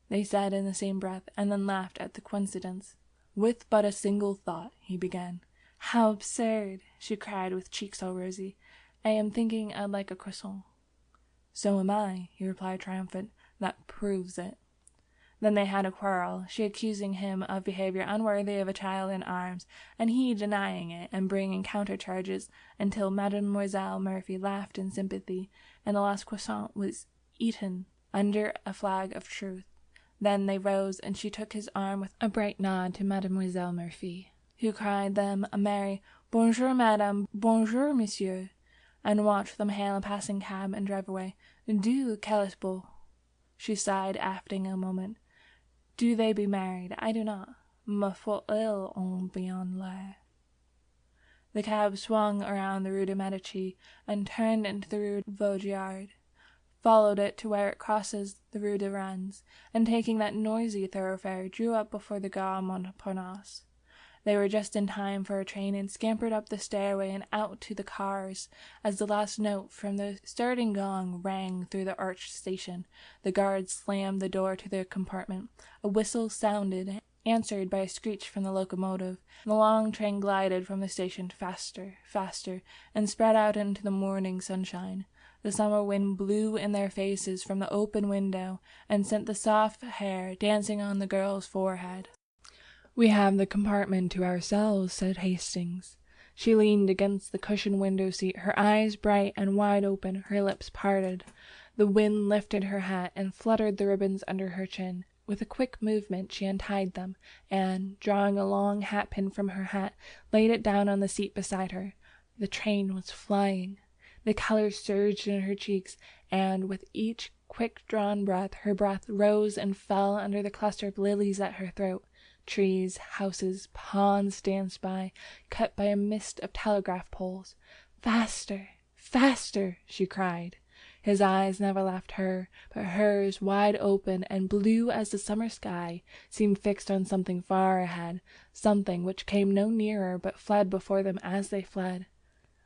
they said in the same breath, and then laughed at the coincidence. "With but a single thought," he began. "How absurd!" she cried with cheeks all rosy. "I am thinking I'd like a croissant." "So am I," he replied triumphant. "That proves it." Then they had a quarrel, she accusing him of behaviour unworthy of a child in arms, and he denying it, and bringing counter-charges, until Mademoiselle Murphy laughed in sympathy, and the last croissant was eaten under a flag of truce. Then they rose, and she took his arm with a bright nod to Mademoiselle Murphy, who cried them a merry "Bonjour, madame, bonjour, monsieur," and watched them hail a passing cab and drive away. "Dieu, quel est beau!" she sighed after a moment. "Do they be married? I do not. Ma foi, ils ont bien l'air." The cab swung around the Rue de Medici and turned into the Rue Vaugirard, followed it to where it crosses the Rue de Rennes, and taking that noisy thoroughfare, drew up before the Gare Montparnasse. They were just in time for a train, and scampered up the stairway and out to the cars as the last note from the starting gong rang through the arched station. The guards slammed the door to their compartment. A whistle sounded, answered by a screech from the locomotive. The long train glided from the station faster, faster, and spread out into the morning sunshine. The summer wind blew in their faces from the open window, and sent the soft hair dancing on the girl's forehead. "We have the compartment to ourselves," said Hastings. She leaned against the cushioned window seat, her eyes bright and wide open, her lips parted. The wind lifted her hat and fluttered the ribbons under her chin. With a quick movement she untied them, and, drawing a long hatpin from her hat, laid it down on the seat beside her. The train was flying. The colour surged in her cheeks, and with each quick-drawn breath her breath rose and fell under the cluster of lilies at her throat. Trees, houses, ponds danced by, cut by a mist of telegraph poles. "Faster! Faster!" she cried. His eyes never left her, but hers, wide open and blue as the summer sky, seemed fixed on something far ahead, something which came no nearer but fled before them as they fled.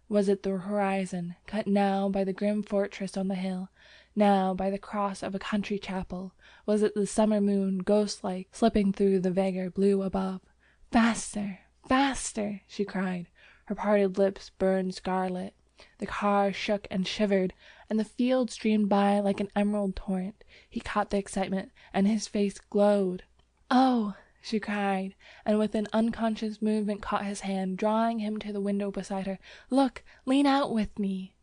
Was it the horizon, cut now by the grim fortress on the hill, now by the cross of a country chapel? Was it the summer moon, ghost-like, slipping through the vaguer blue above? "Faster! Faster!" she cried. Her parted lips burned scarlet. The car shook and shivered, and the field streamed by like an emerald torrent. He caught the excitement, and his face glowed. "Oh!" she cried, and with an unconscious movement caught his hand, drawing him to the window beside her. "Look! Lean out with me!"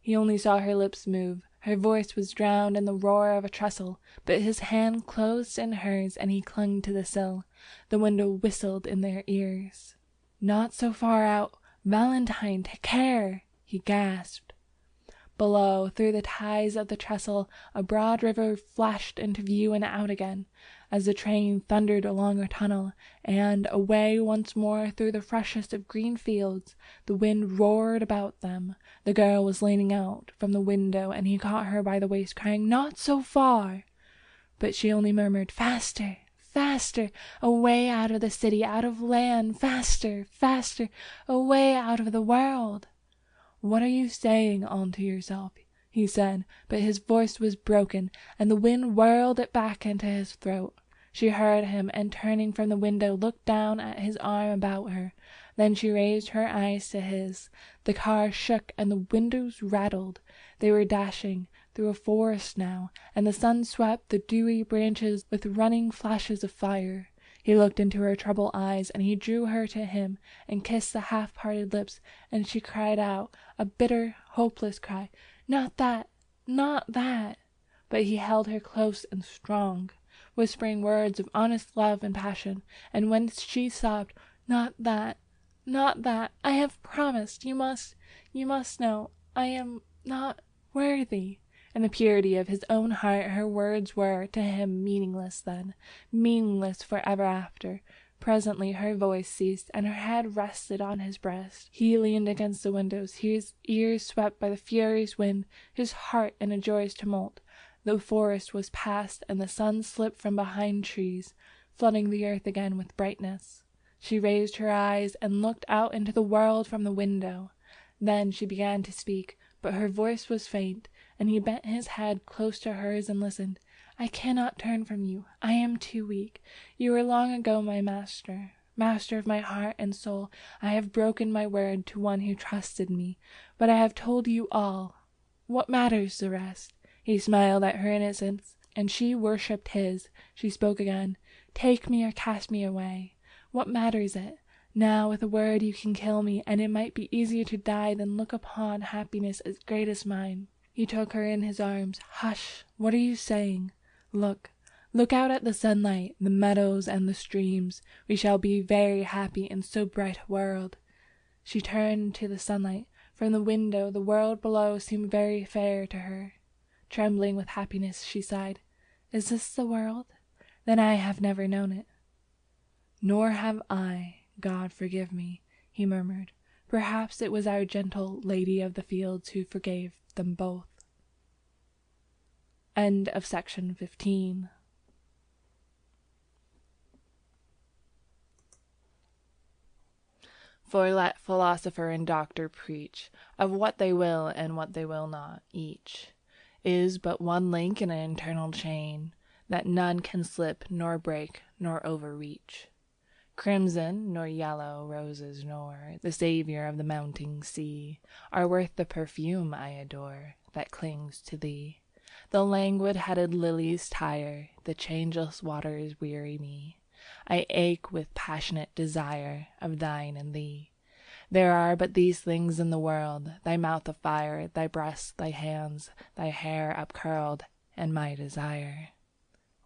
He only saw her lips move. Her voice was drowned in the roar of a trestle, but his hand closed in hers, and he clung to the sill. The window whistled in their ears. "Not so far out! Valentine, take care!" he gasped. Below, through the ties of the trestle, a broad river flashed into view and out again, as the train thundered along a tunnel, and away once more through the freshest of green fields. The wind roared about them. The girl was leaning out from the window, and he caught her by the waist, crying, "Not so far!" But she only murmured, "Faster! Faster! Away out of the city, out of land! Faster! Faster! Away out of the world!" "What are you saying unto yourself?" he said, but his voice was broken, and the wind whirled it back into his throat. She heard him, and turning from the window, looked down at his arm about her. Then she raised her eyes to his. The car shook, and the windows rattled. They were dashing through a forest now, and the sun swept the dewy branches with running flashes of fire. He looked into her troubled eyes, and he drew her to him, and kissed the half-parted lips, and she cried out, a bitter, hopeless cry, "Not that! Not that!" But he held her close and strong, whispering words of honest love and passion, and when she sobbed, "Not that! Not that! I have promised! You must know! I am not worthy. In the purity of his own heart, her words were to him meaningless then, meaningless forever after. Presently her voice ceased, and her head rested on his breast. He leaned against the windows, his ears swept by the furious wind, his heart in a joyous tumult. The forest was past, and the sun slipped from behind trees, flooding the earth again with brightness. She raised her eyes and looked out into the world from the window. Then she began to speak, but her voice was faint, and he bent his head close to hers and listened. "I cannot turn from you. I am too weak. You were long ago my master, master of my heart and soul. I have broken my word to one who trusted me, but I have told you all. What matters the rest?" He smiled at her innocence, and she worshipped his. She spoke again. "Take me or cast me away. What matters it? Now with a word you can kill me, and it might be easier to die than look upon happiness as great as mine." He took her in his arms. "Hush! What are you saying? Look out at the sunlight, the meadows and the streams. We shall be very happy in so bright a world." She turned to the sunlight. From the window the world below seemed very fair to her. Trembling with happiness, she sighed. "Is this the world? Then I have never known it." "Nor have I, God forgive me," he murmured. "Perhaps it was our gentle Lady of the Fields who forgave them both." End of section 15. For let philosopher and doctor preach of what they will and what they will not. Each is but one link in an eternal chain that none can slip nor break nor overreach. Crimson nor yellow roses nor the savior of the mounting sea are worth the perfume I adore that clings to thee. The languid-headed lilies tire, the changeless waters weary me. I ache with passionate desire of thine and thee. There are but these things in the world, thy mouth of fire, thy breast, thy hands, thy hair upcurled, and my desire.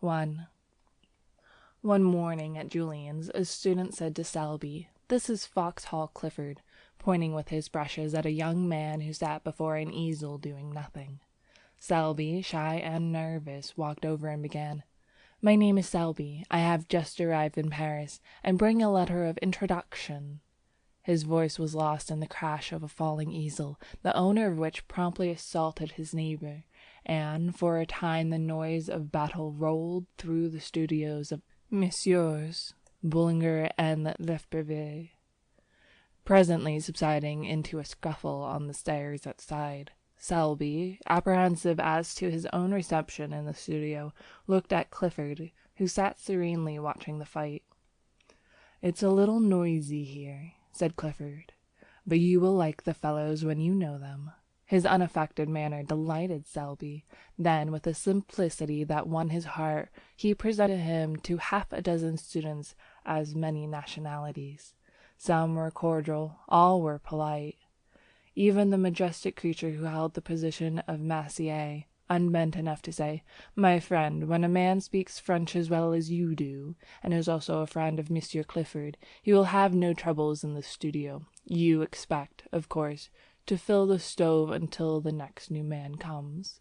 1. One morning at Julian's, a student said to Selby, "This is Foxhall Clifford," pointing with his brushes at a young man who sat before an easel doing nothing. Selby, shy and nervous, walked over and began, "My name is Selby. I have just arrived in Paris, and bring a letter of introduction." His voice was lost in the crash of a falling easel, the owner of which promptly assaulted his neighbor, and for a time the noise of battle rolled through the studios of Messieurs Bullinger and Lefebvre, presently subsiding into a scuffle on the stairs outside. Selby, apprehensive as to his own reception in the studio, looked at Clifford, who sat serenely watching the fight. "It's a little noisy here," said Clifford, "but you will like the fellows when you know them." His unaffected manner delighted Selby. Then, with a simplicity that won his heart, he presented him to half a dozen students as many nationalities. Some were cordial, all were polite. Even the majestic creature who held the position of massier, unbent enough to say, "My friend, when a man speaks French as well as you do, and is also a friend of Monsieur Clifford, he will have no troubles in the studio. You expect, of course, to fill the stove until the next new man comes."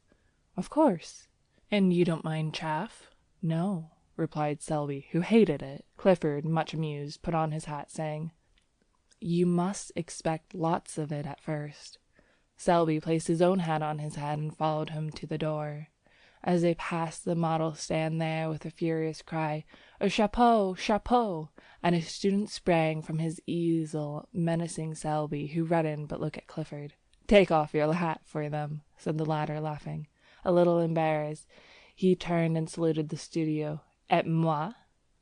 "Of course." "And you don't mind chaff?" "No," replied Selby, who hated it. Clifford, much amused, put on his hat, saying, "You must expect lots of it at first." Selby placed his own hat on his head and followed him to the door. As they passed the model stand there with a furious cry, "A chapeau! Chapeau!" and a student sprang from his easel menacing Selby, who reddened but looked at Clifford. "Take off your hat for them," said the latter, laughing. A little embarrassed, he turned and saluted the studio. "Et moi?"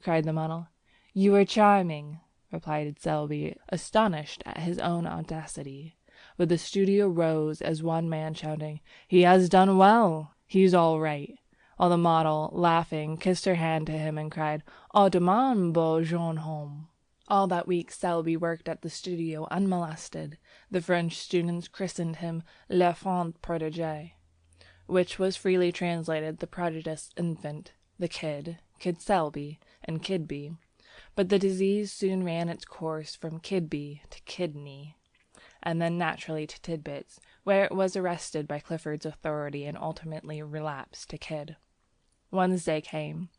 cried the model. "You are charming," replied Selby, astonished at his own audacity. But the studio rose as one man, shouting, "He has done well! He's all right!" while the model, laughing, kissed her hand to him and cried, "Au demain, beau jeune homme!" All that week Selby worked at the studio unmolested. The French students christened him "l'enfant prodigue," which was freely translated the prodigious infant, the Kid Selby, and Kidby. But the disease soon ran its course from Kidby to kidney, and then naturally to Tidbits, where it was arrested by Clifford's authority and ultimately relapsed to Kidd. Wednesday came,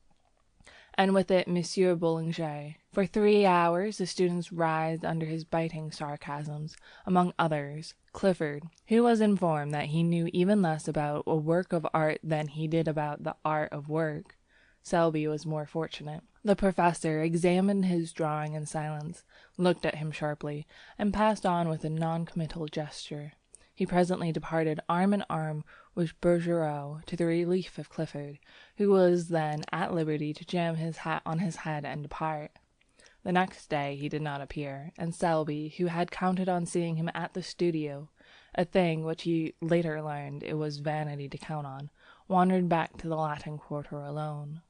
and with it Monsieur Boulanger. For 3 hours the students writhed under his biting sarcasms, among others Clifford, who was informed that he knew even less about a work of art than he did about the art of work. Selby was more fortunate. The professor examined his drawing in silence, looked at him sharply, and passed on with a non-committal gesture. He presently departed arm in arm with Bergerot, to the relief of Clifford, who was then at liberty to jam his hat on his head and depart. The next day he did not appear, and Selby, who had counted on seeing him at the studio, a thing which he later learned it was vanity to count on, wandered back to the Latin Quarter alone.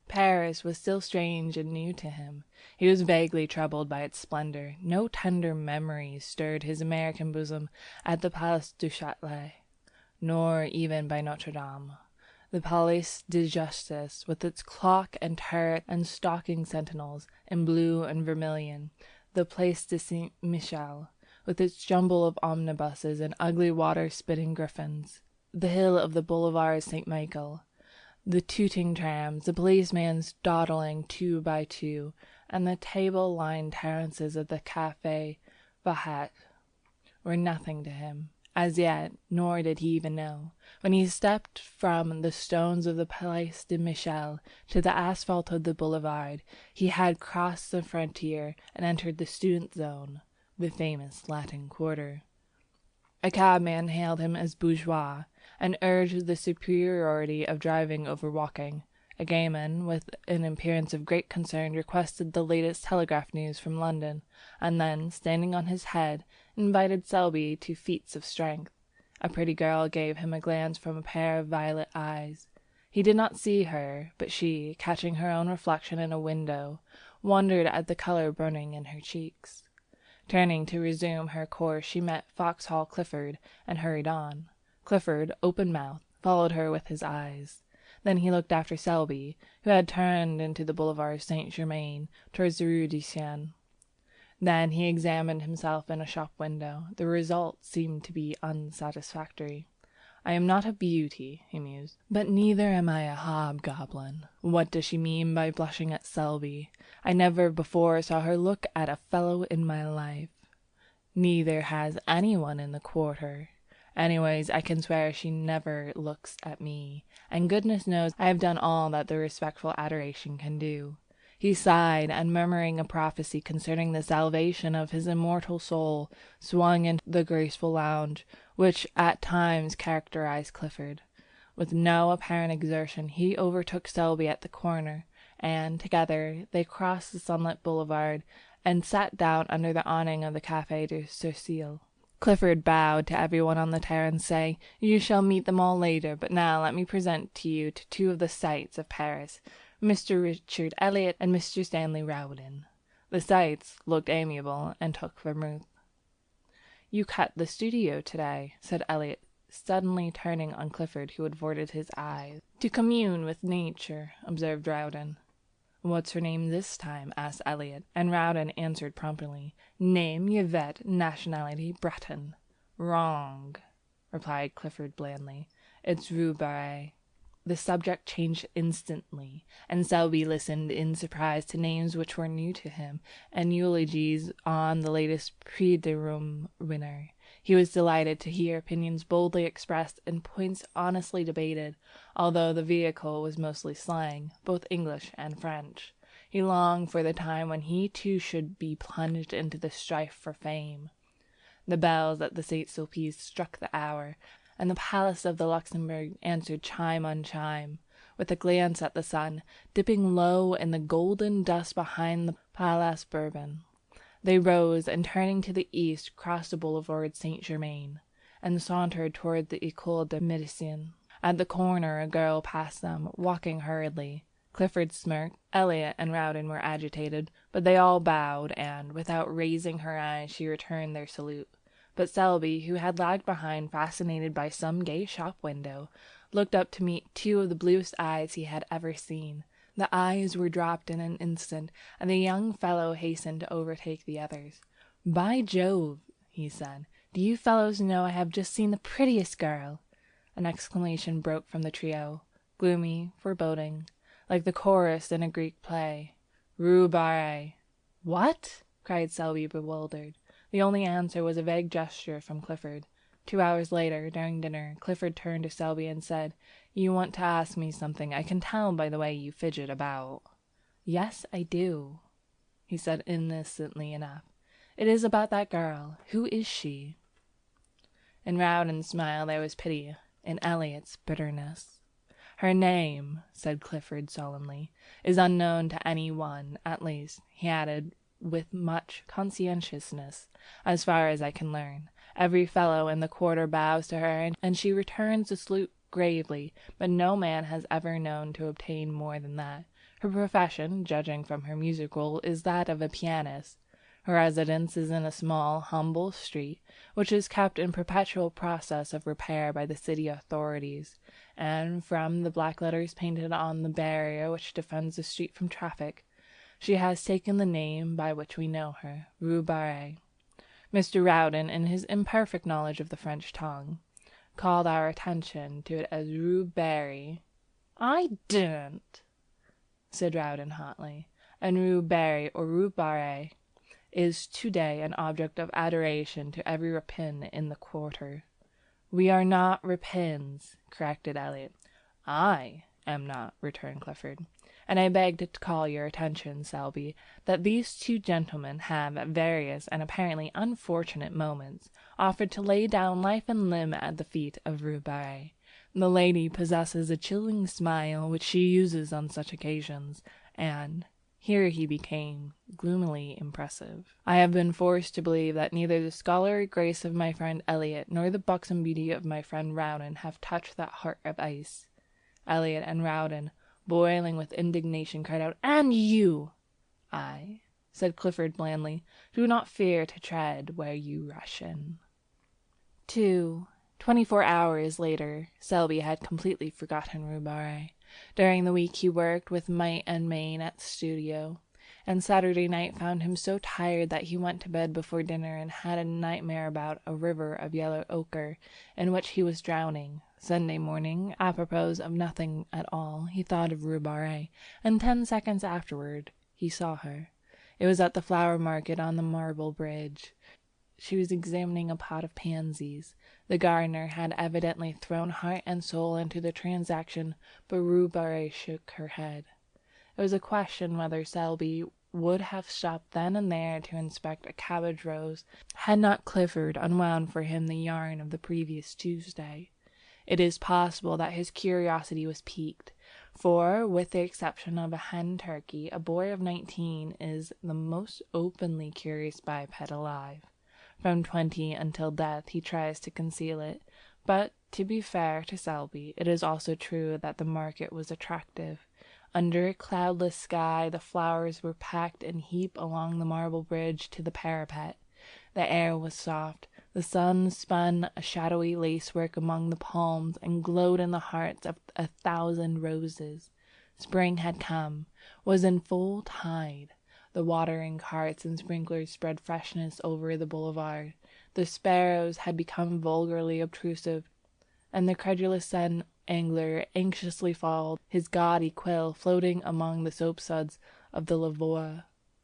Paris was still strange and new to him. He was vaguely troubled by its splendor. No tender memories stirred his American bosom at the Place du Châtelet, nor even by Notre Dame. The Place de Justice, with its clock and turret and stalking sentinels in blue and vermilion, the Place de Saint Michel, with its jumble of omnibuses and ugly water-spitting griffins, the hill of the Boulevard Saint Michel, the tooting trams, the policemen dawdling 2 by 2, and the table-lined terraces of the Café Vahat were nothing to him, as yet, nor did he even know. When he stepped from the stones of the Place de Michel to the asphalt of the boulevard, he had crossed the frontier and entered the student zone, the famous Latin Quarter. A cabman hailed him as bourgeois, and urged the superiority of driving over walking. A gayman, with an appearance of great concern, requested the latest telegraph news from London, and then, standing on his head, invited Selby to feats of strength. A pretty girl gave him a glance from a pair of violet eyes. He did not see her, but she, catching her own reflection in a window, wondered at the colour burning in her cheeks. Turning to resume her course, she met Foxhall Clifford, and hurried on. Clifford, open-mouthed, followed her with his eyes. Then he looked after Selby, who had turned into the Boulevard Saint-Germain, towards the Rue de Seine. Then he examined himself in a shop window. The result seemed to be unsatisfactory. "I am not a beauty," he mused, "but neither am I a hobgoblin. What does she mean by blushing at Selby? I never before saw her look at a fellow in my life. Neither has anyone in the Quarter. Anyways, I can swear she never looks at me, and goodness knows I have done all that the respectful adoration can do." He sighed, and murmuring a prophecy concerning the salvation of his immortal soul, swung into the graceful lounge which at times characterized Clifford. With no apparent exertion he overtook Selby at the corner, and, together, they crossed the sunlit boulevard, and sat down under the awning of the Café de Cercile. Clifford bowed to everyone on the terrace, saying, "You shall meet them all later, but now let me present to you to 2 of the sights of Paris, Mr. Richard Elliot and Mr. Stanley Rowden." The sights looked amiable, and took vermouth. "You cut the studio today," said Elliot, suddenly turning on Clifford, who avoided his eyes. "To commune with nature," observed Rowden. "What's her name this time?" asked Elliot, and Rowden answered promptly, "Name, Yvette, nationality, Breton." "Wrong," replied Clifford blandly. "It's Rue Barré." The subject changed instantly, and Selby listened in surprise to names which were new to him, and eulogies on the latest Prix de Rome winner. He was delighted to hear opinions boldly expressed and points honestly debated, although the vehicle was mostly slang, both English and French. He longed for the time when he too should be plunged into the strife for fame. The bells at the St. Sulpice struck the hour, and the Palace of the Luxembourg answered chime on chime. With a glance at the sun, dipping low in the golden dust behind the Place Bourbon, they rose, and turning to the east, crossed the Boulevard Saint-Germain, and sauntered toward the École de Médecine. At the corner a girl passed them, walking hurriedly. Clifford smirked. Elliot and Rowden were agitated, but they all bowed, and, without raising her eyes, she returned their salute. But Selby, who had lagged behind, fascinated by some gay shop window, looked up to meet 2 of the bluest eyes he had ever seen. The eyes were dropped in an instant, and the young fellow hastened to overtake the others. "By Jove," he said, Do you fellows know I have just seen the prettiest girl? An exclamation broke from the trio, gloomy, foreboding, like the chorus in a Greek play. Rue Barré. What? Cried Selby, bewildered. The only answer was a vague gesture from Clifford. 2 hours later, during dinner, Clifford turned to Selby and said, "You want to ask me something. I can tell by the way you fidget about." "Yes, I do," he said innocently enough. "It is about that girl. Who is she?" In Rowden's smile there was pity, in Eliot's bitterness. "Her name," said Clifford solemnly, "is unknown to any one, at least," he added with much conscientiousness, "as far as I can learn. Every fellow in the quarter bows to her, and she returns the salute gravely, but no man has ever known to obtain more than that. Her profession, judging from her music roll, is that of a pianist. Her residence is in a small, humble street, which is kept in perpetual process of repair by the city authorities, and from the black letters painted on the barrier which defends the street from traffic, she has taken the name by which we know her, Rue Barré. Mr. Rowden, in his imperfect knowledge of the French tongue, called our attention to it as Rue Barry." "I didn't," said Rowden hotly. "And Rue Barry, or Rue Barré, is today an object of adoration to every rapin in the quarter." "We are not rapins," corrected Eliot. "I am not," returned Clifford. "And I beg to call your attention, Selby, that these two gentlemen have, at various and apparently unfortunate moments, offered to lay down life and limb at the feet of Rue Barré. The lady possesses a chilling smile which she uses on such occasions, and—" here he became gloomily impressive. "I have been forced to believe that neither the scholarly grace of my friend Eliot nor the buxom beauty of my friend Rowden have touched that heart of ice." Eliot and Rowden, boiling with indignation, cried out, "And you!" "I," said Clifford blandly, "do not fear to tread where you rush in." 24 hours later, Selby had completely forgotten Rue Barré. During the week he worked with might and main at the studio, and Saturday night found him so tired that he went to bed before dinner and had a nightmare about a river of yellow ochre in which he was drowning. Sunday morning, apropos of nothing at all, he thought of Rue Barré, and 10 seconds afterward he saw her. It was at the flower market on the Marble Bridge. She was examining a pot of pansies. The gardener had evidently thrown heart and soul into the transaction, but Rue Barré shook her head. It was a question whether Selby would have stopped then and there to inspect a cabbage rose, had not Clifford unwound for him the yarn of the previous Tuesday. It is possible that his curiosity was piqued, for, with the exception of a hen turkey, a boy of 19 is the most openly curious biped alive. From 20 until death he tries to conceal it, but, to be fair to Selby, it is also true that the market was attractive. Under a cloudless sky the flowers were packed in heap along the marble bridge to the parapet. The air was soft. The sun spun a shadowy lacework among the palms and glowed in the hearts of 1,000 roses. Spring had come, was in full tide. The watering carts and sprinklers spread freshness over the boulevard. The sparrows had become vulgarly obtrusive, and the credulous sun angler anxiously followed his gaudy quill floating among the soapsuds of the lavoie.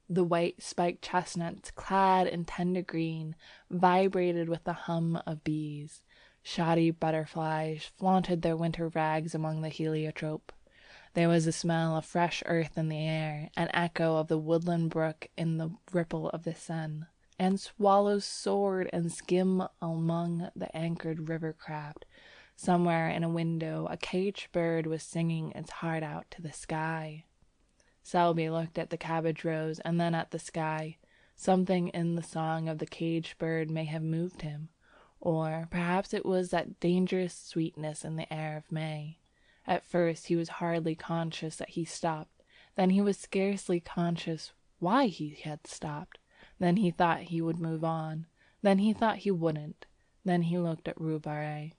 The white spiked chestnuts, clad in tender green, vibrated with the hum of bees. Shoddy butterflies flaunted their winter rags among the heliotrope. There was a smell of fresh earth in the air, an echo of the woodland brook in the ripple of the sun, and swallows soared and skimmed among the anchored river craft. Somewhere in a window a caged bird was singing its heart out to the sky. Selby looked at the cabbage rose and then at the sky. Something in the song of the caged bird may have moved him, or perhaps it was that dangerous sweetness in the air of May. At first he was hardly conscious that he stopped. Then he was scarcely conscious why he had stopped. Then he thought he would move on. Then he thought he wouldn't. Then he looked at Rue Barré.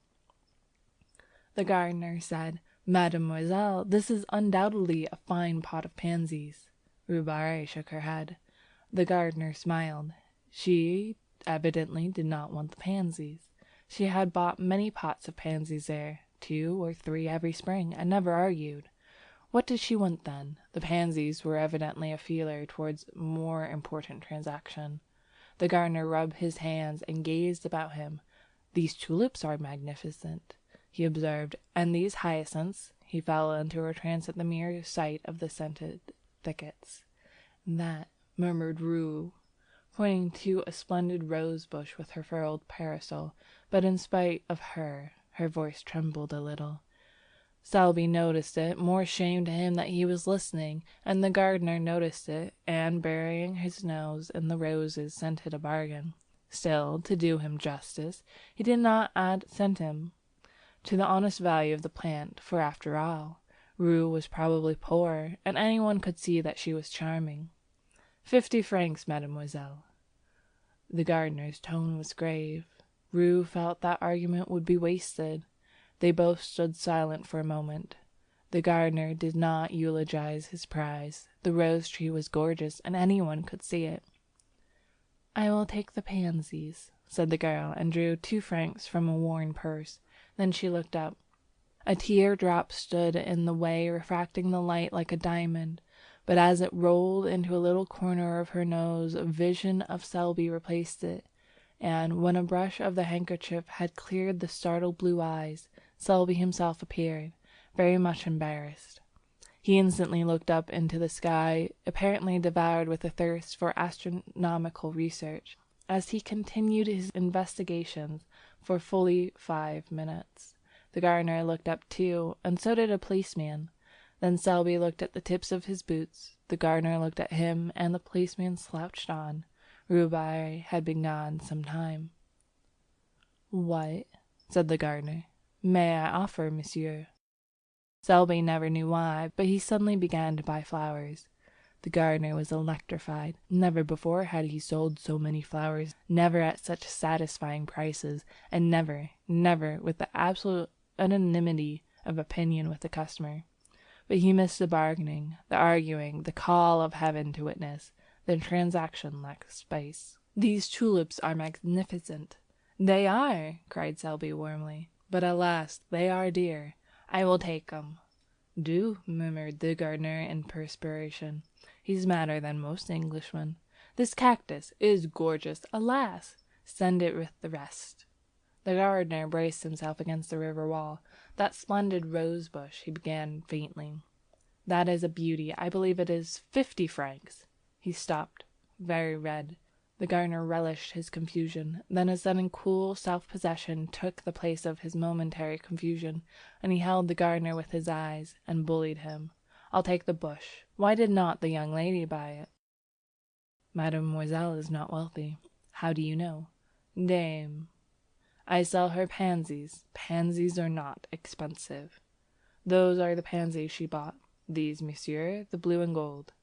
The gardener said, "Mademoiselle, this is undoubtedly a fine pot of pansies." Rue Barré shook her head. The gardener smiled. "She evidently did not want the pansies. She had bought many pots of pansies there, 2 or 3 every spring, and never argued. What did she want then? The pansies were evidently a feeler towards more important transaction. The gardener rubbed his hands and gazed about him. "These tulips are magnificent," he observed, "and these hyacinths." He fell into a trance at the mere sight of the scented thickets. "That," murmured Rue, pointing to a splendid rose bush with her furled parasol, but in spite of her voice trembled a little. Selby noticed it, more shame to him that he was listening, and the gardener noticed it, and, burying his nose in the roses, scented a bargain. Still, to do him justice, he did not add centime to the honest value of the plant, for after all, Rue was probably poor, and anyone could see that she was charming. 50 francs, mademoiselle." The gardener's tone was grave. Rue felt that argument would be wasted. They both stood silent for a moment. The gardener did not eulogize his prize. The rose tree was gorgeous, and anyone could see it. "I will take the pansies," said the girl, and drew 2 francs from a worn purse. Then she looked up. A teardrop stood in the way, refracting the light like a diamond, but as it rolled into a little corner of her nose, a vision of Selby replaced it, and when a brush of the handkerchief had cleared the startled blue eyes, Selby himself appeared, very much embarrassed. He instantly looked up into the sky, apparently devoured with a thirst for astronomical research, as he continued his investigations for fully 5 minutes. The gardener looked up too, and so did a policeman. Then Selby looked at the tips of his boots, the gardener looked at him, and the policeman slouched on. Rubai had been gone some time. "What," said the gardener, "may I offer, monsieur?" Selby never knew why, but he suddenly began to buy flowers. The gardener was electrified. Never before had he sold so many flowers, never at such satisfying prices, and never with the absolute unanimity of opinion with the customer. But he missed the bargaining, the arguing, the call of heaven to witness. The transaction lacked spice. "These tulips are magnificent." "They are," cried Selby warmly, "but alas, they are dear. I will take 'em." "Do," murmured the gardener in perspiration. "He's madder than most Englishmen. This cactus is gorgeous. Alas! Send it with the rest." The gardener braced himself against the river wall. "That splendid rose bush," he began faintly. "That is a beauty. I believe it is 50 francs." He stopped, very red. The gardener relished his confusion. Then a sudden cool self-possession took the place of his momentary confusion, and he held the gardener with his eyes, and bullied him. "I'll take the bush. Why did not the young lady buy it?" "Mademoiselle is not wealthy." "How do you know?" "Dame, I sell her pansies. Pansies are not expensive." "Those are the pansies she bought. These, monsieur, the blue and gold."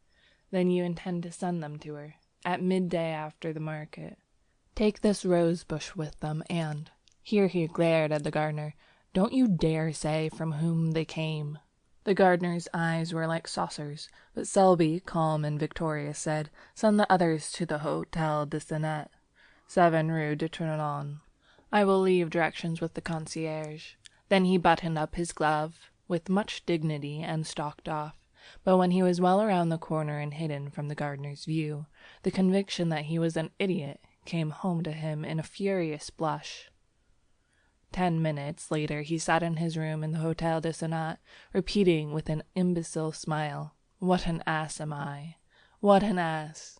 "Then you intend to send them to her?" "At midday after the market." "Take this rose bush with them, and—" Here he glared at the gardener. "Don't you dare say from whom they came." The gardener's eyes were like saucers, but Selby, calm and victorious, said, "Send the others to the Hôtel de Senet, 7 Rue de Tournon. I will leave directions with the concierge." Then he buttoned up his glove with much dignity and stalked off. But when he was well around the corner and hidden from the gardener's view, the conviction that he was an idiot came home to him in a furious blush. 10 minutes later he sat in his room in the Hôtel de Senet, repeating with an imbecile smile, "What an ass am I! What an ass!"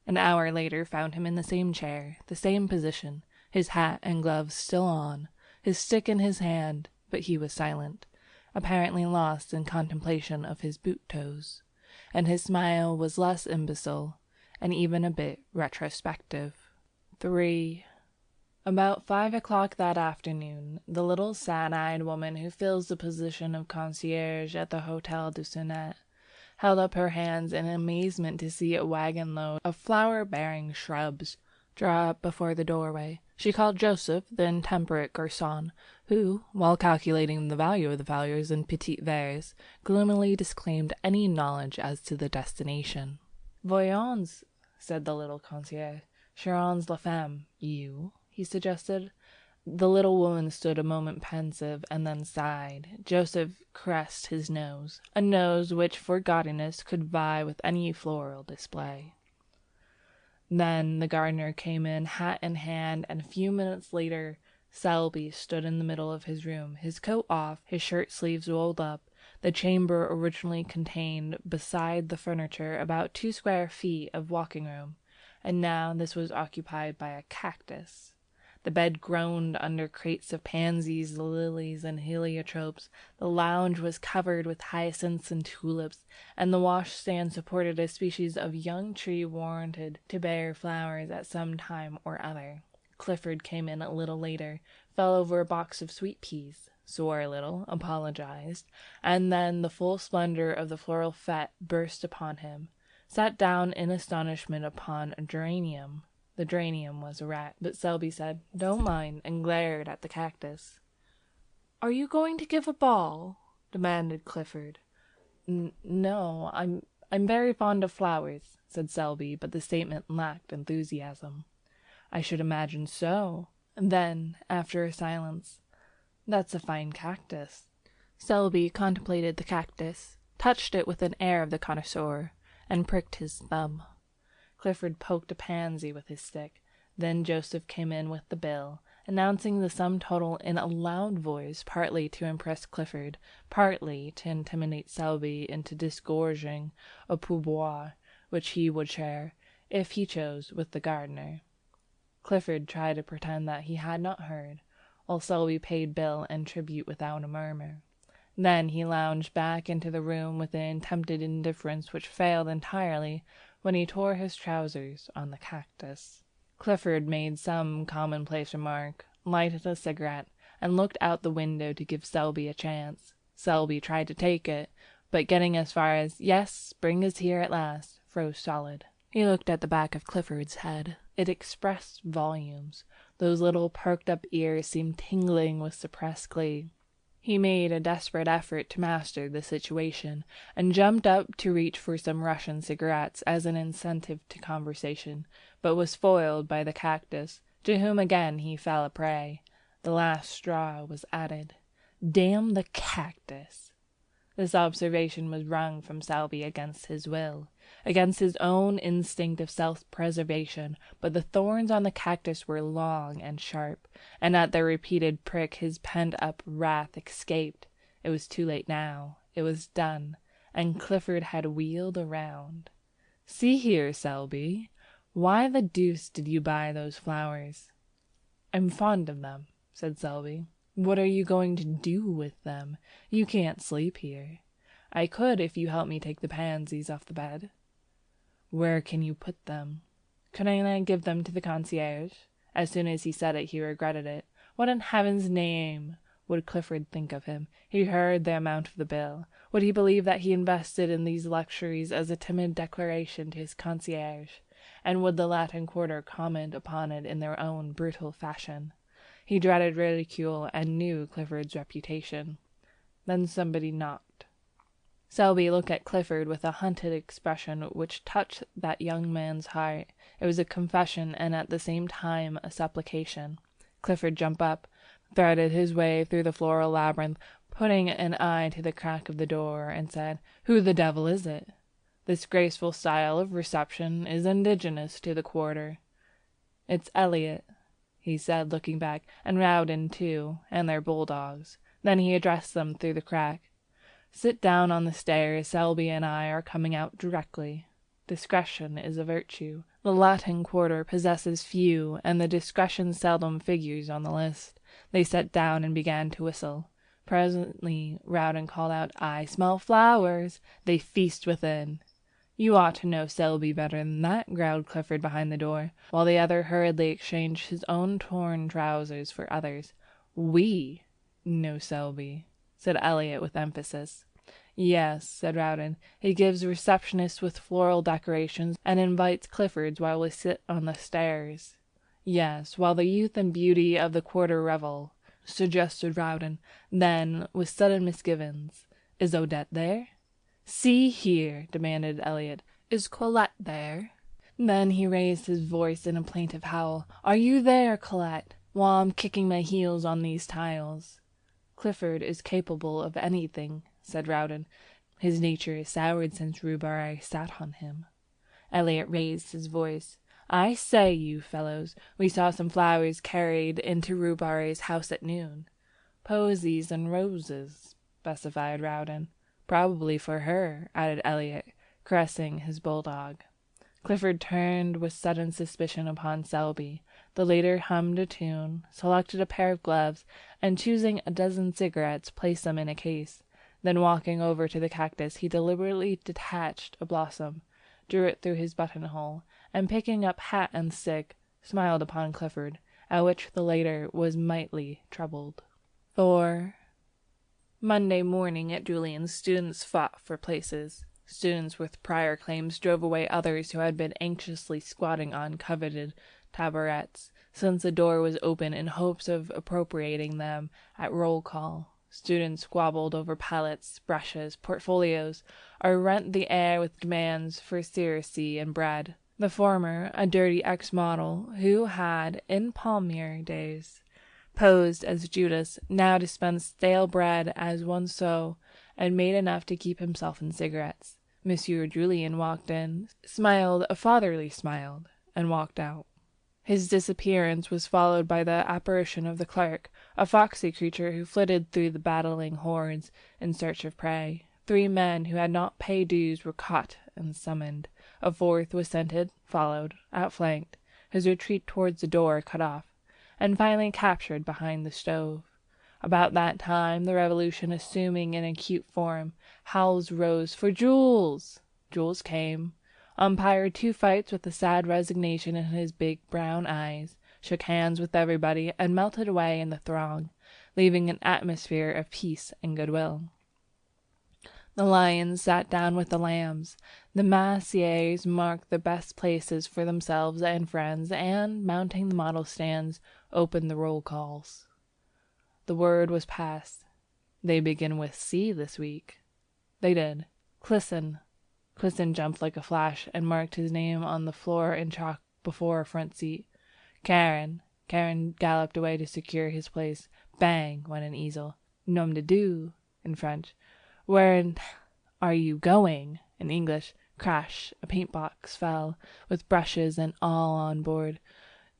An hour later found him in the same chair, the same position, his hat and gloves still on, his stick in his hand, but he was silent, apparently lost in contemplation of his boot toes, and his smile was less imbecile, and even a bit retrospective. 3. About 5 o'clock that afternoon, the little sad-eyed woman who fills the position of concierge at the Hôtel du Senet held up her hands in amazement to see a wagon-load of flower-bearing shrubs draw up before the doorway. She called Joseph, the intemperate garçon, who, while calculating the value of the flowers in petits verres, gloomily disclaimed any knowledge as to the destination. "Voyons," said the little concierge. Charon's la femme, you, he suggested. The little woman stood a moment pensive, and then sighed. Joseph caressed his nose, a nose which for gaudiness could vie with any floral display. Then the gardener came in, hat in hand, and a few minutes later Selby stood in the middle of his room, his coat off, his shirt sleeves rolled up. The chamber originally contained, beside the furniture, about 2 square feet of walking room, and now this was occupied by a cactus. The bed groaned under crates of pansies, lilies, and heliotropes. The lounge was covered with hyacinths and tulips, and the washstand supported a species of young tree warranted to bear flowers at some time or other. Clifford came in a little later, fell over a box of sweet peas, swore a little, apologized, and then the full splendor of the floral fête burst upon him. Sat down in astonishment upon a geranium. The geranium was a rat, but Selby said, "Don't mind," and glared at the cactus. "Are you going to give a ball?" demanded Clifford. "No, I'm very fond of flowers," said Selby, but the statement lacked enthusiasm. "I should imagine so." Then, after a silence, "That's a fine cactus." Selby contemplated the cactus, touched it with an air of the connoisseur, and pricked his thumb. Clifford poked a pansy with his stick. Then Joseph came in with the bill, announcing the sum total in a loud voice, partly to impress Clifford, partly to intimidate Selby into disgorging a pourboire which he would share, if he chose, with the gardener. Clifford tried to pretend that he had not heard, while Selby paid bill and tribute without a murmur. Then he lounged back into the room with an attempted indifference which failed entirely when he tore his trousers on the cactus. Clifford made some commonplace remark, lighted a cigarette, and looked out the window to give Selby a chance. Selby tried to take it, but getting as far as, "Yes, spring is here at last," froze solid. He looked at the back of Clifford's head. It expressed volumes. Those little perked-up ears seemed tingling with suppressed glee. He made a desperate effort to master the situation, and jumped up to reach for some Russian cigarettes as an incentive to conversation, but was foiled by the cactus, to whom again he fell a prey. The last straw was added. Damn the cactus! This observation was wrung from Selby against his will, against his own instinct of self-preservation, but the thorns on the cactus were long and sharp, and at their repeated prick his pent-up wrath escaped. It was too late now. It was done, and Clifford had wheeled around. "See here, Selby, why the deuce did you buy those flowers?" "I'm fond of them," said Selby. "What are you going to do with them? You can't sleep here." "I could if you helped me take the pansies off the bed." "Where can you put them?" "Couldn't I give them to the concierge?" As soon as he said it, he regretted it. What in heaven's name would Clifford think of him? He heard the amount of the bill. Would he believe that he invested in these luxuries as a timid declaration to his concierge? And would the Latin Quarter comment upon it in their own brutal fashion? He dreaded ridicule and knew Clifford's reputation. Then somebody knocked. Selby looked at Clifford with a hunted expression which touched that young man's heart. It was a confession and at the same time a supplication. Clifford jumped up, threaded his way through the floral labyrinth, putting an eye to the crack of the door, and said, "Who the devil is it?" This graceful style of reception is indigenous to the Quarter. "It's Elliot," he said, looking back, "and Rowden too, and their bulldogs." Then he addressed them through the crack. "Sit down on the stairs. Selby and I are coming out directly. Discretion is a virtue. The Latin Quarter possesses few, and the discretion seldom figures on the list." They sat down and began to whistle. Presently Rowden called out, "I smell flowers." They feast within. "You ought to know Selby better than that," growled Clifford behind the door, while the other hurriedly exchanged his own torn trousers for others. "We know Selby," said Elliot with emphasis. "Yes," said Rowden. "He gives receptionists with floral decorations, and invites Cliffords while we sit on the stairs." "Yes, while the youth and beauty of the Quarter revel," suggested Rowden. Then, with sudden misgivings, "Is Odette there?" "See here," demanded Elliot, "is Colette there?" Then he raised his voice in a plaintive howl. "Are you there, Colette, while I'm kicking my heels on these tiles?" "Clifford is capable of anything," said Rowden. "His nature is soured since Rhubarbe sat on him." Elliot raised his voice. "I say, you fellows, we saw some flowers carried into Rhubarbe's house at noon." "Posies and roses," specified Rowden. "Probably for her," added Elliot, caressing his bulldog. Clifford turned with sudden suspicion upon Selby. The latter hummed a tune, selected a pair of gloves, and choosing a dozen cigarettes, placed them in a case. Then walking over to the cactus, he deliberately detached a blossom, drew it through his buttonhole, and picking up hat and stick, smiled upon Clifford, at which the latter was mightily troubled. 4. Monday morning at Julian's, students fought for places. Students with prior claims drove away others who had been anxiously squatting on coveted tabourets, since the door was open, in hopes of appropriating them at roll call. Students squabbled over palettes, brushes, portfolios, or rent the air with demands for sericity and bread. The former, a dirty ex-model, who had, in Palmyre days, posed as Judas, now dispensed stale bread as one so, and made enough to keep himself in cigarettes. Monsieur Julian walked in, smiled a fatherly smile, and walked out. His disappearance was followed by the apparition of the clerk, a foxy creature who flitted through the battling hordes in search of prey. 3 men who had not paid dues were caught and summoned. A 4th was scented, followed, outflanked, his retreat towards the door cut off, and finally captured behind the stove. About that time, the revolution assuming an acute form, howls rose for Jules. Jules came, umpired 2 fights with a sad resignation in his big brown eyes, shook hands with everybody, and melted away in the throng, leaving an atmosphere of peace and goodwill. The lions sat down with the lambs. The massiers marked the best places for themselves and friends, and, mounting the model stands, opened the roll calls. The word was passed. "They begin with C this week." They did. Clisson. Clisson jumped like a flash and marked his name on the floor in chalk before a front seat. Karen. Karen galloped away to secure his place. Bang went an easel. Nom de Dieu in French. "Where are you going?" in English. Crash. A paint box fell, with brushes and all on board.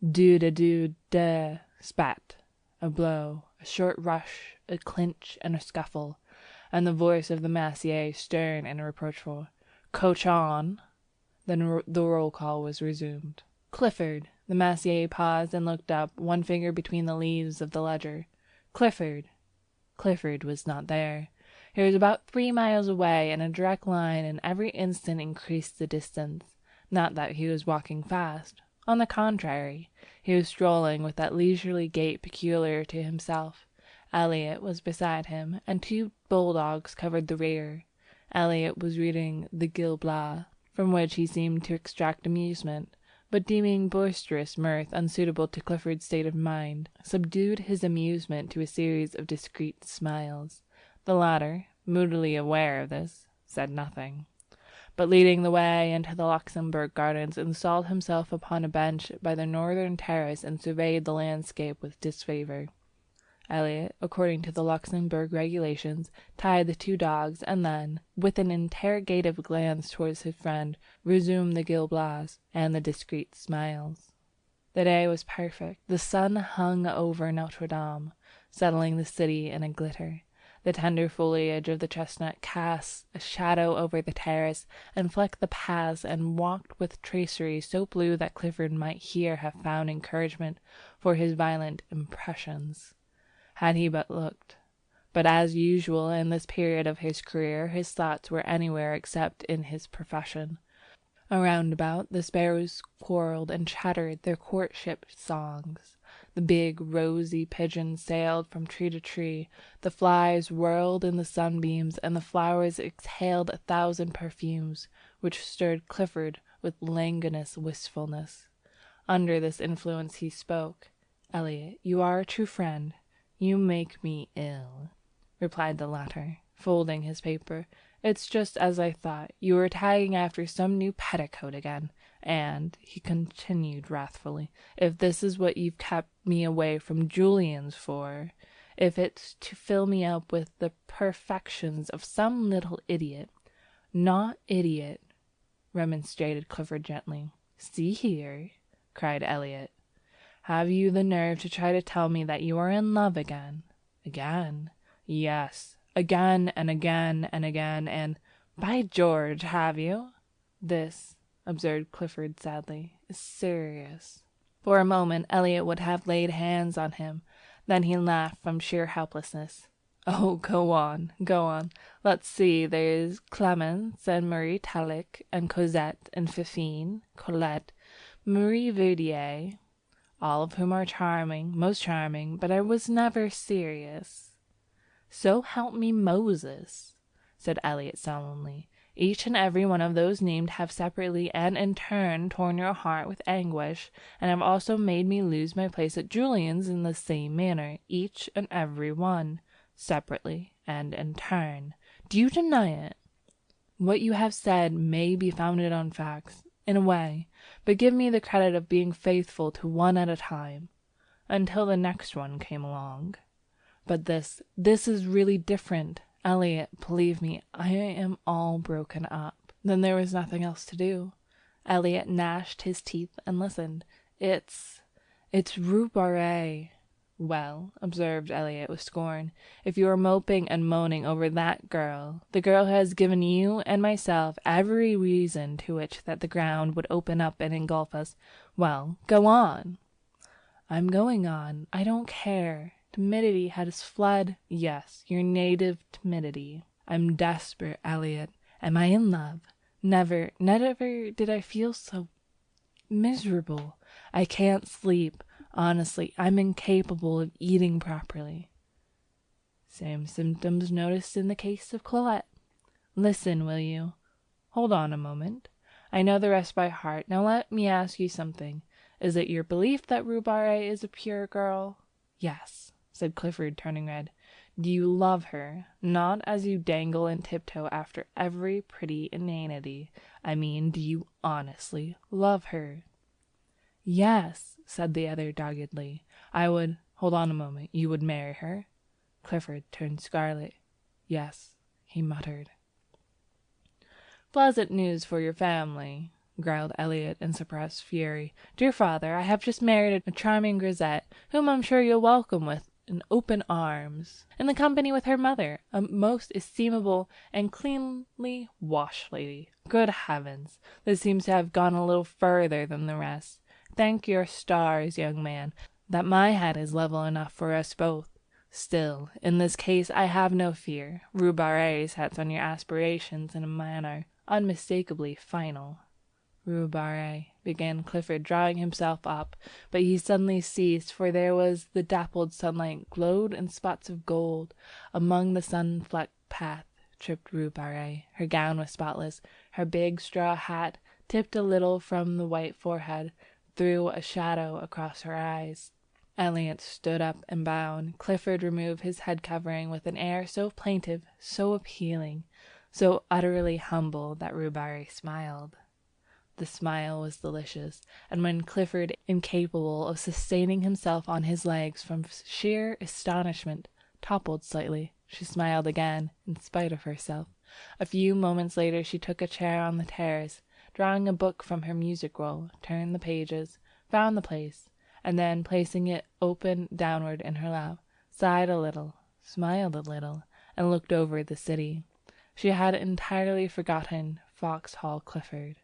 Do-da-do-da. Spat. A blow. A short rush, a clinch, and a scuffle, and the voice of the massier stern and reproachful. "Coach on!" Then the roll call was resumed. "Clifford." The massier paused and looked up, one finger between the leaves of the ledger. "Clifford." Clifford was not there. He was about 3 miles away, and a direct line and every instant increased the distance. Not that he was walking fast. On the contrary, he was strolling with that leisurely gait peculiar to himself. Elliot was beside him, and 2 bulldogs covered the rear. Elliot was reading the Gil Blas, from which he seemed to extract amusement, but deeming boisterous mirth unsuitable to Clifford's state of mind, subdued his amusement to a series of discreet smiles. The latter, moodily aware of this, said nothing, but leading the way into the Luxembourg Gardens, installed himself upon a bench by the northern terrace and surveyed the landscape with disfavour. Elliot, according to the Luxembourg regulations, tied the 2 dogs, and then, with an interrogative glance towards his friend, resumed the Gil Blas and the discreet smiles. The day was perfect. The sun hung over Notre Dame, settling the city in a glitter. The tender foliage of the chestnut cast a shadow over the terrace, and flecked the paths, and walked with tracery so blue that Clifford might here have found encouragement for his violent impressions, had he but looked. But as usual in this period of his career, his thoughts were anywhere except in his profession. Around about, the sparrows quarrelled and chattered their courtship songs. The big, rosy pigeons sailed from tree to tree, the flies whirled in the sunbeams, and the flowers exhaled 1,000 perfumes, which stirred Clifford with languorous wistfulness. Under this influence he spoke. "Elliot, you are a true friend. You make me ill," replied the latter, folding his paper. "It's just as I thought. You were tagging after some new petticoat again. And, he continued wrathfully, if this is what you've kept me away from Julian's for, if it's to fill me up with the perfections of some little idiot— Not idiot, remonstrated Clifford gently. See here, cried Elliot. Have you the nerve to try to tell me that you are in love again? Again? Yes, again and again and again, and— By George, have you? This, observed Clifford sadly, is serious. For a moment Elliot would have laid hands on him. Then he laughed from sheer helplessness. Oh, go on, go on. Let's see, there's Clemence and Marie Tellick and Cosette and Fifine, Colette, Marie Verdier, all of whom are charming, most charming, but I was never serious. So help me Moses, said Elliot solemnly. Each and every one of those named have separately and in turn torn your heart with anguish, and have also made me lose my place at Julian's in the same manner, each and every one, separately and in turn. Do you deny it? What you have said may be founded on facts, in a way, but give me the credit of being faithful to one at a time, until the next one came along. But this is really different. Elliot, believe me, I am all broken up. Then there was nothing else to do. Elliot gnashed his teeth and listened. It's Rue Barré. Well, observed Elliot with scorn, if you are moping and moaning over that girl, the girl who has given you and myself every reason to which that the ground would open up and engulf us, well, go on. I'm going on. I don't care. Timidity has fled. Yes, your native timidity. I'm desperate, Elliot. Am I in love? Never did I feel so miserable. I can't sleep. Honestly, I'm incapable of eating properly. Same symptoms noticed in the case of Colette. Listen, will you? Hold on a moment. I know the rest by heart. Now let me ask you something. Is it your belief that Rue Barré is a pure girl? Yes, said Clifford, turning red. Do you love her? Not as you dangle and tiptoe after every pretty inanity. I mean, do you honestly love her? Yes, said the other doggedly. I would— Hold on a moment. You would marry her? Clifford turned scarlet. Yes, he muttered. Pleasant news for your family, growled Elliot in suppressed fury. Dear father, I have just married a charming grisette, whom I'm sure you'll welcome with open arms, in the company with her mother, a most estimable and cleanly washed lady. Good heavens, this seems to have gone a little further than the rest. Thank your stars, young man, that my head is level enough for us both. Still, in this case I have no fear. Rue Barré sets on your aspirations in a manner unmistakably final. Rue Barré, began Clifford, drawing himself up, but he suddenly ceased, for there was the dappled sunlight glowed in spots of gold. Among the sun-flecked path tripped Rue Barré. Her gown was spotless. Her big straw hat, tipped a little from the white forehead, threw a shadow across her eyes. Elliot stood up and bowed. Clifford removed his head covering with an air so plaintive, so appealing, so utterly humble that Rue Barré smiled. The smile was delicious, and when Clifford, incapable of sustaining himself on his legs from sheer astonishment, toppled slightly, she smiled again, in spite of herself. A few moments later she took a chair on the terrace, drawing a book from her music roll, turned the pages, found the place, and then, placing it open downward in her lap, sighed a little, smiled a little, and looked over the city. She had entirely forgotten Vauxhall Clifford.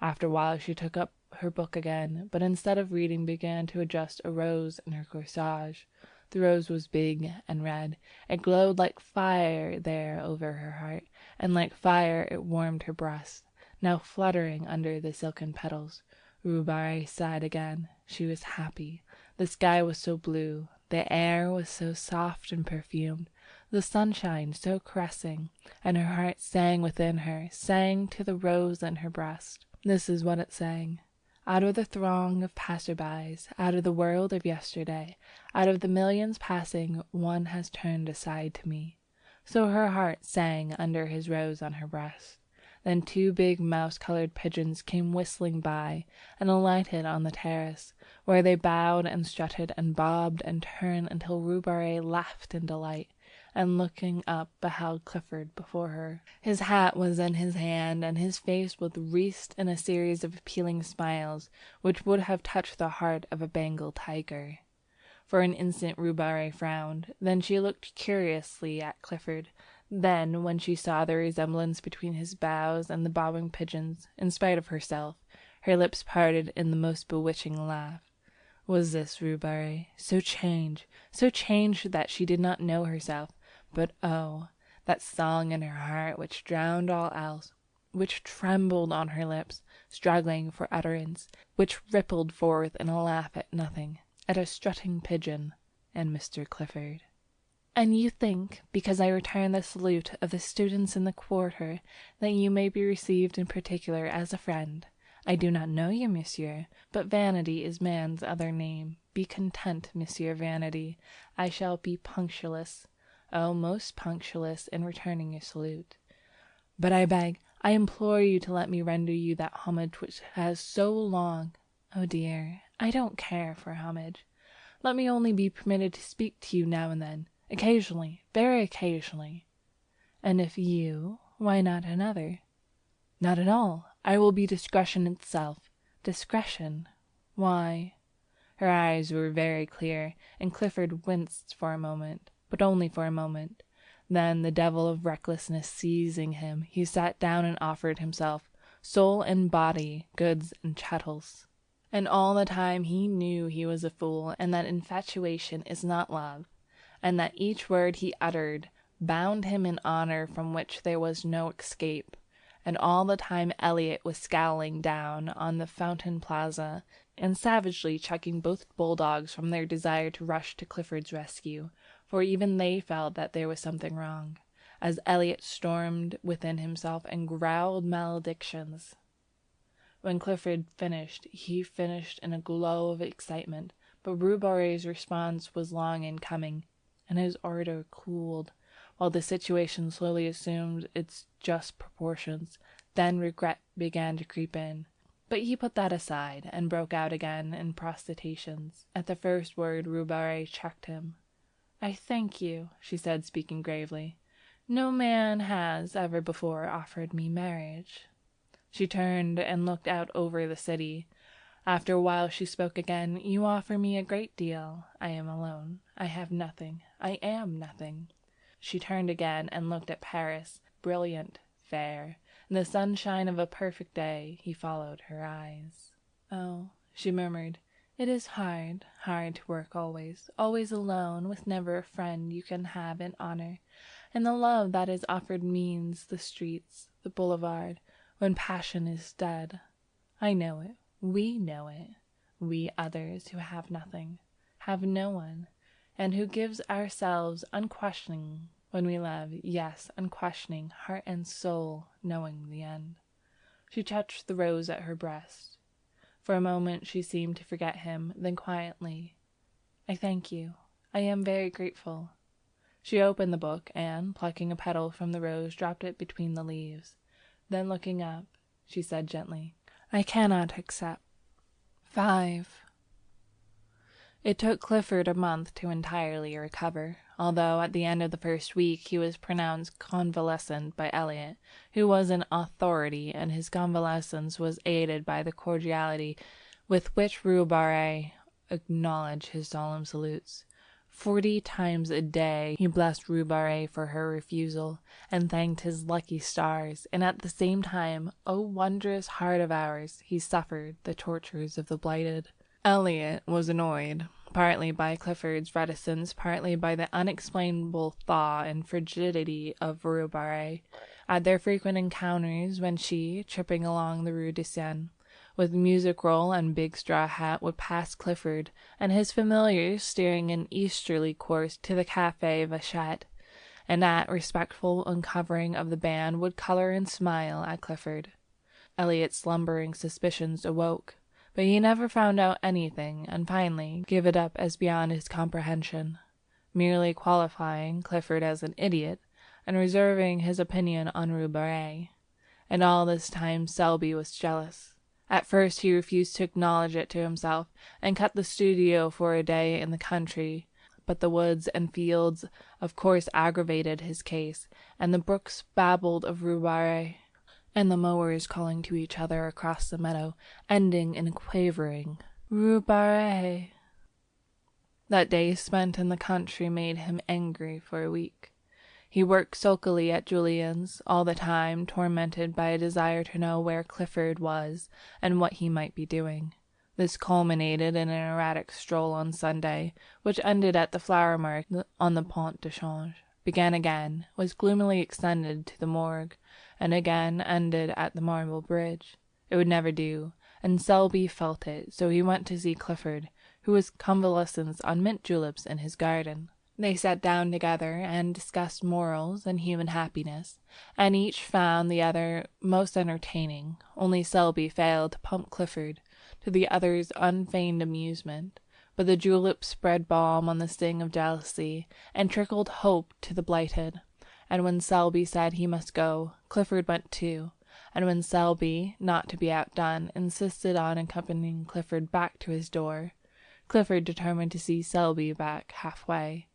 After a while she took up her book again, but instead of reading began to adjust a rose in her corsage. The rose was big and red. It glowed like fire there over her heart, and like fire it warmed her breast, now fluttering under the silken petals. Rue Barré sighed again. She was happy. The sky was so blue. The air was so soft and perfumed. The sunshine so caressing, and her heart sang within her, sang to the rose in her breast. This is what it sang. Out of the throng of passer-bys, out of the world of yesterday, out of the millions passing, one has turned aside to me. So her heart sang under his rose on her breast. Then 2 big mouse-colored pigeons came whistling by and alighted on the terrace, where they bowed and strutted and bobbed and turned until Roubaré laughed in delight, and looking up beheld Clifford before her. His hat was in his hand, and his face was wreathed in a series of appealing smiles which would have touched the heart of a Bengal tiger. For an instant Roubaré frowned, then she looked curiously at Clifford. Then, when she saw the resemblance between his bows and the bobbing pigeons, in spite of herself, her lips parted in the most bewitching laugh. Was this Roubaré, so changed that she did not know herself? But oh, that song in her heart which drowned all else, which trembled on her lips, struggling for utterance, which rippled forth in a laugh at nothing, at a strutting pigeon, and Mr. Clifford. And you think, because I return the salute of the students in the quarter, that you may be received in particular as a friend. I do not know you, monsieur, but vanity is man's other name. Be content, Monsieur Vanity. I shall be punctilious, oh, most punctilious, in returning your salute. But I beg, I implore you to let me render you that homage which has so long— Oh dear, I don't care for homage. Let me only be permitted to speak to you now and then, occasionally, very occasionally. And if you, why not another? Not at all. I will be discretion itself. Discretion. Why? Her eyes were very clear, and Clifford winced for a moment, but only for a moment. Then, the devil of recklessness seizing him, he sat down and offered himself, soul and body, goods and chattels. And all the time he knew he was a fool, and that infatuation is not love, and that each word he uttered bound him in honor from which there was no escape. And all the time Elliot was scowling down on the Fountain Plaza, and savagely checking both bulldogs from their desire to rush to Clifford's rescue, for even they felt that there was something wrong, as Elliot stormed within himself and growled maledictions. When Clifford finished, he finished in a glow of excitement, but Roubaré's response was long in coming, and his ardor cooled, while the situation slowly assumed its just proportions. Then regret began to creep in, but he put that aside, and broke out again in protestations. At the first word Roubaré checked him. "I thank you," she said, speaking gravely. "No man has ever before offered me marriage." She turned and looked out over the city. After a while she spoke again. "You offer me a great deal. I am alone. I have nothing. I am nothing." She turned again and looked at Paris, brilliant, fair. In the sunshine of a perfect day he followed her eyes. "Oh," she murmured, "it is hard to work always alone, with never a friend you can have in honor. And the love that is offered means the streets, the boulevard, when passion is dead. I know it. We know it. We others who have nothing, have no one, and who gives ourselves unquestioning when we love, yes, unquestioning, heart and soul, knowing the end." She touched the rose at her breast. For a moment she seemed to forget him, then quietly, "I thank you. I am very grateful." She opened the book, and, plucking a petal from the rose, dropped it between the leaves. Then, looking up, she said gently, "I cannot accept." 5. It took Clifford a month to entirely recover, although at the end of the first week he was pronounced convalescent by Elliot, who was an authority, and his convalescence was aided by the cordiality with which Roubaré acknowledged his solemn salutes. 40 times a day he blessed Roubaré for her refusal, and thanked his lucky stars, and at the same time, O wondrous heart of ours, he suffered the tortures of the blighted. Elliot was annoyed, partly by Clifford's reticence, partly by the unexplainable thaw and frigidity of Roubaré, at their frequent encounters when she, tripping along the Rue de Seine, with music roll and big straw hat, would pass Clifford and his familiars steering an easterly course to the Café Vachette, and at respectful uncovering of the band would color and smile at Clifford. Elliot's slumbering suspicions awoke, but he never found out anything, and finally gave it up as beyond his comprehension, merely qualifying Clifford as an idiot, and reserving his opinion on Roubaré. and all this time Selby was jealous. At first he refused to acknowledge it to himself, and cut the studio for a day in the country, but the woods and fields of course aggravated his case, and the brooks babbled of rhubarb, and the mowers calling to each other across the meadow, ending in a quavering rhubarb. That day spent in the country made him angry for a week. He worked sulkily at Julian's, all the time tormented by a desire to know where Clifford was and what he might be doing. This culminated in an erratic stroll on Sunday, which ended at the flower market on the Pont de Change, began again, was gloomily extended to the morgue, and again ended at the Marble Bridge. It would never do, and Selby felt it, so he went to see Clifford, who was convalescent on mint juleps in his garden. They sat down together and discussed morals and human happiness, and each found the other most entertaining, only Selby failed to pump Clifford, to the other's unfeigned amusement. But the julep spread balm on the sting of jealousy, and trickled hope to the blighted. And when Selby said he must go, Clifford went too. And when Selby, not to be outdone, insisted on accompanying Clifford back to his door, Clifford determined to see Selby back halfway.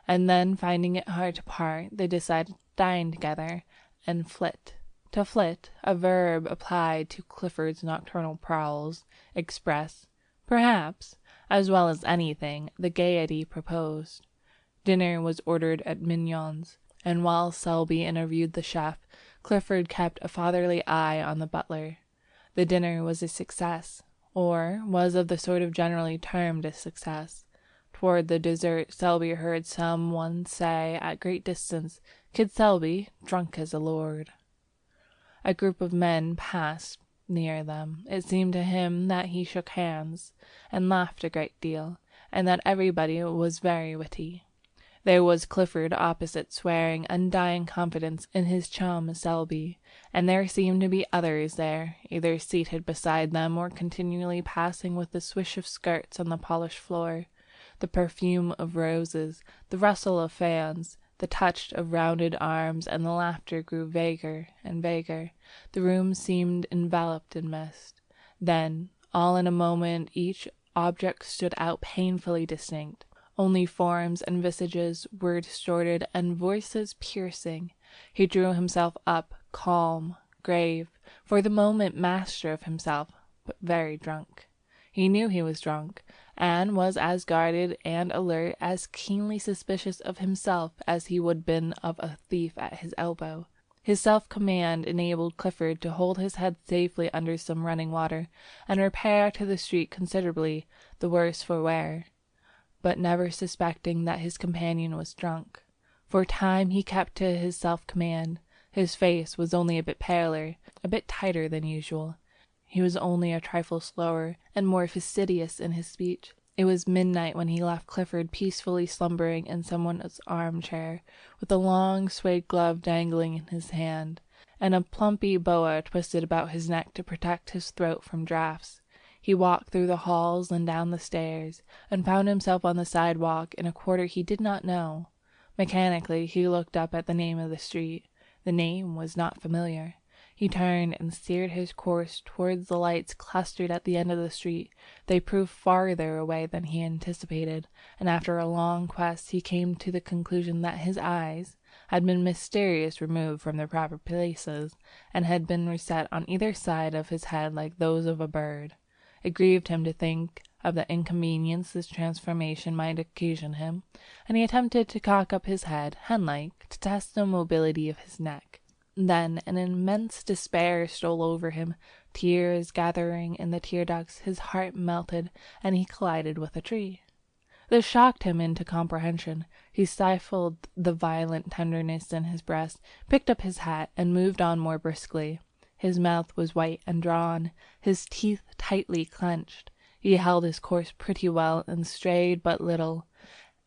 And then, finding it hard to part, they decided to dine together and flit. To flit, a verb applied to Clifford's nocturnal prowls, express, perhaps, as well as anything, the gaiety proposed. Dinner was ordered at Mignon's, and while Selby interviewed the chef, Clifford kept a fatherly eye on the butler. The dinner was a success, or was of the sort of generally termed a success. Toward the dessert, Selby heard some one say at great distance, "Kid Selby, drunk as a lord." A group of men passed near them. It seemed to him that he shook hands, and laughed a great deal, and that everybody was very witty. There was Clifford opposite, swearing undying confidence in his chum Selby, and there seemed to be others there, either seated beside them or continually passing with the swish of skirts on the polished floor, the perfume of roses, the rustle of fans, the touch of rounded arms, and the laughter grew vaguer and vaguer. The room seemed enveloped in mist. Then, all in a moment, each object stood out painfully distinct. Only forms and visages were distorted, and voices piercing. He drew himself up, calm, grave, for the moment master of himself, but very drunk. He knew he was drunk, and was as guarded and alert, as keenly suspicious of himself as he would have been of a thief at his elbow. His self-command enabled Clifford to hold his head safely under some running water, and repair to the street considerably the worse for wear, but never suspecting that his companion was drunk. For a time he kept to his self-command. His face was only a bit paler, a bit tighter than usual. He was only a trifle slower, and more fastidious in his speech. It was midnight when he left Clifford peacefully slumbering in someone's armchair, with a long suede glove dangling in his hand, and a plumpy boa twisted about his neck to protect his throat from draughts. He walked through the halls and down the stairs, and found himself on the sidewalk in a quarter he did not know. Mechanically he looked up at the name of the street. The name was not familiar. He turned and steered his course towards the lights clustered at the end of the street. They proved farther away than he anticipated, and after a long quest he came to the conclusion that his eyes had been mysteriously removed from their proper places, and had been reset on either side of his head like those of a bird. It grieved him to think of the inconvenience this transformation might occasion him, and he attempted to cock up his head, hen-like, to test the mobility of his neck. Then an immense despair stole over him. Tears gathering in the tear ducts, his heart melted, and he collided with a tree. This shocked him into comprehension. He stifled the violent tenderness in his breast, picked up his hat, and moved on more briskly. His mouth was white and drawn, his teeth tightly clenched. He held his course pretty well, and strayed but little,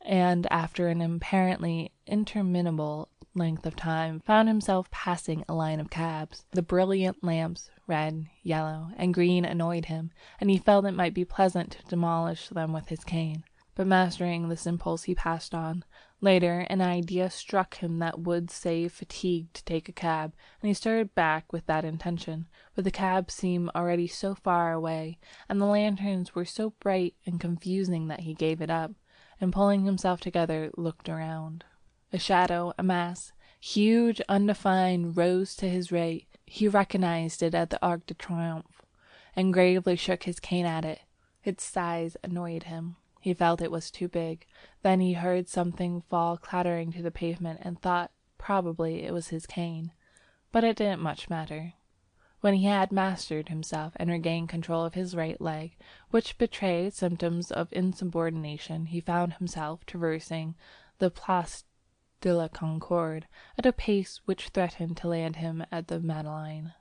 and after an apparently interminable length of time, found himself passing a line of cabs. The brilliant lamps, red, yellow, and green, annoyed him, and he felt it might be pleasant to demolish them with his cane. But mastering this impulse, he passed on, Later, an idea struck him that would save fatigue to take a cab, and he started back with that intention, but the cab seemed already so far away, and the lanterns were so bright and confusing that he gave it up, and pulling himself together, looked around. A shadow, a mass, huge, undefined, rose to his right. He recognized it at the Arc de Triomphe, and gravely shook his cane at it. Its size annoyed him. He felt it was too big. Then he heard something fall clattering to the pavement and thought probably it was his cane. But it didn't much matter. When he had mastered himself and regained control of his right leg, which betrayed symptoms of insubordination, he found himself traversing the Place de la Concorde at a pace which threatened to land him at the Madeleine.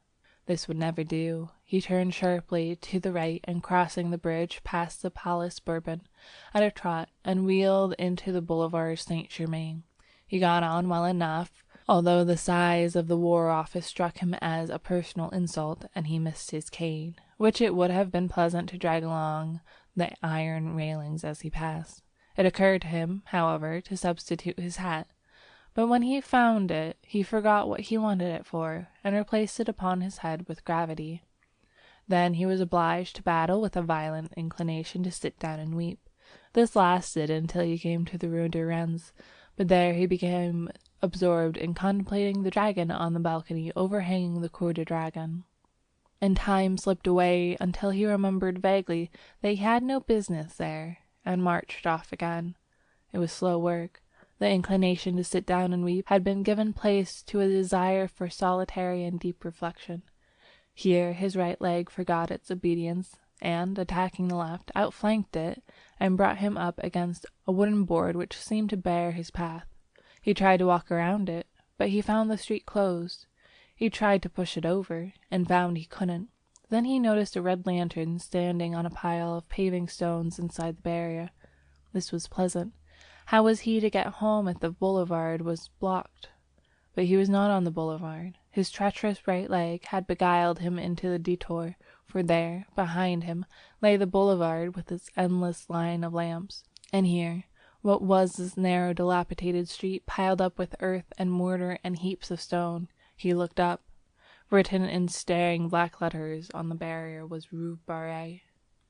This would never do. He turned sharply to the right and, crossing the bridge, passed the Place Bourbon at a trot and wheeled into the Boulevard Saint-Germain. He got on well enough, although the size of the War Office struck him as a personal insult, and he missed his cane, which it would have been pleasant to drag along the iron railings as he passed. It occurred to him, however, to substitute his hat. But when he found it, he forgot what he wanted it for, and replaced it upon his head with gravity. Then he was obliged to battle with a violent inclination to sit down and weep. This lasted until he came to the Rue de Rennes, but there he became absorbed in contemplating the dragon on the balcony overhanging the Cour du Dragon. And time slipped away until he remembered vaguely that he had no business there, and marched off again. It was slow work. The inclination to sit down and weep had been given place to a desire for solitary and deep reflection. Here his right leg forgot its obedience, and, attacking the left, outflanked it, and brought him up against a wooden board which seemed to bar his path. He tried to walk around it, but he found the street closed. He tried to push it over, and found he couldn't. Then he noticed a red lantern standing on a pile of paving stones inside the barrier. This was pleasant. How was he to get home if the boulevard was blocked? But he was not on the boulevard. His treacherous right leg had beguiled him into the detour, for there, behind him, lay the boulevard with its endless line of lamps. And here, what was this narrow, dilapidated street, piled up with earth and mortar and heaps of stone? He looked up. Written in staring black letters on the barrier was Rue Barré.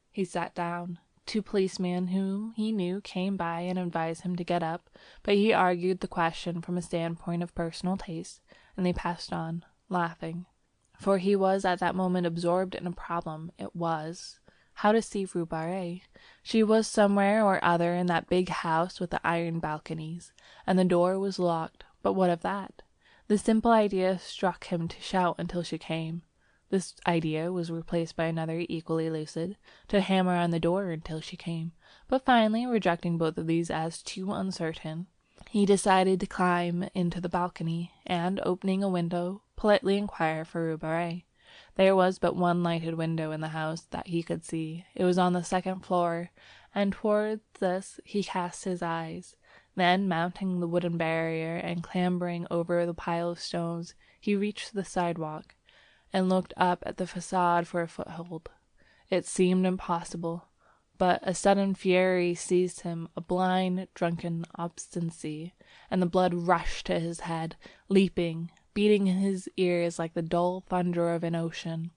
He sat down. Two policemen whom he knew came by and advised him to get up, but he argued the question from a standpoint of personal taste, and they passed on, laughing. For he was at that moment absorbed in a problem. It was how to see Rue Barré. She was somewhere or other in that big house with the iron balconies, and the door was locked. But what of that? The simple idea struck him to shout until she came. This idea was replaced by another equally lucid, to hammer on the door until she came. But finally, rejecting both of these as too uncertain, he decided to climb into the balcony, and, opening a window, politely inquire for Rue Barré. There was but one lighted window in the house that he could see. It was on the second floor, and towards this he cast his eyes. Then, mounting the wooden barrier and clambering over the pile of stones, he reached the sidewalk, and looked up at the facade for a foothold. It seemed impossible, but a sudden fury seized him, a blind, drunken obstinacy, and the blood rushed to his head, leaping, beating in his ears like the dull thunder of an ocean.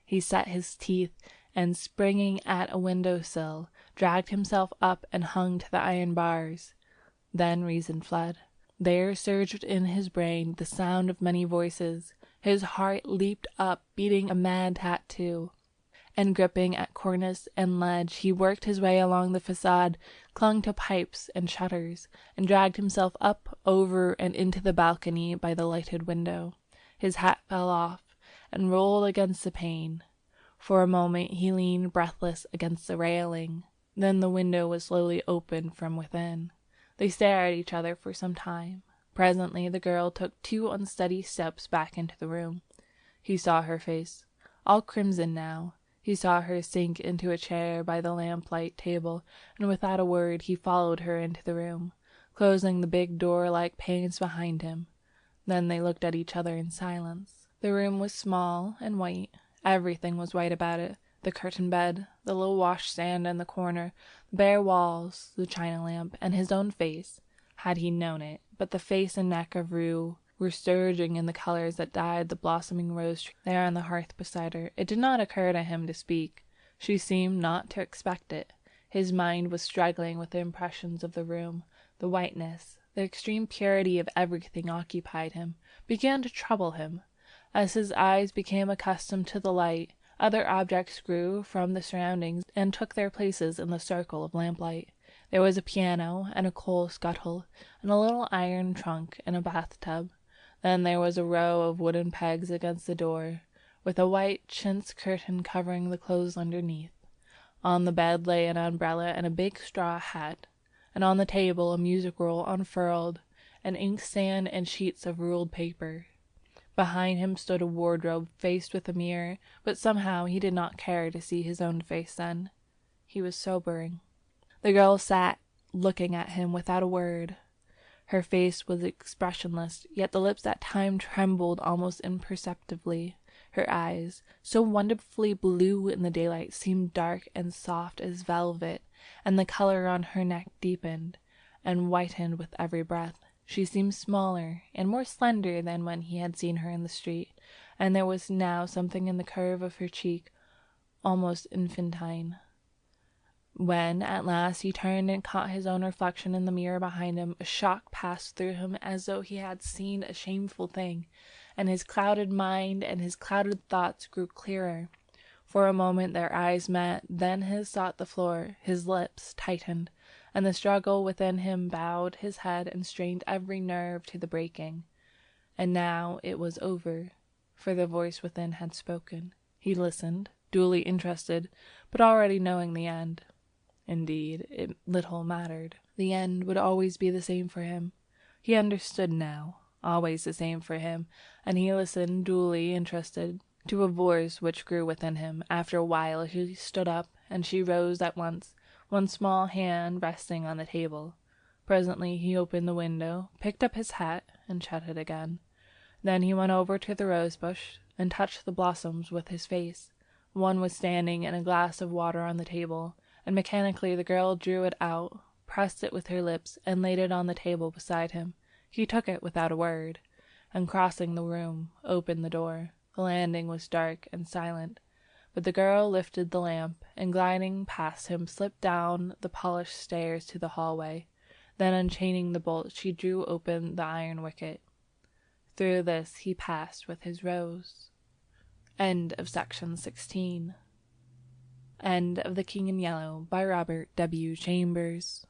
He set his teeth, and springing at a window-sill, dragged himself up and hung to the iron bars. Then reason fled. There surged in his brain the sound of many voices. His heart leaped up, beating a mad tattoo, and gripping at cornice and ledge, he worked his way along the facade, clung to pipes and shutters, and dragged himself up, over, and into the balcony by the lighted window. His hat fell off, and rolled against the pane. For a moment he leaned breathless against the railing. Then the window was slowly opened from within. They stared at each other for some time. Presently the girl took 2 unsteady steps back into the room. He saw her face, all crimson now. He saw her sink into a chair by the lamplight table, and without a word he followed her into the room, closing the big door like panes behind him. Then they looked at each other in silence. The room was small and white. Everything was white about it. The curtained bed, the little washstand in the corner, the bare walls, the china lamp, and his own face. had he known it, but the face and neck of Rue were surging in the colors that dyed the blossoming rose tree there on the hearth beside her. It did not occur to him to speak. She seemed not to expect it. His mind was struggling with the impressions of the room. The whiteness, the extreme purity of everything occupied him, began to trouble him. As his eyes became accustomed to the light, other objects grew from the surroundings and took their places in the circle of lamplight. There was a piano and a coal scuttle and a little iron trunk and a bathtub. Then there was a row of wooden pegs against the door, with a white chintz curtain covering the clothes underneath. On the bed lay an umbrella and a big straw hat, and on the table a music roll unfurled, and inkstand and sheets of ruled paper. Behind him stood a wardrobe faced with a mirror, but somehow he did not care to see his own face then. He was sobering. The girl sat looking at him without a word. Her face was expressionless, yet the lips at times trembled almost imperceptibly. Her eyes, so wonderfully blue in the daylight, seemed dark and soft as velvet, and the color on her neck deepened and whitened with every breath. She seemed smaller and more slender than when he had seen her in the street, and there was now something in the curve of her cheek almost infantine. When at last he turned and caught his own reflection in the mirror behind him, a shock passed through him as though he had seen a shameful thing, and his clouded mind and his clouded thoughts grew clearer. For a moment their eyes met, then his sought the floor, his lips tightened, and the struggle within him bowed his head and strained every nerve to the breaking. And now it was over, for the voice within had spoken. He listened, duly interested, but already knowing the end. Indeed, it little mattered. The end would always be the same for him. He understood now, always the same for him, and he listened, duly interested, to a voice which grew within him. After a while he stood up, and she rose at once, one small hand resting on the table. Presently he opened the window, picked up his hat, and shut it again. Then he went over to the rose bush and touched the blossoms with his face. One was standing and a glass of water on the table, and mechanically the girl drew it out, pressed it with her lips, and laid it on the table beside him. He took it without a word, and crossing the room, opened the door. The landing was dark and silent, but the girl lifted the lamp, and gliding past him slipped down the polished stairs to the hallway. Then unchaining the bolt, she drew open the iron wicket. Through this he passed with his rose. End of section 16. End of The King in Yellow by Robert W. Chambers.